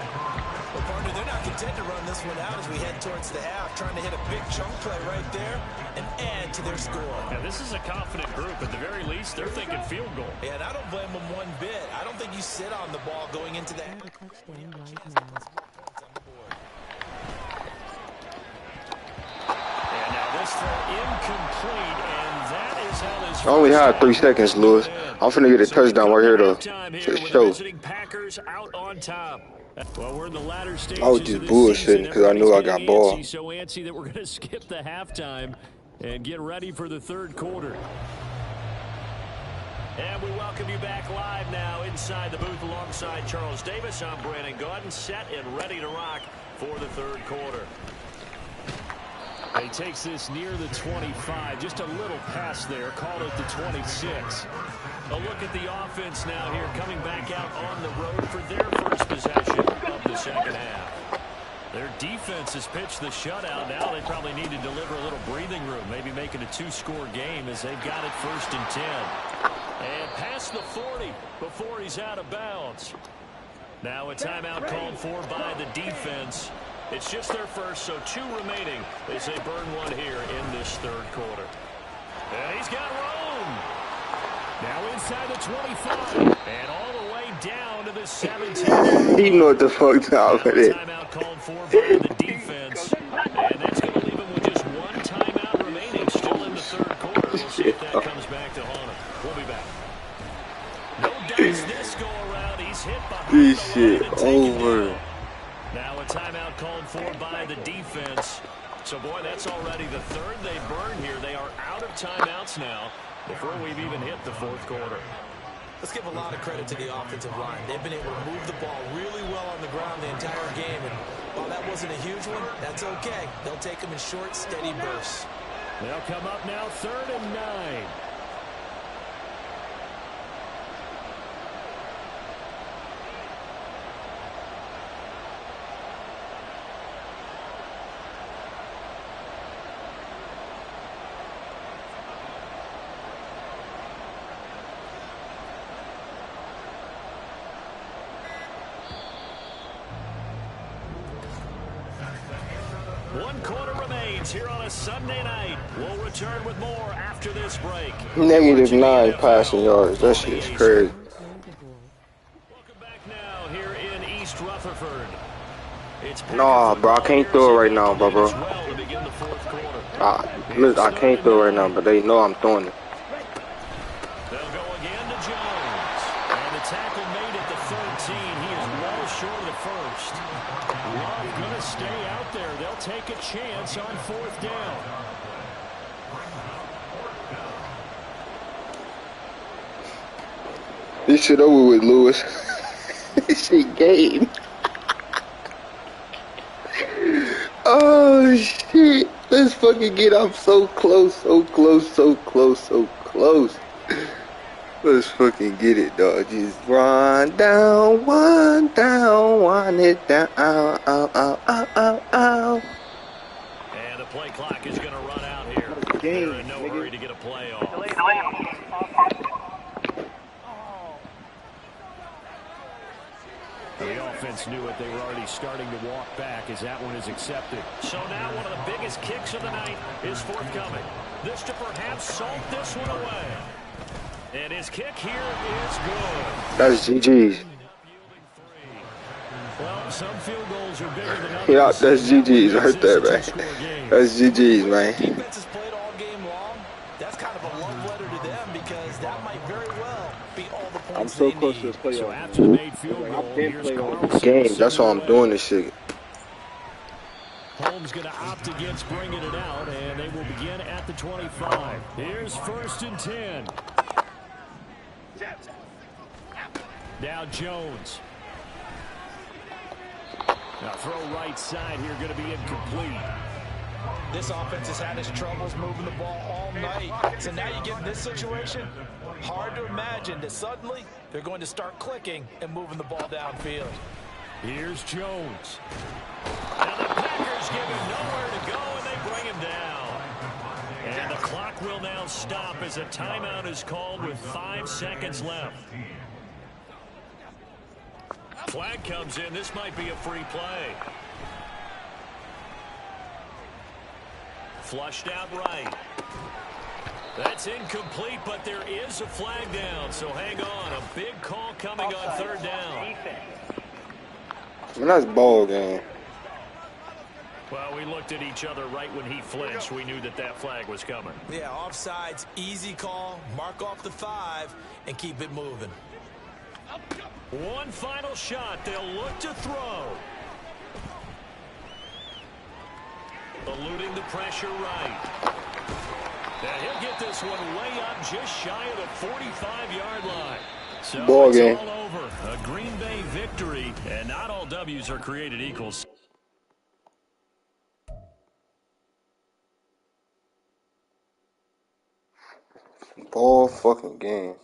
Well, partner, they're not content to run this one out as we head towards the half, trying to hit a big chunk play right there and add to their score. Now, this is a confident group. At the very least, they're thinking field goal. Yeah, and I don't blame them one bit. I don't think you sit on the ball going into that. And now this throw incomplete, and that is how this I only had 3 seconds, Lewis. I'm finna get a touchdown right here, though. Show. Packers out on top. Well, we're in the latter stages. I was just bullshitting because I knew I got ball. So antsy that we're going to skip the halftime and get ready for the 3rd quarter. And we welcome you back live now into inside the booth alongside Charles Davis. I'm Brandon Gaudin, set and ready to rock for the third quarter. He takes this near the 25, just a little pass there, called it the 26. A look at the offense now here, coming back out on the road for their first possession of the second half. Their defense has pitched the shutout. Now they probably need to deliver a little breathing room, maybe make it a two-score game as they've got it 1st and 10. And past the 40 before he's out of bounds. Now a timeout called for by the defense. It's just their first, so 2 remaining as they burn one here in this third quarter. And he's got room. Now inside the 25. And all the way down to the 17. You know what the fuck time it is. Timeout called for by the defense. And that's going to leave him with just 1 timeout remaining still in the third quarter. We'll see if that comes back to haunt him. We'll be back. No dice this go around. He's hit behind This the shit line and taken over. down. Now a timeout called for by the defense. So, boy, that's already the third they burn here. They are out of timeouts now before we've even hit the fourth quarter. Let's give a lot of credit to the offensive line. They've been able to move the ball really well on the ground the entire game. And while that wasn't a huge one, that's okay. They'll take them in short, steady bursts. They'll come up now 3rd and 9. One quarter remains here on a Sunday night. We'll return with more after this break. -9 passing yards. That shit's crazy. Welcome back now here in East Rutherford. It's Nah, bro, I can't throw it right now, bro. well to begin the fourth quarter. I can't throw it right now, but they know I'm throwing it. They'll go again to Jones. And the tackle made at the 13. He is well short of the first. Love going to stay out there. They'll take a chance on 4th down. This shit over with, Lewis. This shit game. Oh, shit. Let's fucking get up so close, so close, so close, so close. Let's fucking get it, dog. Just run down, one it down, ow, ow, ow, ow, ow, ow. And the play clock is going to run out here. They're in no hurry to get a play off. The offense knew it. They were already starting to walk back as that one is accepted. So now one of the biggest kicks of the night is forthcoming. This to perhaps salt this one away. And his kick here is good. That's GG's. Well, some field goals are bigger than others. Yeah, that's GG's right there, man. That's GG's, man. Defense has played all game long. That's kind of a love letter to them because that might very well be all the points I'm so they close need. to the playoff. So after the made field goal, here's Carlson. Games, that's why I'm doing this shit. Holmes going to opt against bringing it out, and they will begin at the 25. Here's 1st and 10. Now Jones. Now throw right side here, going to be incomplete. This offense has had its troubles moving the ball all night. So now you get in this situation, hard to imagine that suddenly they're going to start clicking and moving the ball downfield. Here's Jones. And the Packers give him nowhere to go, and they bring him down. And the clock will now stop as a timeout is called with 5 seconds left. Flag comes in. This might be a free play. Flushed out right. That's incomplete, but there is a flag down, so hang on. A big call coming on 3rd down. Man, that's ball game. Well, we looked at each other right when he flinched. We knew that that flag was coming. Yeah, offsides, easy call, mark off the 5, and keep it moving. One final shot. They'll look to throw. Eluding the pressure right. And he'll get this one way up just shy of the 45-yard line. So Ball it's game. all over. over. A Green Bay victory, and not all W's are created equal. Ball fucking game.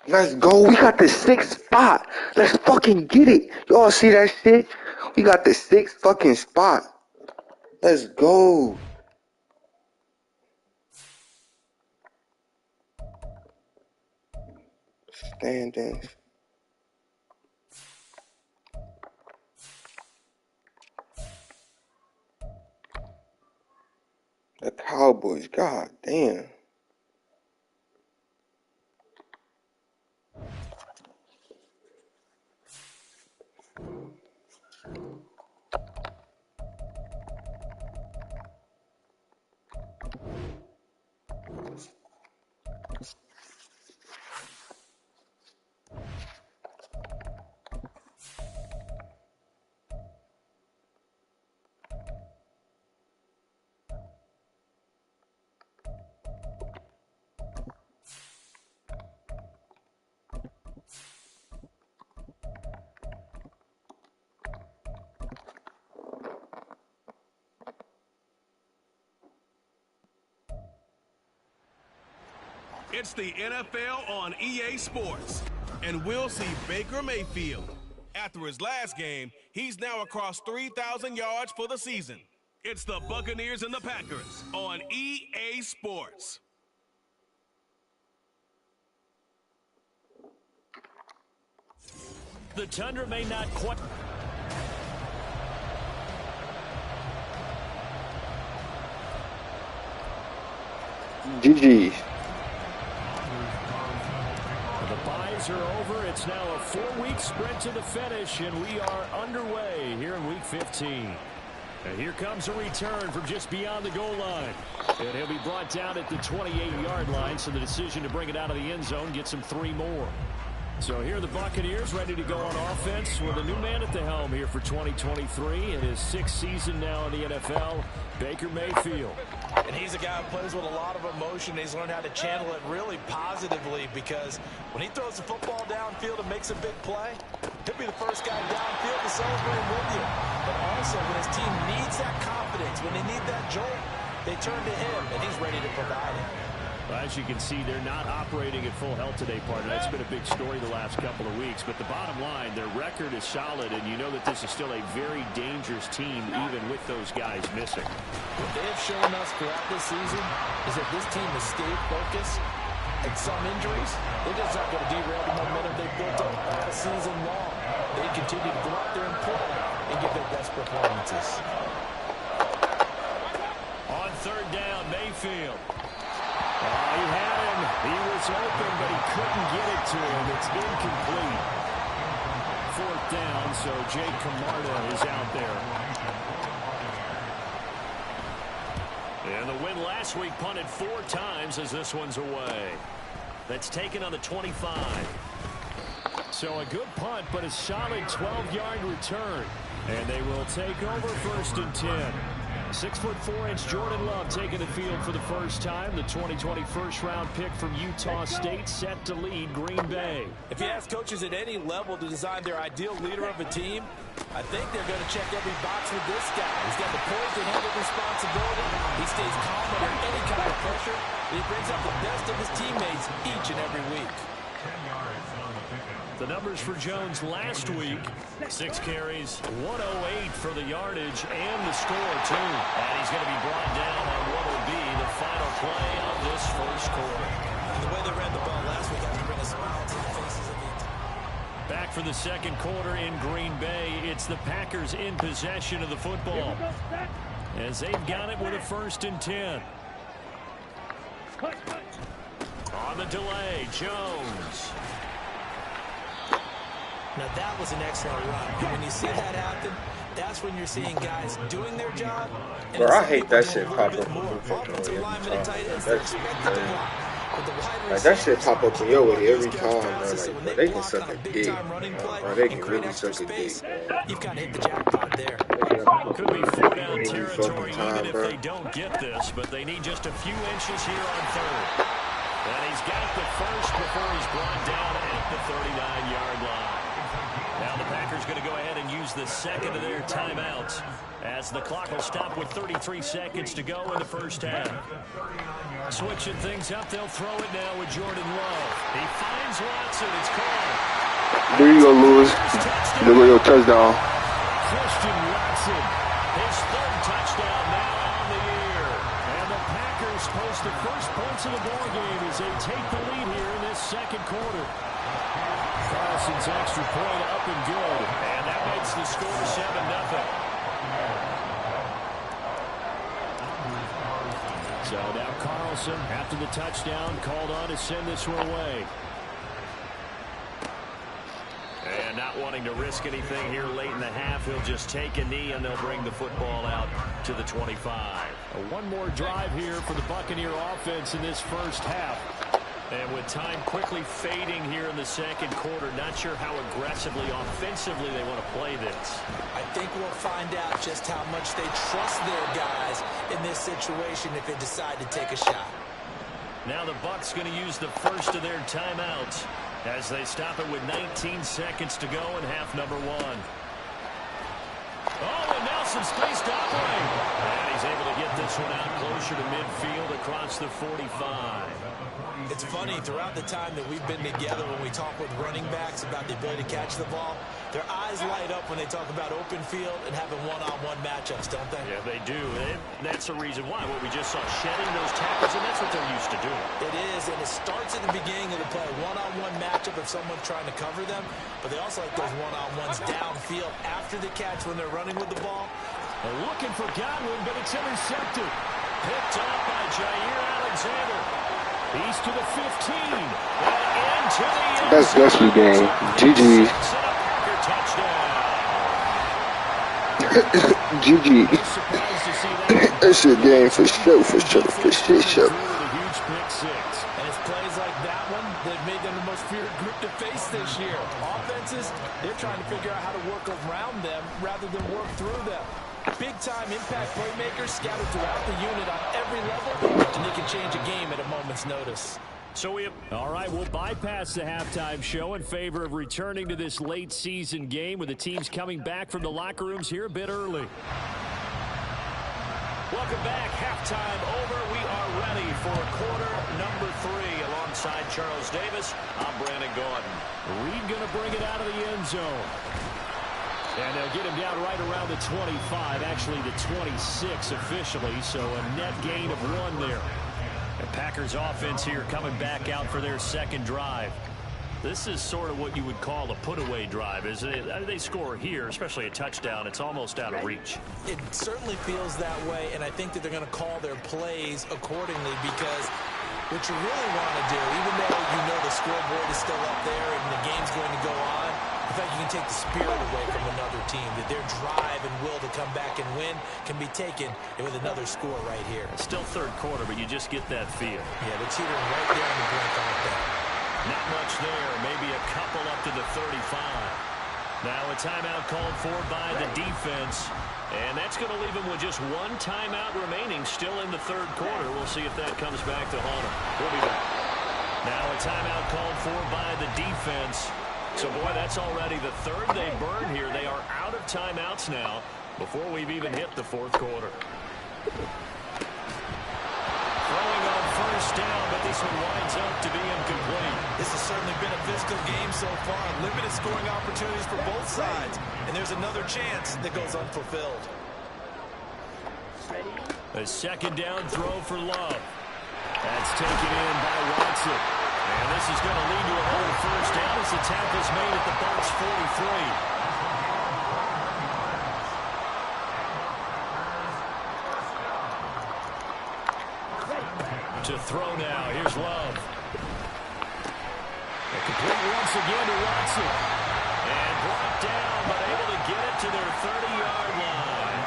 Let's go. We got the 6th spot. Let's fucking get it. Y'all see that shit? We got the 6th fucking spot. Let's go. Standings. The Cowboys. God damn. It's the NFL on EA Sports, and we'll see Baker Mayfield. After his last game, he's now across 3,000 yards for the season. It's the Buccaneers and the Packers on EA Sports. The Tundra may not quite... GG. The buys are over. It's now a 4-week sprint to the finish, and we are underway here in Week 15. And here comes a return from just beyond the goal line. And he'll be brought down at the 28-yard line, so the decision to bring it out of the end zone gets him 3 more. So here are the Buccaneers ready to go on offense with a new man at the helm here for 2023 in his 6th season now in the NFL, Baker Mayfield. And he's a guy who plays with a lot of emotion. He's learned how to channel it really positively, because when he throws the football downfield and makes a big play, he'll be the first guy downfield to celebrate with you. But also, when his team needs that confidence, when they need that jolt, they turn to him, and he's ready to provide it. As you can see, they're not operating at full health today, partner. That's been a big story the last couple of weeks. But the bottom line, their record is solid, and you know that this is still a very dangerous team, even with those guys missing. What they have shown us throughout this season is that this team has stayed focused, and some injuries, they're just not going to derail the momentum they've built up all season long. They continue to go out there and play and give their best performances. On 3rd down, Mayfield. He had him. He was open, but he couldn't get it to him. It's incomplete. 4th down, so Jake Camarda is out there. And the win last week punted 4 times as this one's away. That's taken on the 25. So a good punt, but a solid 12-yard return. And they will take over 1st and 10. 6'4" Jordan Love taking the field for the first time. The 2020 first-round pick from Utah State set to lead Green Bay. If you ask coaches at any level to design their ideal leader of a team, I think they're going to check every box with this guy. He's got the poise to handle responsibility. He stays calm under any kind of pressure. And he brings out the best of his teammates each and every week. The numbers for Jones last week, 6 carries, 108 for the yardage and the score, too. And he's going to be brought down on what will be the final play of this first quarter. And the way they ran the ball last week, I can bring a smile to the faces of the Back for the second quarter in Green Bay. It's the Packers in possession of the football, as they've got it with a 1st and 10. On the delay, Jones. Now that was an excellent run. And when you see that happen, that's when you're seeing guys doing their job. Bro, I hate that shit pop up. Like that shit pop up in your way every time, bro. Like, bro, they can suck a dick. Bro, they can really suck a dick. You've got to hit the jackpot there. Could be 4-down territory even if they don't get this, but they need just a few inches here on 3rd. And he's got the first before he's brought down at the 39-yard line. Now the Packers going to go ahead and use the second of their timeouts as the clock will stop with 33 seconds to go in the first half. Switching things up, they'll throw it now with Jordan Love. He finds Watson. It's caught. There you go, Lewis. There go your touchdown. Christian Watson, his 3rd touchdown now on the year. And the Packers post the first points of the ball game as they take the lead here in this second quarter. Carlson's extra point up and good. And that makes the score 7-0. So now Carlson, after the touchdown, called on to send this one away. And not wanting to risk anything here late in the half, he'll just take a knee and they'll bring the football out to the 25. One more drive here for the Buccaneer offense in this first half. And with time quickly fading here in the second quarter, not sure how aggressively, offensively they want to play this. I think we'll find out just how much they trust their guys in this situation if they decide to take a shot. Now the Bucs going to use the first of their timeouts as they stop it with 19 seconds to go in half number 1. Oh, and Nelson spaced operate. And he's able to get this one out closer to midfield across the 45. It's funny, throughout the time that we've been together when we talk with running backs about the ability to catch the ball, their eyes light up when they talk about open field and having one-on-one matchups, don't they? Yeah, they do. And that's the reason why. What we just saw, shedding those tackles, and that's what they're used to doing. It is, and it starts at the beginning of the play. One-on-one matchup if someone's trying to cover them, but they also like those one-on-ones downfield after the catch when they're running with the ball. They're looking for Godwin, but it's intercepted. Picked up by Jair Alexander. He's to the 15. And into the end. That's the game. GG. GG. That's your game for sure, for sure, for sure. And it's plays like that one that made them the most feared group to face this year. Offenses, they're trying to figure out how to work around them rather than work through them. Big-time impact playmakers scattered throughout the unit on every level, and they can change a game at a moment's notice. So we have... All right, we'll bypass the halftime show in favor of returning to this late-season game with the teams coming back from the locker rooms here a bit early. Welcome back. Halftime over. We are ready for quarter number 3. Alongside Charles Davis, I'm Brandon Gordon. Reed going to bring it out of the end zone. And they'll get him down right around the 25, actually the 26 officially, so a net gain of 1 there. The Packers offense here coming back out for their second drive. This is sort of what you would call a put-away drive, isn't it? They score here, especially a touchdown. It's almost out of reach. It certainly feels that way, and I think that they're going to call their plays accordingly because what you really want to do, even though you know the scoreboard is still up there and the game's going to go on, in fact, you can take the spirit away from another team, that their drive and will to come back and win can be taken with another score right here. It's still third quarter, but you just get that feel. Yeah, they're teetering right there on the brink like that. Not much there, maybe a couple up to the 35. Now a timeout called for by the defense. And that's going to leave him with just one timeout remaining still in the third quarter. We'll see if that comes back to haunt him. We'll be back. Now a timeout called for by the defense. So, boy, that's already the third they burn here. They are out of timeouts now before we've even hit the fourth quarter. Throwing on first down, but this one winds up to be incomplete. This has certainly been a physical game so far. Limited scoring opportunities for both sides. And there's another chance that goes unfulfilled. A second down throw for Love. That's taken in by Watson. And this is going to lead to another first down as the tackle's made at the Bucs 43. To throw now. Here's Love. A complete once again to Watson. And brought down, but able to get it to their 30-yard line.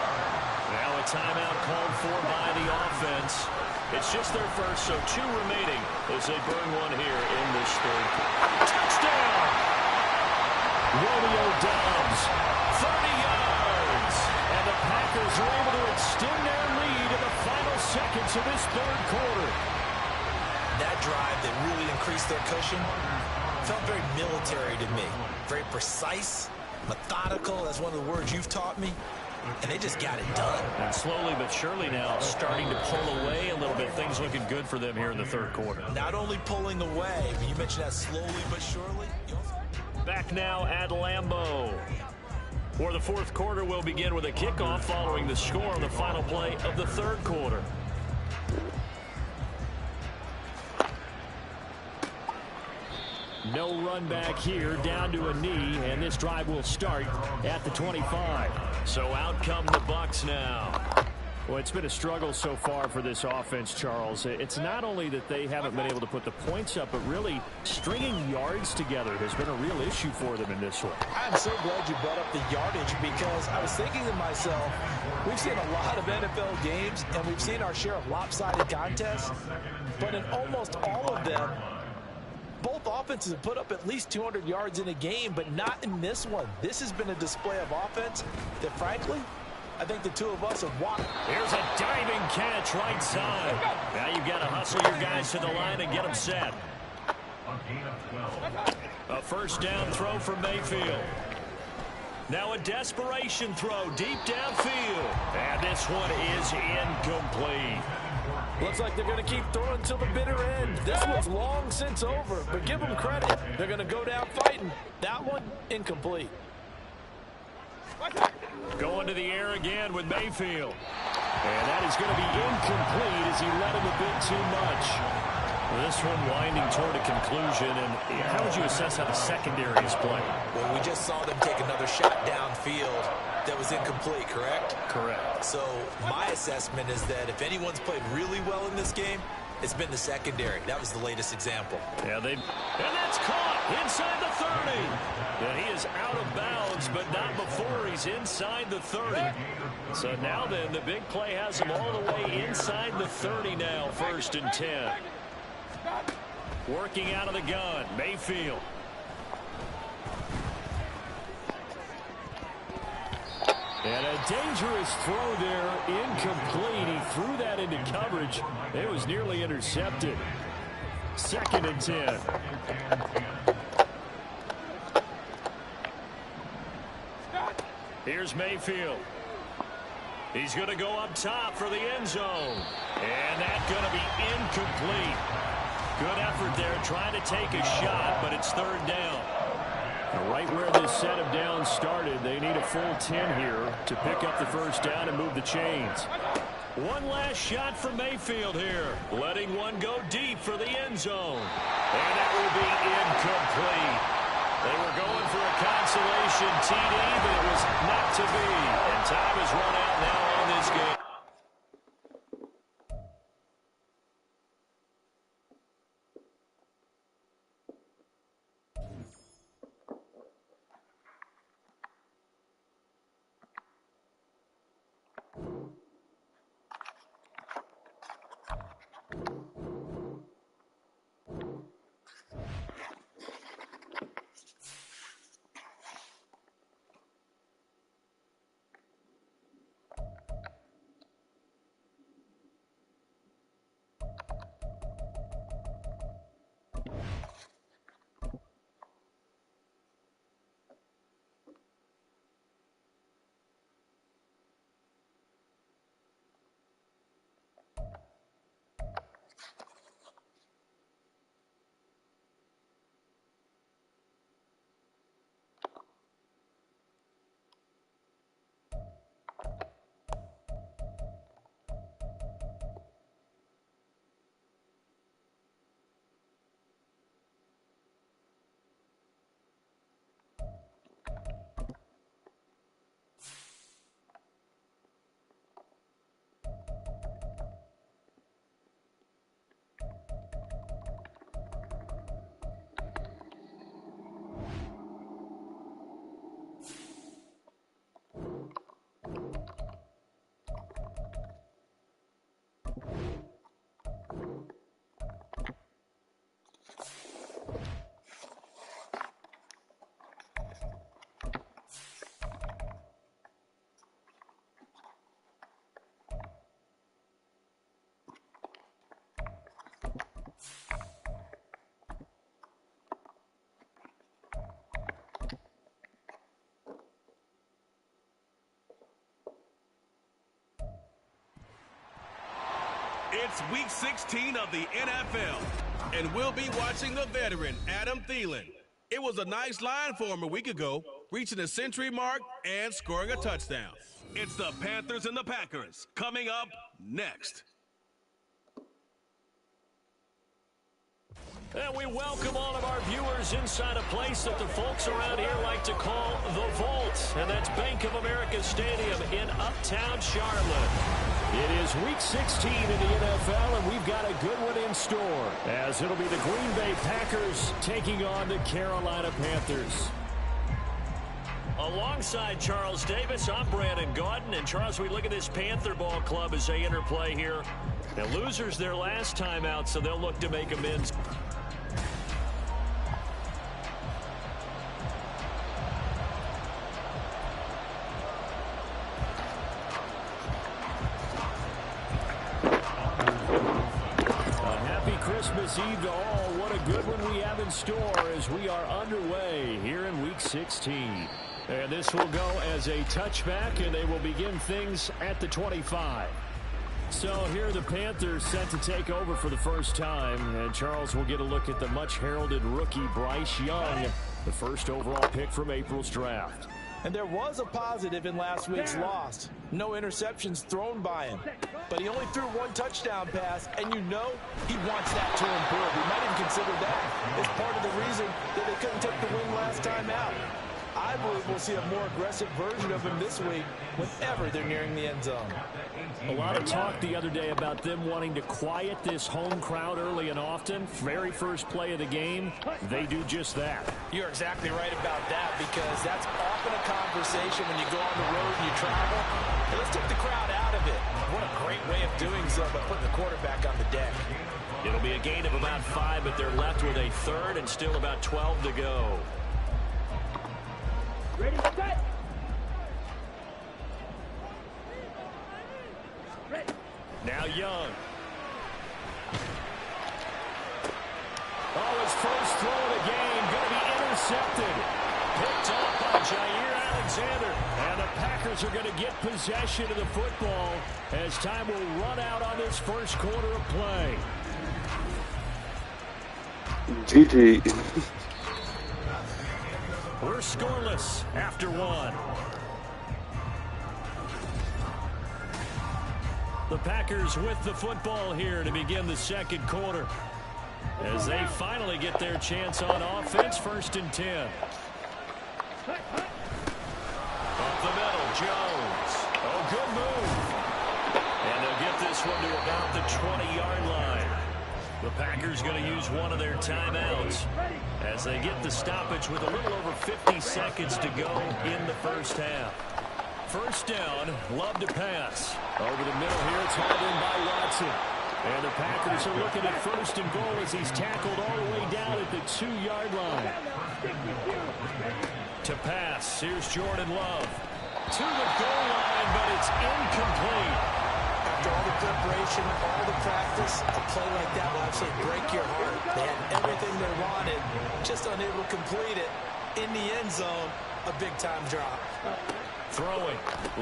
Now a timeout called for by the offense. It's just their first, so 2 remaining as they burn one here in this third. Touchdown! Romeo Doubs, 30 yards. And the Packers are able to extend their lead in the final seconds of this third quarter. That drive that really increased their cushion felt very military to me. Very precise, methodical. That's one of the words you've taught me. And they just got it done. And slowly but surely now starting to pull away a little bit. Things looking good for them here in the third quarter. Not only pulling away, but you mentioned that slowly but surely. Back now at Lambeau. For the fourth quarter, we'll begin with a kickoff following the score on the final play of the third quarter. No run back here, down to a knee, and this drive will start at the 25. So out come the Bucs now. Well, it's been a struggle so far for this offense, Charles. It's not only that they haven't been able to put the points up, but really stringing yards together has been a real issue for them in this one. I'm so glad you brought up the yardage because I was thinking to myself, we've seen a lot of NFL games, and we've seen our share of lopsided contests, but in almost all of them, both offenses have put up at least 200 yards in a game, but not in this one. This has been a display of offense that, frankly, I think the two of us have watched. Here's a diving catch right side. Now you've got to hustle your guys to the line and get them set. A first down throw for Mayfield. Now a desperation throw deep downfield. And this one is incomplete. Looks like they're going to keep throwing till the bitter end. This one's long since over, but give them credit. They're going to go down fighting. That one, incomplete. Going to the air again with Mayfield. And that is going to be incomplete as he led him a bit too much. This one winding toward a conclusion. And how would you assess how the secondary is playing? Well, we just saw them take another shot downfield that was incomplete, correct? Correct. So my assessment is that if anyone's played really well in this game, it's been the secondary. That was the latest example. Yeah, and that's caught inside the 30. And he is out of bounds, but not before he's inside the 30. So now then, the big play has him all the way inside the 30 now, 1st and 10. Working out of the gun, Mayfield. And a dangerous throw there, incomplete. He threw that into coverage. It was nearly intercepted. 2nd and 10. Here's Mayfield. He's going to go up top for the end zone. And that's going to be incomplete. Good effort there, trying to take a shot, but it's 3rd down. Right where this set of downs started, they need a full 10 here to pick up the first down and move the chains. One last shot for Mayfield here, letting one go deep for the end zone. And that will be incomplete. They were going for a consolation TD, but it was not to be. And time has run out now on this game. It's Week 16 of the NFL, and we'll be watching the veteran Adam Thielen. It was a nice line for him a week ago, reaching the century mark and scoring a touchdown. It's the Panthers and the Packers coming up next. And we welcome all of our viewers inside a place that the folks around here like to call the Vault. And that's Bank of America Stadium in Uptown Charlotte. It is Week 16 in the NFL, and we've got a good one in store, as it'll be the Green Bay Packers taking on the Carolina Panthers. Alongside Charles Davis, I'm Brandon Gaudin. And Charles, we look at this Panther ball club as they interplay here. Now, losers their last time out, so they'll look to make amends. Christmas Eve to all. What a good one we have in store as we are underway here in Week 16. And this will go as a touchback, and they will begin things at the 25. So here are the Panthers set to take over for the first time. And Charles will get a look at the much-heralded rookie Bryce Young, the first overall pick from April's draft. And there was a positive in last week's loss. No interceptions thrown by him. But he only threw one touchdown pass, and you know he wants that to improve. He might even consider that as part of the reason that they couldn't take the win last time out. I believe we'll see a more aggressive version of him this week whenever they're nearing the end zone. A lot of talk the other day about them wanting to quiet this home crowd early and often. Very first play of the game, they do just that. You're exactly right about that, because that's often a conversation when you go on the road and you travel. Hey, let's take the crowd out of it. What a great way of doing so, by putting the quarterback on the deck. It'll be a gain of about 5, but they're left with a third and still about 12 to go. Ready, set. Ready. Now Young. Oh, his first throw of the game going to be intercepted. Picked up by Jair Alexander. And the Packers are going to get possession of the football as time will run out on this first quarter of play. GG. We're scoreless after one. The Packers with the football here to begin the second quarter, as they finally get their chance on offense. 1st and 10. Up the middle, Jones. Oh, good move. And they'll get this one to about the 20-yard line. The Packers going to use one of their timeouts as they get the stoppage with a little over 50 seconds to go in the first half. First down, Love to pass. Over the middle here, it's hauled in by Watson. And the Packers are looking at 1st and goal as he's tackled all the way down at the 2-yard line. To pass, here's Jordan Love. To the goal line, but it's incomplete. After all the preparation, all the practice, a play like that will actually break your heart. They had everything they wanted, just unable to complete it. In the end zone, a big-time drop. Throwing,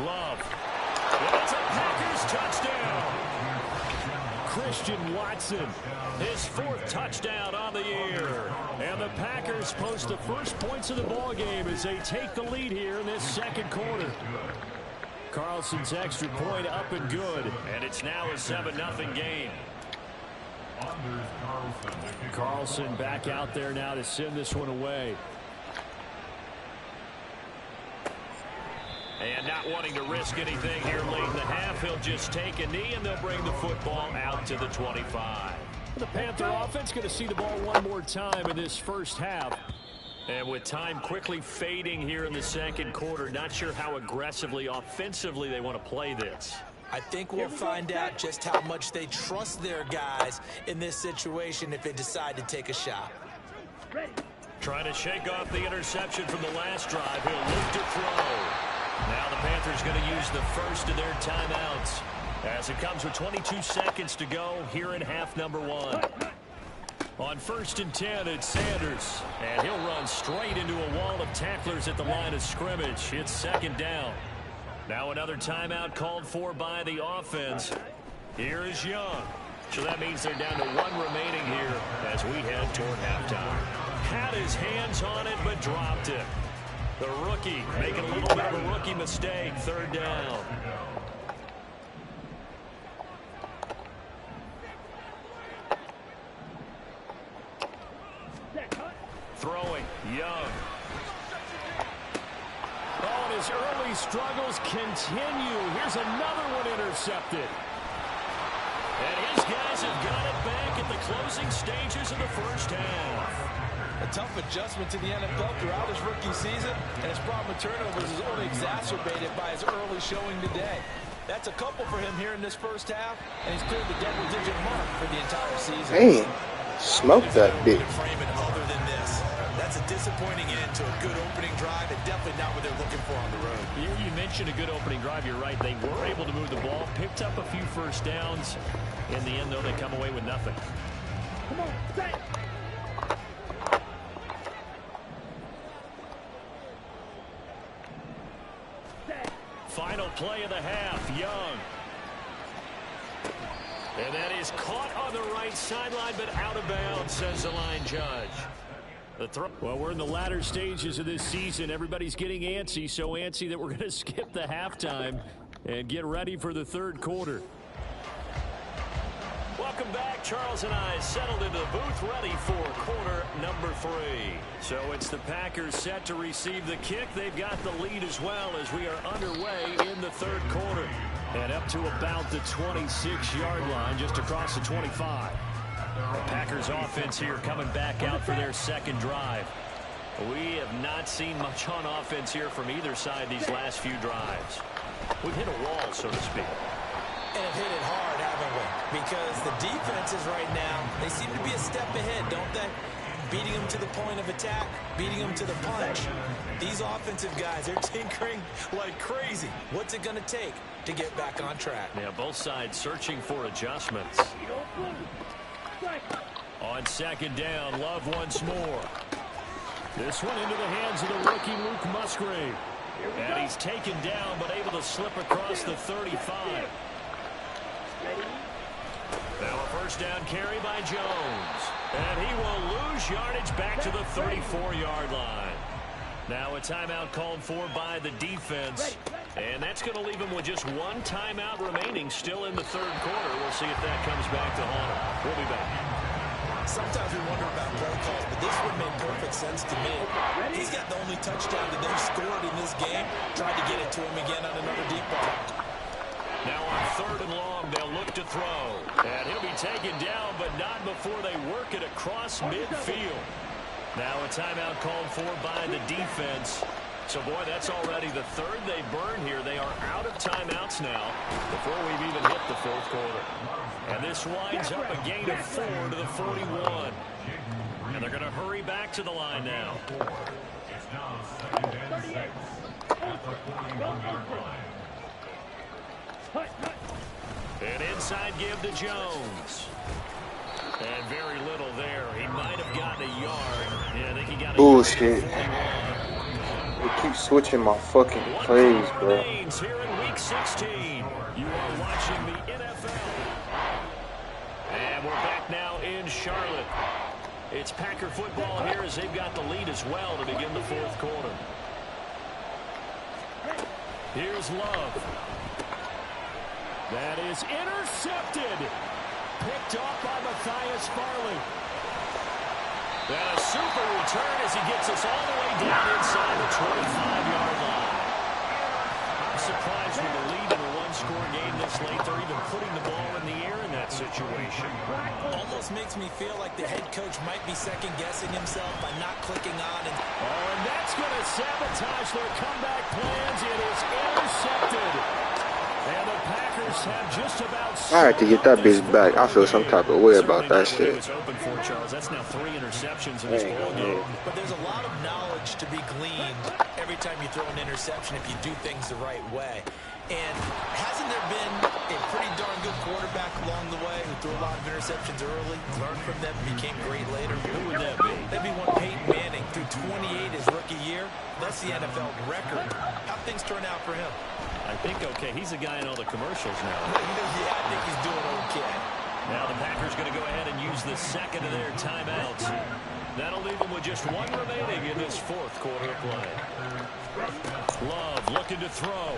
Love. It's a Packers touchdown. Christian Watson, his 4th touchdown on the year. And the Packers post the first points of the ball game as they take the lead here in this second quarter. Carlson's extra point up and good, and it's now a 7-0 game. Carlson back out there now to send this one away. And not wanting to risk anything here late in the half, he'll just take a knee, and they'll bring the football out to the 25. The Panther offense going to see the ball one more time in this first half. And with time quickly fading here in the second quarter, not sure how aggressively, offensively they want to play this. I think we'll find out just how much they trust their guys in this situation if they decide to take a shot. Trying to shake off the interception from the last drive. He'll look to throw. Now the Panthers going to use the first of their timeouts as it comes with 22 seconds to go here in half number 1. On 1st and 10, it's Sanders, and he'll run straight into a wall of tacklers at the line of scrimmage. It's 2nd down. Now another timeout called for by the offense. Here is Young. So that means they're down to 1 remaining here as we head toward halftime. Had his hands on it, but dropped it. The rookie making a little bit of a rookie mistake. 3rd down. Throwing, Young. Oh, and his early struggles continue. Here's another one intercepted. And his guys have got it back at the closing stages of the first half. A tough adjustment to the NFL throughout his rookie season, and his problem with turnovers is only exacerbated by his early showing today. That's a couple for him here in this first half, and he's cleared the double-digit mark for the entire season. Damn, smoked that bitch. Other than this, that's a disappointing end to a good opening drive, and definitely not what they're looking for on the road. You mentioned a good opening drive. You're right. They were able to move the ball, picked up a few first downs. In the end, though, they come away with nothing. Come on, set. Final play of the half, Young. And that is caught on the right sideline, but out of bounds, says the line judge. The throw. Well, we're in the latter stages of this season. Everybody's getting antsy, so antsy that we're going to skip the halftime and get ready for the 3rd quarter. Welcome back. Charles and I settled into the booth, ready for quarter number 3. So it's the Packers set to receive the kick. They've got the lead as well as we are underway in the 3rd quarter. And up to about the 26-yard line, just across the 25. The Packers offense here coming back out for their 2nd drive. We have not seen much on offense here from either side these last few drives. We've hit a wall, so to speak. And have hit it hard, haven't we? Because the defenses right now, they seem to be a step ahead, don't they? Beating them to the point of attack, beating them to the punch. These offensive guys, they're tinkering like crazy. What's it going to take to get back on track? Yeah, both sides searching for adjustments. On 2nd down, Love once more. This one into the hands of the rookie Luke Musgrave. And he's taken down, but able to slip across the 35. Now a 1st down carry by Jones. And he will lose yardage back to the 34-yard line. Now a timeout called for by the defense. And that's going to leave him with just 1 timeout remaining still in the 3rd quarter. We'll see if that comes back to haunt him. We'll be back. Sometimes we wonder about play calls, but this one made perfect sense to me. He's got the only touchdown that they've scored in this game. Tried to get it to him again on another deep ball. Now on 3rd and long, they'll look to throw. And he'll be taken down, but not before they work it across midfield. Now a timeout called for by the defense. So, boy, that's already the 3rd they burn here. They are out of timeouts now before we've even hit the 4th quarter. And this winds up a gain of 4 to the 41. And they're going to hurry back to the line now. It's now 2nd and 6 at the 41-yard line. An inside give to Jones. And very little there. He might have gotten a yard. Yeah, I think he got a bullshit. yard. They keep switching my fucking plays, bro. Here in week 16. You are watching the NFL. And we're back now in Charlotte. It's Packer football here as they've got the lead as well to begin the 4th quarter. Here's Love. That is intercepted. Picked off by Matthias Farley. And a super return as he gets us all the way down inside the 25-yard line. I'm surprised with the lead in a one-score game this late. They're even putting the ball in the air in that situation. Almost makes me feel like the head coach might be second-guessing himself by not clicking on. And that's going to sabotage their comeback plans. It is intercepted. And the Packers have just about... I had to get that bitch back. I feel some type of way about that shit. It's open for Charles. That's now 3 interceptions in this ball game. But there's a lot of knowledge to be gleaned every time you throw an interception if you do things the right way. And hasn't there been a pretty darn good quarterback along the way who threw a lot of interceptions early, learned from them, became great later? Who would that be? That'd be one Peyton Manning threw 28 his rookie year. That's the NFL record. How'd things turn out for him? I think okay. He's a guy in all the commercials now. Yeah, I think he's doing okay. Now the Packers going to go ahead and use the second of their timeouts. That'll leave them with just one remaining in this fourth quarter of play. Love looking to throw.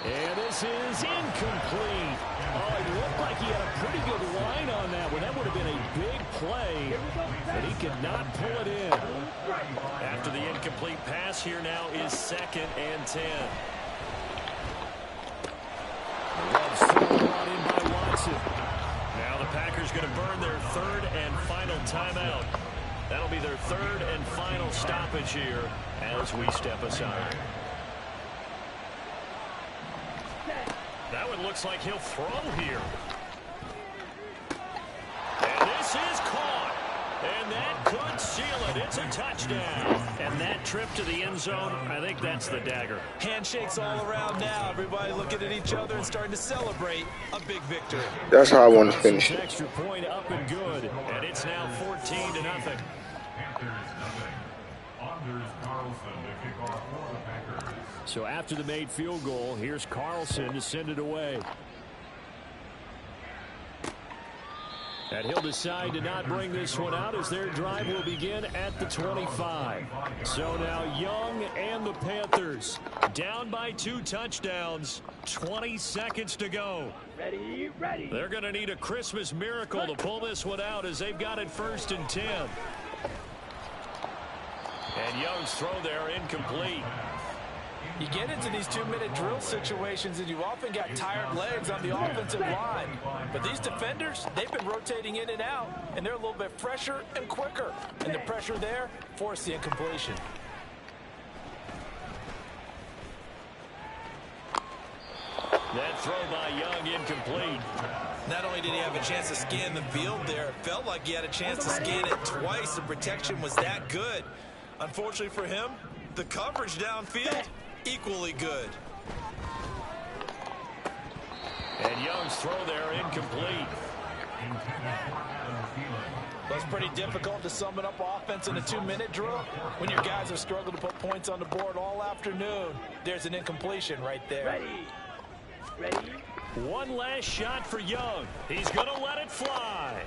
And this is incomplete. Oh, it looked like he had a pretty good line on that one. That would have been a big play, but he could not pull it in. After the incomplete pass, here now is 2nd and 10. Love's throw brought in by Watson. Now the Packers going to burn their 3rd and final timeout. That'll be their 3rd and final stoppage here as we step aside. That one looks like he'll throw here. And this is caught. And that could seal it. It's a touchdown. And that trip to the end zone, I think that's the dagger. Handshakes all around now. Everybody looking at each other and starting to celebrate a big victory. That's how I want to finish it. Extra point up and good. And it's now 14-0. Panthers nothing. Anders Carlson to kick off for the Packers. So after the made field goal, here's Carlson to send it away. And he'll decide to not bring this one out as their drive will begin at the 25. So now Young and the Panthers down by 2 touchdowns. 20 seconds to go. Ready, ready. They're going to need a Christmas miracle to pull this one out as they've got it 1st and 10. And Young's throw there incomplete. You get into these 2-minute drill situations and you often got tired legs on the offensive line. But these defenders, they've been rotating in and out, and they're a little bit fresher and quicker. And the pressure there forced the incompletion. That throw by Young incomplete. Not only did he have a chance to scan the field there, it felt like he had a chance to scan it twice. The protection was that good. Unfortunately for him, the coverage downfield, equally good. And Young's throw there incomplete. Well, it's pretty difficult to sum it up offense in a 2-minute drill when your guys have struggled to put points on the board all afternoon. There's an incompletion right there. Ready. Ready. One last shot for Young. He's going to let it fly.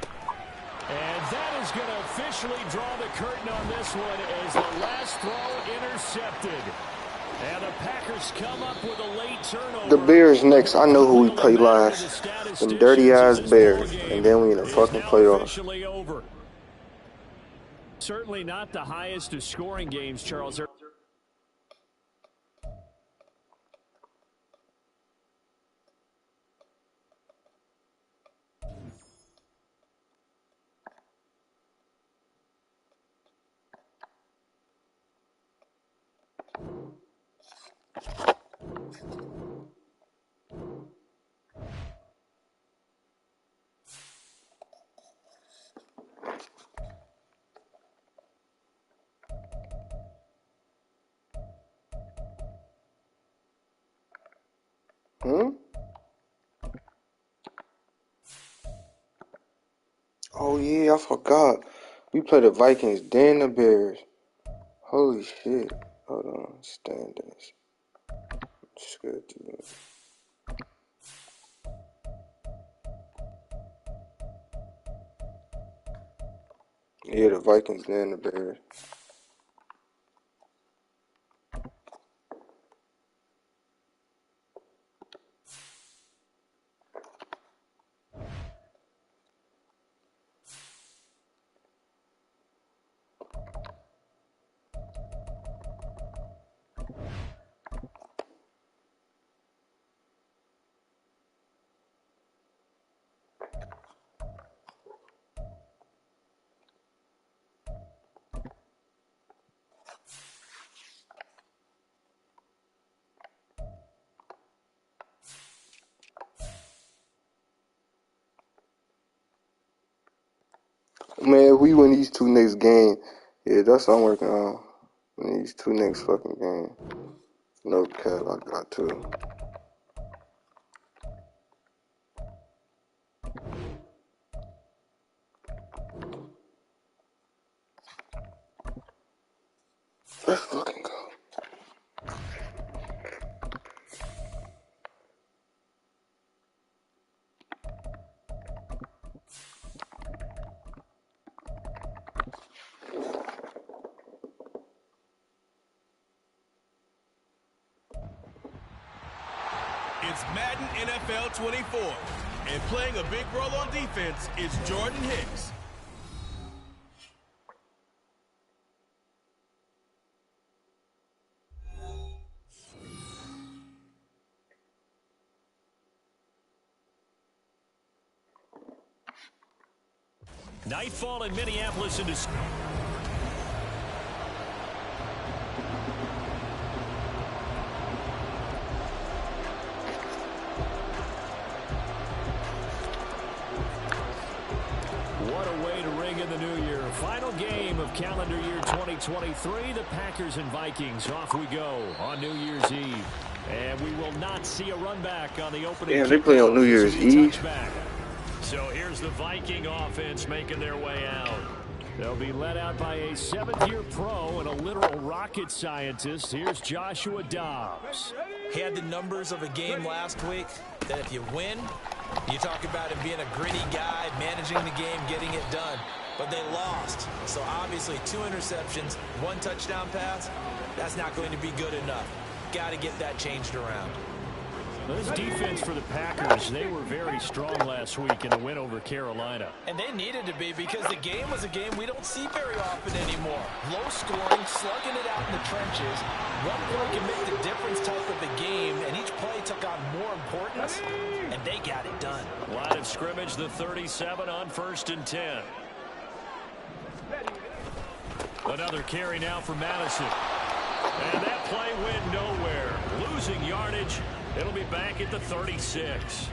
And that is going to officially draw the curtain on this one as the last throw intercepted. And the Packers come up with a late turnover. The Bears next. I know who we play last. Them dirty-ass Bears. And then we in the fucking playoffs. Over. Certainly not the highest of scoring games, Charles. Oh yeah, I forgot. We play the Vikings, then the Bears. Holy shit. Hold on, standings. Schedule. Yeah, the Vikings, then the Bears. Man, if we win these 2 next games, yeah, that's what I'm working on. Win these 2 next fucking games. No cap, I got to. Let's fucking go. It's Madden NFL 24. And playing a big role on defense is Jordan Hicks. Nightfall in Minneapolis into... What a way to ring in the new year. Final game of calendar year 2023. The Packers and Vikings. Off we go on New Year's Eve. And we will not see a run back on the opening. Damn, they play on New Year's Eve. So here's the Viking offense making their way out. They'll be led out by a seventh-year pro and a literal rocket scientist. Here's Joshua Dobbs. He had the numbers of a game last week that if you win, you talk about him being a gritty guy, managing the game, getting it done. But they lost. So obviously 2 interceptions, 1 touchdown pass, that's not going to be good enough. Got to get that changed around. This defense for the Packers, they were very strong last week in the win over Carolina. And they needed to be because the game was a game we don't see very often anymore. Low scoring, slugging it out in the trenches. One play can make the difference type of a game, and each play took on more importance, and they got it done. Line of scrimmage, the 37 on 1st and 10. Another carry now for Madison. And that play went nowhere. Losing yardage. It'll be back at the 36.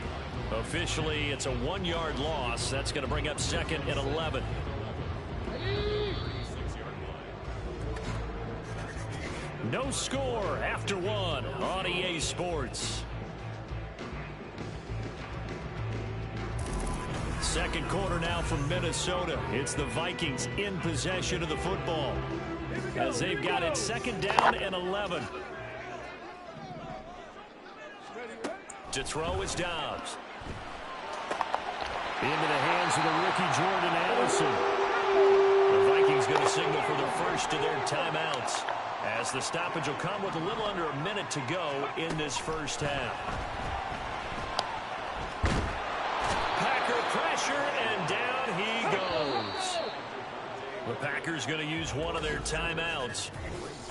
Officially, it's a 1-yard loss. That's going to bring up 2nd and 11. No score after 1 on EA Sports. Second quarter now from Minnesota. It's the Vikings in possession of the football as they've got it 2nd down and 11. To throw is Dobbs. Into the hands of the rookie Jordan Addison. The Vikings going to signal for the first of their timeouts as the stoppage will come with a little under a minute to go in this first half. Packer pressure, and down he goes. The Packers going to use one of their timeouts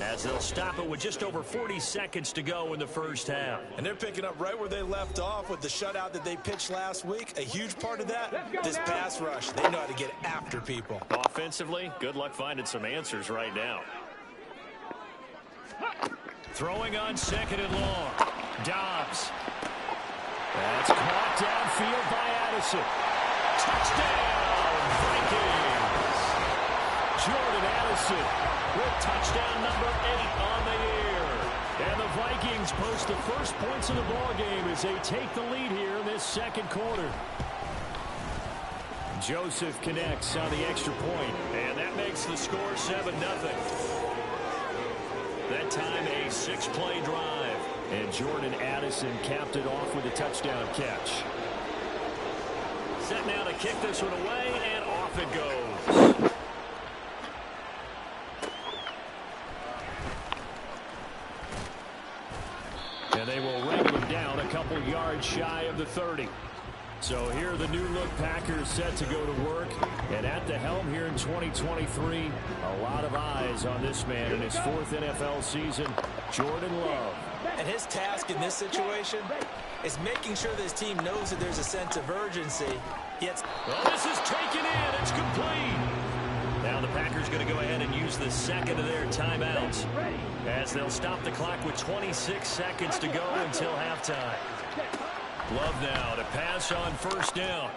as they'll stop it with just over 40 seconds to go in the first half. And they're picking up right where they left off with the shutout that they pitched last week. A huge part of that, this pass rush. They know how to get after people. Offensively, good luck finding some answers right now. Throwing on 2nd and long. Dobbs. That's caught downfield by Addison. Touchdown, Vikings. Jordan Addison with touchdown number 8 on the year. And the Vikings post the first points of the ball game as they take the lead here in this second quarter. Joseph connects on the extra point, and that makes the score 7-0. That time a 6-play drive. And Jordan Addison capped it off with a touchdown catch. Set now to kick this one away, and off it goes. And they will wrangle him down a couple yards shy of the 30. So here are the new-look Packers set to go to work. And at the helm here in 2023, a lot of eyes on this man in his 4th NFL season, Jordan Love. And his task in this situation is making sure that his team knows that there's a sense of urgency. Well, this is taken in. It's complete. Now the Packers going to go ahead and use the second of their timeouts as they'll stop the clock with 26 seconds to go until halftime. Love now to pass on 1st down.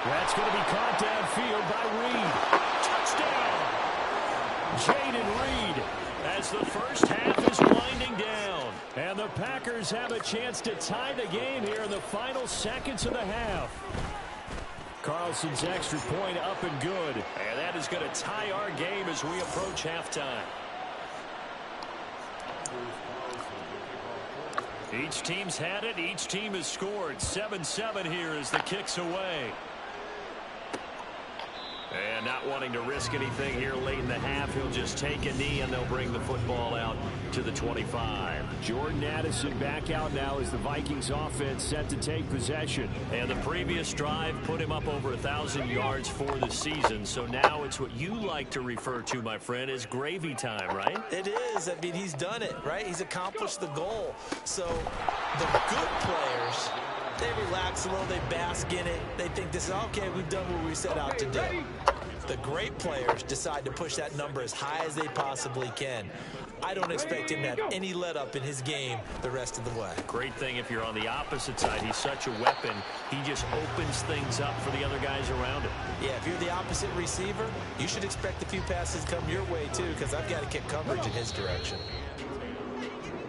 That's going to be caught downfield by Reed. Touchdown! Jaden Reed as the first half is winding down. And the Packers have a chance to tie the game here in the final seconds of the half. Carlson's extra point up and good. And that is going to tie our game as we approach halftime. Each team's had it. Each team has scored. 7-7 here as the kick's away. And not wanting to risk anything here late in the half, he'll just take a knee and they'll bring the football out to the 25. Jordan Addison back out now as the Vikings offense set to take possession. And the previous drive put him up over 1,000 yards for the season. So now it's what you like to refer to, my friend, as gravy time, right? It is. I mean, he's done it, right? He's accomplished the goal. So the good players, they relax a little, they bask in it. They think this is, okay, we've done what we set out to do. The great players decide to push that number as high as they possibly can. I don't expect him to have any let up in his game the rest of the way. Great thing if you're on the opposite side. He's such a weapon. He just opens things up for the other guys around him. Yeah, if you're the opposite receiver, you should expect a few passes come your way too, because I've got to kick coverage in his direction.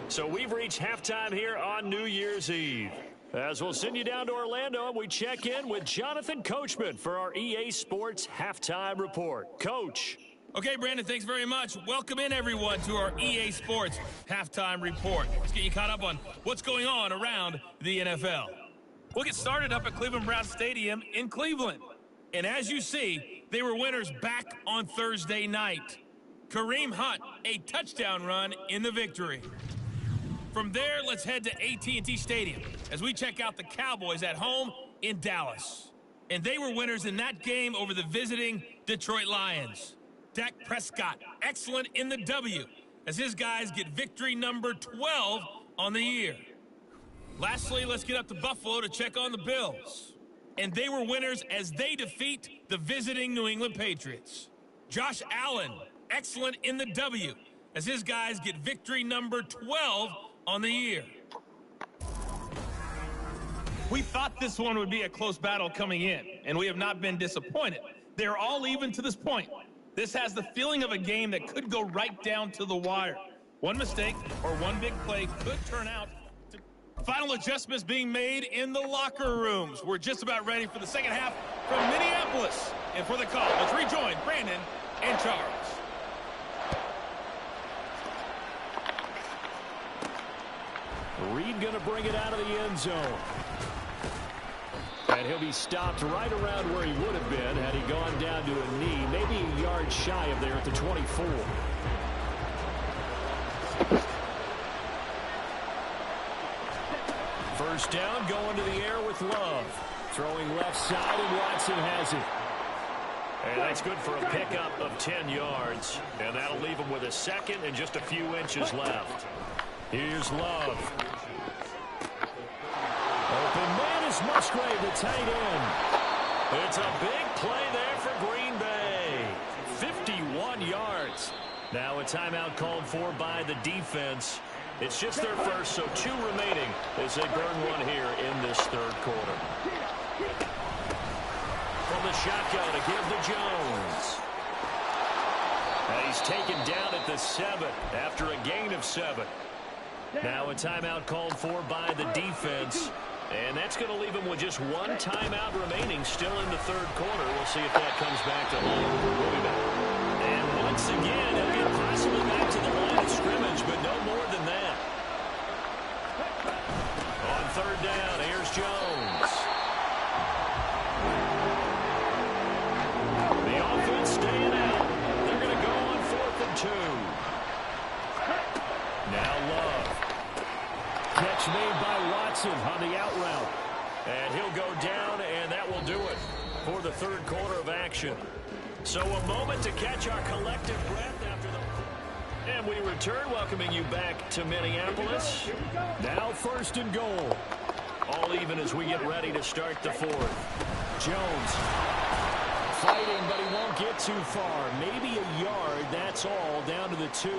So we've reached halftime here on New Year's Eve. As we'll send you down to Orlando, and we check in with Jonathan Coachman for our EA Sports Halftime Report. Coach. Okay, Brandon, thanks very much. Welcome in, everyone, to our EA Sports Halftime Report. Let's get you caught up on what's going on around the NFL. We'll get started up at Cleveland Browns Stadium in Cleveland. And as you see, they were winners back on Thursday night. Kareem Hunt, a touchdown run in the victory. From there, let's head to AT&T Stadium as we check out the Cowboys at home in Dallas. And they were winners in that game over the visiting Detroit Lions. Dak Prescott, excellent in the W, as his guys get victory number 12 on the year. Lastly, let's get up to Buffalo to check on the Bills. And they were winners as they defeat the visiting New England Patriots. Josh Allen, excellent in the W, as his guys get victory number 12 on the year. We thought this one would be a close battle coming in, and we have not been disappointed. They're all even to this point. This has the feeling of a game that could go right down to the wire. One mistake or one big play could turn out to... Final adjustments being made in the locker rooms. We're just about ready for the second half from Minneapolis. And for the call, let's rejoin Brandon and Charles. Reed going to bring it out of the end zone. And he'll be stopped right around where he would have been had he gone down to a knee, maybe a yard shy of there at the 24. First down, going to the air with Love. Throwing left side, and Watson has it. And that's good for a pickup of 10 yards. And that'll leave him with a second and just a few inches left. Here's Love. Open man is Musgrave, the tight end. It's a big play there for Green Bay. 51 yards. Now a timeout called for by the defense. It's just their first, so 2 remaining as they burn one here in this third quarter. From the shotgun to give to Jones. And he's taken down at the 7 after a gain of 7. Now a timeout called for by the defense. And that's going to leave him with just 1 timeout remaining still in the third quarter. We'll see if that comes back to home. We'll be back. And once again, he'll get possibly back to the line of scrimmage, but no more than that. On third down, here's Jones. The offense staying out. They're going to go on 4th and 2. Now Love. Catch made by Watson on the out route. And he'll go down, and that will do it for the third quarter of action. So a moment to catch our collective breath after the... And we return, welcoming you back to Minneapolis. Now 1st and goal. All even as we get ready to start the 4th. Jones fighting, but he won't get too far. Maybe a yard, that's all, down to the 2.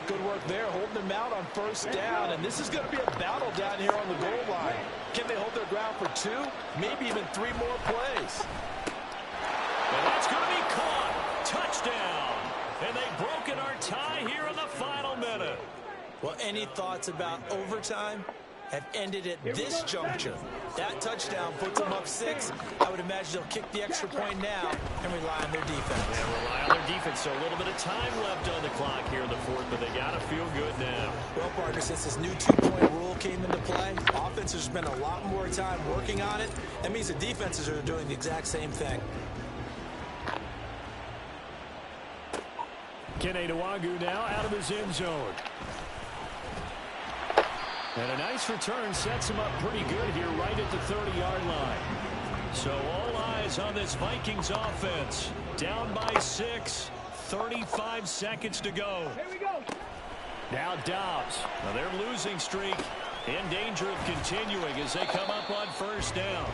Good work there, holding them out on 1st down, and this is going to be a battle down here on the goal line. Can they hold their ground for 2, maybe even 3 more plays? And that's going to be caught. Touchdown. And they've broken our tie here in the final minute. Well, any thoughts about overtime? Have ended at this juncture. That touchdown puts them up 6. I would imagine they'll kick the extra point now and rely on their defense. Yeah, rely on their defense. So a little bit of time left on the clock here in the 4th, but they got to feel good now. Well, partner, since this new 2-point rule came into play, offenses spend a lot more time working on it. That means the defenses are doing the exact same thing. Keneduagu now out of his end zone. And a nice return sets him up pretty good here right at the 30-yard line. So all eyes on this Vikings offense. Down by 6, 35 seconds to go. Here we go. Now Dobbs. Now their losing streak in danger of continuing as they come up on first down.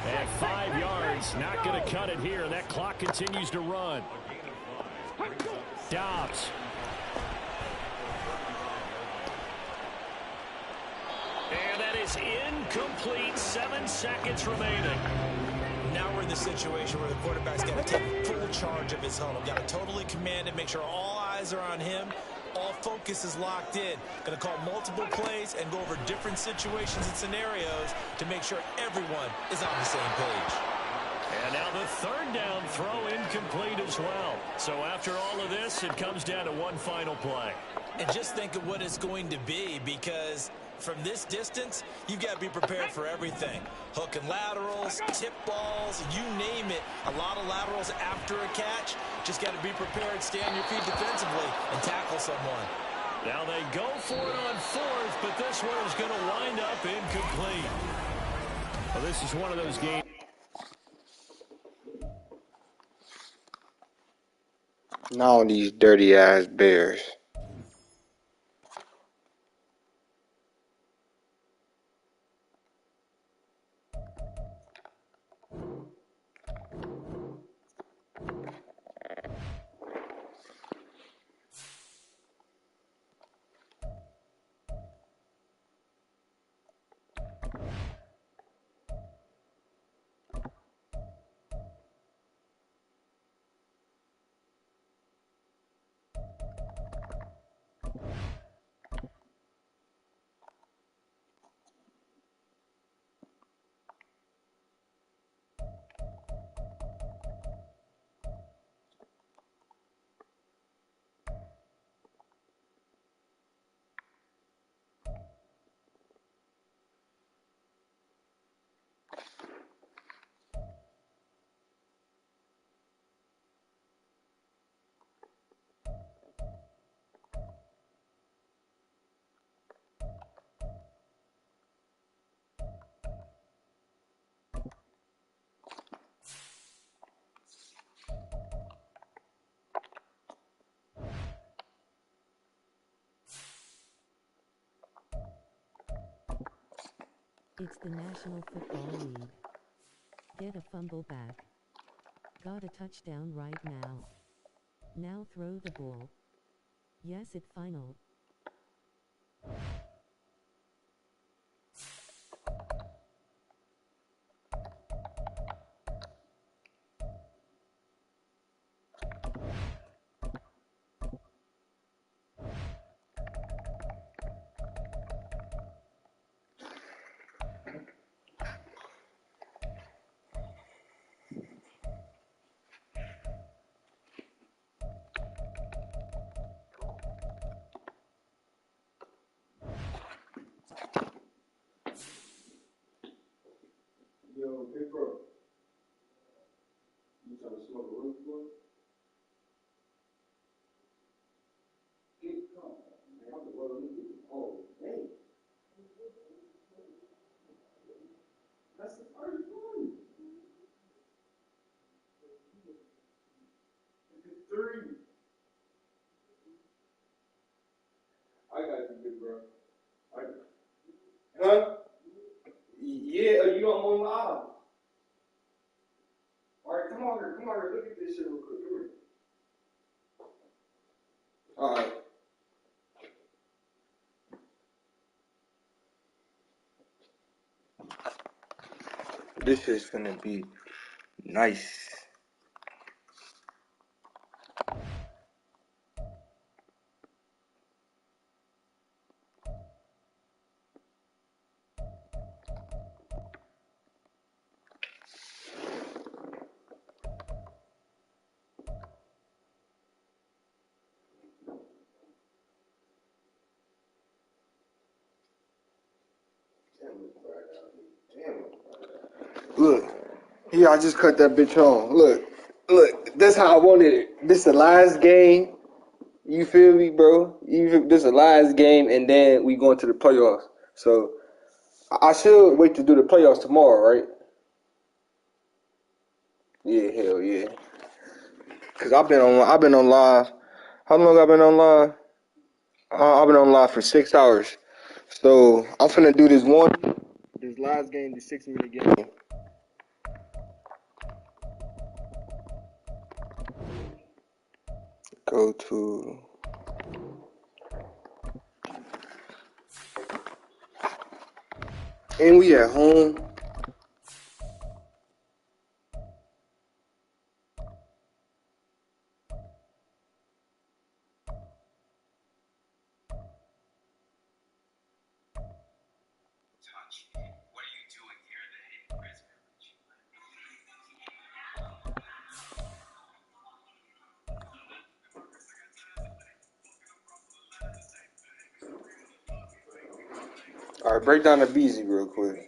At 5 yards, not going to cut it here. That clock continues to run. Dobbs. And that is incomplete. 7 seconds remaining. Now we're in the situation where the quarterback's got to take full charge of his huddle. Got to totally command it, make sure all eyes are on him. All focus is locked in. Going to call multiple plays and go over different situations and scenarios to make sure everyone is on the same page. And now the third down throw incomplete as well. So after all of this, it comes down to one final play. And just think of what it's going to be, because from this distance, you've got to be prepared for everything. Hook and laterals, tip balls, you name it. A lot of laterals after a catch. Just got to be prepared, stay on your feet defensively, and tackle someone. Now they go for it on fourth, but this one is going to wind up incomplete. Well, this is one of those games. Now these dirty ass Bears. It's the National Football League. Get a fumble back. Got a touchdown right now. Now throw the ball. Yes, it final. Yo, big bro. You trying to smoke a roof boy? Come on, man. I'm the world leader. Oh, hey. That's the first one. It's 3. I got you, big bro. Huh? Yeah, you on live. Alright, come on here, look at this shit real quick, come here. Alright. This is gonna be nice. Look, here I just cut that bitch on. Look, that's how I wanted it. This the last game You feel me, bro? This is the last game, and then we go into the playoffs. So I should wait to do the playoffs tomorrow, right? Yeah, hell yeah. Cause I've been on live. How long I've been on live? I've been on live for 6 hours. So I'm finna do this last game, the 6-minute game. Go to. And we at home. All right, break down the BZ real quick.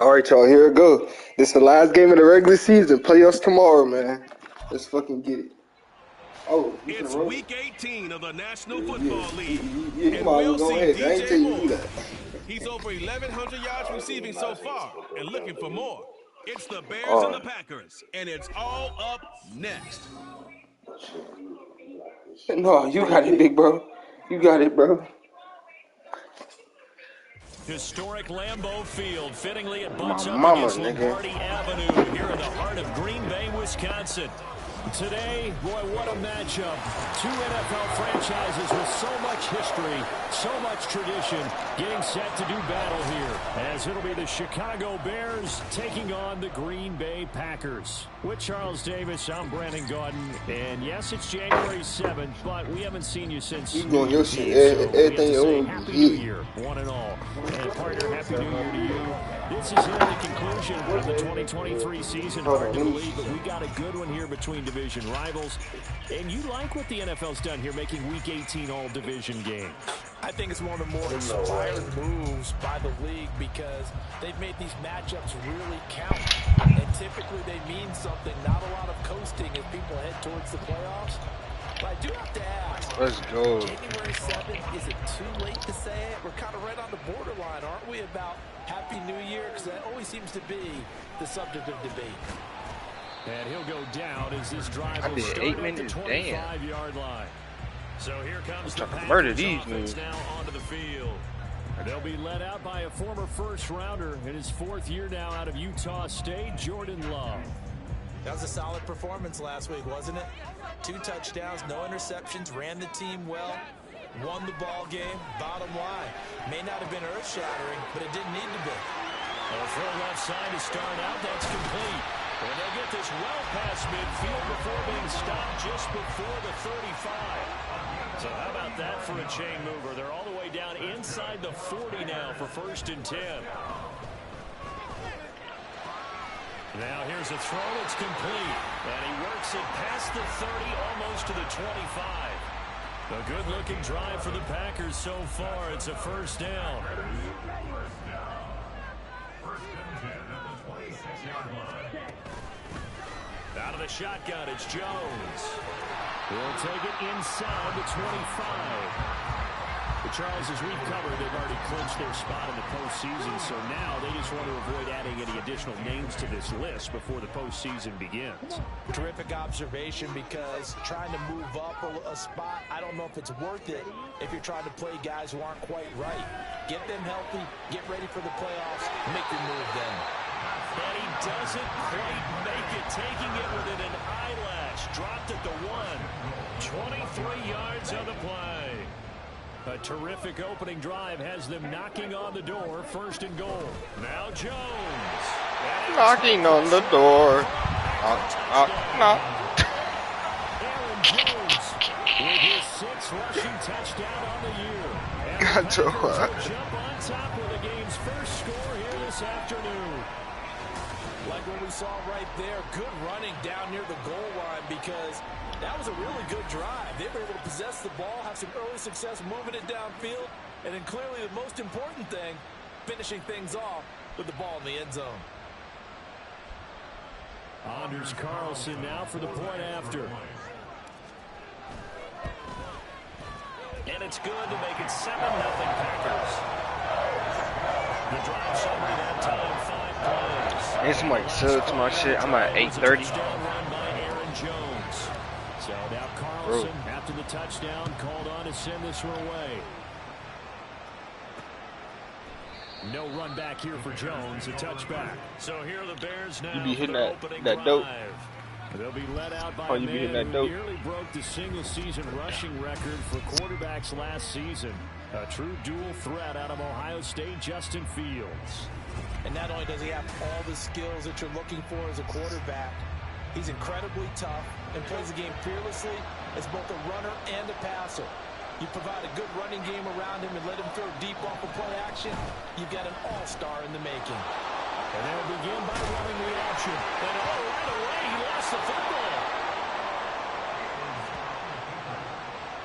All right, y'all, here it go. This is the last game of the regular season. Playoffs tomorrow, man. Let's fucking get it. Oh, it's week 18 of the National Football League. You And might we'll go see ahead. I ain't tell DJ you to do Moore. that. He's over 1,100 yards receiving so far and looking for more. It's the Bears and the Packers, and it's all up next. No, you got it, big bro. You got it, bro. Historic Lambeau Field, fittingly it butts up against Lombardi Avenue here in the heart of Green Bay, Wisconsin. Today, boy, what a matchup. Two NFL franchises with so much history, so much tradition, getting set to do battle here. As it'll be the Chicago Bears taking on the Green Bay Packers. With Charles Davis, I'm Brandon Gaudin. And yes, it's January 7th, but we haven't seen you since You doing your shit. so Everything say Happy New Year, one and all. And partner, Happy New Year to you. This is near the conclusion of the 2023 season. Hard to believe, but we got a good one here between division rivals. And you like what the NFL's done here, making Week 18 all division games. I think it's one of the more inspired moves by the league because they've made these matchups really count. And typically they mean something, not a lot of coasting as people head towards the playoffs. But I do have to ask, let's go. January 7th, is it too late to say it? We're kind of right on the borderline, aren't we, about Happy New Year? Because that always seems to be the subject of debate. And he'll go down as this drive will start 8 at minutes, the 25-yard line. So here comes the Packers offense now onto the field. They'll be led out by a former first-rounder in his 4th year now out of Utah State, Jordan Love. That was a solid performance last week, wasn't it? 2 touchdowns, no interceptions, ran the team well, won the ball game. Bottom line, may not have been earth-shattering, but it didn't need to be. A throw left side to start out. That's complete. And they'll get this well past midfield before being stopped just before the 35. So how about that for a chain mover? They're all the way down inside the 40 now for 1st and 10. Now here's a throw. It's complete. And he works it past the 30, almost to the 25. A good-looking drive for the Packers so far. It's a 1st down. Out of the shotgun, it's Jones. He'll take it inside the 25. But Charles, as we've covered, they've already clinched their spot in the postseason, so now they just want to avoid adding any additional names to this list before the postseason begins. Terrific observation, because trying to move up a spot, I don't know if it's worth it if you're trying to play guys who aren't quite right. Get them healthy, get ready for the playoffs, make your move then. And he doesn't quite make it, taking it within an eyelash. Dropped at the 1. 23 yards on the play. A terrific opening drive has them knocking on the door. 1st and goal. Now Jones. Knocking on the door. Knock, knock. Aaron Jones with his 6th rushing touchdown on the year. And Got to jump on top with the game's first score here this afternoon. Like what we saw right there, good running down near the goal line, because that was a really good drive. They were able to possess the ball, have some early success moving it downfield, and then clearly the most important thing, finishing things off with the ball in the end zone. Anders Carlson now for the point after. And it's good to make it 7-0 Packers. The drive summary that time, 5 plays. It's my sub to my shit. I'm at 8:30. Run by Aaron Jones. So now Carlson, after the touchdown, called on to send this one away. No run back here for Jones, a touchback. So here are the Bears now. You be hitting that dope. They'll be led out by you be hitting that who dope. nearly broke the single-season rushing record for quarterbacks last season. A true dual threat out of Ohio State, Justin Fields. And not only does he have all the skills that you're looking for as a quarterback, he's incredibly tough and plays the game fearlessly as both a runner and a passer. You provide a good running game around him and let him throw deep off of play action, you've got an all-star in the making. And they'll begin by running the action. And right away, he lost the football.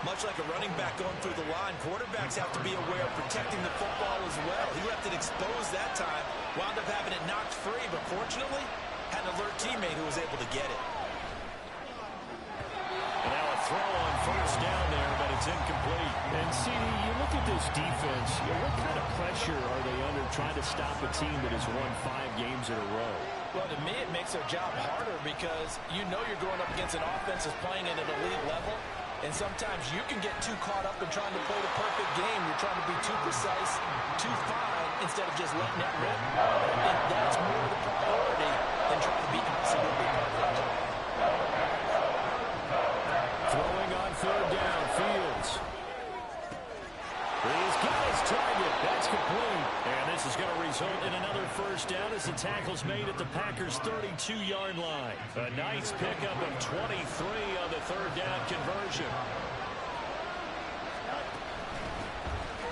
Much like a running back going through the line, quarterbacks have to be aware of protecting the football as well. He left it exposed that time, wound up having it knocked free, but fortunately, had an alert teammate who was able to get it. And now a throw on first down there, but it's incomplete. And CD, you look at this defense, what kind of pressure are they under trying to stop a team that has won 5 games in a row? Well, to me, it makes their job harder because you know you're going up against an offense that's playing at an elite level. And sometimes you can get too caught up in trying to play the perfect game. You're trying to be too precise, too fine, instead of just letting it rip. And that's more the priority than trying to be absolutely perfect. Throwing on third down, Fields. He's got his target. That's complete. And this is going to result in another first down as the tackle's made at the Packers' 32-yard line. A nice pickup of 23 on the third down conversion.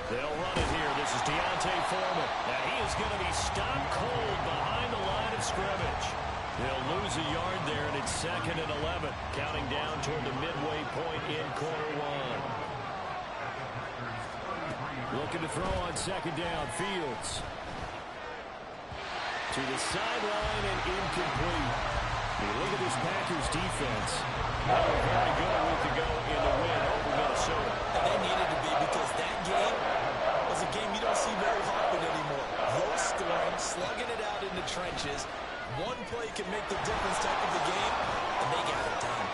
They'll run it here. This is Deontay Foreman. And he is going to be stopped cold behind the line of scrimmage. They'll lose a yard there, and it's 2nd and 11. Counting down toward the midway point in quarter 1. Looking to throw on second down, Fields. To the sideline and incomplete. You look at this Packers defense. They were very good with the go in the win over Minnesota. And they needed to be because that game was a game you don't see very often anymore. Low scoring, slugging it out in the trenches. One play can make the difference type of the game, and they got it done.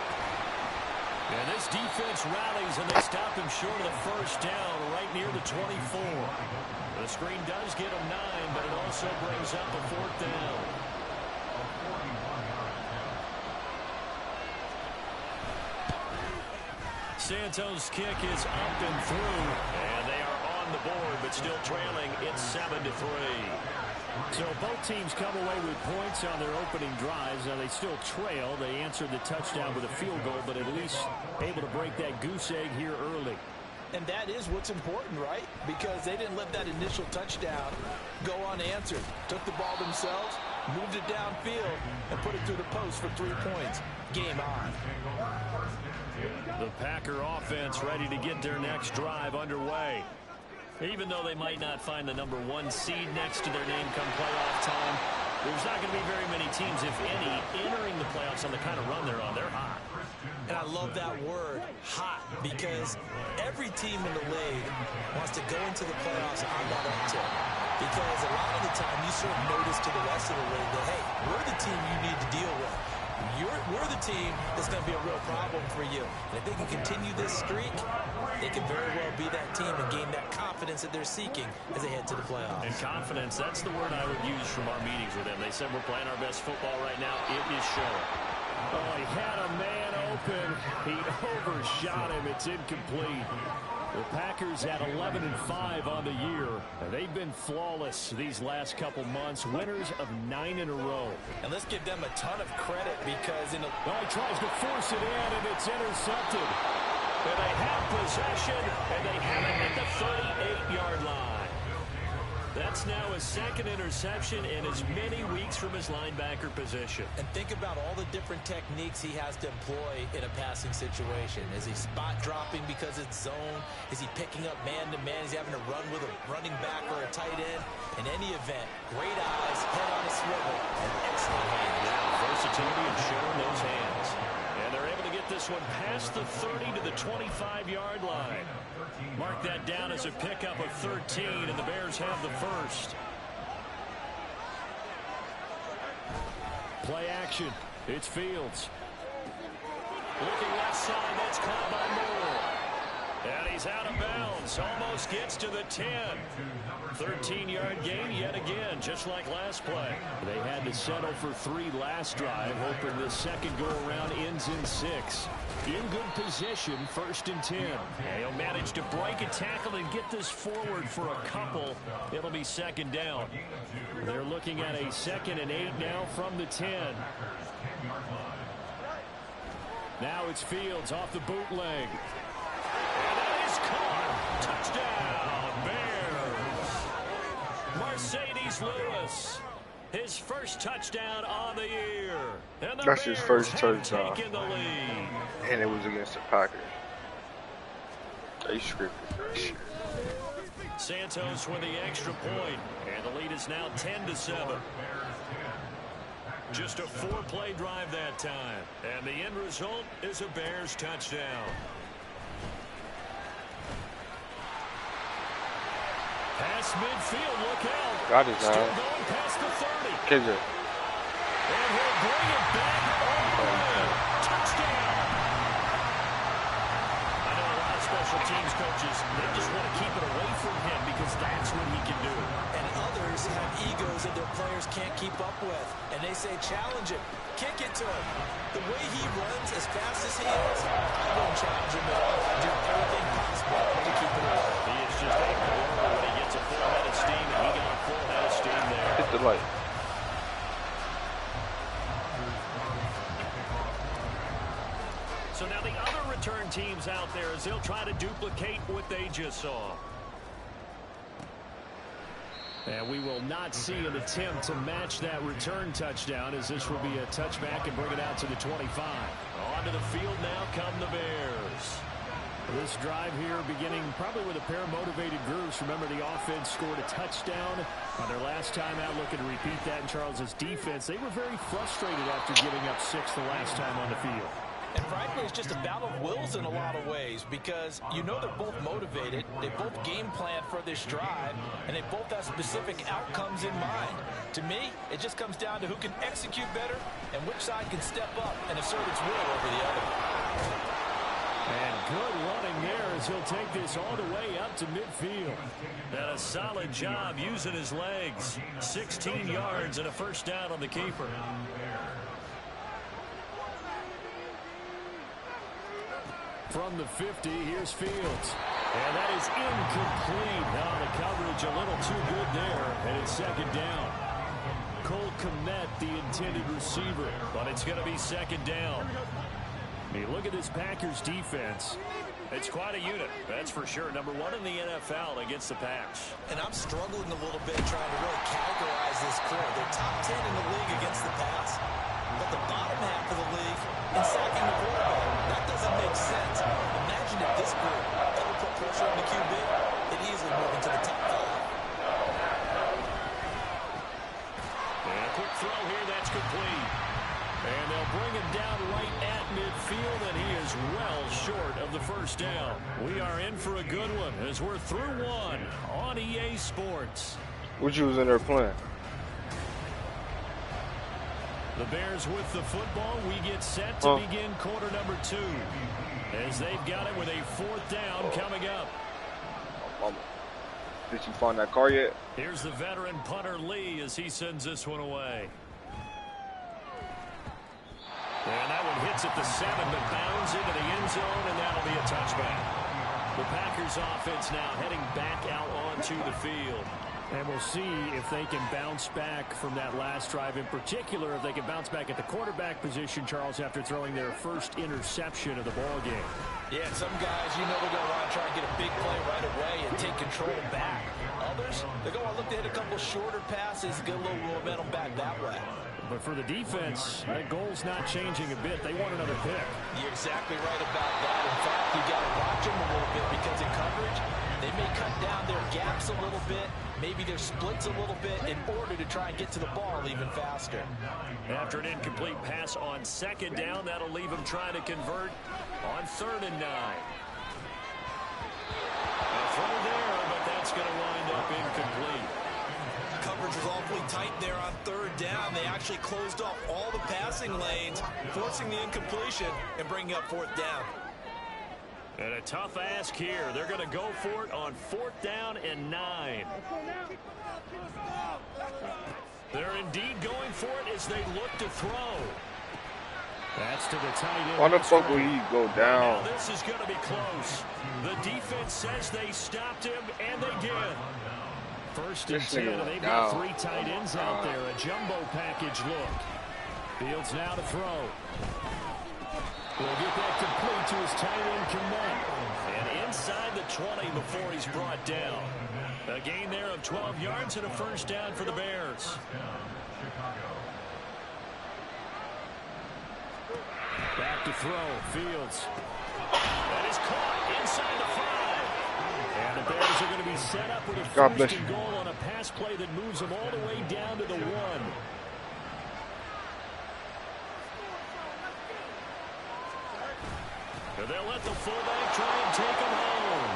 And this defense rallies, and they stop him short of the first down right near the 24. The screen does get him 9, but it also brings up a 4th down. Santos' kick is up and through, and they are on the board, but still trailing. It's 7-3. So both teams come away with points on their opening drives. Now they still trail. They answered the touchdown with a field goal, but at least able to break that goose egg here early. And that is what's important, right? Because they didn't let that initial touchdown go unanswered. Took the ball themselves, moved it downfield, and put it through the post for 3 points. Game on. The Packer offense ready to get their next drive underway. Even though they might not find the number 1 seed next to their name come playoff time, there's not going to be very many teams, if any, entering the playoffs on the kind of run they're on. They're hot. And I love that word, hot, because every team in the league wants to go into the playoffs on that uptick. Because a lot of the time you serve notice to the rest of the league that, hey, we're the team you need to deal with. We're the team that's going to be a real problem for you. And if they can continue this streak, they can very well be that team and gain that confidence that they're seeking as they head to the playoffs. And confidence, that's the word I would use from our meetings with them. They said we're playing our best football right now. It is showing. Oh, he had a man open. He overshot him. It's incomplete. The Packers at 11-5 on the year. They've been flawless these last couple months. Winners of 9 in a row. And let's give them a ton of credit because he tries to force it in, and it's intercepted. And they have possession, and they have it at the 38-yard line. That's That's now his second interception in as many weeks from his linebacker position. And think about all the different techniques he has to employ in a passing situation. Is he spot dropping because it's zone? Is he picking up man-to-man? Is he having to run with a running back or a tight end? In any event, great eyes, head on a swivel, and excellent hands. Yeah, versatility and showing those hands. And they're able to get this one past the 30 to the 25-yard line. Mark that down as a pickup of 13, and the Bears have the first. Play action. It's Fields. Looking left side. That's caught by Moore. And he's out of bounds. Almost gets to the 10. 13-yard gain yet again, just like last play. They had to settle for 3 last drive, hoping the second go-around ends in 6. In good position, 1st and 10. And he'll manage to break a tackle and get this forward for a couple. It'll be 2nd down. They're looking at a 2nd and 8 now from the 10. Now it's Fields off the bootleg. And that is caught. Touchdown, Bears. Mercedes Lewis. His first touchdown on the year. And the That's his first touchdown. taken the lead. And it was against the Packers. They scripted that shit. Santos with the extra point. And the lead is now 10-7. Just a 4-play drive that time. And the end result is a Bears touchdown. Past midfield, look out. Got his Still eye. going past the 30. KJ. And he'll bring it back all the way. Touchdown. I know a lot of special teams coaches, they just want to keep it away from him because that's what he can do. And others have egos that their players can't keep up with. And they say, challenge him. Kick it to him. The way he runs as fast as he is, I wouldn't challenge him at all. Do everything possible to keep it away. He is just a blower when he gets a full head of steam, and he got a full head of steam there. Hit the light. So now the other return teams out there as they'll try to duplicate what they just saw. And we will not see an attempt to match that return touchdown as this will be a touchback and bring it out to the 25. Onto the field now come the Bears. This drive here beginning probably with a pair of motivated groups. Remember, the offense scored a touchdown on their last time out. Looking to repeat that in Charles's defense. They were very frustrated after giving up 6 the last time on the field. And frankly, it's just a battle of wills in a lot of ways because you know they're both motivated, they both game plan for this drive, and they both have specific outcomes in mind. To me, it just comes down to who can execute better and which side can step up and assert its will over the other. And good running there as he'll take this all the way up to midfield. And a solid job using his legs. 16 yards and a 1st down on the keeper. From the 50, here's Fields. And that is incomplete. Now the coverage a little too good there, and it's 2nd down. Cole Kmet, the intended receiver, but it's going to be 2nd down. You look at this Packers defense. It's quite a unit, that's for sure. Number 1 in the NFL against the pass. And I'm struggling a little bit trying to really categorize this crew. They're top 10 in the league against the pass, but the bottom half of the league in sacking the quarterback. That doesn't make sense. Imagine if this group ever put pressure on the QB, it easily move into the top 5. And a quick throw here, that's complete. And they'll bring him down right at midfield, and he is well short of the 1st down. We are in for a good one as we're through 1 on EA Sports. What you was in there playing? The Bears with the football. We get set to begin quarter number 2 as they've got it with a 4th down coming up. Did you find that car yet? Here's the veteran punter Lee as he sends this one away. And that one hits at the 7 but bounds into the end zone, and that'll be a touchback. The Packers offense now heading back out onto the field. And we'll see if they can bounce back from that last drive. In particular, if they can bounce back at the quarterback position, Charles, after throwing their first interception of the ball game. Yeah, some guys, you know they're going to want to try and get a big play right away and take control back. Others, Bears, they're going to look to hit a couple shorter passes, get a little momentum back that way. But for the defense, that goal's not changing a bit. They want another pick. You're exactly right about that. In fact, you got to watch them a little bit because in coverage, they may cut down their gaps a little bit, maybe their splits a little bit in order to try and get to the ball even faster. After an incomplete pass on second down, that'll leave them trying to convert on 3rd and 9. A throw there, but that's going to wind up incomplete. Coverage was awfully tight there on 3rd down. They actually closed off all the passing lanes, forcing the incompletion and bringing up 4th down. And a tough ask here. They're going to go for it on 4th down and 9. They're indeed going for it as they look to throw. That's to the tight end. Why the fuck will he go down? Now this is going to be close. The defense says they stopped him, and they did. 1st and 10, and they've got 3 tight ends out there. A jumbo package look. Fields now to throw. Will get that complete to his tight end, Komet. And inside the 20 before he's brought down. A gain there of 12 yards and a 1st down for the Bears. Back to throw. Fields. That is caught inside the 5. And the Bears are going to be set up with a 1st and goal on a pass play that moves them all the way down to the 1. They'll let the fullback try and take him home.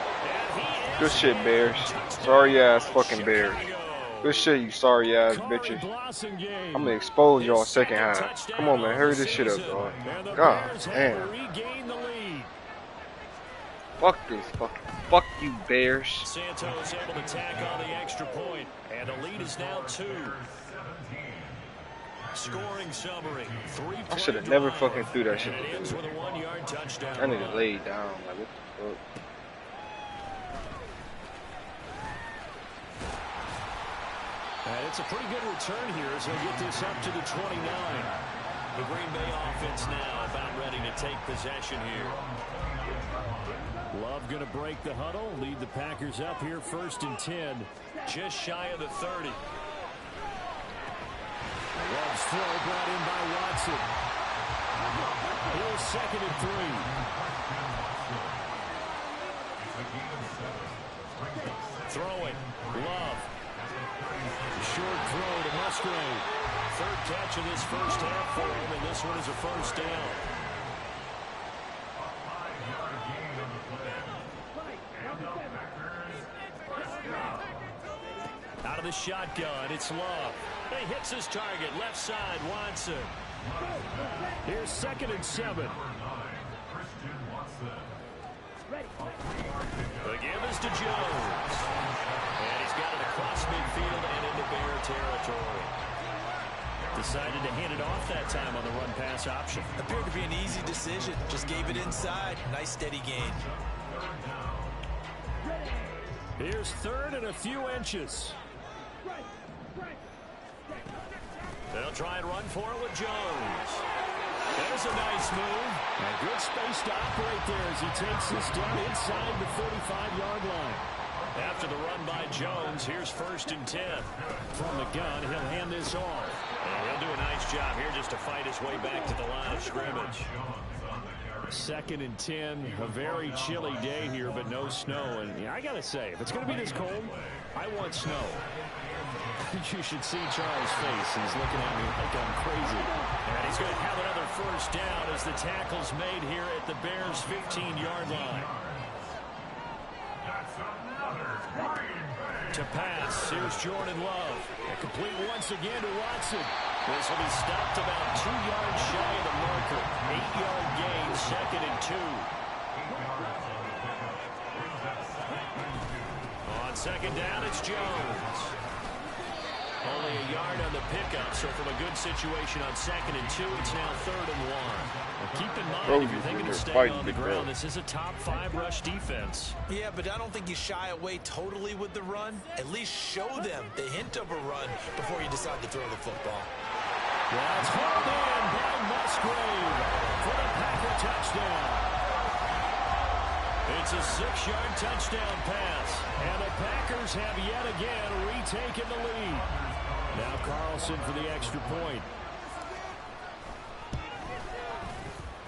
And good shit, Bears. Sorry ass fucking Bears. Good shit, you sorry ass bitches. I'm gonna expose y'all 2nd half. Come on, man. Hurry this shit up, dog. God damn. Fuck this. Fuck you, Bears. Santos able to tack on the extra point. And the lead is now 2. Scoring summary. 3 I should have never fucking threw that shit. And it ends with a 1-yard touchdown. That nigga laid down. Like, what the fuck? And it's a pretty good return here as they get this up to the 29. The Green Bay offense now about ready to take possession here. Love going to break the huddle, lead the Packers up here 1st and 10. Just shy of the 30. Love's throw brought in by Watson. Here's 2nd and 3. Throwing. Love. Short throw to Musgrave. 3rd catch of this 1st half for him, and this one is a 1st down. Out of the shotgun, it's Love. He hits his target, left side, Watson. Here's 2nd and 7. The give is to Jones. And he's got it across midfield and into Bear territory. Decided to hand it off that time on the run-pass option. Appeared to be an easy decision. Just gave it inside. Nice steady gain. Here's 3rd and a few inches. They'll try and run for it with Jones. There's a nice move. And good space to operate there as he takes this down inside the 45-yard line. After the run by Jones, here's 1st and 10. From the gun, he'll hand this off. And he'll do a nice job here just to fight his way back to the line of scrimmage. 2nd and 10, a very chilly day here, but no snow. And I got to say, if it's going to be this cold, I want snow. You should see Charles' face. He's looking at me like I'm crazy. And he's going to have another 1st down as the tackle's made here at the Bears' 15-yard line. To pass, here's Jordan Love. And complete once again to Watson. This will be stopped about 2 yards shy of the marker. 8-yard gain, 2nd and 2. On 2nd down, it's Jones. Only a yard on the pickup, so from a good situation on 2nd and 2, it's now 3rd and 1. Well, keep in mind, if you're thinking of staying on the ground, this is a top 5 rush defense. Yeah, but I don't think you shy away totally with the run. At least show them the hint of a run before you decide to throw the football. That's hauled in by Musgrave for the Packer touchdown. It's a 6-yard touchdown pass. And the Packers have yet again retaken the lead. Now Carlson for the extra point.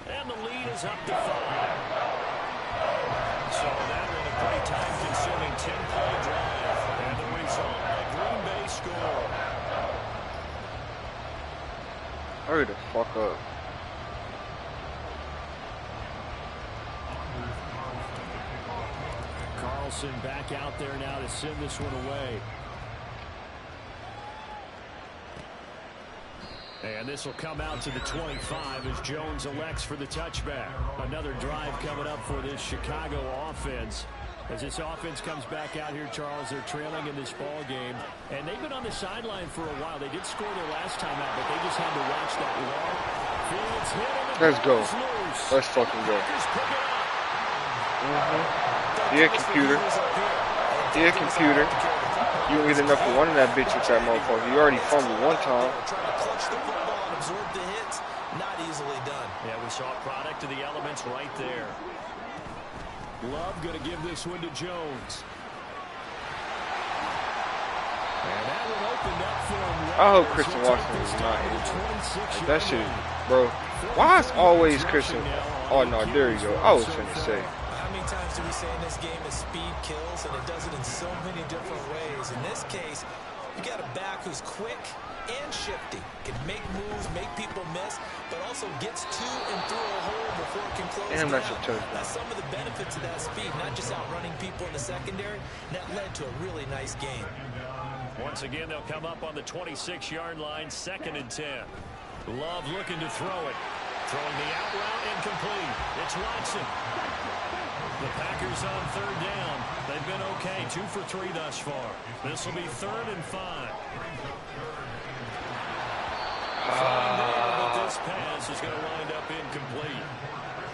And the lead is up to 5. So that was a pretty time-consuming 10-play drive. And the result, a Green Bay score. Hurry the fuck up. Carlson back out there now to send this one away. And this will come out to the 25 as Jones elects for the touchback. Another drive coming up for this Chicago offense. As this offense comes back out here, Charles, they're trailing in this ball game. And they've been on the sideline for a while. They did score their last time out, but they just had to watch that long. Fields hit and let's go. Let's fucking go. Yeah, computer. Yeah, computer. You ain't enough for one of that bitch with that motherfucker. You already fumbled one time. Trying to clutch the football and absorb the hits. Not easily done. Yeah, we saw a product of the elements right there. Love going to give this one to Jones. And that one opened up for him. I hope Christian Watson is not injured. That shit, bro. Why is always Christian? Oh, no, there you go. I was finna say. How many times do we say in this game that speed kills, and it does it in so many different ways? In this case, you got a back who's quick and shifty, can make moves, make people miss, but also gets to and through a hole before it can close down. That's some of the benefits of that speed, not just outrunning people in the secondary. That led to a really nice game. Once again, they'll come up on the 26-yard line, 2nd and 10. Love looking to throw it. Throwing the out route incomplete. It's Watson. The Packers on 3rd down. They've been okay, 2 for 3 thus far. This will be 3rd and 5. But this pass is going to wind up incomplete.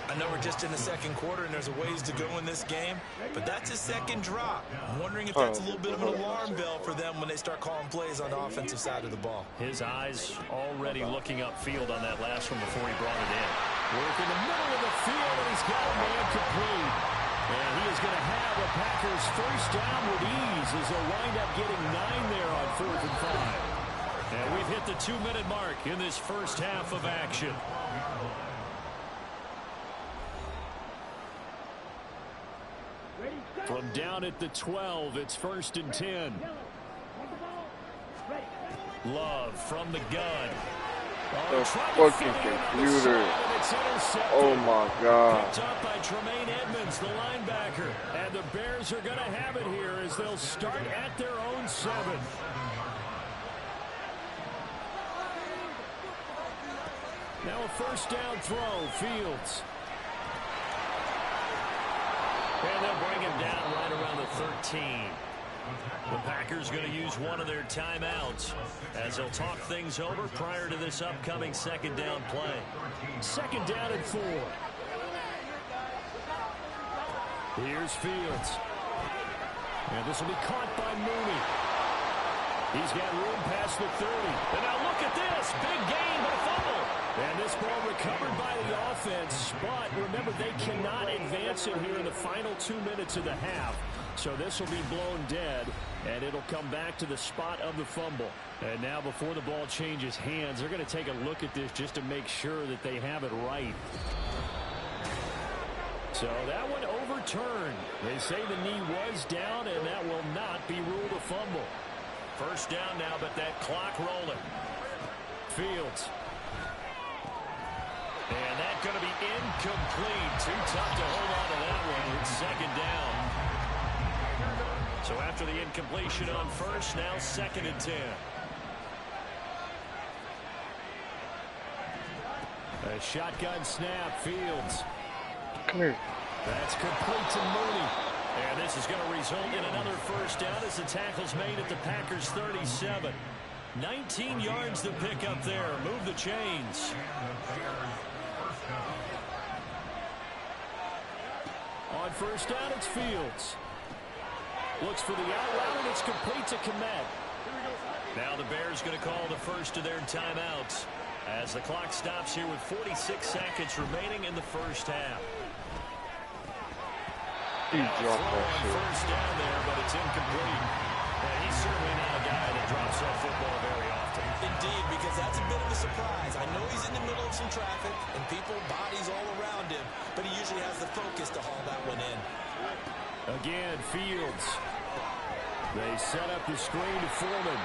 I know we're just in the 2nd quarter and there's a ways to go in this game, but that's his 2nd drop. I'm wondering if that's a little bit of an alarm bell for them when they start calling plays on the offensive side of the ball. His eyes already looking upfield on that last one before he brought it in. Work in the middle of the field, and he's got a man complete. And he is going to have the Packers 1st down with ease as they'll wind up getting 9 there on 4th and 5. And we've hit the 2-minute mark in this first half of action. From down at the 12, it's 1st and 10. Love from the gun. The fucking computer. Oh my God. Picked up by Tremaine Edmonds, the linebacker. And the Bears are going to have it here as they'll start at their own 7. Now a 1st down throw, Fields. And they'll bring him down right around the 13. The Packers going to use one of their timeouts as they'll talk things over prior to this upcoming 2nd down play. 2nd down and 4. Here's Fields. And this will be caught by Mooney. He's got room past the 30. And now look at this. Big gain, but a fumble. And this ball recovered by the offense. But remember, they cannot advance it here in the final 2 minutes of the half. So this will be blown dead, and it'll come back to the spot of the fumble. And now before the ball changes hands, they're going to take a look at this just to make sure that they have it right. So that one overturned. They say the knee was down, and that will not be ruled a fumble. 1st down now, but that clock rolling. Fields. And that's going to be incomplete. Too tough to hold on to that one. It's 2nd down. So after the incompletion on 1st, now 2nd and 10. A shotgun snap, Fields. Come here. That's complete to Mooney. And this is going to result in another 1st down as the tackle's made at the Packers 37. 19 yards to pick up there. Move the chains. On 1st down, it's Fields. Looks for the out route, and it's complete to Komet. Now the Bears going to call the first of their timeouts as the clock stops here with 46 seconds remaining in the 1st half. He dropped that shit. First down there, but it's incomplete. He's certainly not a guy that drops that football very often. Indeed, because that's a bit of a surprise. I know he's in the middle of some traffic and people, bodies all around him, but he usually has the focus to haul that one in. Again, Fields. They set up the screen to Foreman.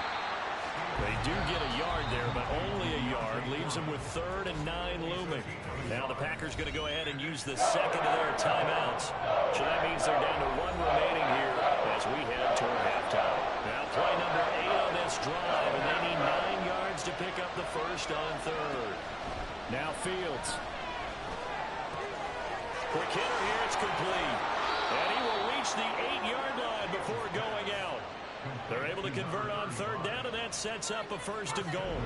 They do get a yard there, but only a yard. Leaves them with 3rd and 9 looming. Now the Packers going to go ahead and use the second of their timeouts. So that means they're down to 1 remaining here as we head toward halftime. Now play number 8 on this drive, and they need 9 yards to pick up the first on 3rd. Now Fields. Quick hitter here, it's complete. And he will reach the 8-yard line before going out. They're able to convert on 3rd down, and that sets up a 1st and goal.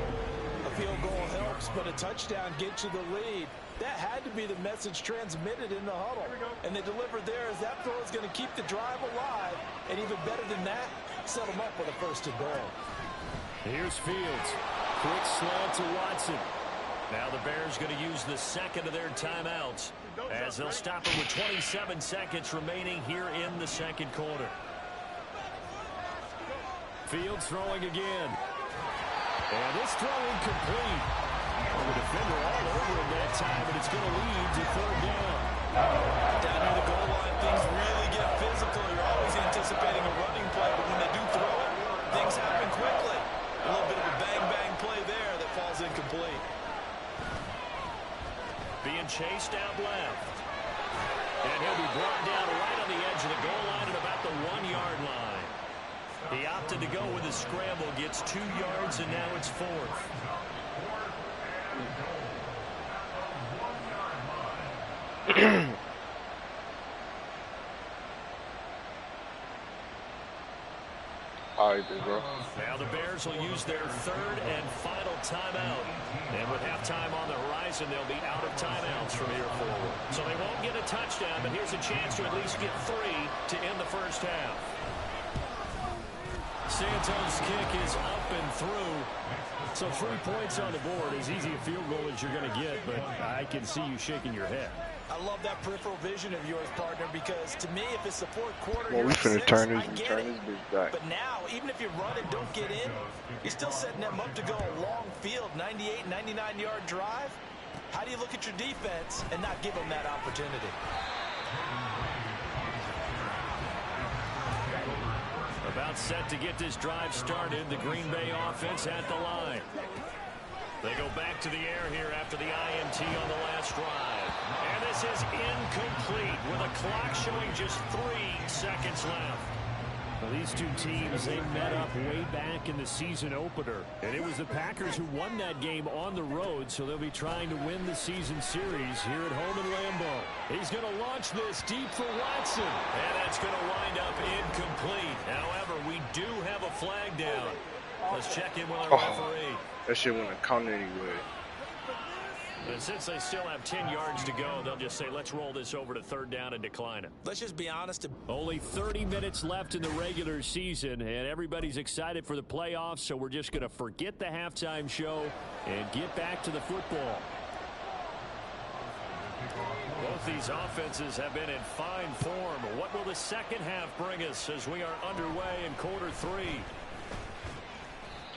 A field goal helps, but a touchdown gets you the lead. That had to be the message transmitted in the huddle. And they delivered there as that throw is going to keep the drive alive. And even better than that, set them up with a 1st and goal. Here's Fields. Quick slant to Watson. Now the Bears going to use the second of their timeouts as they'll stop it with 27 seconds remaining here in the second quarter. Fields throwing again. And this throw incomplete. The defender all over him that time, but it's going to lead to 3rd down. Down near the goal line, things really get physical. You're always anticipating a running play, but when they do throw it, things happen quickly. A little bit of a bang-bang play there that falls incomplete. Being chased out left. And he'll be brought down right on the edge of the goal line at about the 1-yard line. He opted to go with a scramble, gets 2 yards, and now it's 4th. All right, big bro. Now the Bears will use their 3rd and final timeout. And with halftime on the horizon, they'll be out of timeouts from here forward. So they won't get a touchdown, but here's a chance to at least get 3 to end the first half. Santos' kick is up and through. So 3 points on the board, as easy a field goal as you're going to get, but I can see you shaking your head. I love that peripheral vision of yours, partner, because to me, if it's the 4th quarter, Well, we finna turn this bitch back. But now, even if you run and don't get in, you're still setting them up to go a long field, 98, 99-yard drive. How do you look at your defense and not give them that opportunity? About set to get this drive started, the Green Bay offense at the line. They go back to the air here after the INT on the last drive. And this is incomplete with a clock showing just 3 seconds left. Well, these two teams, they met up way back in the season opener. And it was the Packers who won that game on the road, so they'll be trying to win the season series here at home in Lambeau. He's going to launch this deep for Watson. And that's going to wind up incomplete. However, we do have a flag down. Let's check in with our referee. That shit wouldn't count anyway. And since they still have 10 yards to go, they'll just say, let's roll this over to 3rd down and decline it. Let's just be honest. Only 30 minutes left in the regular season, and everybody's excited for the playoffs, so we're just going to forget the halftime show and get back to the football. Both these offenses have been in fine form. What will the second half bring us as we are underway in quarter 3?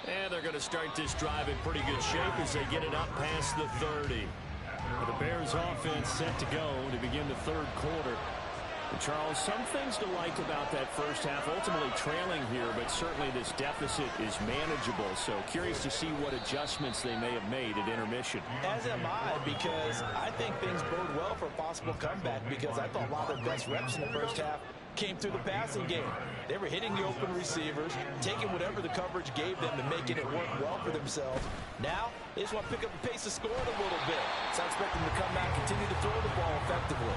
And they're going to start this drive in pretty good shape as they get it up past the 30. The Bears offense set to go to begin the 3rd quarter. And Charles, some things to like about that first half, ultimately trailing here, but certainly this deficit is manageable. So curious to see what adjustments they may have made at intermission. As am I, because I think things bode well for a possible comeback, because I thought a lot of their best reps in the first half came through the passing game. They were hitting the open receivers, taking whatever the coverage gave them and making it work well for themselves. Now, they just want to pick up the pace of scoring a little bit. So I expect them to come back, continue to throw the ball effectively.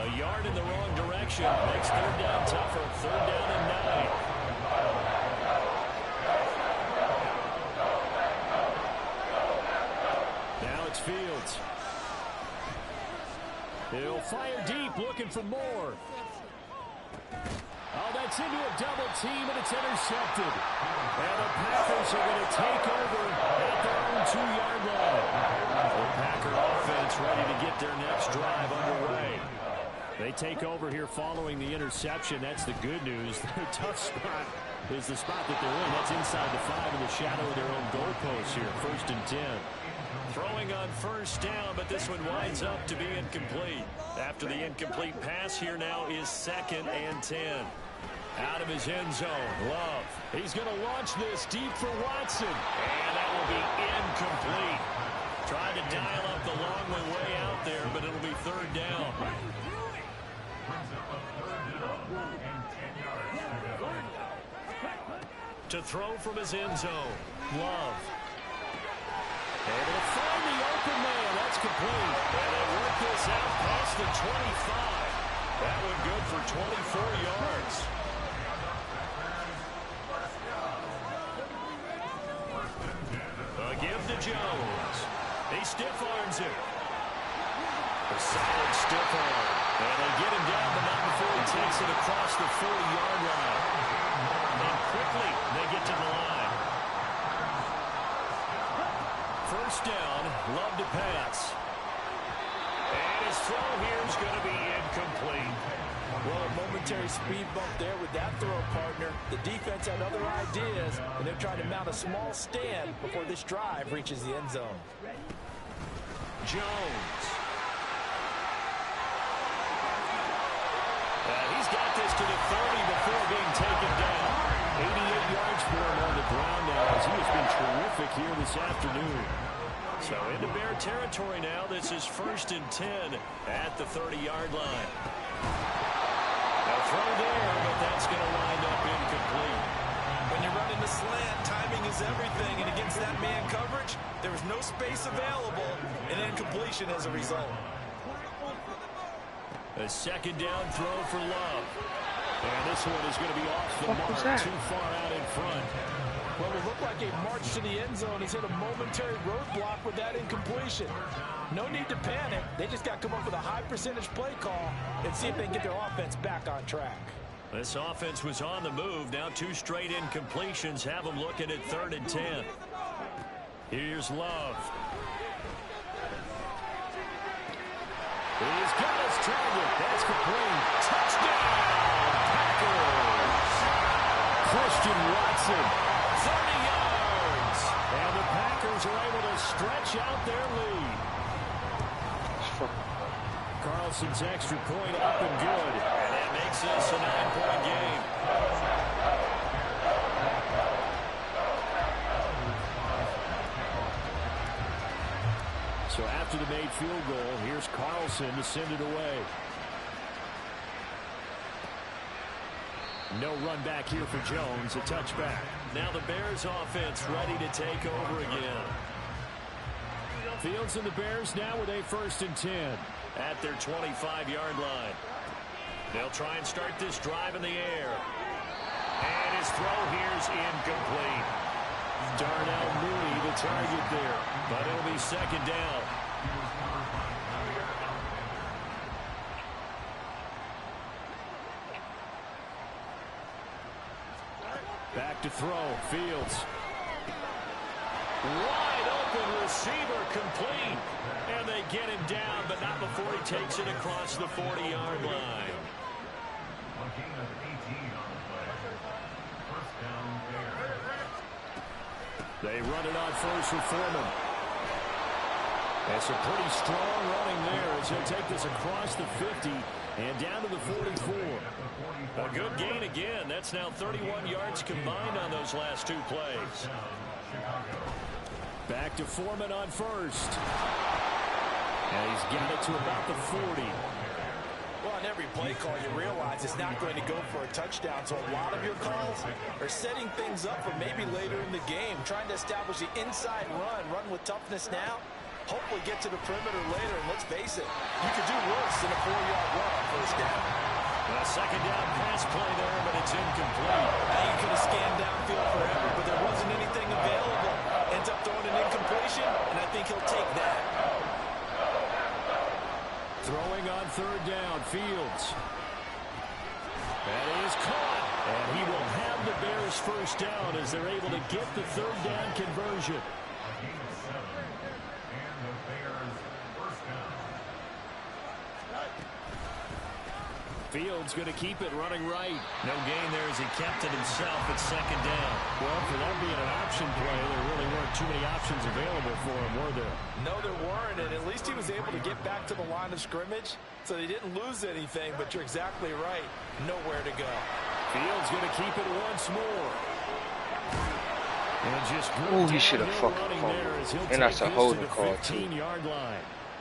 A yard in the wrong direction makes 3rd down tougher. 3rd down and 9. Now it's Fields. He'll fire deep, looking for more. Oh, that's into a double team, and it's intercepted. And the Packers are going to take over at their own 2-yard line. The Packer offense ready to get their next drive underway. They take over here following the interception. That's the good news. Their tough spot is the spot that they're in. That's inside the 5 in the shadow of their own goalposts here. 1st and 10. Throwing on 1st down, but this one winds up to be incomplete. After the incomplete pass, here now is 2nd and 10. Out of his end zone, Love. He's going to launch this deep for Watson. And that will be incomplete. Tried to dial up the long way out there, but it'll be 3rd down. To throw from his end zone, Love. Able to find the open man. That's complete. And they work this out past the 25. That one good for 24 yards. A give to Jones. He stiff arms it. A solid stiff arm. And they get him down, but not before he takes it across the 40-yard line. And quickly they get to the line. 1st down, Love to pass. And his throw here is going to be incomplete. Well, a momentary speed bump there with that throw partner. The defense had other ideas, and they're trying to mount a small stand before this drive reaches the end zone. Jones. He's got this to the 30 before being taken down. 88 yards for him on the ground now as he has been terrific here this afternoon. So into Bear territory now. This is 1st and 10 at the 30-yard line. A throw there, but that's going to wind up incomplete. When you're running the slant, timing is everything, and against that man coverage, there was no space available, and incompletion as a result. A 2nd down throw for Love. And this one is going to be off the mark, too far out in front. Well, it looked like a march to the end zone. He's hit a momentary roadblock with that incompletion. No need to panic. They just got to come up with a high percentage play call and see if they can get their offense back on track. This offense was on the move. Now 2 straight incompletions have them looking at 3rd and 10. Here's Love. He's got his target. That's complete. Touchdown, Packers. Christian Watson. 30 yards. And the Packers are able to stretch out their lead. Carlson's extra point up and good. And that makes this a 9-point game. So after the made field goal, here's Carlson to send it away. No run back here for Jones, a touchback. Now the Bears offense ready to take over again. Fields and the Bears now with a 1st and 10. At their 25-yard line. They'll try and start this drive in the air. And his throw here's incomplete. Darnell Mooney the target there. But it'll be 2nd down. Back to throw. Fields. Wide open receiver complete. And they get him down, but not before he takes it across the 40-yard line. They run it on 1st for Foreman. That's a pretty strong running there as he'll take this across the 50 and down to the 44. A good gain again. That's now 31 yards combined on those last 2 plays. Back to Foreman on 1st. And he's got it to about the 40. Well, on every play call, you realize it's not going to go for a touchdown. So a lot of your calls are setting things up for maybe later in the game, trying to establish the inside run with toughness now. Hopefully get to the perimeter later. And let's face it, you could do worse than a 4-yard run on 1st down. A 2nd down pass play there, but it's incomplete. Now you could have scanned downfield forever, but there wasn't anything available. Ends up throwing an incompletion, and I think he'll take that. Throwing on 3rd down, Fields. That is caught. And he will have the Bears 1st down as they're able to get the 3rd down conversion. Fields going to keep it running right. No gain there as he kept it himself at second down. Well, for that being an option play, there really weren't too many options available for him, were there? No, there weren't, and at least he was able to get back to the line of scrimmage, so he didn't lose anything, but you're exactly right. Nowhere to go. Fields going to keep it once more. And just he should have fucking fumbled. And that's a holding call, too.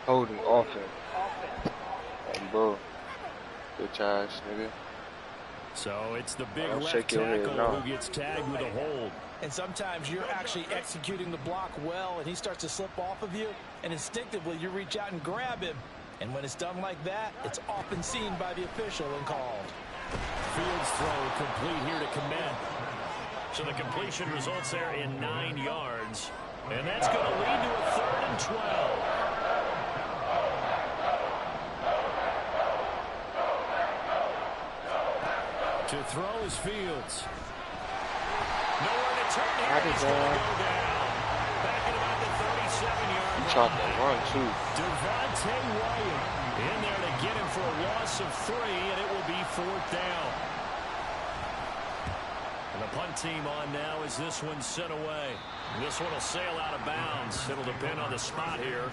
Holding offense. And bro. Bitch ass, nigga. So it's the big left tackle who gets tagged with a hold. And sometimes you're actually executing the block well, and he starts to slip off of you, and instinctively you reach out and grab him. And when it's done like that, it's often seen by the official and called. Fields throw complete here to Komet. So the completion results there in 9 yards. And that's going to lead to a 3rd and 12. To throw is Fields. Nowhere to turn here. He's going to go down. Back at about the 37-yard line. Trying to run, too. Devontae Wyatt in there to get him for a loss of 3, and it will be 4th down. And the punt team on now as this one's sent away. This one will sail out of bounds. It'll depend on the spot here.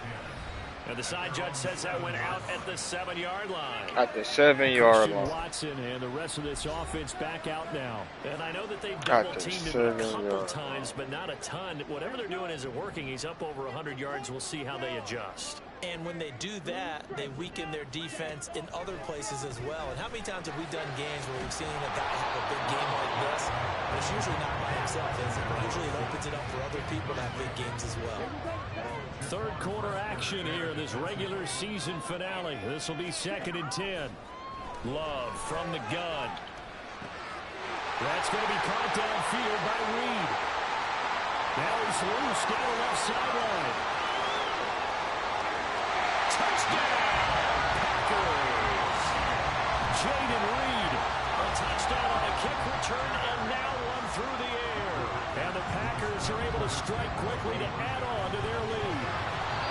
And the side judge says that went out at the 7-yard line. At the 7-yard line. Watson and the rest of this offense back out now. And I know that they've double-teamed him a couple times, but not a ton. Whatever they're doing isn't working. He's up over 100 yards. We'll see how they adjust. And when they do that, they weaken their defense in other places as well. And how many times have we done games where we've seen a guy have a big game like this? But it's usually not by himself, is it? Usually it opens it up for other people to have big games as well. Third quarter action here in this regular season finale. This will be 2nd and 10. Love from the gun. That's going to be caught downfield by Reed. Now he's loose down the left sideline. Touchdown, Packers. Jaden Reed, a touchdown on a kick return, and now one through the air. And the Packers are able to strike quickly to add on to their lead.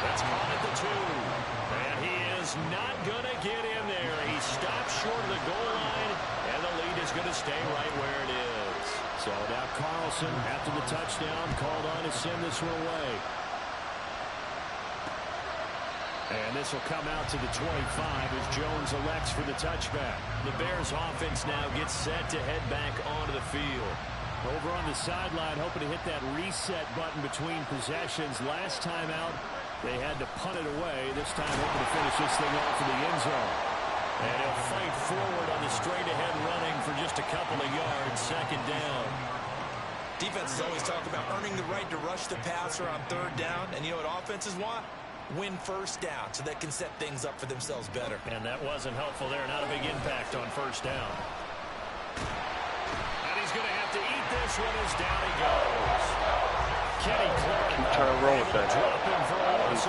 That's caught at the 2. And he is not going to get in there. He stops short of the goal line, and the lead is going to stay right where it is. So now Carlson, after the touchdown, called on to send this one away. And this will come out to the 25 as Jones elects for the touchback. The Bears offense now gets set to head back onto the field. Over on the sideline, hoping to hit that reset button between possessions. Last time out, they had to punt it away. This time hoping to finish this thing off in the end zone. And he'll fight forward on the straight-ahead running for just a couple of yards. 2nd down. Defenses always talk about earning the right to rush the passer on 3rd down. And you know what offenses want? Win 1st down so they can set things up for themselves better. And that wasn't helpful there. Not a big impact on 1st down. And he's going to have to eat this one as down he goes. Kenny Clark. Keep trying to roll with that. He's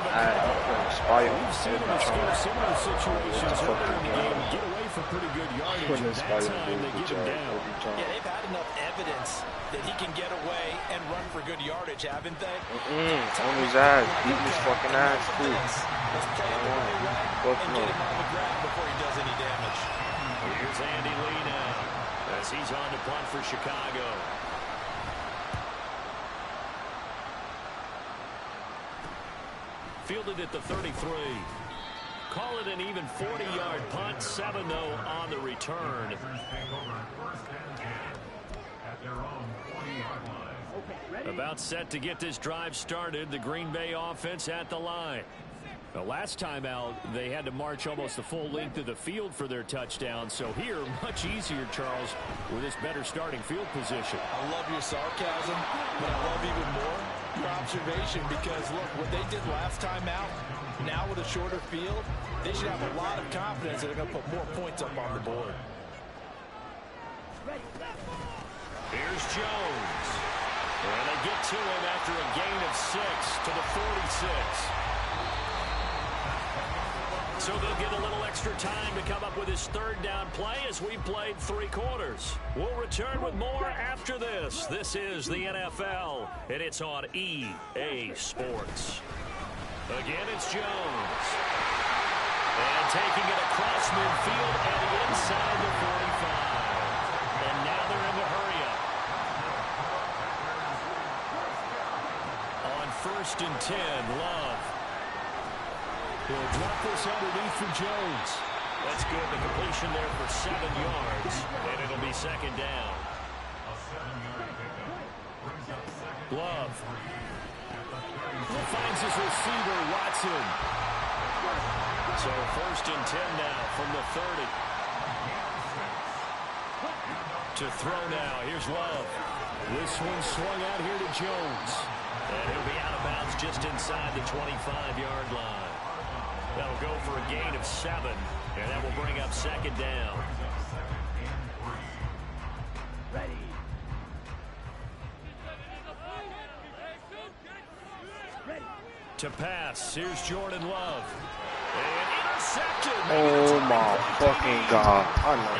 We've seen him escape similar situations earlier in the game and get away for pretty good yardage. And that time they get him down. Yeah, they've had enough evidence that he can get away and run for good yardage, haven't they? On his ass. Beating his fucking ass, too. Let's play it the right way and get him on the ground before he does any damage. Here's Andy Lee now as he's on to punt for Chicago. Fielded at the 33. Call it an even 40-yard punt. 7-0 on the return. About set to get this drive started. The Green Bay offense at the line. The last time out, they had to march almost the full length of the field for their touchdown. So here, much easier, Charles, with this better starting field position. I love your sarcasm, but I love even more your observation because, look, what they did last time out, now with a shorter field, they should have a lot of confidence that they're going to put more points up on the board. Here's Jones. And they get to him after a gain of 6 to the 46. So they'll get a little extra time to come up with his 3rd down play as we played 3 quarters. We'll return with more after this. This is the NFL, and it's on EA Sports. Again, it's Jones. And taking it across midfield and inside the 45. And now they're in the hurry-up. On 1st and 10, Love. He'll drop this underneath for Jones. That's good. The completion there for 7 yards. And it'll be 2nd down. Love. Finds his receiver, Watson. So 1st and 10 now from the 30. To throw now. Here's Love. This one swung out here to Jones. And he'll be out of bounds just inside the 25-yard line. That'll go for a gain of 7. And that will bring up 2nd down. Ready. To pass. Here's Jordan Love. And intercepted. Oh my fucking God. I know.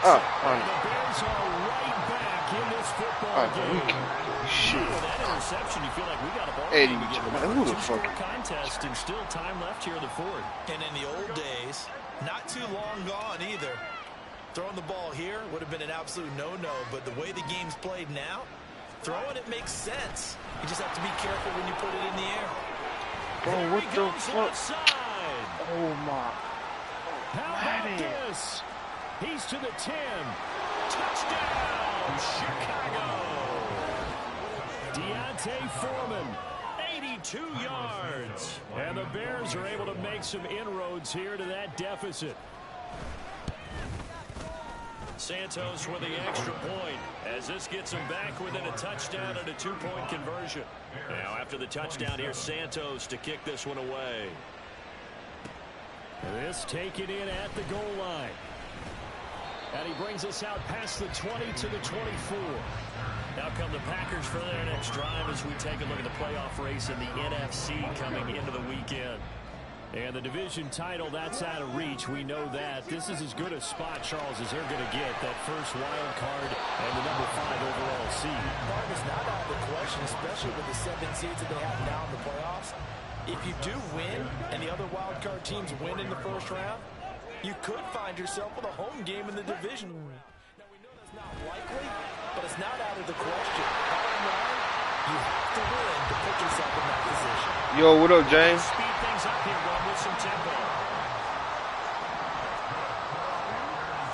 I know. The Bears are right back in this football game. Shit. With that interception, you feel like we got a ball Eddie, game again. man, who the fuck? Contest and still time left here in the 4th. And in the old days, not too long gone either. Throwing the ball here would have been an absolute no-no, but the way the game's played now, throwing it makes sense. You just have to be careful when you put it in the air. Bro, what the fuck? Oh my. How about this? He's to the 10. Touchdown, Chicago. Deontay Foreman, 82 yards. And the Bears are able to make some inroads here to that deficit. Santos with the extra point as this gets him back within a touchdown and a 2-point conversion. Now after the touchdown, here's Santos to kick this one away. This taken in at the goal line. And he brings us out past the 20 to the 24. Now come the Packers for their next drive as we take a look at the playoff race in the NFC coming into the weekend. And the division title, that's out of reach. We know that. This is as good a spot, Charles, as they're going to get. That first wild card and the number 5 overall seed. It's not out of the question, especially with the 7 seeds that they have now in the playoffs. If you do win and the other wild card teams win in the first round, you could find yourself with a home game in the division. Now, we know that's not likely, but it's not out of the question. Bottom line, you have to win to put yourself in that position. Yo, what up, James? Speed things up here, run with some tempo.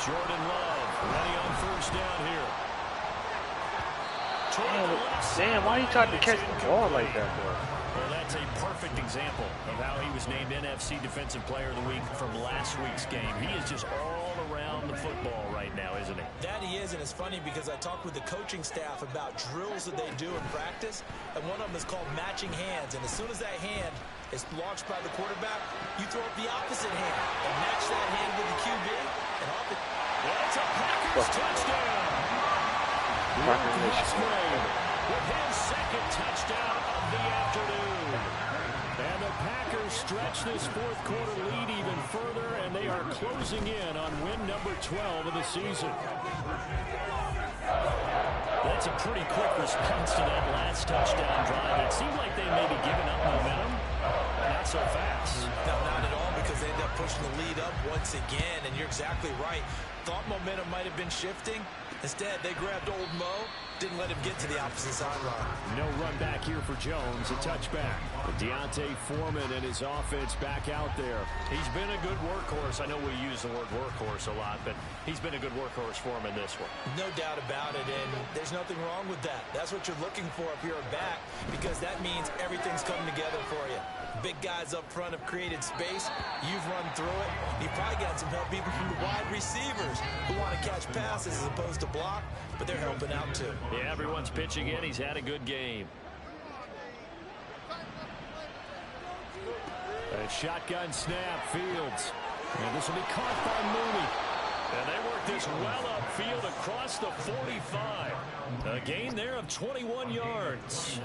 Jordan Love ready on 1st down here. Damn, why you trying to catch the ball like that, bro? Well, that's a perfect example of how he was named NFC Defensive Player of the Week from last week's game. He is just all around the football right now, isn't he? That he is, and it's funny because I talked with the coaching staff about drills that they do in practice, and one of them is called matching hands. And as soon as that hand is launched by the quarterback, you throw up the opposite hand and match that hand with the QB, and off it. That's a Packers touchdown. With his 2nd touchdown of the afternoon. And the Packers stretch this 4th quarter lead even further, and they are closing in on win number 12 of the season. That's a pretty quick response to that last touchdown drive. It seemed like they may be giving up momentum. Not so fast. No, not at all, because they end up pushing the lead up once again, and you're exactly right. Thought momentum might have been shifting. Instead, they grabbed old Mo, didn't let him get to the opposite sideline. No run back here for Jones, a touchback. Deontay Foreman and his offense back out there. He's been a good workhorse. I know we use the word workhorse a lot, but he's been a good workhorse for him in this one. No doubt about it, and there's nothing wrong with that. That's what you're looking for if you're a back, because that means everything's coming together for you. Big guys up front have created space. You've run through it. You've probably got some help even from the wide receivers who want to catch passes as opposed to block, but they're helping out too. Yeah, everyone's pitching in. He's had a good game. A shotgun snap, Fields. And this will be caught by Mooney. And they work this well upfield across the 45. A gain there of 21 yards.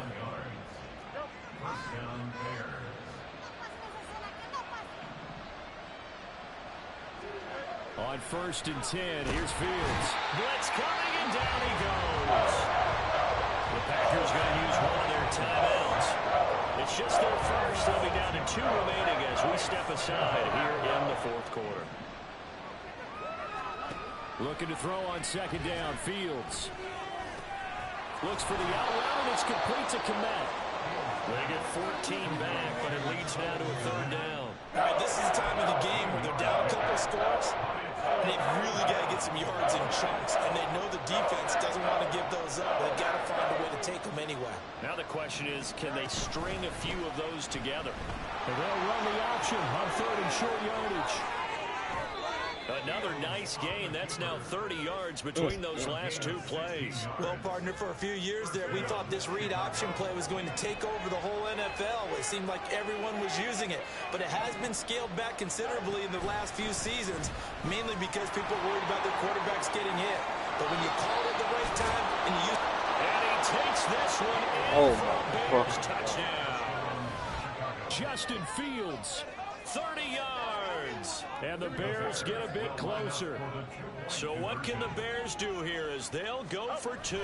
On 1st and 10, here's Fields. Blitz coming, and down he goes. The Packers going to use one of their timeouts. It's just their first, will be down to 2 remaining as we step aside here in the fourth quarter. Looking to throw on second down. Fields looks for the out route, and it's complete to Komet. They get 14 back, but it leads now to a third down. All right, this is the time of the game where they're down a couple of scores. They've really got to get some yards in chunks, and they know the defense doesn't want to give those up, but they've got to find a way to take them anyway. Now the question is, can they string a few of those together? And they'll run the option on third and short yardage. Another nice gain. That's now 30 yards between those last 2 plays. Well, partner, for a few years there, we thought this read option play was going to take over the whole NFL. It seemed like everyone was using it, but it has been scaled back considerably in the last few seasons, mainly because people are worried about their quarterbacks getting hit. But when you call it at the right time and you use... And he takes this one in for a Bears touchdown. Justin Fields, 30 yards. and the Bears get a bit closer. So what can the Bears do here as they'll go for 2?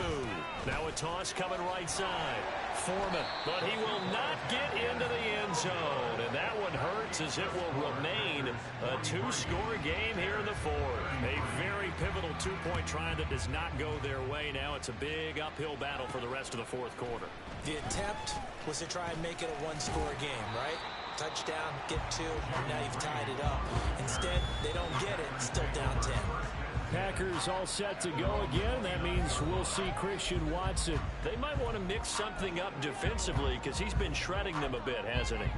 Now a toss coming right side. Foreman, but he will not get into the end zone. And that one hurts as it will remain a 2-score game here in the fourth. A very pivotal 2-point try that does not go their way. Now it's a big uphill battle for the rest of the fourth quarter. The attempt was to try and make it a 1-score game, right? Touchdown, get 2, and now you've tied it up. Instead, they don't get it, still down 10. Packers all set to go again. That means we'll see Christian Watson. They might want to mix something up defensively because he's been shredding them a bit, hasn't he?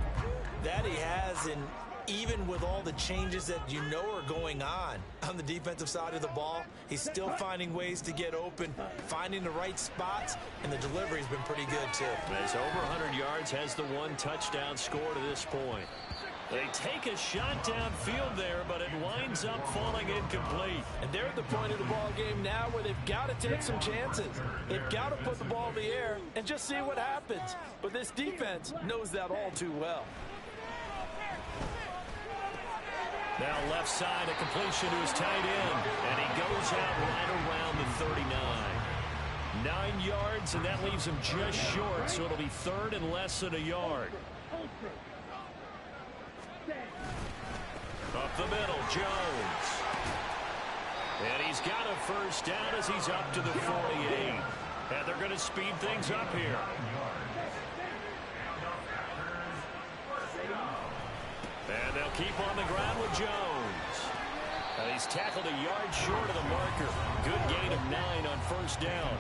That he has, and even with all the changes that you know are going on the defensive side of the ball, he's still finding ways to get open, finding the right spots, and the delivery's been pretty good, too. As over 100 yards, has the 1 touchdown score to this point. They take a shot downfield there, but it winds up falling incomplete. And they're at the point of the ball game now where they've got to take some chances. They've got to put the ball in the air and just see what happens. But this defense knows that all too well. Now left side, a completion to his tight end, and he goes out right around the 39. 9 yards, and that leaves him just short, so it'll be third and less than a yard. Up the middle, Jones. And he's got a first down as he's up to the 48. And they're going to speed things up here. And they'll keep on the ground with Jones. And he's tackled a yard short of the marker. Good gain of 9 on first down.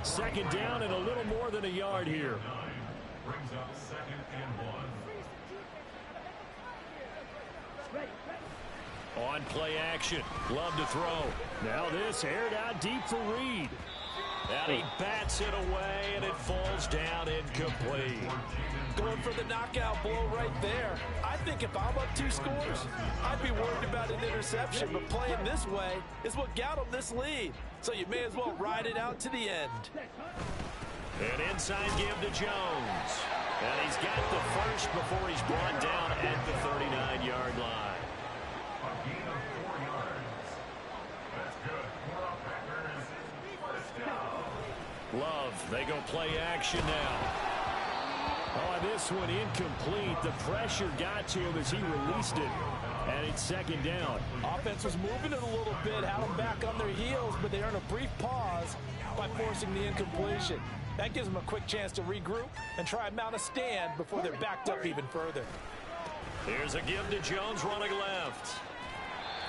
Second down and a little more than a yard here. Brings up 2nd and 1. On play action. Love to throw. Now this aired out deep for Reed. And he bats it away, and it falls down incomplete. Going for the knockout blow right there. I think if I'm up 2 scores, I'd be worried about an interception, but playing this way is what got him this lead. So you may as well ride it out to the end. An inside give to Jones. And he's got the first before he's brought down at the 39-yard line. A gain of 4 yards. That's good. For our Packers, first down. Love, they go play action now. Oh, this one incomplete. The pressure got to him as he released it. And it's second down. Offense was moving it a little bit, had them back on their heels, but they earn a brief pause by forcing the incompletion. That gives them a quick chance to regroup and try and mount a stand before they're backed up even further. Here's a give to Jones running left.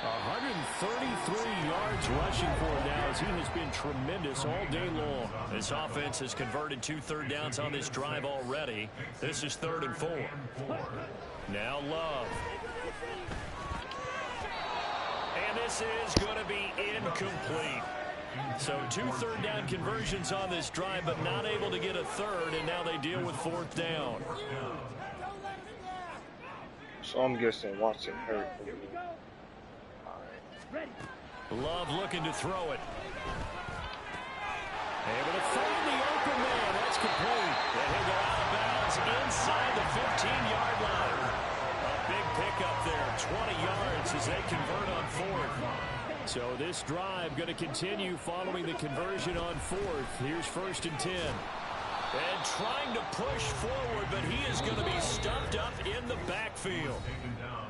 133 yards rushing for him now as he has been tremendous all day long. This offense has converted 2 third downs on this drive already. This is 3rd and 4. Now Love. And this is going to be incomplete. So 2 third down conversions on this drive, but not able to get a third, and now they deal with 4th down. So I'm guessing Watson hurt. Love looking to throw it. Able to find the open man. That's complete. And he'll go out of bounds inside the 15-yard line. A big pickup there, 20 yards as they convert on 4th. So this drive going to continue following the conversion on 4th. Here's 1st and 10. And trying to push forward, but he is going to be stuffed up in the backfield.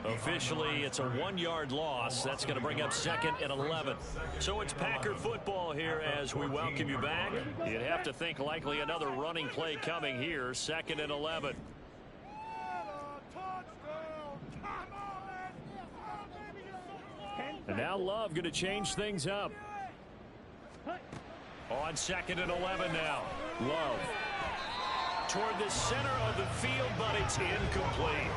Officially, it's a 1-yard loss. That's going to bring up 2nd and 11. So it's Packer football here as we welcome you back. You'd have to think likely another running play coming here, 2nd and 11. And now Love going to change things up. On 2nd and 11 now. Love. Toward the center of the field, but it's incomplete.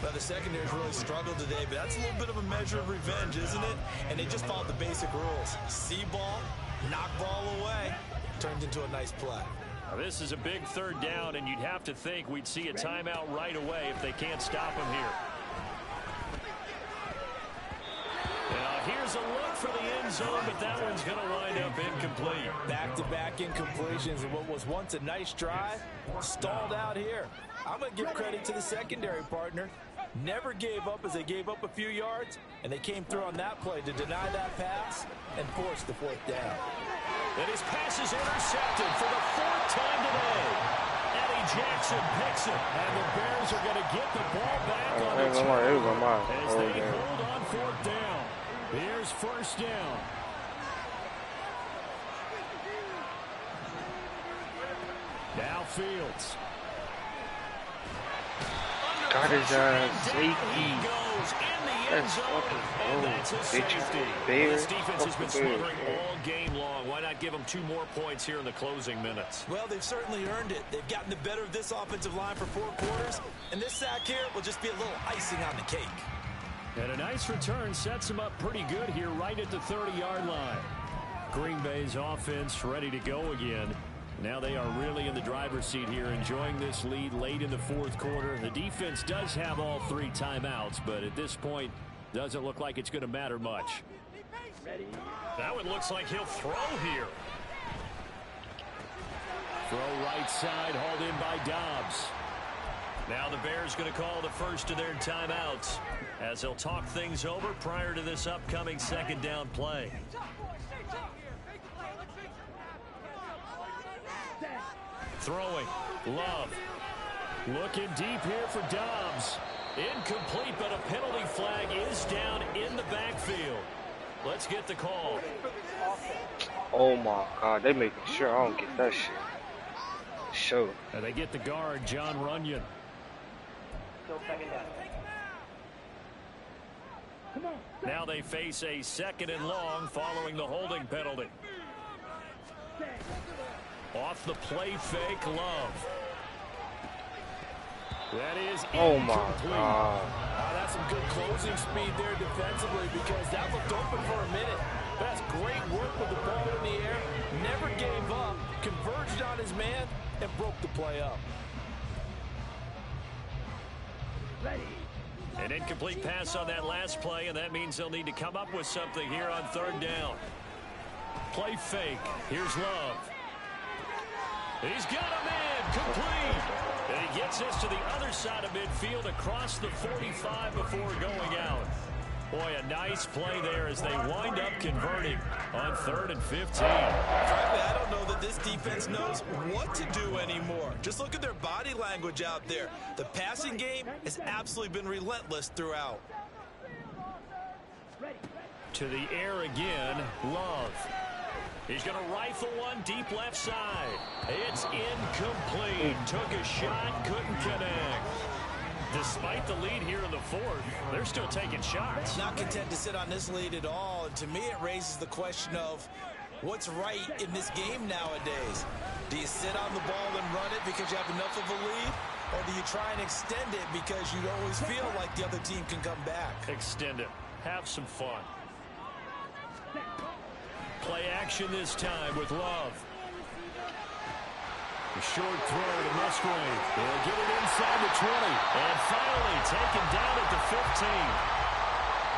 Well, the secondary's really struggled today, but that's a little bit of a measure of revenge, isn't it? And they just followed the basic rules. See ball, knock ball away, turned into a nice play. Now, this is a big 3rd down, and you'd have to think we'd see a timeout right away if they can't stop him here. Now, here's a look for the end zone, but that one's going to wind up incomplete. Back-to-back incompletions, and what was once a nice drive stalled out here. I'm going to give credit to the secondary partner. Never gave up as they gave up a few yards, and they came through on that play to deny that pass and force the 4th down. And his pass is intercepted for the 4th time today. Eddie Jackson picks it, and the Bears are going to get the ball back on the turn as they hold on 4th down. Here's 1st down. Now Fields. Got his safety. That's fucking cold. Bitch, Bears. This defense has been smothering all game long. Why not give them 2 more points here in the closing minutes? Well, they've certainly earned it. They've gotten the better of this offensive line for 4 quarters, and this sack here will just be a little icing on the cake. And a nice return sets him up pretty good here right at the 30-yard line. Green Bay's offense ready to go again. Now they are really in the driver's seat here, enjoying this lead late in the 4th quarter. The defense does have all 3 timeouts, but at this point, doesn't look like it's going to matter much. That one looks like he'll throw here. Throw right side, hauled in by Dobbs. Now the Bears going to call the first of their timeouts as they'll talk things over prior to this upcoming 2nd down play. Throwing. Love. Looking deep here for Dobbs. Incomplete, but a penalty flag is down in the backfield. Let's get the call. Oh my God, they making sure I don't get that shit. Sure. And they get the guard, John Runyon. Now they face a 2nd and long following the holding penalty. Off the play fake, Love. That is oh my God. That's some good closing speed there defensively because that looked open for a minute. That's great work with the ball in the air. Never gave up, converged on his man, and broke the play up. Ready. An incomplete pass on that last play, and that means they'll need to come up with something here on 3rd down. Play fake. Here's Love. He's got him in. Complete. And he gets us to the other side of midfield across the 45 before going out. Boy, a nice play there as they wind up converting on 3rd and 15. Frankly, I don't know that this defense knows what to do anymore. Just look at their body language out there. The passing game has absolutely been relentless throughout. To the air again, Love. He's going to rifle one deep left side. It's incomplete. Took a shot, couldn't connect. Despite the lead here in the 4th, they're still taking shots. Not content to sit on this lead at all. And to me, it raises the question of what's right in this game nowadays. Do you sit on the ball and run it because you have enough of a lead? Or do you try and extend it because you always feel like the other team can come back? Extend it. Have some fun. Play action this time with Love. A short throw to Musgrave. They'll get it inside the 20. And finally taken down at the 15.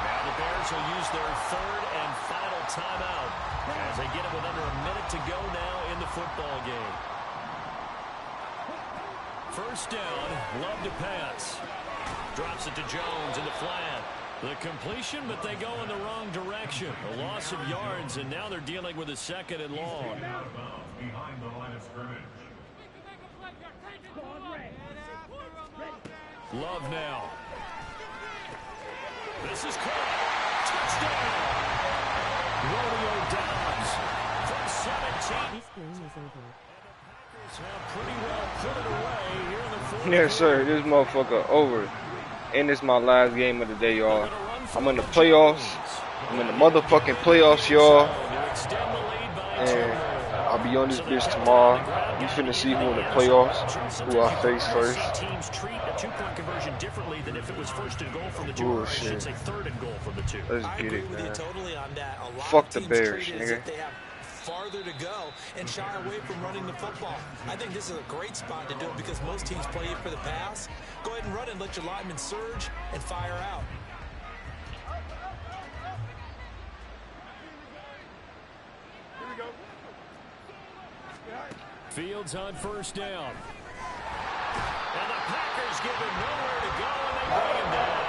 Now the Bears will use their 3rd and final timeout as they get it with under a minute to go now in the football game. 1st down, Love to pass. Drops it to Jones in the flat. The completion, but they go in the wrong direction. A loss of yards, and now they're dealing with a 2nd and long. Behind the line of scrimmage. Love now. This is caught. Touchdown. Rodeo Dobbs from 17. This game is over. Have pretty well put it away here in the fourth Yes, sir. quarter. This motherfucker over. And it's my last game of the day, y'all. I'm in the playoffs. I'm in the motherfucking playoffs, y'all. And I'll be on this bitch tomorrow. You finna see who in the playoffs, who I face first. Teams treat a two-point conversion differently than if it was first and goal from the two. Or I should say third and goal from the two. Let's I get agree it, with you man. totally on that. A lot Fuck of the teams Bears, treat it as nigga. if they have farther to go and shy away from running the football. I think this is a great spot to do it because most teams play you for the pass. Go ahead and run and let your linemen surge and fire out. Fields on first down. And the Packers give him nowhere to go, and they bring him down.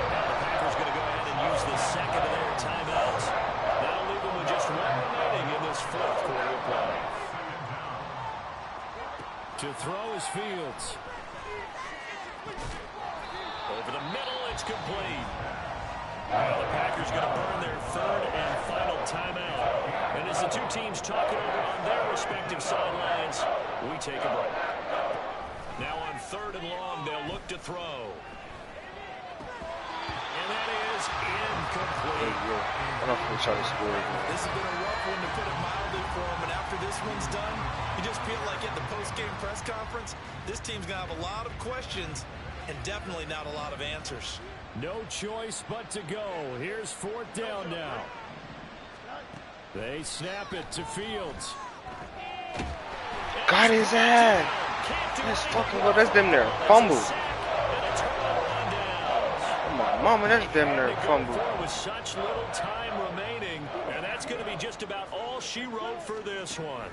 Now the Packers going to go ahead and use the second of their timeouts. That'll leave them with just one remaining in this fourth quarter play. To throw is Fields. Over the middle, it's complete. Now the Packers going to burn their third and final timeout. And as the two teams talk it over on their respective sidelines, we take a break. Now on third and long, they'll look to throw. And that is incomplete. I'm not gonna try to score again. This has been a rough one, to put it mildly, for him. And after this one's done, you just feel like at the post-game press conference, this team's going to have a lot of questions and definitely not a lot of answers. No choice but to go. Here's fourth down now. They snap it to Fields. Got his ass. That's fucking well. That's them there. Fumble. Oh my mama, that's them there. Fumble. With such little time remaining, and that's going to be just about all she wrote for this one.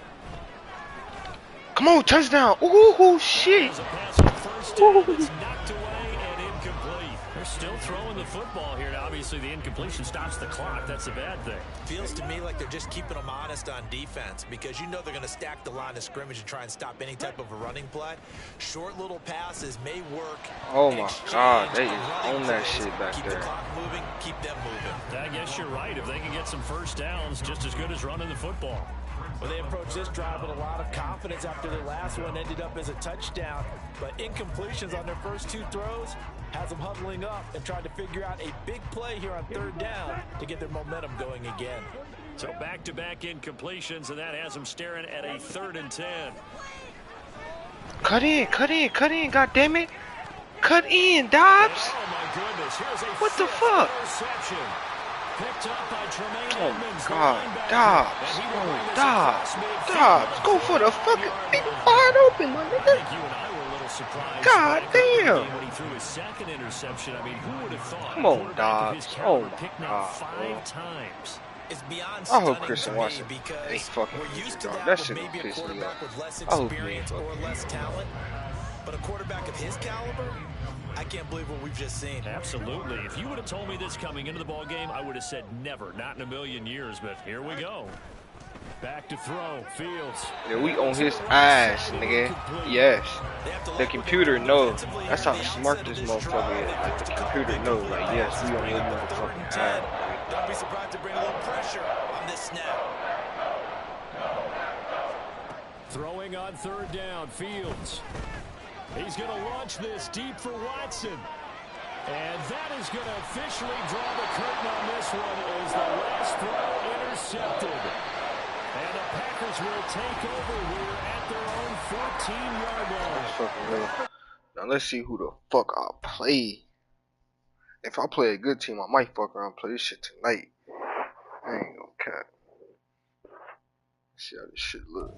Come on, touchdown. Ooh, shit. There's a pass on first down that's knocked away and incomplete. They're still throwing the football here. Now, obviously, the incompletion stops the clock. That's a bad thing. Feels to me like they're just keeping them honest on defense because you know they're going to stack the line of scrimmage and try and stop any type of a running play. Short little passes may work. Oh my God, they is on that shit back keep there. the clock moving, keep them moving. I guess you're right. If they can get some first downs, just as good as running the football. Well, they approached this drive with a lot of confidence after their last one ended up as a touchdown. But incompletions on their first two throws has them huddling up and trying to figure out a big play here on third down to get their momentum going again. So back-to-back incompletions, and that has them staring at a 3rd and 10. Cut in, God damn it. Cut in, Dobbs. Oh, my goodness. Here's a What the fuck? interception. Picked up by Tremaine Oh Edmonds, the God, linebacker. Dobbs. And he Oh, will bring us Dobbs. across midfield. Dobbs, go for the fucking big wide open, my I nigga. think you and I were a little surprised. God back early in the damn. game when he threw his second interception. I mean, who would have thought? Come on, a quarterback of his Dobbs. caliber Oh, my picking up God, 5 bro. times. It's beyond I stunning hope Christian to me Watson because ain't fucking we're used to dog. that, That with shit maybe a piss me quarterback off. with less I hope he experience ain't or less talent. But a quarterback of his caliber, I can't believe what we've just seen. Absolutely. If you would have told me this coming into the ball game, I would have said never, not in a million years. But here we go. Back to throw. Fields. Yeah, we on his ass, nigga. Yes. The computer knows. That's how smart this motherfucker is. Like, the computer knows. Like, yes, we on his motherfucking ass. Don't be surprised to bring a little pressure on this snap. Throwing on third down. Fields. He's going to launch this deep for Watson. And that is going to officially draw the curtain on this one as the last throw intercepted. And the Packers will take over here at their own 14-yard line. That's fucking real. Now let's see who the fuck I play. If I play a good team, I might fuck around and play this shit tonight. I ain't gonna cap. See how this shit look.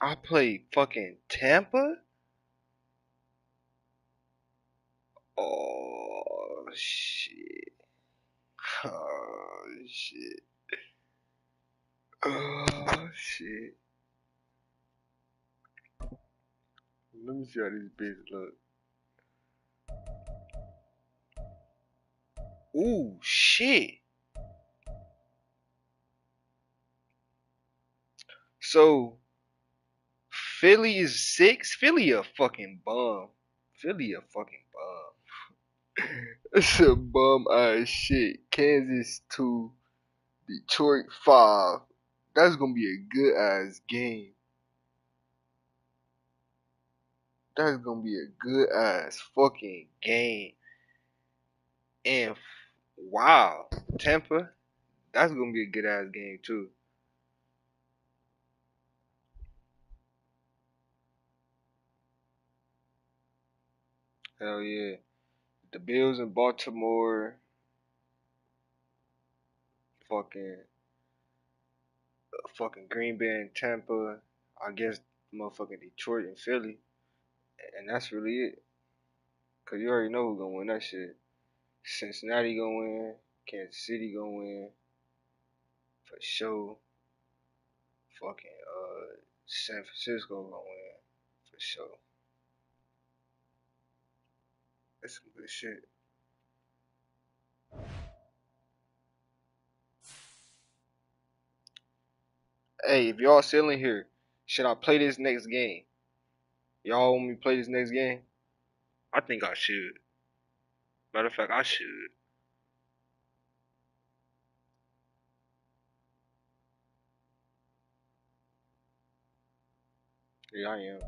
I played fucking Tampa? Oh, shit. Oh, shit. Oh, shit. Let me see how this bitch look. Ooh, shit. So, Philly is 6? Philly a fucking bum. Philly a fucking bum. It's a bum ass shit. Kansas 2, Detroit 5. That's gonna be a good ass game. That's gonna be a good ass fucking game. And wow, Tampa, that's gonna be a good ass game too. Hell yeah. The Bills in Baltimore, fucking Green Bay and Tampa, I guess motherfucking Detroit and Philly. And that's really it. Cause you already know who's gonna win that shit. Cincinnati gonna win, Kansas City gonna win, for sure. Fucking San Francisco gonna win, for sure. That's some good shit. Hey, if y'all still in here, should I play this next game? Y'all want me to play this next game? I think I should. Matter of fact, I should. Yeah, I am.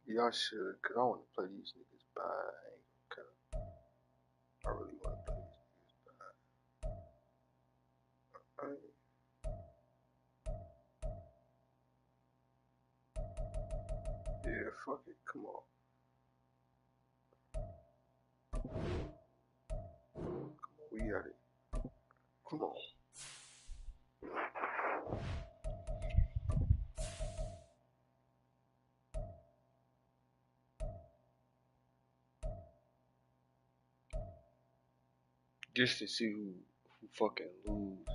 Yeah, I should, cause I want to play these niggas bad. I ain't gonna care. I really want to play these niggas bad. Yeah, fuck it. Come on. We got it. Come on. Just to see who fucking lose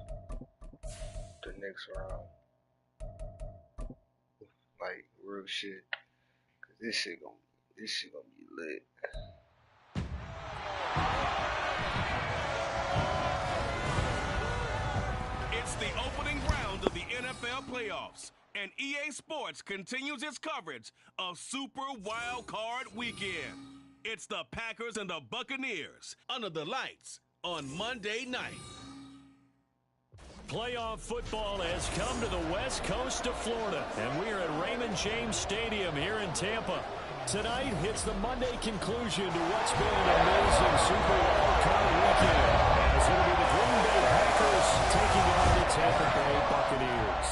the next round. Like real shit. Cause this shit gonna be lit. It's the opening round of the NFL playoffs, and EA Sports continues its coverage of Super Wild Card Weekend. It's the Packers and the Buccaneers under the lights on Monday night. Playoff football has come to the west coast of Florida, and we are at Raymond James Stadium here in Tampa. Tonight, it's the Monday conclusion to what's been an amazing Super Wild Card weekend. As it'll be the Green Bay Packers taking on the Tampa Bay Buccaneers.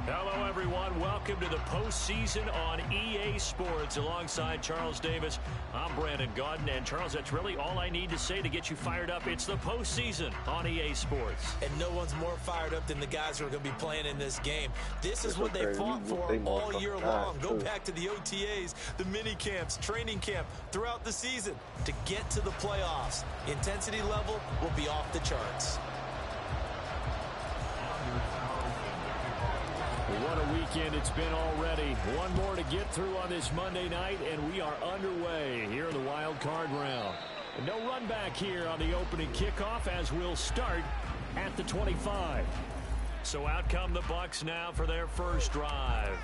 Hello, everyone. Welcome to the postseason on EA Sports. Alongside Charles Davis, I'm Brandon Gaudin. And Charles, that's really all I need to say to get you fired up. It's the postseason on EA Sports. And no one's more fired up than the guys who are going to be playing in this game. This is what they fought for all year long. Go back to the OTAs, the mini camps, training camp, throughout the season to get to the playoffs. Intensity level will be off the charts. What a weekend it's been already. One more to get through on this Monday night, and we are underway here in the wild card round. And no run back here on the opening kickoff as we'll start at the 25. So out come the Bucs now for their first drive.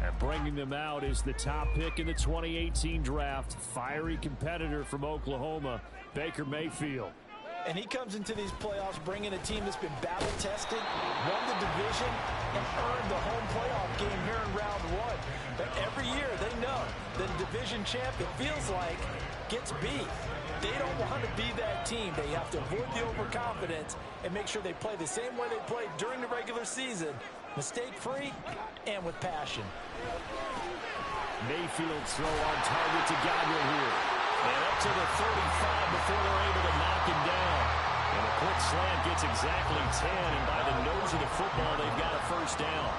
And bringing them out is the top pick in the 2018 draft, fiery competitor from Oklahoma, Baker Mayfield. And he comes into these playoffs bringing a team that's been battle-tested, won the division, and earned the home playoff game here in round one. But every year they know that a division champion feels like gets beat. They don't want to be that team. They have to avoid the overconfidence and make sure they play the same way they played during the regular season, mistake-free and with passion. Mayfield's throw on target to Godwin here. And up to the 35 before they're able to knock him down. And a quick slant gets exactly 10, and by the nose of the football, they've got a first down.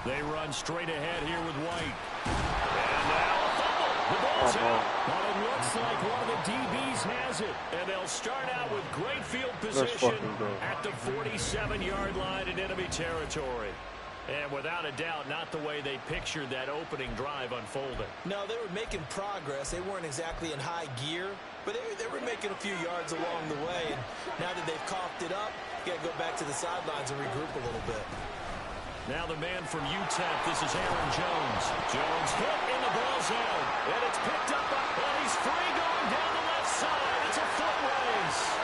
They run straight ahead here with White. And now a fumble. The ball's out. But it looks like one of the DBs has it. And they'll start out with great field position at the 47-yard line in enemy territory. And without a doubt, not the way they pictured that opening drive unfolding. No, they were making progress. They weren't exactly in high gear, but they were making a few yards along the way. And now that they've coughed it up, you got to go back to the sidelines and regroup a little bit. Now the man from UTEP, this is Aaron Jones. Jones hit and the ball's out. And it's picked up, and he's free going down the left side. It's a foot race.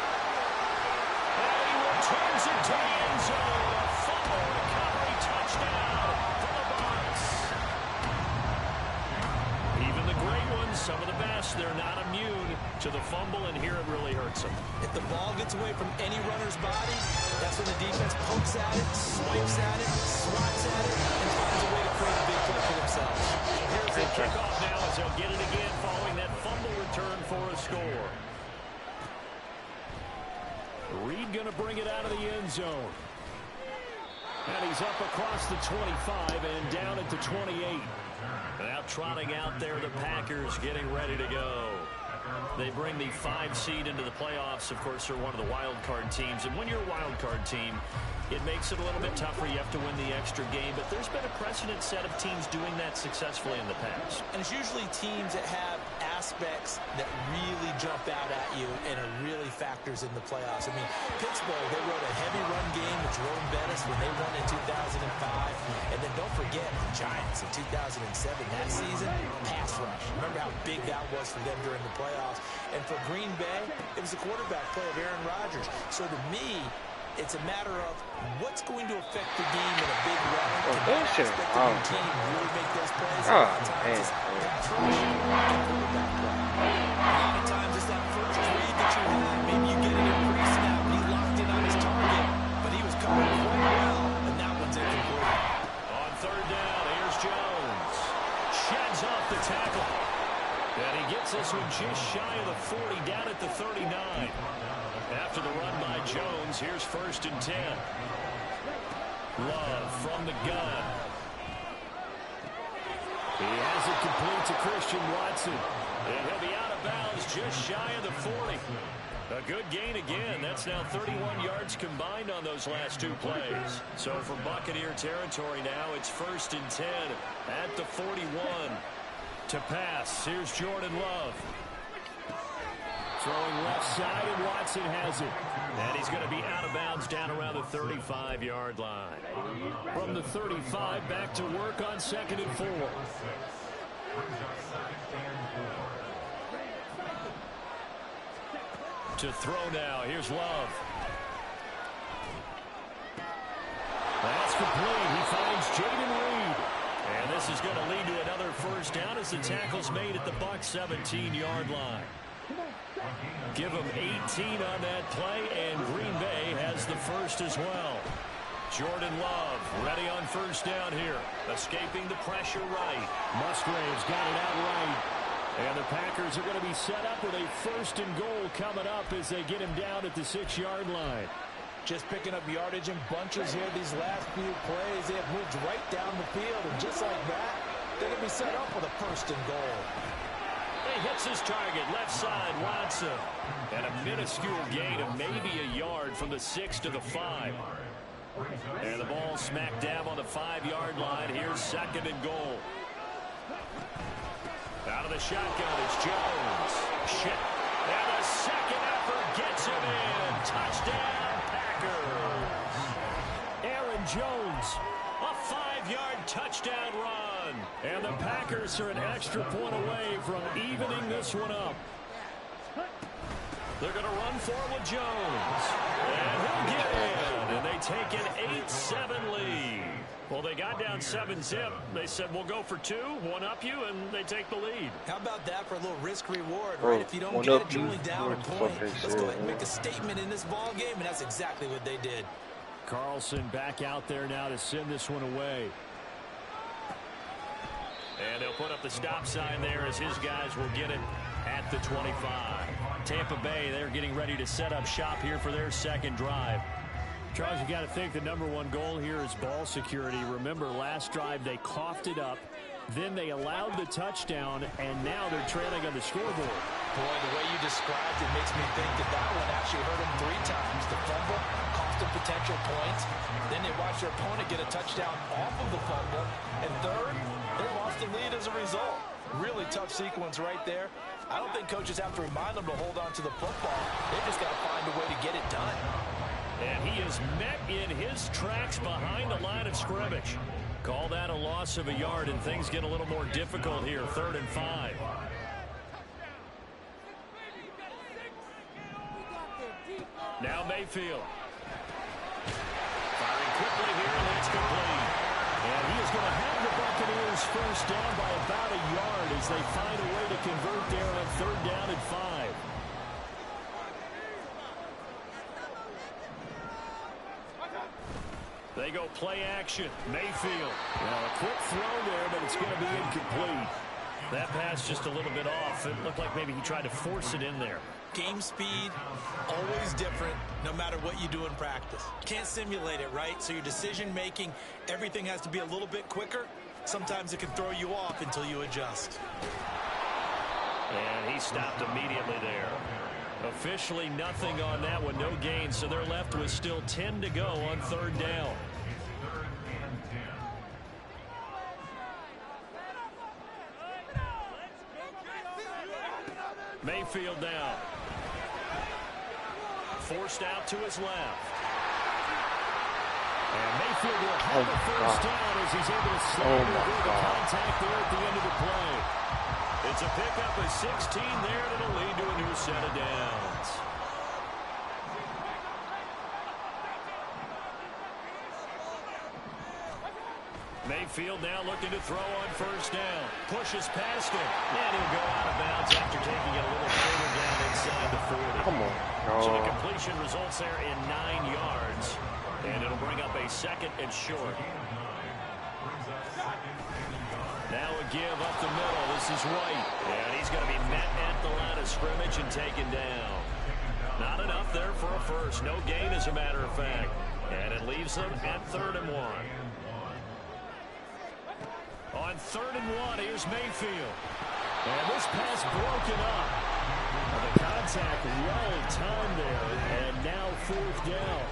And he returns it to the end zone. A fumble recovery touchdown for the Bucs. Even the great ones, some of the best, they're not immune to the fumble, and here it really hurts them. If the ball gets away from any runner's body, that's when the defense pokes at it, swipes at it, swats at it, and finds a way to create a big play for themselves. Here's the kickoff now as they'll get it again following that fumble return for a score. Reed going to bring it out of the end zone. And he's up across the 25 and down at the 28. Now trotting out there, the Packers getting ready to go. They bring the 5 seed into the playoffs. Of course, they're one of the wild card teams. And when you're a wild card team, it makes it a little bit tougher. You have to win the extra game. But there's been a precedent set of teams doing that successfully in the past. And it's usually teams that have aspects that really jump out at you and it really factors in the playoffs. I mean, Pittsburgh, they rode a heavy run game with Jerome Bettis when they won in 2005. And then don't forget the Giants in 2007. That season, pass rush. Remember how big that was for them during the playoffs. And for Green Bay, it was the quarterback play of Aaron Rodgers. So to me, it's a matter of what's going to affect the game in a big way. Can that aspect of your team really make those plays? A lot of times it's pass rush and quarterback play. A lot of times it's that first read that you had. Maybe you get it in pre-snap, he locked in on his target, but he was covered quite well, and that one's incomplete. On third down, here's Jones. Sheds off the tackle. And he gets this one just shy of the 40, down at the 39. After the run by Jones, here's 1st and 10. Love from the gun. He has it complete to Christian Watson. And he'll be out of bounds just shy of the 40. A good gain again. That's now 31 yards combined on those last 2 plays. So for Buccaneer territory now, it's 1st and 10 at the 41. To pass, here's Jordan Love. Throwing left side, and Watson has it. And he's going to be out of bounds down around the 35-yard line. From the 35, back to work on 2nd and 4. To throw now, here's Love. That's complete. He finds Jaden Reed. And this is going to lead to another first down as the tackle's made at the Bucs 17-yard line. Give them 18 on that play, and Green Bay has the first as well. Jordan Love ready on first down here. Escaping the pressure right. Musgrave's got it out right. And the Packers are going to be set up with a 1st and goal coming up as they get him down at the 6-yard line. Just picking up yardage in bunches here these last few plays. They have moved right down the field, and just like that, they're going to be set up with a 1st and goal. He hits his target, left side, Watson. And a minuscule gain of maybe a yard from the 6 to the 5. And the ball smack dab on the 5-yard line. Here's 2nd and goal. Out of the shotgun is Jones. And the second effort gets him in. Touchdown, Packers. Aaron Jones, a 5-yard touchdown run. And the Packers are an extra point away from evening this one up. They're going to run for it with Jones. And he'll get in. And they take an 8-7 lead. Well, they got down 7-zip. They said, we'll go for 2, one up you, and they take the lead. How about that for a little risk-reward, right? If you don't get it, you're only down a point. Let's go ahead and make a statement in this ball game, and that's exactly what they did. Carlson back out there now to send this one away. And they'll put up the stop sign there as his guys will get it at the 25. Tampa Bay, they're getting ready to set up shop here for their second drive. Charles, you got to think the #1 goal here is ball security. Remember, last drive they coughed it up, then they allowed the touchdown, and now they're trailing on the scoreboard. Boy, the way you described it makes me think that one actually hurt them 3 times. The fumble cost them potential points. Then they watched their opponent get a touchdown off of the fumble. And third, they lost the lead as a result. Really tough sequence right there. I don't think coaches have to remind them to hold on to the football. They've just got to find a way to get it done. And he is met in his tracks behind the line of scrimmage. Call that a loss of a yard, and things get a little more difficult here. 3rd and 5. Now Mayfield. Firing quickly here, and it's complete. And he is going to have the Buccaneers first down by about a yard as they find a way to convert there on 3rd down and 5. They go play action. Mayfield. Well, a quick throw there, but it's going to be incomplete. That pass just a little bit off. It looked like maybe he tried to force it in there. Game speed, always different, no matter what you do in practice. Can't simulate it, right? So your decision-making, everything has to be a little bit quicker. Sometimes it can throw you off until you adjust. And he stopped immediately there. Officially nothing on that one, no gain, so they're left with still 10 to go on 3rd down. Mayfield down. Forced out to his left. And Mayfield will have the first down as he's able to slide through the contact there at the end of the play. It's a pickup of 16 there, and it'll lead to a new set of downs. Mayfield now looking to throw on 1st down. Pushes past him, and he'll go out of bounds after taking it a little further down inside the 40. Come on. No. So the completion results there in 9 yards, and it'll bring up a 2nd and short. Now a give up the middle. This is White. And he's going to be met at the line of scrimmage and taken down. Not enough there for a first. No gain, as a matter of fact. And it leaves them at 3rd and 1. On 3rd and 1, here's Mayfield. And this pass broken up. The contact well timed there. And now 4th down.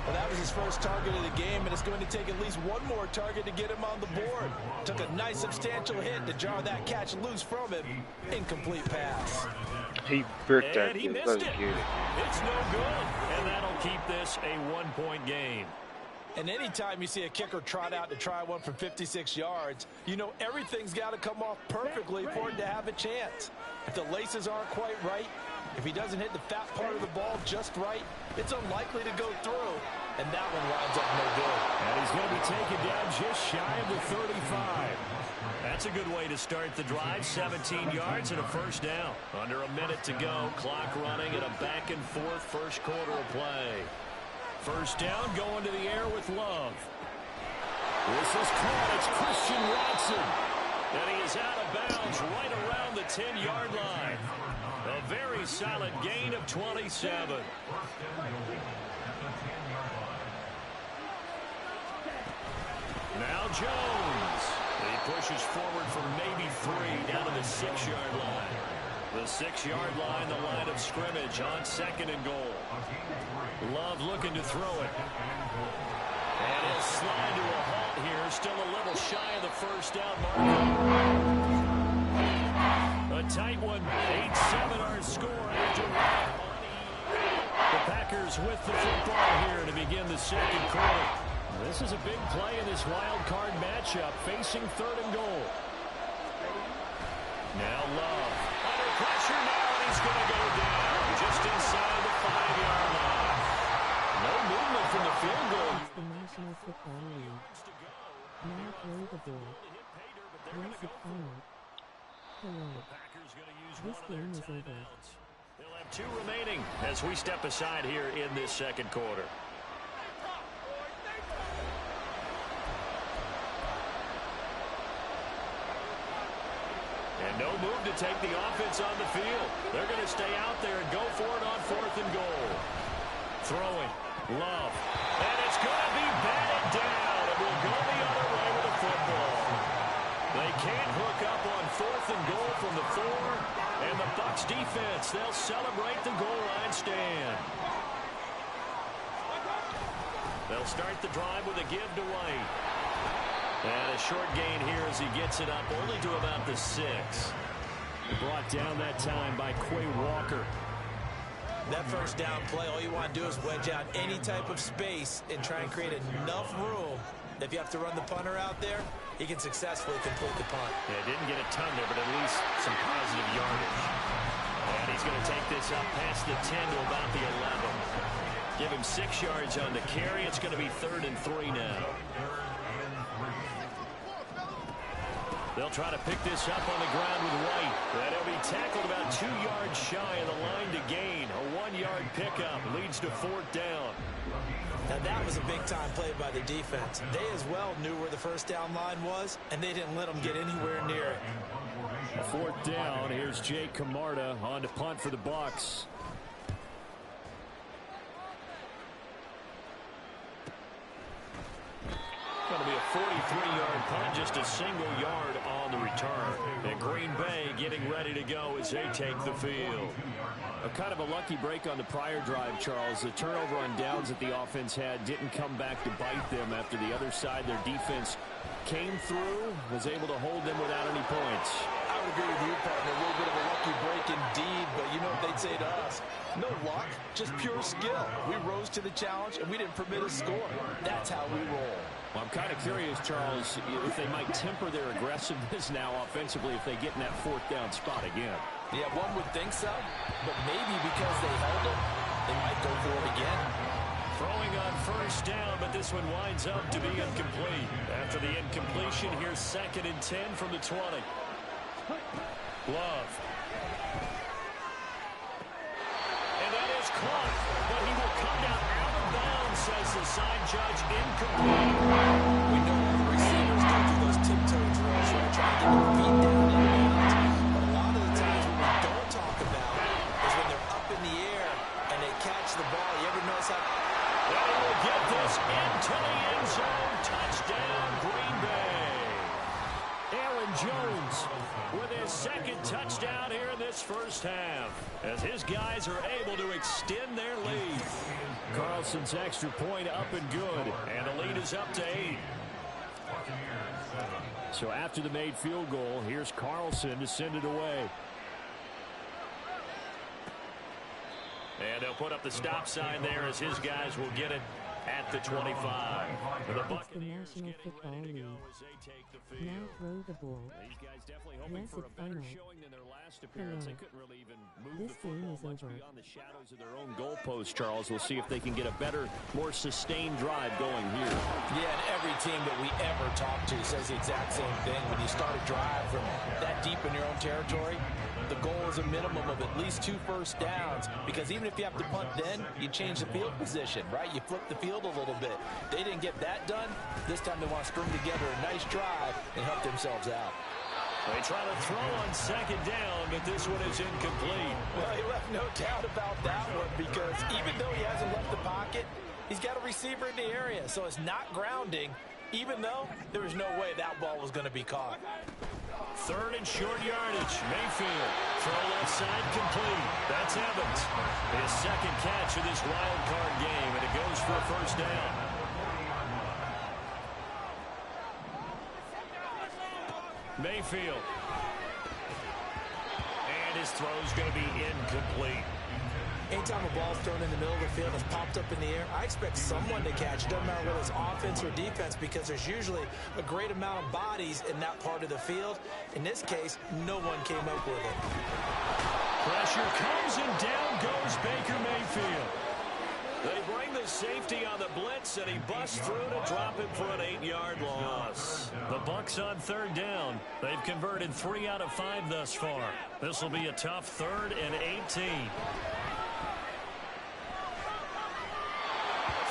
Well, that was his first target of the game, and it's going to take at least one more target to get him on the board. Took a nice substantial hit to jar that catch loose from him. Incomplete pass. He bricked that. And he missed it. It's no good. And that'll keep this a 1-point game. And anytime you see a kicker trot out to try one from 56 yards, you know everything's got to come off perfectly for it to have a chance. If the laces aren't quite right, if he doesn't hit the fat part of the ball just right, it's unlikely to go through. And that one winds up no good. And he's going to be taken down just shy of the 35. That's a good way to start the drive. 17 yards and a 1st down. Under a minute to go. Clock running and a back and forth 1st quarter of play. 1st down, going to the air with Love. This is caught. It's Christian Watson. And he is out of bounds right around the 10-yard line. A very solid gain of 27. Now Jones. He pushes forward for maybe 3 down to the 6-yard line. The 6-yard line, the line of scrimmage on 2nd and goal. Love looking to throw it. And he'll slide to a halt here. Still a little shy of the 1st down marker. A tight one. 8-7 our score after the Packers with the football here to begin the 2nd quarter. This is a big play in this wild card matchup, facing 3rd and goal. Now Love. Under pressure now, and he's going to go down. Just just inside the 5-yard line. No movement from the field goal. The National Football League. Now throw the ball. Once it fired. Hello. This game is over. They'll have 2 remaining as we step aside here in this second quarter. And no move to take the offense on the field. They're going to stay out there and go for it on 4th and goal. Throwing. Love. And it's going to be batted down. It will go the other way with the football. They can't hook up on 4th and goal from the 4. And the Bucs defense, they'll celebrate the goal line stand. They'll start the drive with a give to White. And a short gain here as he gets it up only to about the 6. Brought down that time by Quay Walker. That first down play, all you want to do is wedge out any type of space and try and create enough room. If you have to run the punter out there, he can successfully complete the punt. Yeah, didn't get a ton there, but at least some positive yardage. And he's going to take this up past the 10 to about the 11. Give him 6 yards on the carry. It's going to be 3rd and 3 now. They'll try to pick this up on the ground with White. And he'll be tackled about 2 yards shy of the line to gain. A 1-yard pickup leads to 4th down. Now that was a big-time play by the defense. They as well knew where the first down line was, and they didn't let them get anywhere near it. 4th down. Here's Jake Camarda on to punt for the Bucs. Going to be a 43-yard punt, just a single yard on the return. And Green Bay getting ready to go as they take the field. A kind of a lucky break on the prior drive, Charles. The turnover on downs that the offense had didn't come back to bite them after the other side. Their defense came through, was able to hold them without any points. I would agree with you, partner. A little bit of a lucky break indeed, but you know what they'd say to us? No luck, just pure skill. We rose to the challenge, and we didn't permit a score. That's how we roll. Well, I'm kind of curious, Charles, if they might temper their aggressiveness now offensively if they get in that 4th down spot again. Yeah, one would think so, but maybe because they held it, they might go for it again. Throwing on 1st down, but this one winds up to be incomplete. After the incompletion, here's 2nd and 10 from the 20. Love. And that is caught, but he will come down out of bounds, says the side judge, incomplete. We know all the receivers go through those tiptoe drills, right? Trying to get their feet down in bounds. But a lot of the times what we don't talk about is when they're up in the air and they catch the ball. You ever notice how... They will get this into the end zone. Touchdown, Green Bay. Aaron Jones with his 2nd touchdown here in this first half as his guys are able to extend their lead. Carlson's extra point up and good. And the lead is up to 8. So after the made field goal, here's Carlson to send it away. And they'll put up the stop sign there as his guys will get it at the 25. It's the National Football League. Now throw the ball. These guys definitely hoping for a better showing than their last appearance. They couldn't really even move This the football game is much over. beyond the shadows of their own goalpost, Charles. We'll see if they can get a better, more sustained drive going here. Yeah, and every team that we ever talk to says the exact same thing. When you start a drive from that deep in your own territory, the goal is a minimum of at least 2 first downs, because even if you have to punt then, you change the field position, right? You flip the field a little bit. They didn't get that done. This time they want to string together a nice drive and help themselves out. They try to throw on 2nd down, but this one is incomplete. Well, he left no doubt about that one, because even though he hasn't left the pocket, he's got a receiver in the area, so it's not grounding, even though there was no way that ball was going to be caught. 3rd and short yardage. Mayfield. Throw left side complete. That's Evans. His 2nd catch of this wild card game, and it goes for a first down. Mayfield. And his throw's going to be incomplete. Anytime a ball's thrown in the middle of the field and popped up in the air, I expect someone to catch it. Doesn't matter whether it's offense or defense, because there's usually a great amount of bodies in that part of the field. In this case, no one came up with it. Pressure comes and down goes Baker Mayfield. They bring the safety on the blitz, and he busts through to drop him for an 8-yard loss. The Bucs on third down. They've converted 3 out of 5 thus far. This will be a tough 3rd and 18.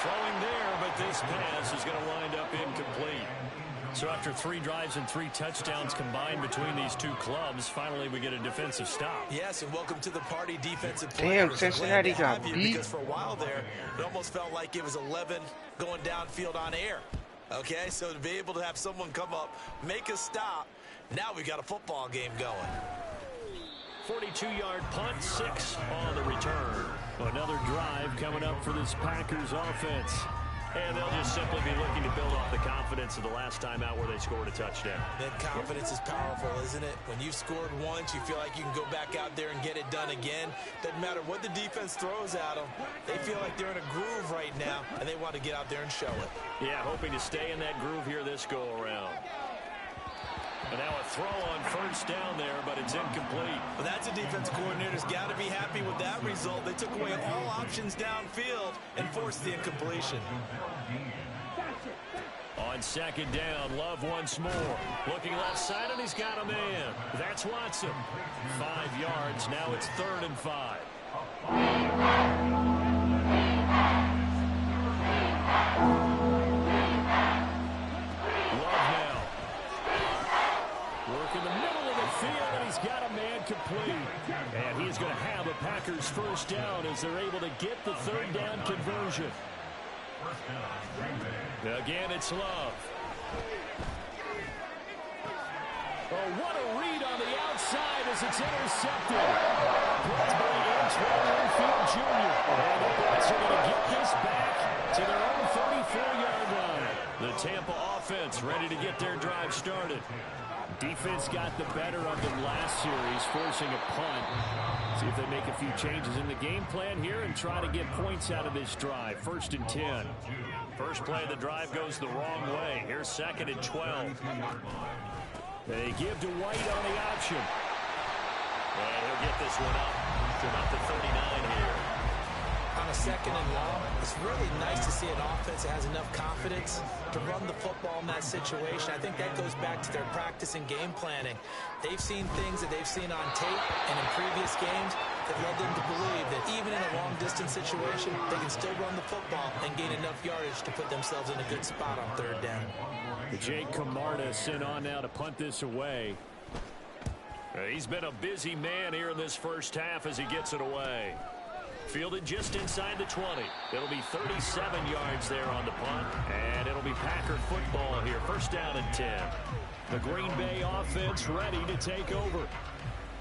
Throwing there, but this pass is going to wind up incomplete. So after 3 drives and 3 touchdowns combined between these two clubs, finally we get a defensive stop. Yes, and welcome to the party, defensive players. Damn, Cincinnati got beat. Because for a while there, it almost felt like it was 11 going downfield on air. Okay, so to be able to have someone come up, make a stop, now we got a football game going. 42-yard punt, 6 on the return. Another drive coming up for this Packers offense. And they'll just simply be looking to build off the confidence of the last time out where they scored a touchdown. That confidence is powerful, isn't it? When you've scored once, you feel like you can go back out there and get it done again. Doesn't matter what the defense throws at them. They feel like they're in a groove right now, and they want to get out there and show it. Yeah, hoping to stay in that groove here this go-around. And now a throw on first down there, but it's incomplete. Well, that's a defense coordinator's got to be happy with that result. They took away all options downfield and forced the incompletion. On second down, Love once more. Looking left side, and he's got a man. That's Watson. 5 yards. Now it's 3rd and 5. In the middle of the field, and he's got a man complete. And he's going to have a Packers first down as they're able to get the 3rd down conversion. Again, it's Love. Oh, what a read on the outside as it's intercepted. Brought by Antoine Winfield Jr. And the Bucs are going to get this back to their own 34-yard line. The Tampa offense ready to get their drive started. Defense got the better of them last series, forcing a punt. See if they make a few changes in the game plan here and try to get points out of this drive. 1st and 10. First play of the drive goes the wrong way. Here's 2nd and 12. They give to White on the option. And he'll get this one up to about the 39 here. On a 2nd and long, it's really nice to see an offense that has enough confidence to run the football in that situation. I think that goes back to their practice and game planning. They've seen things that they've seen on tape and in previous games that led them to believe that even in a long-distance situation, they can still run the football and gain enough yardage to put themselves in a good spot on 3rd down. Jake Camarda sent on now to punt this away. He's been a busy man here in this first half as he gets it away. Fielded just inside the 20. It'll be 37 yards there on the punt, and it'll be Packer football here. 1st down and 10. The Green Bay offense ready to take over.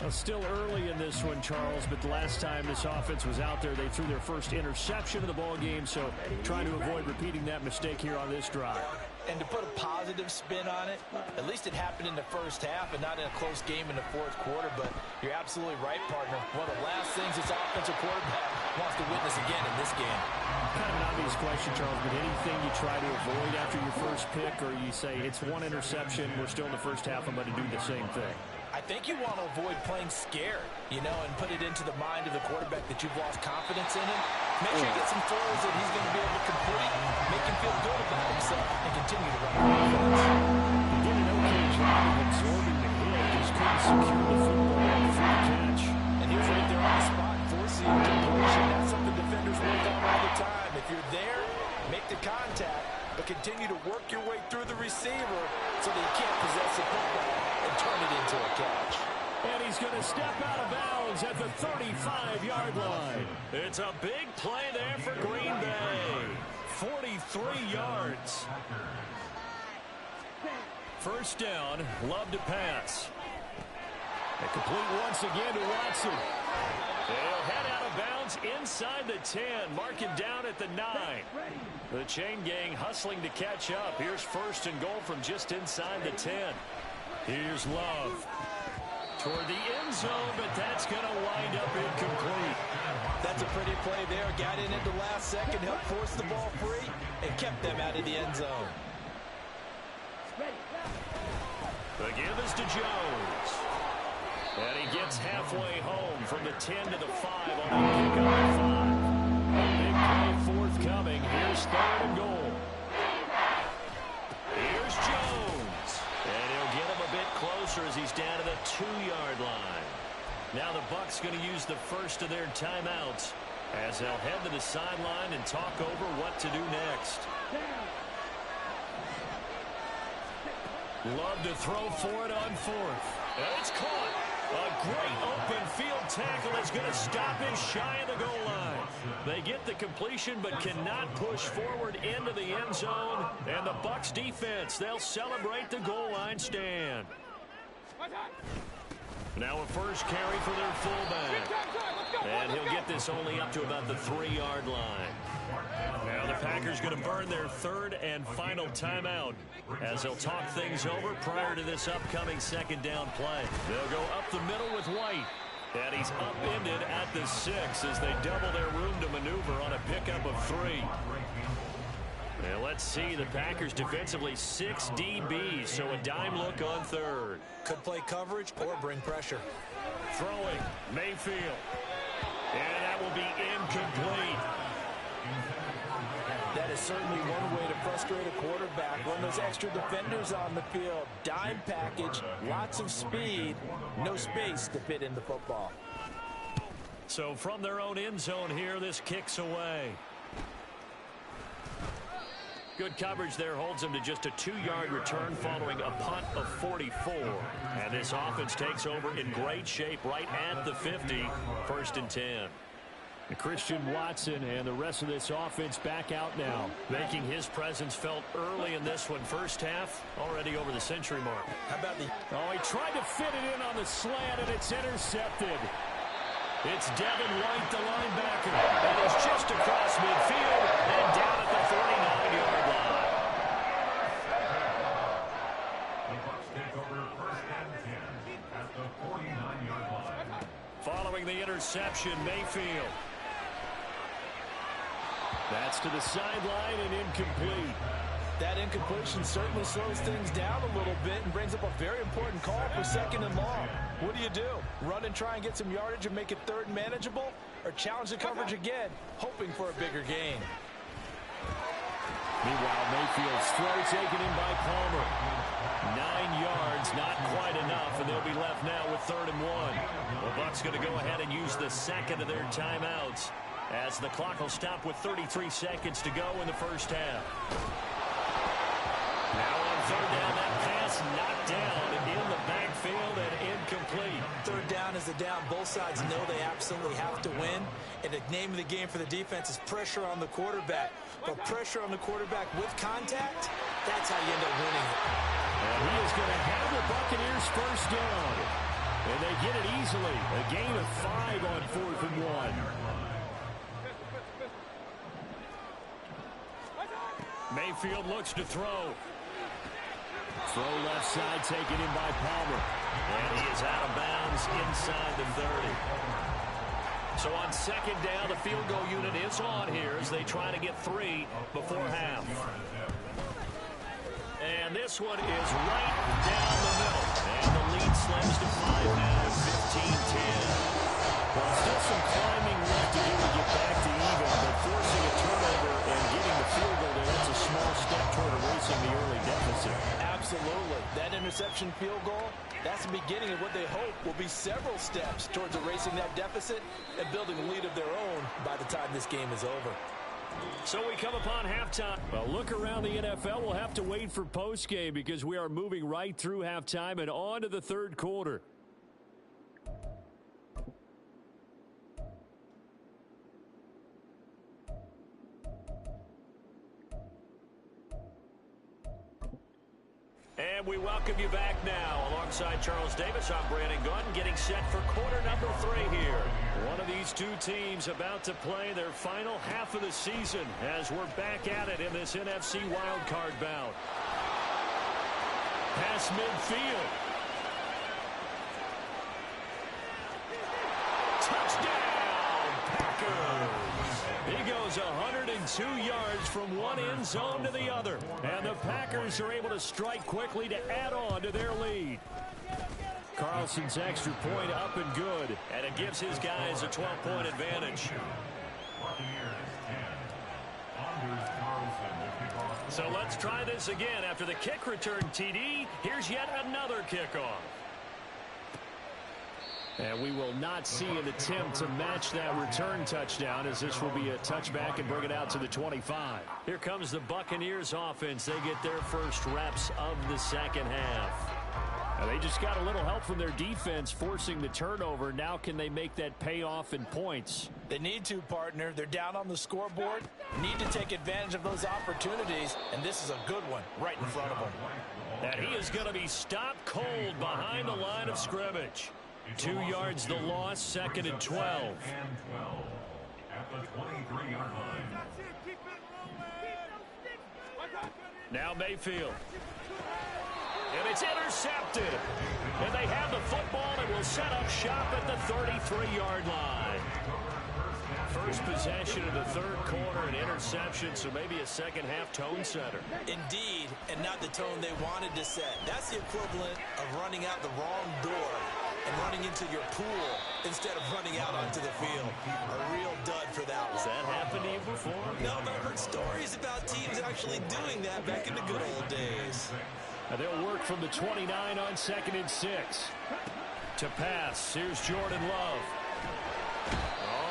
Well, still early in this one, Charles, but the last time this offense was out there, they threw their first interception of the ball game, so trying to avoid repeating that mistake here on this drive. And to put a positive spin on it, at least it happened in the first half and not in a close game in the 4th quarter, but you're absolutely right, partner. One of the last things this offensive quarterback wants to witness again in this game. Kind of an obvious question, Charles, but anything you try to avoid after your first pick, or you say it's 1 interception, we're still in the first half, I'm going to do the same thing? I think you want to avoid playing scared, you know, and put it into the mind of the quarterback that you've lost confidence in him. Make sure you get some throws that he's going to be able to complete, make him feel good about himself, and continue to run the offense. He did an okay job of absorbing the hit, just couldn't secure the football for the catch. And he was right there on the spot, forcing the completion. That's something defenders work on all the time. If you're there, make the contact, but continue to work your way through the receiver so that you can't possess the football and turn it into a catch. And he's going to step out of bounds at the 35-yard line. It's a big play there for Green Bay. 43 yards. 1st down, Love to pass. And complete once again to Watson. They'll head out of bounds inside the 10. Mark him down at the 9. The chain gang hustling to catch up. Here's 1st and goal from just inside the 10. Here's Love. Toward the end zone, but that's going to wind up incomplete. That's a pretty play there. Got in at the last second, helped force the ball free, and kept them out of the end zone. The give is to Jones. And he gets gets halfway home from the 10 to the 5 on the kickoff at 5. Big play forthcoming. Here's 3rd and goal. Here's Jones. And he'll get him a bit closer as he's down to the 2-yard line. Now the Bucs going to use the first of their timeouts as they'll head to the sideline and talk over what to do next. Love to throw for it on 4th. And it's caught. A great open field tackle is going to stop him shy of the goal line. They get the completion but cannot push forward into the end zone. And the Bucs defense, they'll celebrate the goal line stand. Now a first carry for their fullback. And he'll get this only up to about the 3-yard line. Now the Packers going to burn their 3rd and final timeout as they'll talk things over prior to this upcoming 2nd down play. They'll go up the middle with White. And he's upended at the 6 as they double their room to maneuver on a pickup of 3. Now let's see, the Packers defensively 6 DBs, so a dime look on 3rd. Could play coverage or bring pressure. Throwing, Mayfield. And that will be incomplete. That is certainly one way to frustrate a quarterback. Run those extra defenders on the field. Dime package, lots of speed, no space to fit in the football. So from their own end zone here, this kicks away. Good coverage there holds him to just a 2-yard return following a punt of 44. And this offense takes over in great shape right at the 50, 1st and 10. Christian Watson and the rest of this offense back out now. Making his presence felt early in this one. First half, already over the century mark. How about the... Oh, he tried to fit it in on the slant, and it's intercepted. It's Devin White, the linebacker. And he's just across midfield and down at the 49-yard line. The Bucs take over 1st and 10 at the 49-yard line. Following the interception, Mayfield. That's to the sideline and incomplete. That incompletion certainly slows things down a little bit and brings up a very important call for 2nd and long. What do? Run and try and get some yardage and make it 3rd manageable? Or challenge the coverage again, hoping for a bigger gain? Meanwhile, Mayfield's throw taken in by Palmer. 9 yards, not quite enough, and they'll be left now with 3rd and 1. The Bucs going to go ahead and use the 2nd of their timeouts as the clock will stop with 33 seconds to go in the first half. Now on 3rd down, that pass knocked down in the backfield and incomplete. 3rd down is a down. Both sides know they absolutely have to win. And the name of the game for the defense is pressure on the quarterback. But pressure on the quarterback with contact, that's how you end up winning it. And he is going to have the Buccaneers first down. And they get it easily. A gain of 5 on 4th and 1. Mayfield looks to throw. Throw left side taken in by Palmer. And he is out of bounds inside the 30. So on 2nd down, the field goal unit is on here as they try to get 3 before half. And this one is right down the middle. And the lead slams to 5 now at 15-10. Well, still some climbing left to do to get back to even, but forcing a turnover and getting the field goal there, that's a small step toward erasing the early deficit. Absolutely. That interception field goal, that's the beginning of what they hope will be several steps towards erasing that deficit and building a lead of their own by the time this game is over. So we come upon halftime. Well, look around the NFL. We'll have to wait for postgame because we are moving right through halftime and on to the 3rd quarter. And we welcome you back now. Alongside Charles Davis, I'm Brandon Gordon, getting set for quarter number 3 here. One of these two teams about to play their final half of the season as we're back at it in this NFC wildcard bout. Pass midfield. Touchdown, Packers! He goes 102 yards from one end zone to the other. And the Packers are able to strike quickly to add on to their lead. Carlson's extra point up and good. And it gives his guys a 12-point advantage. So let's try this again. After the kick return TD, here's yet another kickoff. And we will not see an attempt to match that return touchdown, as this will be a touchback and bring it out to the 25. Here comes the Buccaneers offense. They get their first reps of the second half. Now they just got a little help from their defense forcing the turnover. Now can they make that pay off in points? They need to, partner. They're down on the scoreboard. Need to take advantage of those opportunities, and this is a good one right in front of them. And he is going to be stopped cold behind the line of scrimmage. 2 yards the loss, 2nd and 12. At the 23-yard line. Now Mayfield. And it's intercepted. And they have the football and will set up shop at the 33-yard line. First possession of the third quarter, an interception, so maybe a second-half tone setter. Indeed, and not the tone they wanted to set. That's the equivalent of running out the wrong door and running into your pool instead of running out onto the field. A real dud for that one. Has that happened to you before? No, but I've heard stories about teams actually doing that back in the good old days. Now they'll work from the 29 on 2nd and 6. To pass, here's Jordan Love.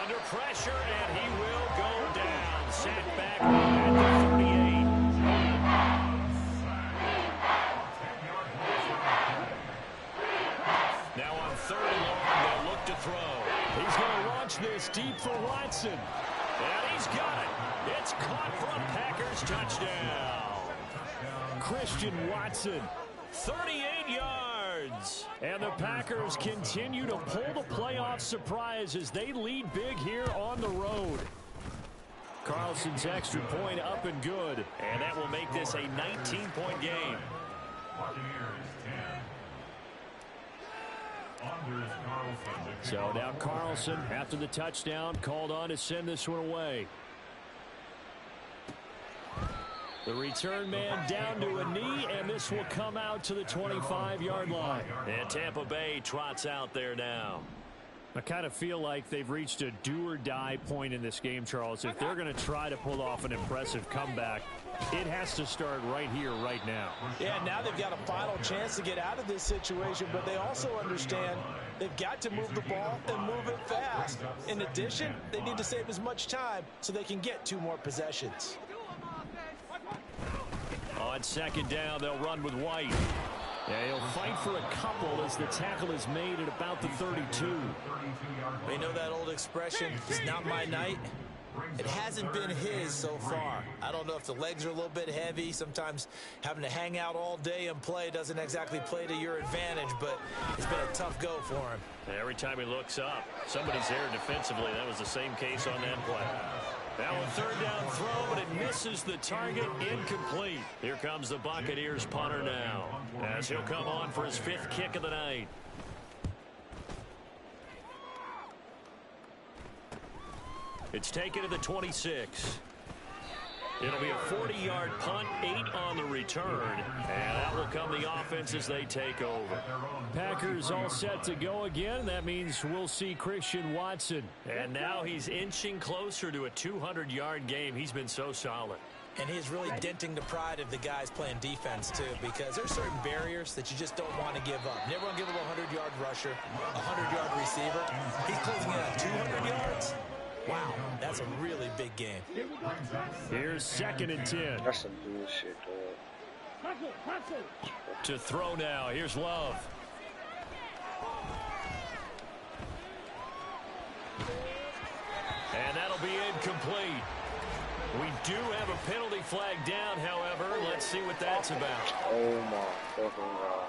Under pressure, and he will go down. Sacked back at the 38. Now on 3rd and long, they'll look to throw. He's going to launch this deep for Watson. And he's got it. It's caught for a Packers touchdown. Christian Watson. 38 yards. And the Packers continue to pull the playoff surprise as they lead big here on the road. Carlson's extra point up and good. And that will make this a 19-point game. So now Carlson, after the touchdown, called on to send this one away. The return man down to a knee, and this will come out to the 25-yard line. And Tampa Bay trots out there now. I kind of feel like they've reached a do-or-die point in this game, Charles. If they're going to try to pull off an impressive comeback, it has to start right here, right now. Yeah, now they've got a final chance to get out of this situation, but they also understand they've got to move the ball and move it fast. In addition, they need to save as much time so they can get 2 more possessions. On 2nd down, they'll run with White. Yeah, he'll fight for a couple as the tackle is made at about the 32. You know that old expression, it's not my night? It hasn't been his so far. I don't know if the legs are a little bit heavy. Sometimes having to hang out all day and play doesn't exactly play to your advantage, but it's been a tough go for him. Every time he looks up, somebody's there defensively. That was the same case on that play. Now a 3rd down throw, but it misses the target, incomplete. Here comes the Buccaneers punter now, as he'll come on for his 5th kick of the night. It's taken to the 26. It'll be a 40-yard punt, 8 on the return, and that will come the offense as they take over. Packers all set to go again. That means we'll see Christian Watson. And now he's inching closer to a 200-yard game. He's been so solid. And he's really denting the pride of the guys playing defense, too, because there's certain barriers that you just don't want to give up. Never want to give up a 100-yard rusher, a 100-yard receiver. He's closing in on 200 yards. Wow, that's a really big game. Here's 2nd and 10. That's some bullshit, dog. To throw now, here's Love. And that'll be incomplete. We do have a penalty flag down, however. Let's see what that's about. Oh, my fucking God.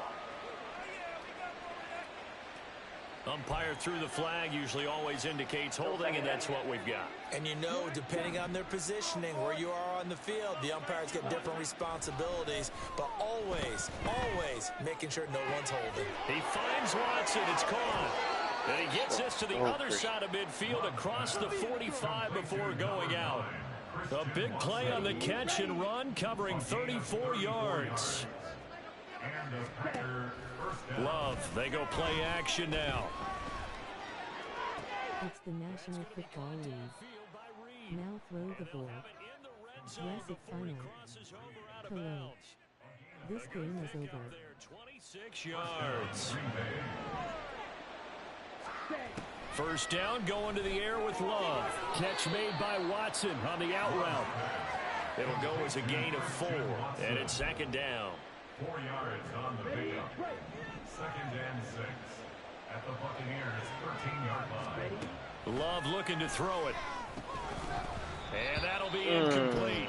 Umpire threw the flag, usually always indicates holding, and that's what we've got. And you know, depending on their positioning, where you are on the field, the umpires get different responsibilities, but always, always making sure no one's holding. He finds Watson. It's caught. And he gets this to the other side of midfield across the 45 before going out. A big play on the catch and run, covering 34 yards. And the Packers first Love, they go play action now. It's the National Football League. Now throw the ball. Yes, it's final. Hello. This game is over. 26 yards. First down, going to the air with Love. Catch made by Watson on the out route. It'll go as a gain of 4, and it's second down. 4 yards on the pickup. Second and 6 at the Buccaneers' 13-yard line. Love looking to throw it. And that'll be incomplete.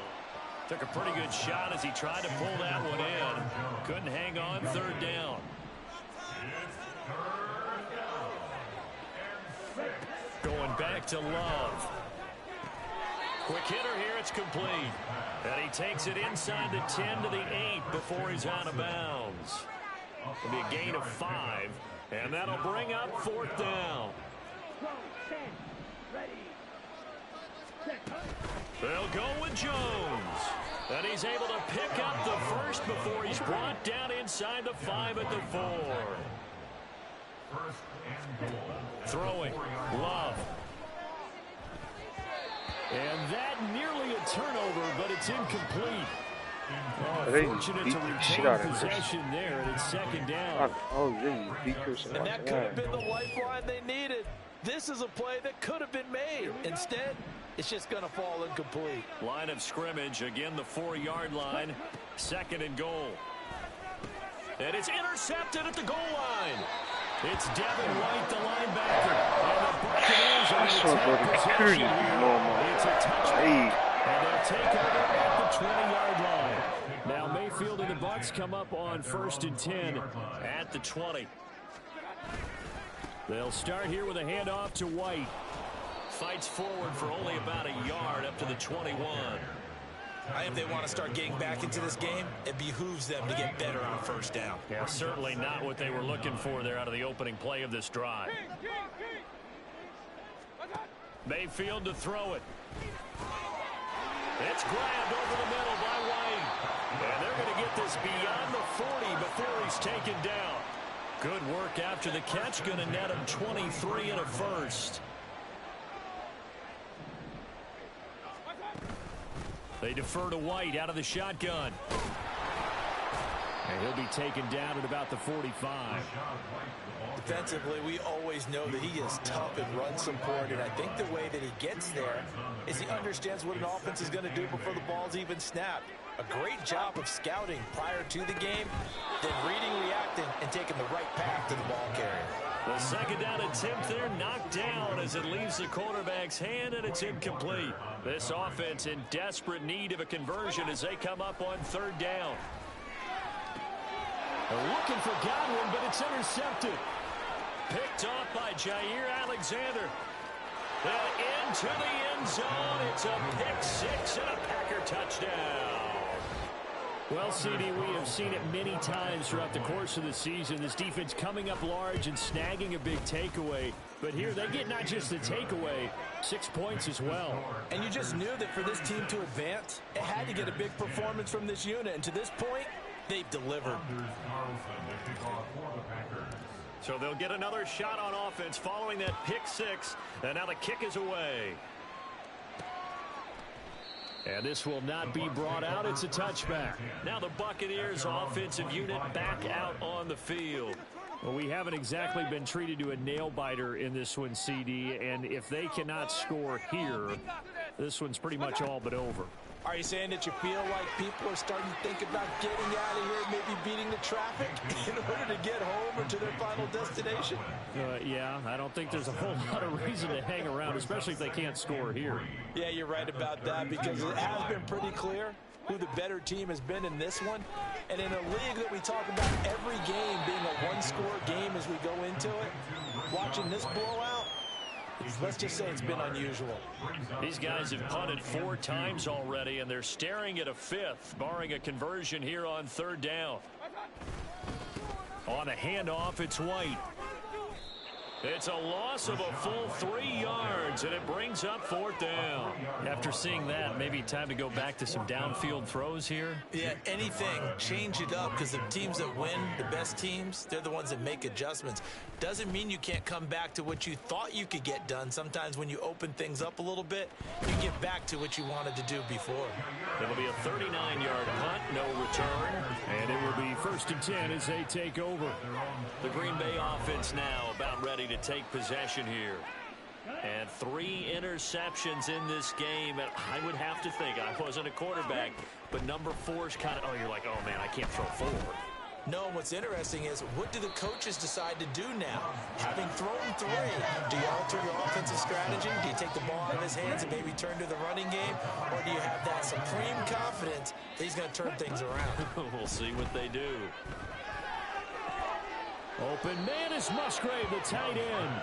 Took a pretty good shot as he tried to pull that one in. Couldn't hang on, third down. Going back to Love. Quick hitter here, it's complete. And he takes it inside the 10 to the 8 before he's out of bounds. It'll be a gain of 5, and that'll bring up fourth down. They'll go with Jones. And he's able to pick up the first before he's brought down inside the 5 at the 4. Throwing, Love. And that nearly a turnover, but it's incomplete. Fortunate to retain possession there, and it's second down. And that could have been the lifeline they needed. This is a play that could have been made. Instead, it's just going to fall incomplete. Line of scrimmage, again the 4-yard line. Second and goal. And it's intercepted at the goal line. It's Devin White, the linebacker. And the Buccaneers are going to take possession here. It's a touchdown. And they'll take over at the 20-yard line. Now Mayfield and the Bucs come up on 1st and 10 at the 20. They'll start here with a handoff to White. Fights forward for only about a yard up to the 21. I think if they want to start getting back into this game, it behooves them to get better on first down. Yeah, certainly not what they were looking for there out of the opening play of this drive. Mayfield to throw it. It's grabbed over the middle by White. And they're going to get this beyond the 40 before he's taken down. Good work after the catch. Going to net him 23 and a first. They defer to White out of the shotgun. And he'll be taken down at about the 45. Defensively, we always know that he is tough and run support, and I think the way that he gets there is he understands what an offense is going to do before the ball's even snapped. A great job of scouting prior to the game, then reading, reacting, and taking the right path to the ball carrier. The second down attempt there knocked down as it leaves the quarterback's hand, and it's incomplete. This offense in desperate need of a conversion as they come up on third down. They're looking for Godwin, but it's intercepted. Picked off by Jair Alexander. And into the end zone. It's a pick six and a Packer touchdown. Well, CD, we have seen it many times throughout the course of the season. This defense coming up large and snagging a big takeaway. But here they get not just the takeaway, 6 points as well. And you just knew that for this team to advance, it had to get a big performance from this unit. And to this point, they've delivered. So they'll get another shot on offense following that pick six. And now the kick is away. And this will not be brought out. It's a touchback. Now the Buccaneers offensive unit back out on the field. Well, we haven't exactly been treated to a nail-biter in this one, CD. And if they cannot score here, this one's pretty much all but over. Are you saying that you feel like people are starting to think about getting out of here, maybe beating the traffic in order to get home or to their final destination? Yeah, I don't think there's a whole lot of reason to hang around, especially if they can't score here. Yeah, you're right about that, because it has been pretty clear who the better team has been in this one. And in a league that we talk about every game being a one-score game as we go into it, watching this blowout, let's just say it's been unusual. These guys have punted 4 times already, and they're staring at a 5th, barring a conversion here on third down. On a handoff, it's White. It's a loss of a full 3 yards, and it brings up 4th down. After seeing that, maybe time to go back to some downfield throws here. Yeah, anything. Change it up, because the teams that win, the best teams, they're the ones that make adjustments. Doesn't mean you can't come back to what you thought you could get done. Sometimes when you open things up a little bit, you get back to what you wanted to do before. It'll be a 39-yard punt, no return. And it will be 1st and 10 as they take over. The Green Bay offense now about ready to take possession here. And 3 interceptions in this game. And I would have to think, I wasn't a quarterback, but number 4's kind of, oh, you're like, oh, man, I can't throw forward. No, what's interesting is, what do the coaches decide to do now? Having thrown 3, do you alter your offensive strategy? Do you take the ball out of his hands and maybe turn to the running game? Or do you have that supreme confidence that he's going to turn things around? We'll see what they do. Open man is Musgrave, the tight end.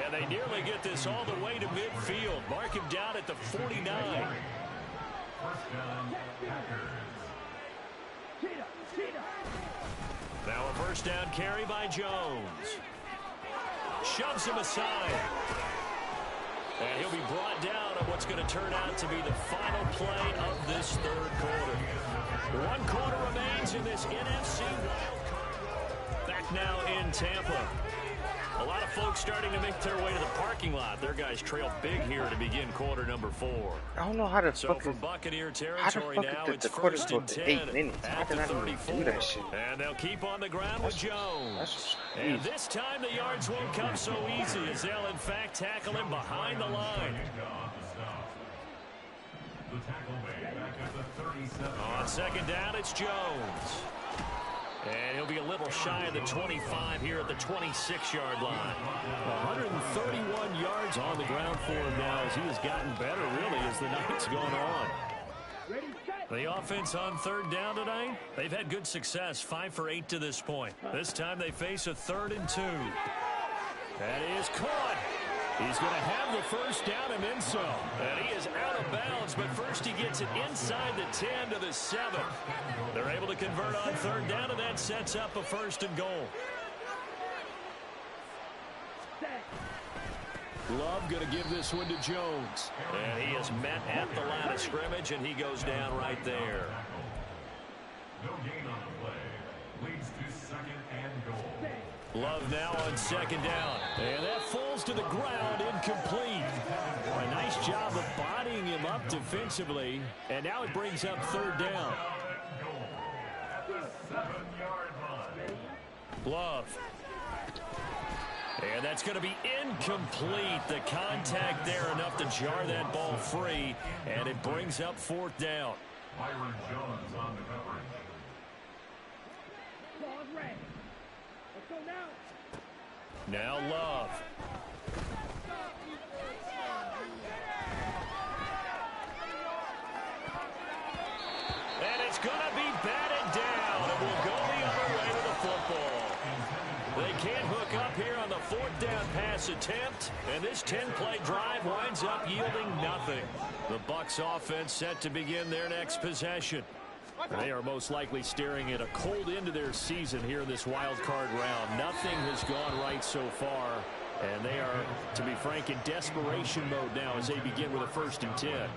And they nearly get this all the way to midfield. Mark him down at the 49. Now a 1st down carry by Jones. Shoves him aside. And he'll be brought down on what's going to turn out to be the final play of this 3rd quarter. 1 quarter remains in this NFC wild card. Back now in Tampa. A lot of folks starting to make their way to the parking lot. Their guys trail big here to begin quarter number 4. I don't know how to So from Buccaneer territory now, it's quarter's 1st and 10 8 minutes. How at the did I even 34. do that shit? And they'll keep on the ground with Jones. And this time the yards won't come so easy, as they'll in fact tackle him behind the line. On 2nd down, it's Jones. And he'll be a little shy of the 25 here at the 26-yard line. 131 yards on the ground for him now, as he has gotten better, really, as the night's gone on. The offense on 3rd down tonight, they've had good success, 5 for 8 to this point. This time they face a 3rd and 2. That is caught. He's going to have the 1st down and then some. And he is out of bounds, but first he gets it inside the 10 to the 7. They're able to convert on 3rd down, and that sets up a 1st and goal. Love going to give this one to Jones. And he is met at the line of scrimmage, and he goes down right there. No gain on the play. Leads to 2nd and goal. Love now on 2nd down. And that falls to the ground, incomplete. A nice job of bodying him up defensively. And now it brings up 3rd down. Love. And that's going to be incomplete. The contact there enough to jar that ball free. And it brings up 4th down. Byron Jones on the coverage. Now Love. And it's going to be batted down. It will go the other way to the football. They can't hook up here on the 4th down pass attempt. And this 10-play drive winds up yielding nothing. The Bucs offense set to begin their next possession. They are most likely staring at a cold end to their season here in this wild card round. Nothing has gone right so far, and they are, to be frank, in desperation mode now as they begin with a 1st and 10.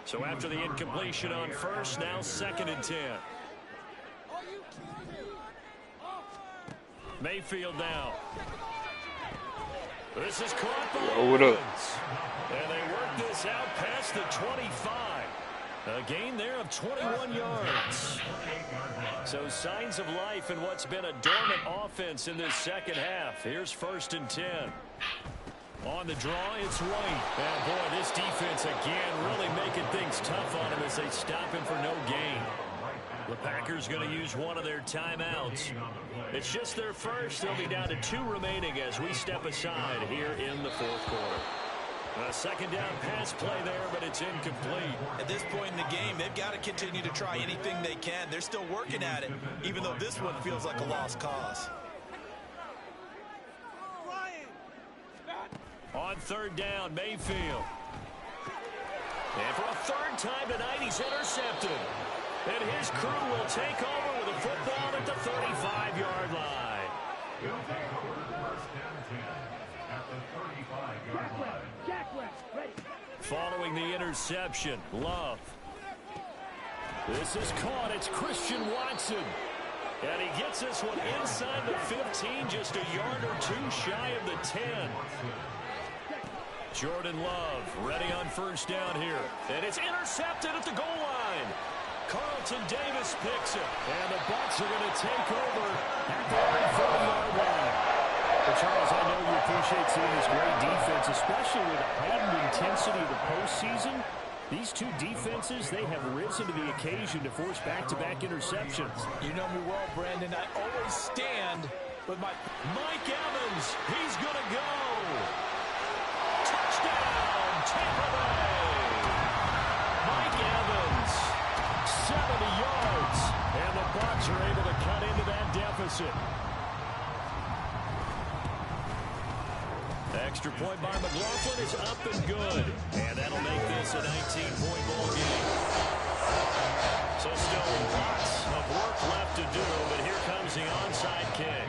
So after the incompletion on 1st, now 2nd and 10. Mayfield now. This is caught by Owens. And they work this out past the 25. A gain there of 21 yards. So signs of life in what's been a dormant offense in this 2nd half. Here's 1st and 10. On the draw, it's White. And boy, this defense again really making things tough on him as they stop him for no gain. The Packers going to use one of their timeouts. It's just their first. They'll be down to 2 remaining as we step aside here in the 4th quarter. A 2nd down pass play there, but it's incomplete. At this point in the game, they've got to continue to try anything they can. They're still working at it, even though this one feels like a lost cause. On 3rd down, Mayfield. And for a 3rd time tonight, he's intercepted. And his crew will take over with a football at the 35-yard line. He'll take over 1st and 10. following the interception. Love. This is caught. It's Christian Watson. And he gets this one inside the 15, just a yard or two shy of the 10. Jordan Love ready on first down here. And it's intercepted at the goal line. Carlton Davis picks it. And the Bucs are going to take over at the 40-yard line. But Charles, I know you appreciate seeing this great defense, especially with the heightened intensity of the postseason. These two defenses, they have risen to the occasion to force back-to-back interceptions. You know me well, Brandon. I always stand with my... Mike Evans, he's going to go. Touchdown, Tampa Bay. Mike Evans, 70 yards. And the Bucs are able to cut into that deficit. Extra point by McLaughlin is up and good. And that'll make this a 19-point ball game. So still lots of work left to do, but here comes the onside kick.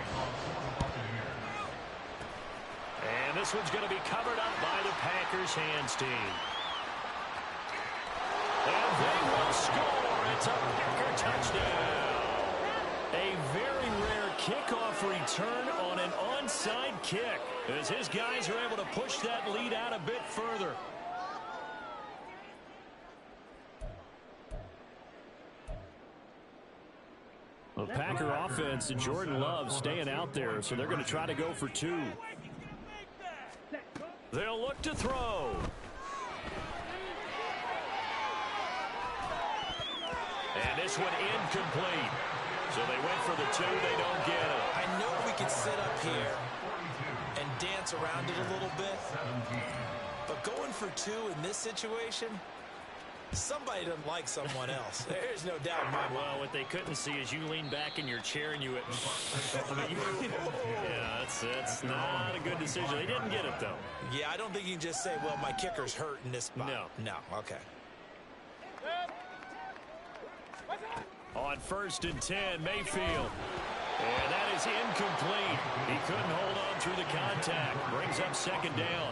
And this one's going to be covered up by the Packers hands team. And they will score. It's a Packer touchdown. A very rare kickoff return on an onside kick, as his guys are able to push that lead out a bit further. The Packer offense and Jordan Love staying out there, so they're going to try to go for two. They'll look to throw. And this one incomplete. So they went for the two, they don't get it. I know we could sit up here and dance around it a little bit, but going for two in this situation, somebody doesn't like someone else. There's no doubt in my mind. Well, what they couldn't see is you lean back in your chair and you went, yeah, that's not a good decision. They didn't get it, though. Yeah, I don't think you can just say, well, my kicker's hurt in this spot. No, okay. On 1st and 10, Mayfield. And that is incomplete. He couldn't hold on through the contact. Brings up second down.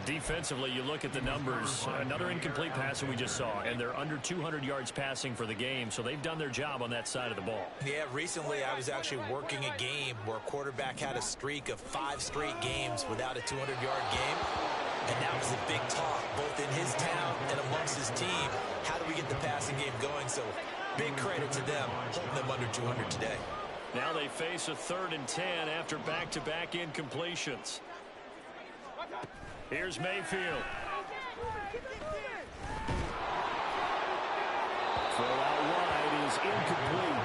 Defensively, you look at the numbers. Another incomplete pass that we just saw, and they're under 200 yards passing for the game, so they've done their job on that side of the ball. Yeah, recently I was actually working a game where a quarterback had a streak of 5 straight games without a 200-yard game, and that was a big talk, both in his town and amongst his team. How do we get the passing game going? So big credit to them, holding them under 200 today. Now they face a 3rd and 10 after back-to-back incompletions. Here's Mayfield. Throw out wide is incomplete.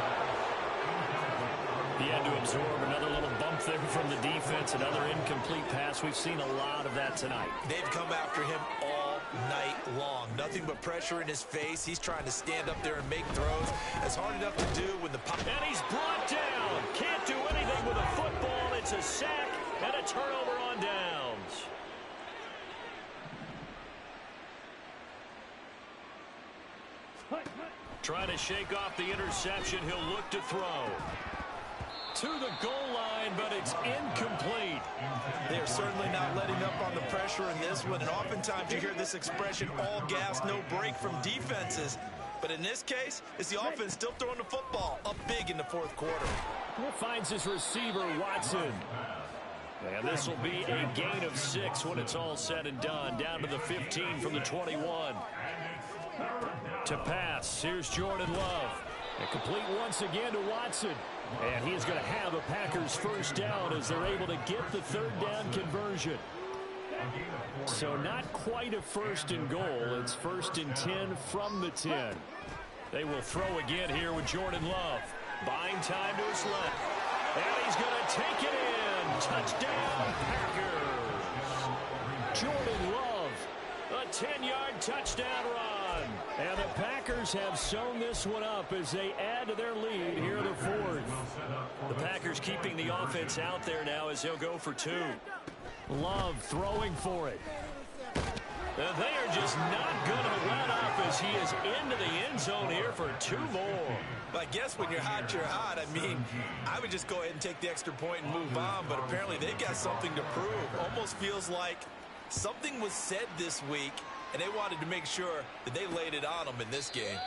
He had to absorb another little bump there from the defense, another incomplete pass. We've seen a lot of that tonight. They've come after him all night long. Nothing but pressure in his face. He's trying to stand up there and make throws. It's hard enough to do when the... And he's brought down. Can't do anything with a football. It's a sack and a turnover on downs. Trying to shake off the interception. He'll look to throw. To the goal line, but it's incomplete. They're certainly not letting up on the pressure in this one. And oftentimes you hear this expression, all gas, no break from defenses. But in this case, it's the offense still throwing the football up big in the 4th quarter. Finds his receiver, Watson. And this will be a gain of 6 when it's all said and done. Down to the 15 from the 21. To pass, here's Jordan Love. And complete once again to Watson. And he is going to have a Packers first down as they're able to get the 3rd down conversion. So not quite a 1st and goal. It's 1st and 10 from the 10. They will throw again here with Jordan Love. Buying time to his left. And he's going to take it in. Touchdown, Packers. Jordan Love, a 10-yard touchdown run. And the Packers have sewn this one up as they add to their lead here in the 4th. The Packers keeping the offense out there now as they'll go for 2. Love throwing for it. And they are just not going to let up as he is into the end zone here for 2 more. I guess when you're hot, you're hot. I mean, I would just go ahead and take the extra point and move on, but apparently they've got something to prove. Almost feels like Something was said this week, and they wanted to make sure that they laid it on them in this game.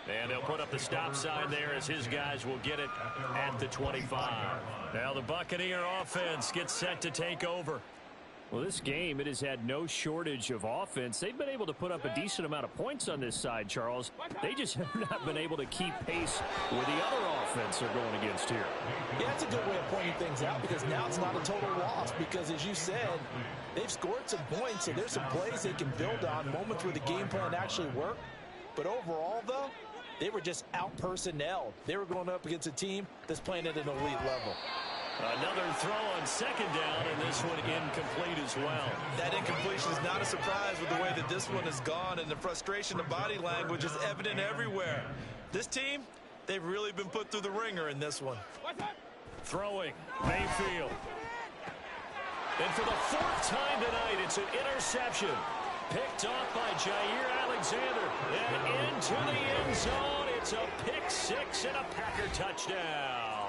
And they'll put up the stop sign there as his guys will get it at the 25. Now the Buccaneer offense gets set to take over. Well, this game, it has had no shortage of offense. They've been able to put up a decent amount of points on this side, Charles. They just have not been able to keep pace with the other offense they're going against here. Yeah, that's a good way of pointing things out because now it's not a total loss because, as you said, they've scored some points, so there's some plays they can build on, moments where the game plan actually worked. But overall, though, they were just out-personnelled. They were going up against a team that's playing at an elite level. Another throw on second down, and this one incomplete as well. That incompletion is not a surprise with the way that this one has gone, and the frustration of body language is evident everywhere. This team, they've really been put through the ringer in this one. Throwing, Mayfield. And for the fourth time tonight, it's an interception. Picked off by Jair Alexander. And into the end zone, it's a pick six and a Packer touchdown.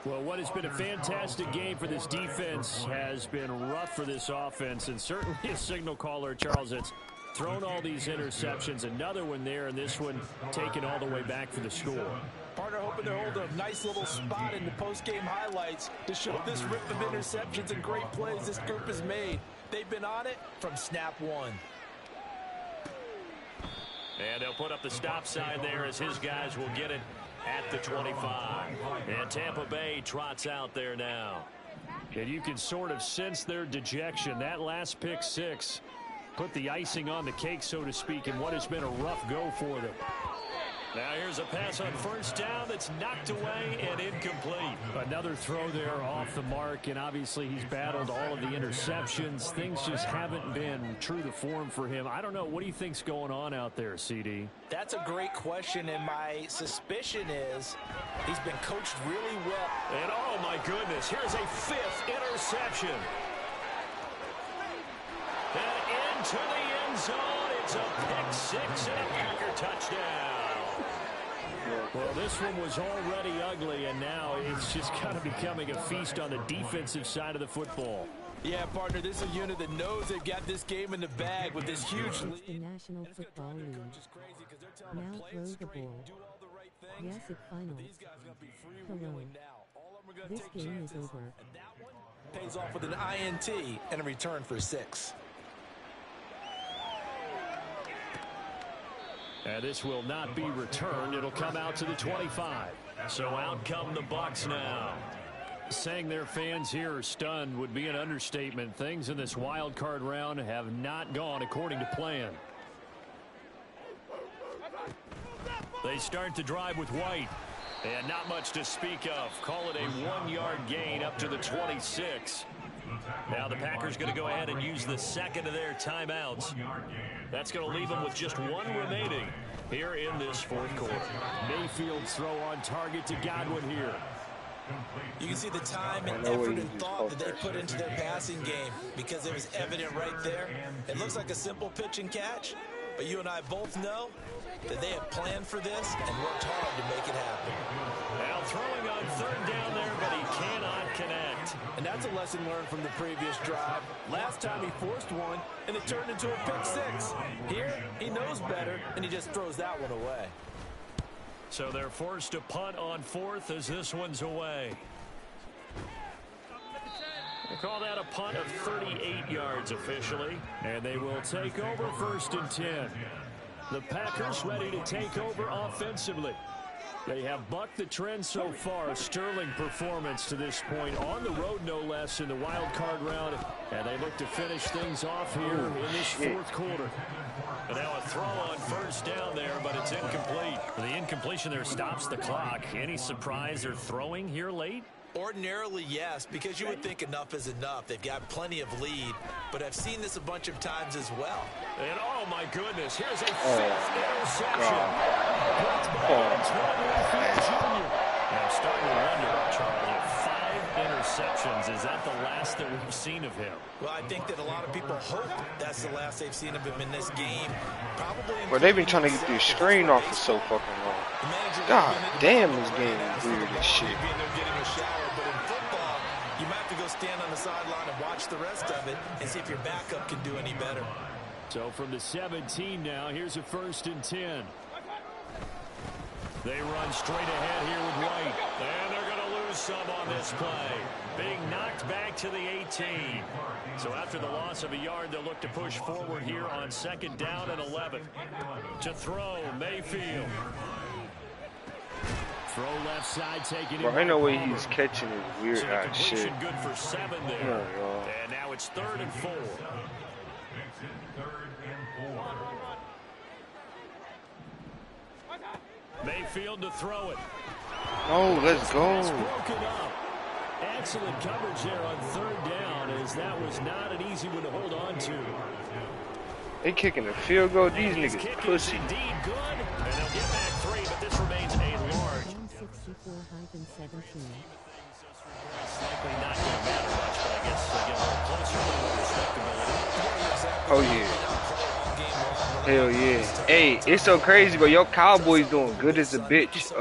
Well, what has been a fantastic game for this defense has been rough for this offense, and certainly a signal caller, Charles, that's thrown all these interceptions. Another one there, and this one taken all the way back for the score. Partner hoping to hold a nice little spot in the post-game highlights to show this rip of interceptions and great plays this group has made. They've been on it from snap one. And they'll put up the stop sign there as his guys will get it at the 25. And Tampa Bay trots out there now. And you can sort of sense their dejection. That last pick six put the icing on the cake, so to speak, in what has been a rough go for them. Now here's a pass on first down that's knocked away and incomplete. Another throw there off the mark, and obviously he's battled all of the interceptions. Things just haven't been true to form for him. I don't know. What do you think's going on out there, CD? That's a great question, and my suspicion is he's been coached really well. And oh my goodness, here's a fifth interception. And into the end zone, it's a pick six and a Packer touchdown. Well, this one was already ugly, and now it's just kind of becoming a feast on the defensive side of the football. Yeah, partner, this is a unit that knows they've got this game in the bag with this huge lead. The National Football League. Now throw the ball. Yes, it finals. Hello. This game is over. Pays off with an INT and a return for 6. And this will not be returned. It'll come out to the 25. So out come the Bucs now. Saying their fans here are stunned would be an understatement. Things in this wild card round have not gone according to plan. They start the drive with White. And not much to speak of. Call it a 1-yard gain up to the 26. Now the Packers going to go ahead and use the second of their timeouts. That's going to leave them with just one remaining here in this fourth quarter. Mayfield's throw on target to Godwin here. You can see the time and effort and thought that they put into their passing game because it was evident right there. It looks like a simple pitch and catch, but you and I both know that they have planned for this and worked hard to make it happen. Now throwing on third down there, but he cannot connect. And that's a lesson learned from the previous drive. Last time he forced one, and it turned into a pick six. Here, he knows better, and he just throws that one away. So they're forced to punt on fourth as this one's away. They call that a punt of 38 yards officially. And they will take over 1st and 10. The Packers ready to take over offensively. They have bucked the trend so far. A sterling performance to this point. On the road, no less, in the wild card round. And they look to finish things off here in this fourth quarter. And now a throw on first down there, but it's incomplete. The incompletion there stops the clock. Any surprise they're throwing here late? Ordinarily, yes, because you would think enough is enough. They've got plenty of lead, but I've seen this a bunch of times as well. And oh my goodness, here's a fifth interception. I'm starting to wonder, Charlie, 5 interceptions. Is that the last that we've seen of him? Well, I think that a lot of people hope that's the last they've seen of him in this game. Probably. Well, they've been trying to get this screen off for so fucking long. God damn, this game is weird as shit. But in football, you might have to go stand on the sideline on and watch the rest of it and see if your backup can do any better. So from the 17 now, here's a 1st and 10. They run straight ahead here with White. And they're going to lose some on this play. Being knocked back to the 18. So after the loss of a yard, they'll look to push forward here on 2nd down and 11. To throw, Mayfield. Throw left side, taking it. Bro, ain't no way he's catching his weird so ass shit. Good for 7 there. And now it's 3rd and 4. Mayfield to throw it. Oh, let's go. Excellent coverage there on 3rd down, as that was not an easy one to hold on to. They kicking a field goal. These niggas pussy. Indeed good, and they'll get back 3, but this remains a large. 164-17. Likely not going to matter much, but I guess they get a little closer to the respectability. Oh yeah. Hell yeah. Hey, it's so crazy, but your Cowboys doing good as a bitch.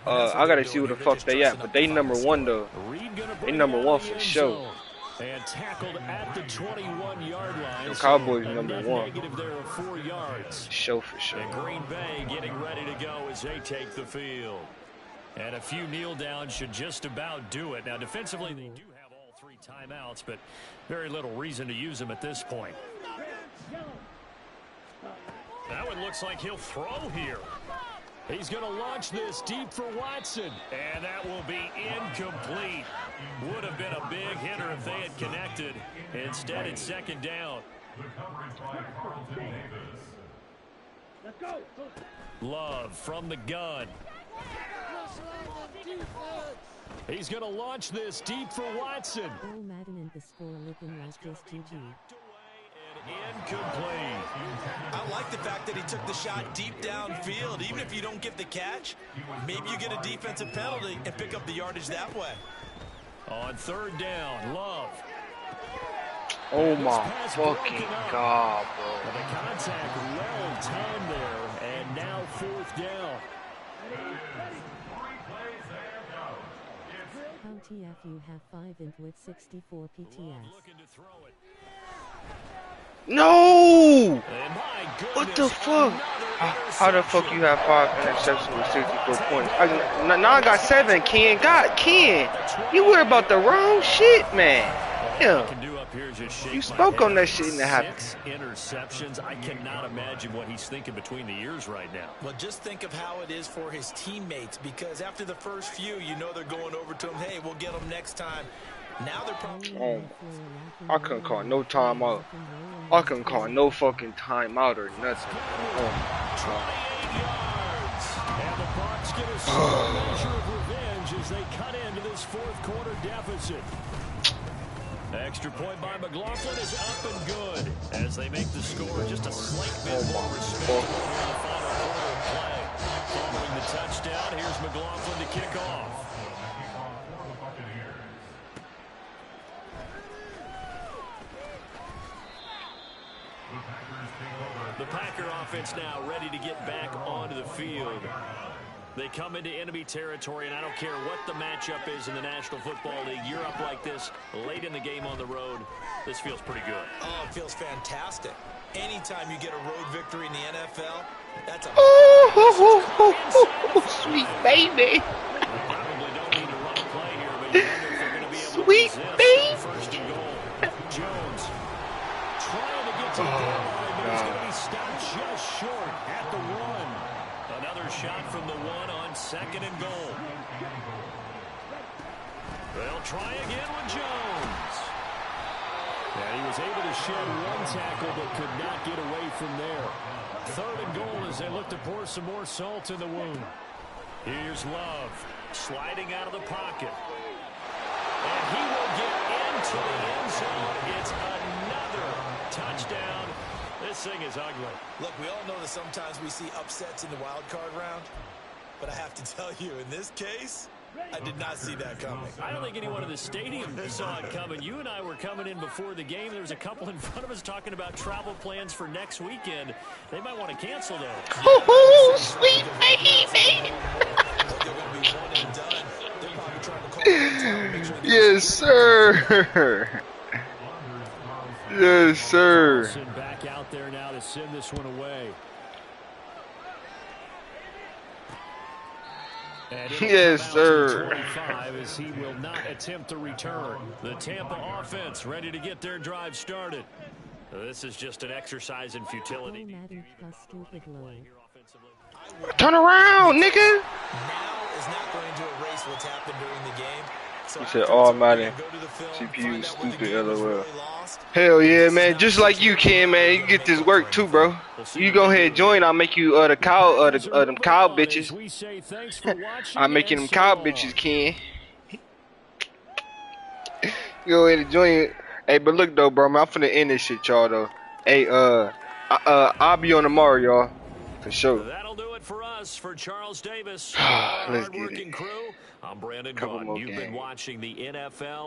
I gotta see where the fuck they at, but they #1 though. They #1 for sure. And tackled at the 21-yard line. The Cowboys #1. Negative there of 4 yards. Show for sure. And Green Bay getting ready to go as they take the field. And a few kneel downs should just about do it. Now defensively they do have all 3 timeouts, but very little reason to use them at this point. Now it looks like he'll throw here. He's going to launch this deep for Watson. And that will be incomplete. Would have been a big hitter if they had connected. Instead, it's 2nd down. Love from the gun. He's going to launch this deep for Watson. All Madden and the score looking like just GG. Incomplete. I like the fact that he took the shot deep downfield. Even if you don't get the catch, maybe you get a defensive penalty and pick up the yardage that way. On 3rd down, Love. Oh my fucking God, bro. The contact well timed there, and now 4th down. How TF you have 5 int with 64 PTS. No! What the fuck? How the fuck you have 5 interceptions with 64 points? Now I got 7, Ken. God, Ken, you worry about the wrong shit, man. Yeah. You spoke on that shit in the happened. 6 interceptions. I cannot imagine what he's thinking between the ears right now. Well, just think of how it is for his teammates, because after the first few, you know they're going over to him, hey, we'll get them next time. Now they're probably... I couldn't call no timeout. I couldn't call no fucking timeout or nothing. 28 yards. And the Bucs get a small measure of revenge as they cut into this 4th quarter deficit. Extra point by McLaughlin is up and good as they make the score just a slight bit more respectable in the final quarter of play. Following the touchdown, here's McLaughlin to kick off. The Packer offense now ready to get back onto the field. They come into enemy territory, and I don't care what the matchup is in the National Football League. You're up like this late in the game on the road. This feels pretty good. Oh, it feels fantastic. Anytime you get a road victory in the NFL, that's a... Sweet baby. Probably don't need to run a play here, but you wonder if they're going to be able Sweet to resist baby. First and goal. Jones trying to get to the goal line, but he's going to be stopped just short at the 1. Another shot from the 1 on 2nd and goal. They'll try again with Jones. And he was able to shed 1 tackle but could not get away from there. 3rd and goal as they look to pour some more salt in the wound. Here's Love sliding out of the pocket. And he will get into the end zone. It's another touchdown. This thing is ugly. Look, we all know that sometimes we see upsets in the wild card round, but I have to tell you, in this case, I did not see that coming. I don't think anyone in the stadium saw it coming. You and I were coming in before the game. There was a couple in front of us talking about travel plans for next weekend. They might want to cancel those. Oh, sweet baby. They're going to be one and done. They're probably trying to call Yes, sir. Yes, sir. Back out there now to send this one away. Yes, sir. 25 as he will not attempt to return. The Tampa offense ready to get their drive started. This is just an exercise in futility. Turn around, nigga. Now is not going to erase what's happened during the game. So He said, all Madden, CPU stupid, LOL. Hell yeah, man. Just like you can, man. You get this work too, bro. You go ahead and join. I'll make you them cow bitches. I'm making them cow bitches, Ken. Go ahead and join. Hey, but look though, bro, man, I'm finna end this shit, y'all though. Hey, I'll be on tomorrow, y'all, for sure. That'll do it for us. For Charles Davis, Let's get it. crew. I'm Brandon Couple Gordon. more You've been games. watching the NFL.